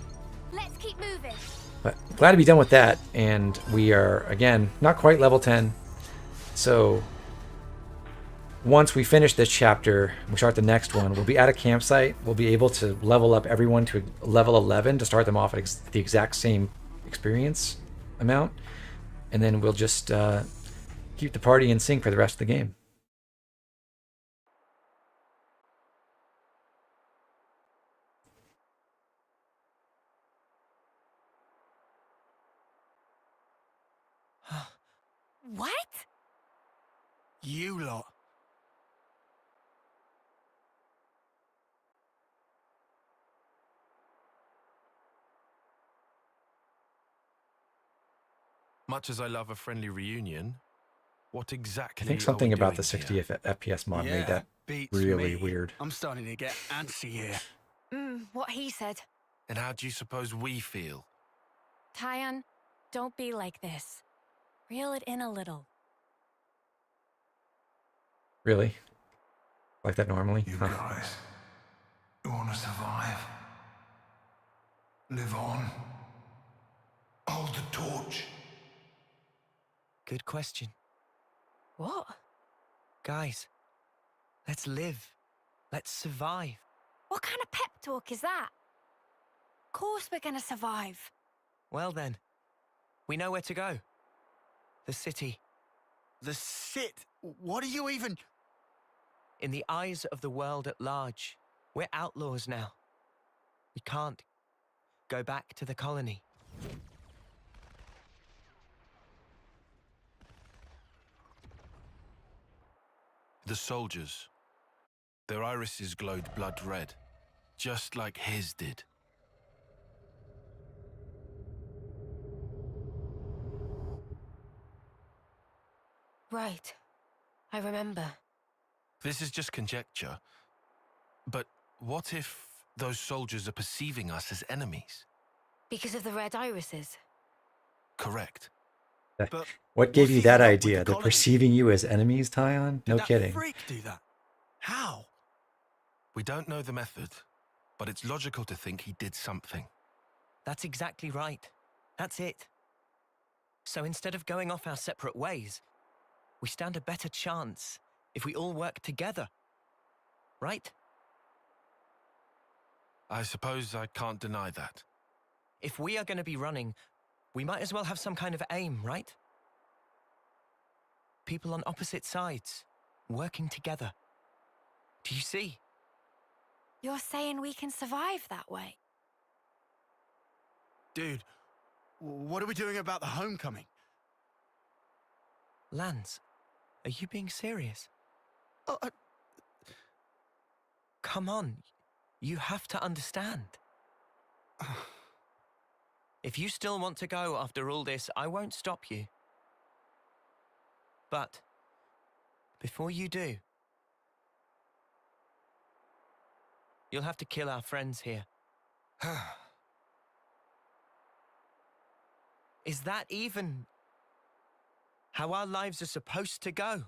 let's keep moving.
But glad to be done with that, and we are, again, not quite level 10. So once we finish this chapter, we start the next one, we'll be at a campsite. We'll be able to level up everyone to level 11 to start them off at the exact same experience amount. And then we'll just keep the party in sync for the rest of the game.
What?
You lot.
Much as I love a friendly reunion, what exactly
I think
are
something
we
about
doing
the 60
here?
FPS mod made that
beats
really
me.
weird.
I'm starting to get antsy here.
What he said.
And how do you suppose we feel?
Tyon, don't be like this. Reel it in a little.
Really? Like that normally?
You guys, you want to survive? Live on? Hold the torch?
Good question.
What?
Guys, let's live. Let's survive.
What kind of pep talk is that? Of course we're gonna survive.
Well then, we know where to go. The city.
The sit? What are you even...
In the eyes of the world at large, we're outlaws now. We can't go back to the colony.
The soldiers. Their irises glowed blood red, just like his did.
Right. I remember.
This is just conjecture, but what if those soldiers are perceiving us as enemies?
Because of the red irises?
Correct.
What gave you that idea? They're perceiving you as enemies, Tyon? No kidding.
Freak do that? How?
We don't know the method, but it's logical to think he did something.
That's exactly right. That's it. So instead of going off our separate ways, we stand a better chance if we all work together. Right?
I suppose I can't deny that.
If we are going to be running, we might as well have some kind of aim, right? People on opposite sides, working together. Do you see?
You're saying we can survive that way?
Dude, what are we doing about the homecoming?
Lance, are you being serious? Come on. You have to understand. If you still want to go after all this, I won't stop you. But before you do, you'll have to kill our friends here. Is that even how our lives are supposed to go?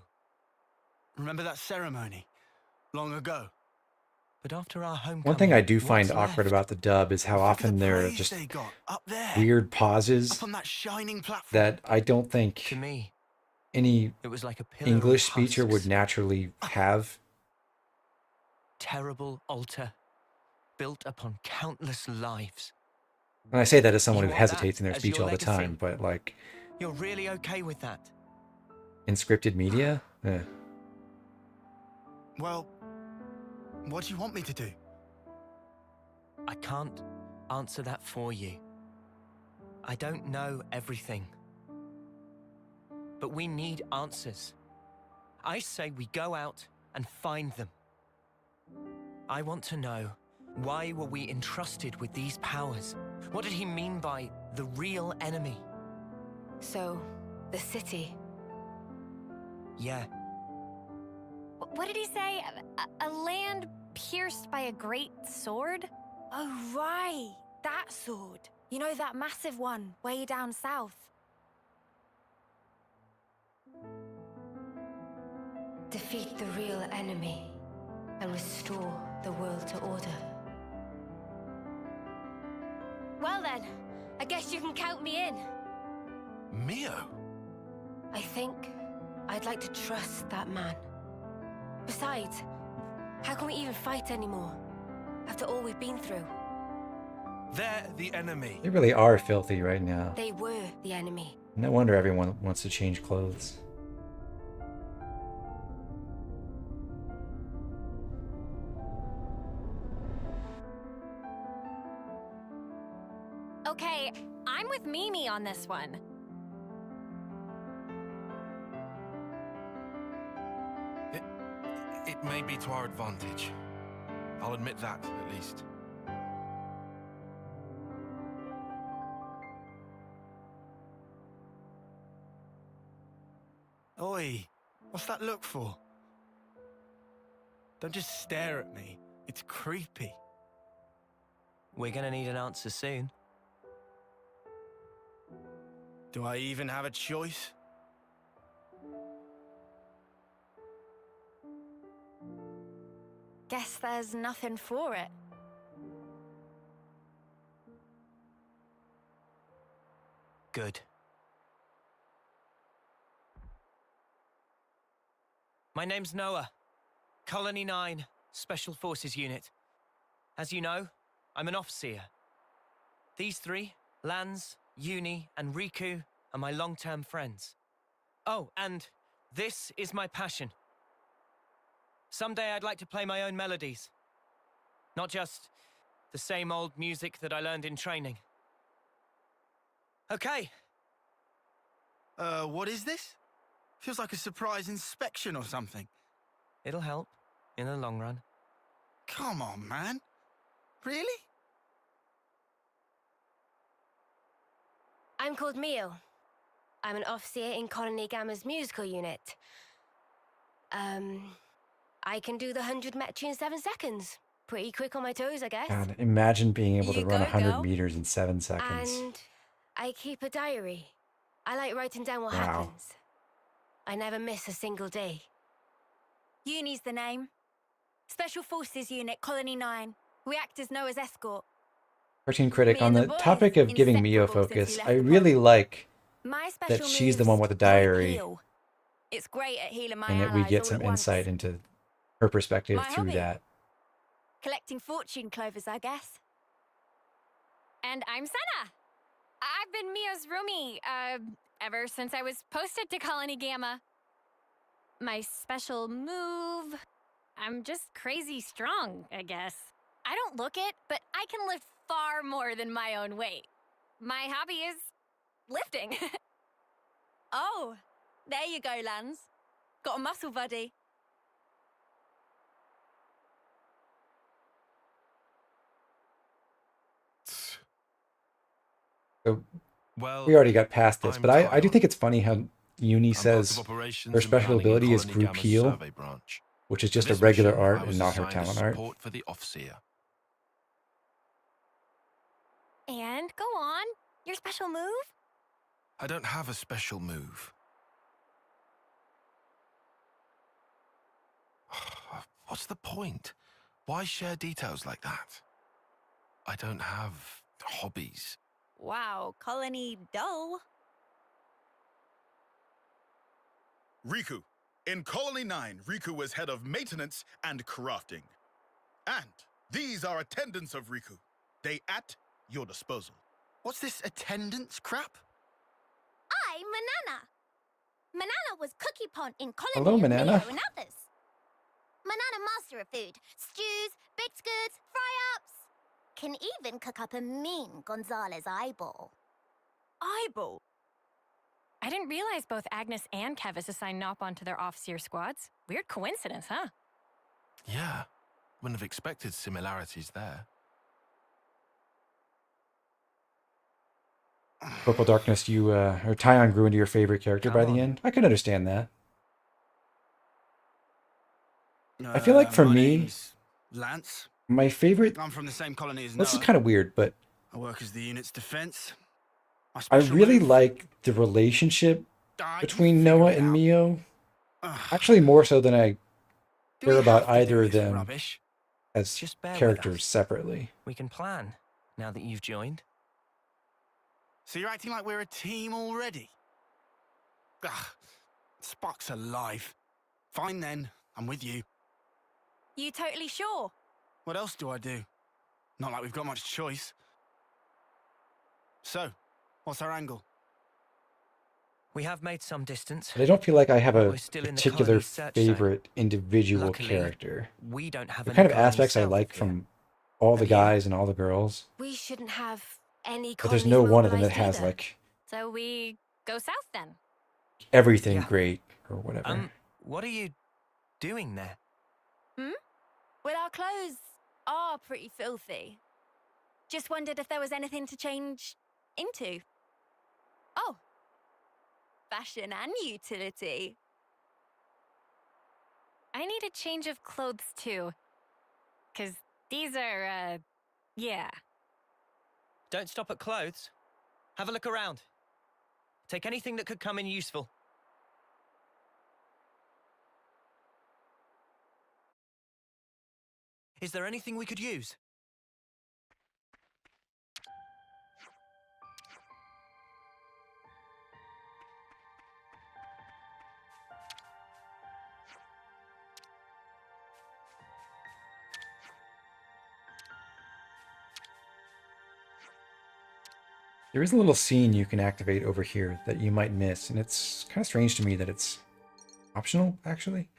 Remember that ceremony long ago?
But after our homecoming,
One thing I do find
what's
awkward
left?
about the dub is how often there are just
They got up there,
weird pauses
up on that shining platform.
that I don't think
To me,
any
it was like a pillar of
English speaker would
husks.
naturally have.
Terrible altar, built upon countless lives.
And I say that as someone
You
who
want
hesitates
that
in their
as
speech
your
all the
legacy?
time, but like
You're really okay with that?
in scripted media,
Well, what do you want me to do?
I can't answer that for you. I don't know everything. But we need answers. I say we go out and find them. I want to know, why were we entrusted with these powers? What did he mean by the real enemy?
So, the city.
Yeah,
What did he say? A land pierced by a great sword? Oh, right. That sword. You know, that massive one way down south.
Defeat the real enemy and restore the world to order.
Well then, I guess you can count me in.
Mio?
I think I'd like to trust that man.
Besides, how can we even fight anymore? After all we've been through.
They're the enemy.
they really are filthy right now.
They were the enemy.
No wonder everyone wants to change clothes.
Okay, I'm with Mimi on this one.
It may be to our advantage. I'll admit that, at least.
Oi, what's that look for? Don't just stare at me. It's creepy.
we're gonna need an answer soon.
Do I even have a choice?
Guess there's nothing for it.
Good. My name's Noah. Colony 9, Special Forces Unit. As you know, I'm an officer. These three, Lance, Uni, and Riku, are my long-term friends. Oh, and this is my passion. Someday I'd like to play my own melodies. Not just the same old music that I learned in training. Okay.
What is this? Feels like a surprise inspection or something.
It'll help in the long run.
Come on, man. Really?
I'm called Mio. I'm an officer in Colony Gamma's musical unit. I can do the 100 metri in 7 seconds. Pretty quick on my toes, I guess.
God, imagine being able to
You
run
go,
100
girl.
meters in 7 seconds.
And I keep a diary. I like writing down what
Wow.
happens. I never miss a single day.
Uni's the name. Special Forces Unit, Colony 9. We act as Noah's escort.
Cartoon critic,
Me
on
and
the
the boys,
topic of giving Mio
inseparable since we
focus,
left
I
the
really like
My special
that she's the
move's
one with the
Group
diary
Heal. It's great at healing my
and that we
allies
get
all
some
at once.
insight into her perspective
My
through
hobby.
that.
Collecting fortune clovers, I guess. And I'm Senna. I've been Mio's roomie, ever since I was posted to Colony Gamma. My special move... I'm just crazy strong, I guess. I don't look it, but I can lift far more than my own weight. My hobby is... lifting. Oh, there you go, Lance. Got a muscle buddy.
So
Well,
we already got past this,
I'm
but I do
Tyon.
think it's funny how Uni
I'm part
says
of operations
her
and
special
planning in
ability is
Colony
group
Gamma's
heal,
survey branch.
which is
For
just a
this
regular
mission,
art
I
and
was
not her
assigned as
talent art.
support for the Offseer.
And go on. Your special move?
I don't have a special move. What's the point? Why share details like that? I don't have hobbies.
Wow, colony dull.
Riku. In Colony 9, Riku was head of maintenance and crafting. And these are attendants of Riku. They at your disposal.
What's this attendance crap?
I'm Manana. Manana was cookie pond in Colony
Hello,
of
Manana.
Mio and others. Manana master of food. Stews, baked goods, fry-ups. Can even cook up a mean Gonzalez eyeball.
Eyeball?
I didn't realize both Agnes and Kevis assigned Nop onto their Offseer squads. Weird coincidence, huh?
Yeah, wouldn't have expected similarities there.
Purple Darkness, you or Tyon grew into your favorite character by the end. I can understand that. I feel like for
my
me,
name's Lance.
my favorite.
I'm from the same colony as
This is
Noah.
kind of weird, but
I work as the unit's defense. My
I
special
really
move?
like the relationship
You
between
figure
Noah
it
and
out.
Mio. Actually, more so than I
Do
care
we
about
have to
either
do
of
this
them
rubbish?
as
Just bear with
characters
us.
separately.
We can plan, now that you've joined.
So you're acting like we're a team already? Ugh, Spock's alive. Fine then, I'm with you.
You totally sure?
What else do I do? Not like we've got much choice. So, what's our angle?
We have made some distance.
But I don't feel like I have
but
a
we're still in the
particular
colony's search zone.
favorite individual
Luckily,
character.
we don't have
The
any
kind of
colony
aspects I
south
like
of here.
from all the
And you?
guys and all the girls,
We shouldn't have any
but there's
colonies
no one of them that
mobilized
has
either.
like
So we go south then.
everything
Yeah.
great or whatever.
What are you doing there?
Well, our clothes are pretty filthy. Just wondered if there was anything to change into. Oh. Fashion and utility.
I need a change of clothes too. 'Cause these are, yeah.
Don't stop at clothes. Have a look around. Take anything that could come in useful. Is there anything we could use?
There is a little scene you can activate over here that you might miss, and it's kind of strange to me that it's optional, actually.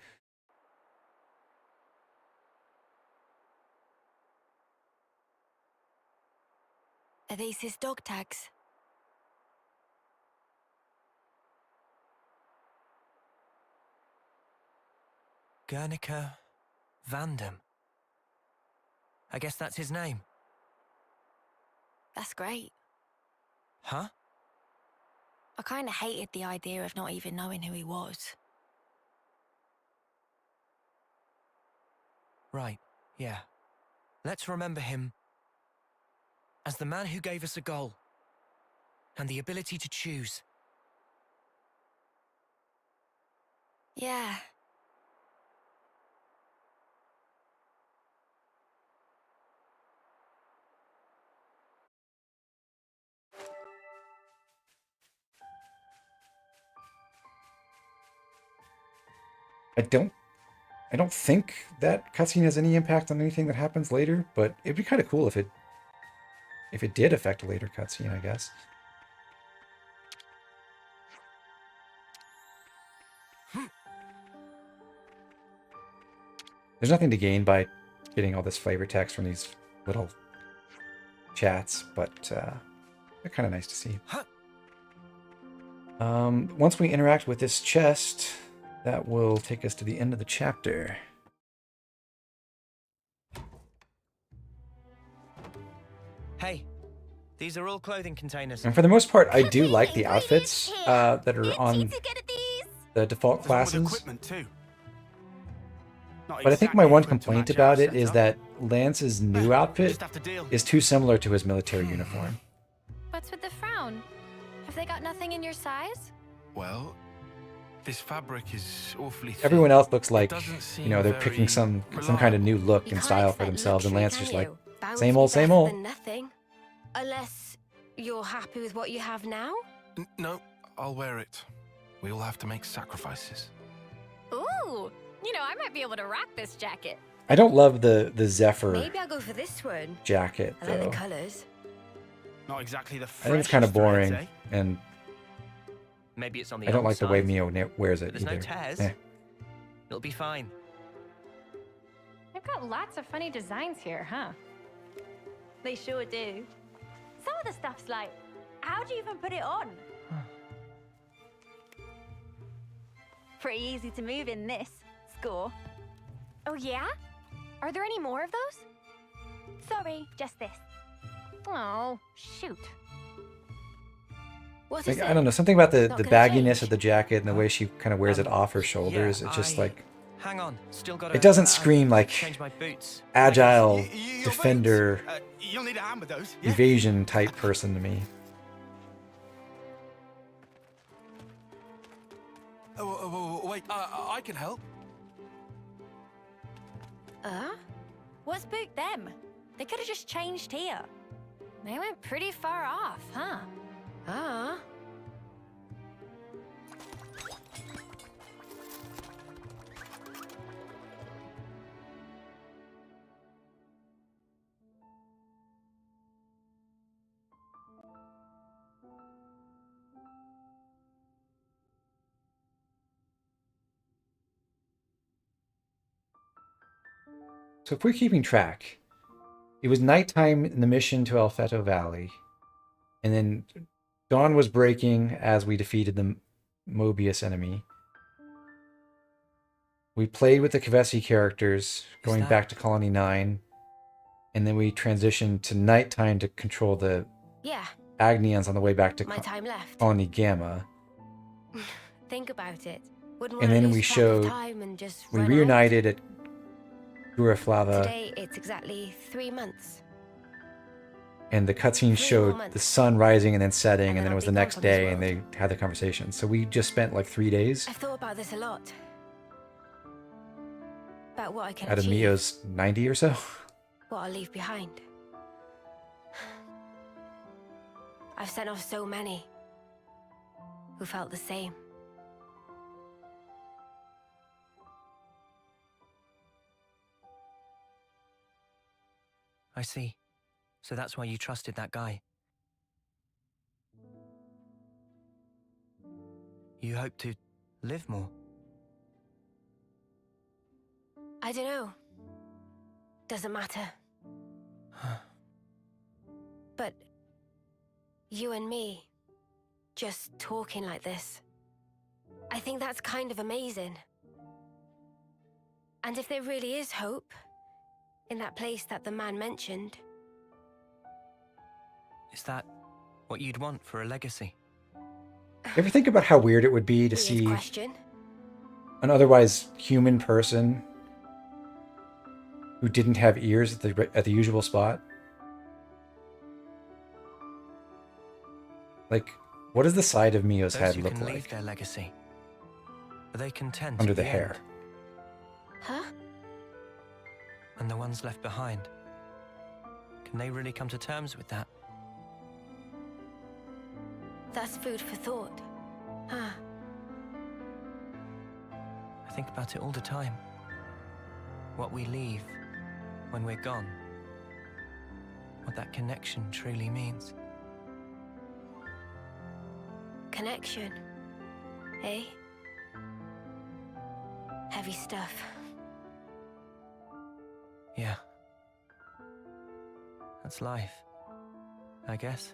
Are these his dog tags?
Guernica Vandam. I guess that's his name.
That's great.
Huh?
I kind of hated the idea of not even knowing who he was.
Right, yeah. Let's remember him as the man who gave us a goal and the ability to choose.
Yeah.
I don't think that cutscene has any impact on anything that happens later, but it'd be kind of cool if it did affect a later cutscene, I guess. There's nothing to gain by getting all this flavor text from these little chats, but they're kind of nice to see. Once we interact with this chest, that will take us to the end of the chapter.
Hey, These are all clothing containers.
And for the most part, I do like the outfits that are on the default classes. But I think my one complaint about it is that Lance's new outfit is too similar to his military uniform.
What's with the frown? Have they got nothing in your size?
Well, this fabric is awfully thin.
Everyone else looks like,
Doesn't
you know, they're
seem
picking
very
some kind of new look
You
and
can't
style for
expect
themselves, and
luxury,
Lance
can
just like,
you? Bound
same
to be
old, same
better
old.
than nothing. Unless you're happy with what you have now?
No, I'll wear it. We all have to make sacrifices.
Ooh, you know, I might be able to rock this jacket.
I don't love the Zephyr
Maybe I'll go for this one.
jacket,
I like the
though.
colours.
Not exactly the
I think it's kind of boring, and
Maybe it's on the
I don't
old
like the way
side,
Mio wears it
but there's no
either.
tears.
Eh.
It'll be fine.
They've got lots of funny designs here, huh?
They sure do. Some of the stuff's like, how do you even put it on? Pretty easy to move in this. Score.
Oh, yeah? Are there any more of those?
Sorry, just this.
Oh, shoot.
What
Like,
is
I
it?
don't know, something about the
Not gonna
bagginess
change?
of the jacket and the way she kind of wears it off her shoulders.
Yeah,
It's just
I-
like,
Hang on, still got.
it doesn't scream like
change my boots.
agile
Your
defender
boots. You'll need a hand with those. Yeah?
evasion type person to me.
Wait, I can help.
What's spooked them? They could have just changed here.
They went pretty far off, huh?
Ah.
So if we're keeping track, it was nighttime in the mission to Alfeto Valley, and then dawn was breaking as we defeated the Mobius enemy. We played with the Kavesi characters, going back to Colony 9, and then we transitioned to nighttime to control the
Yeah,
Agnions on the way back to
my time left.
Colony Gamma.
Think about it. Wouldn't
And
wanna
then
lose
we
track of
showed,
time and just
we
run out.
reunited at Guraflava,
Today it's exactly 3 months.
and the cutscene
3
showed
more months.
the sun rising and then setting, and
then
then it
I'll
was
be
the
gone
next
from this
day, and
world.
they had the conversation. So we just spent like 3 days
I've thought about this a lot. About what I can
out of
achieve,
Mio's 90 or so.
what I'll leave behind. I've sent off so many who felt the same.
I see. So that's why you trusted that guy. You hope to live more.
I don't know. Doesn't matter. But you and me, just talking like this, I think that's kind of amazing. And if there really is hope in that place that the man mentioned,
Is that what you'd want for a legacy?
You ever think about how weird it would be to
weird
see
question.
an otherwise human person who didn't have ears at the usual spot? Like, what does the side of Mio's
Those
head
who
look
can leave
like
their legacy. Are they content
under
at
the
end?
hair?
Huh?
And the ones left behind, can they really come to terms with that?
That's food for thought. Huh?
I think about it all the time. What we leave when we're gone. What that connection truly means.
Connection. Eh? Heavy stuff.
Yeah. That's life, I guess.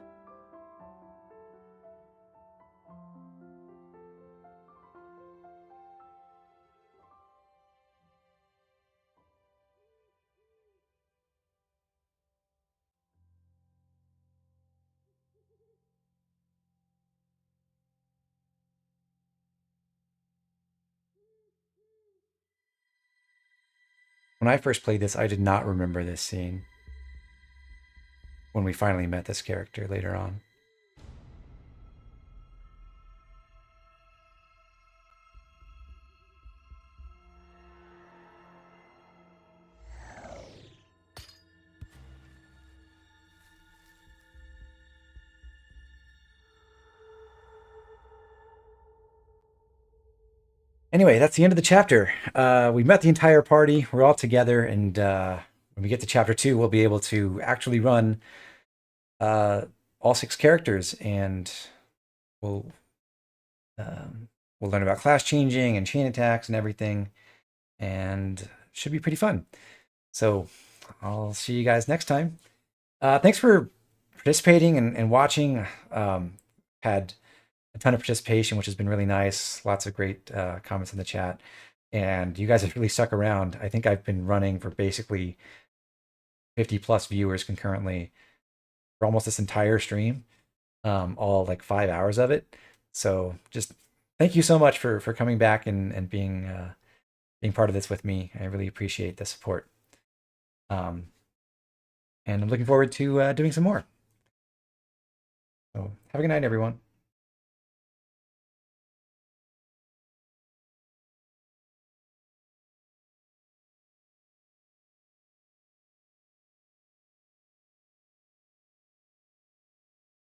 when I first played this, I did not remember this scene when we finally met this character later on. Anyway, that's the end of the chapter. We met the entire party. We're all together, and when we get to chapter 2, we'll be able to actually run all 6 characters, and we'll learn about class changing and chain attacks and everything, and should be pretty fun. So I'll see you guys next time. Thanks for participating and watching. Had a ton of participation, which has been really nice. Lots of great comments in the chat, and you guys have really stuck around. I think I've been running for basically 50 plus viewers concurrently for almost this entire stream, all like 5 hours of it. So just thank you so much for coming back and being part of this with me. I really appreciate the support. And I'm looking forward to doing some more. So have a good night, everyone.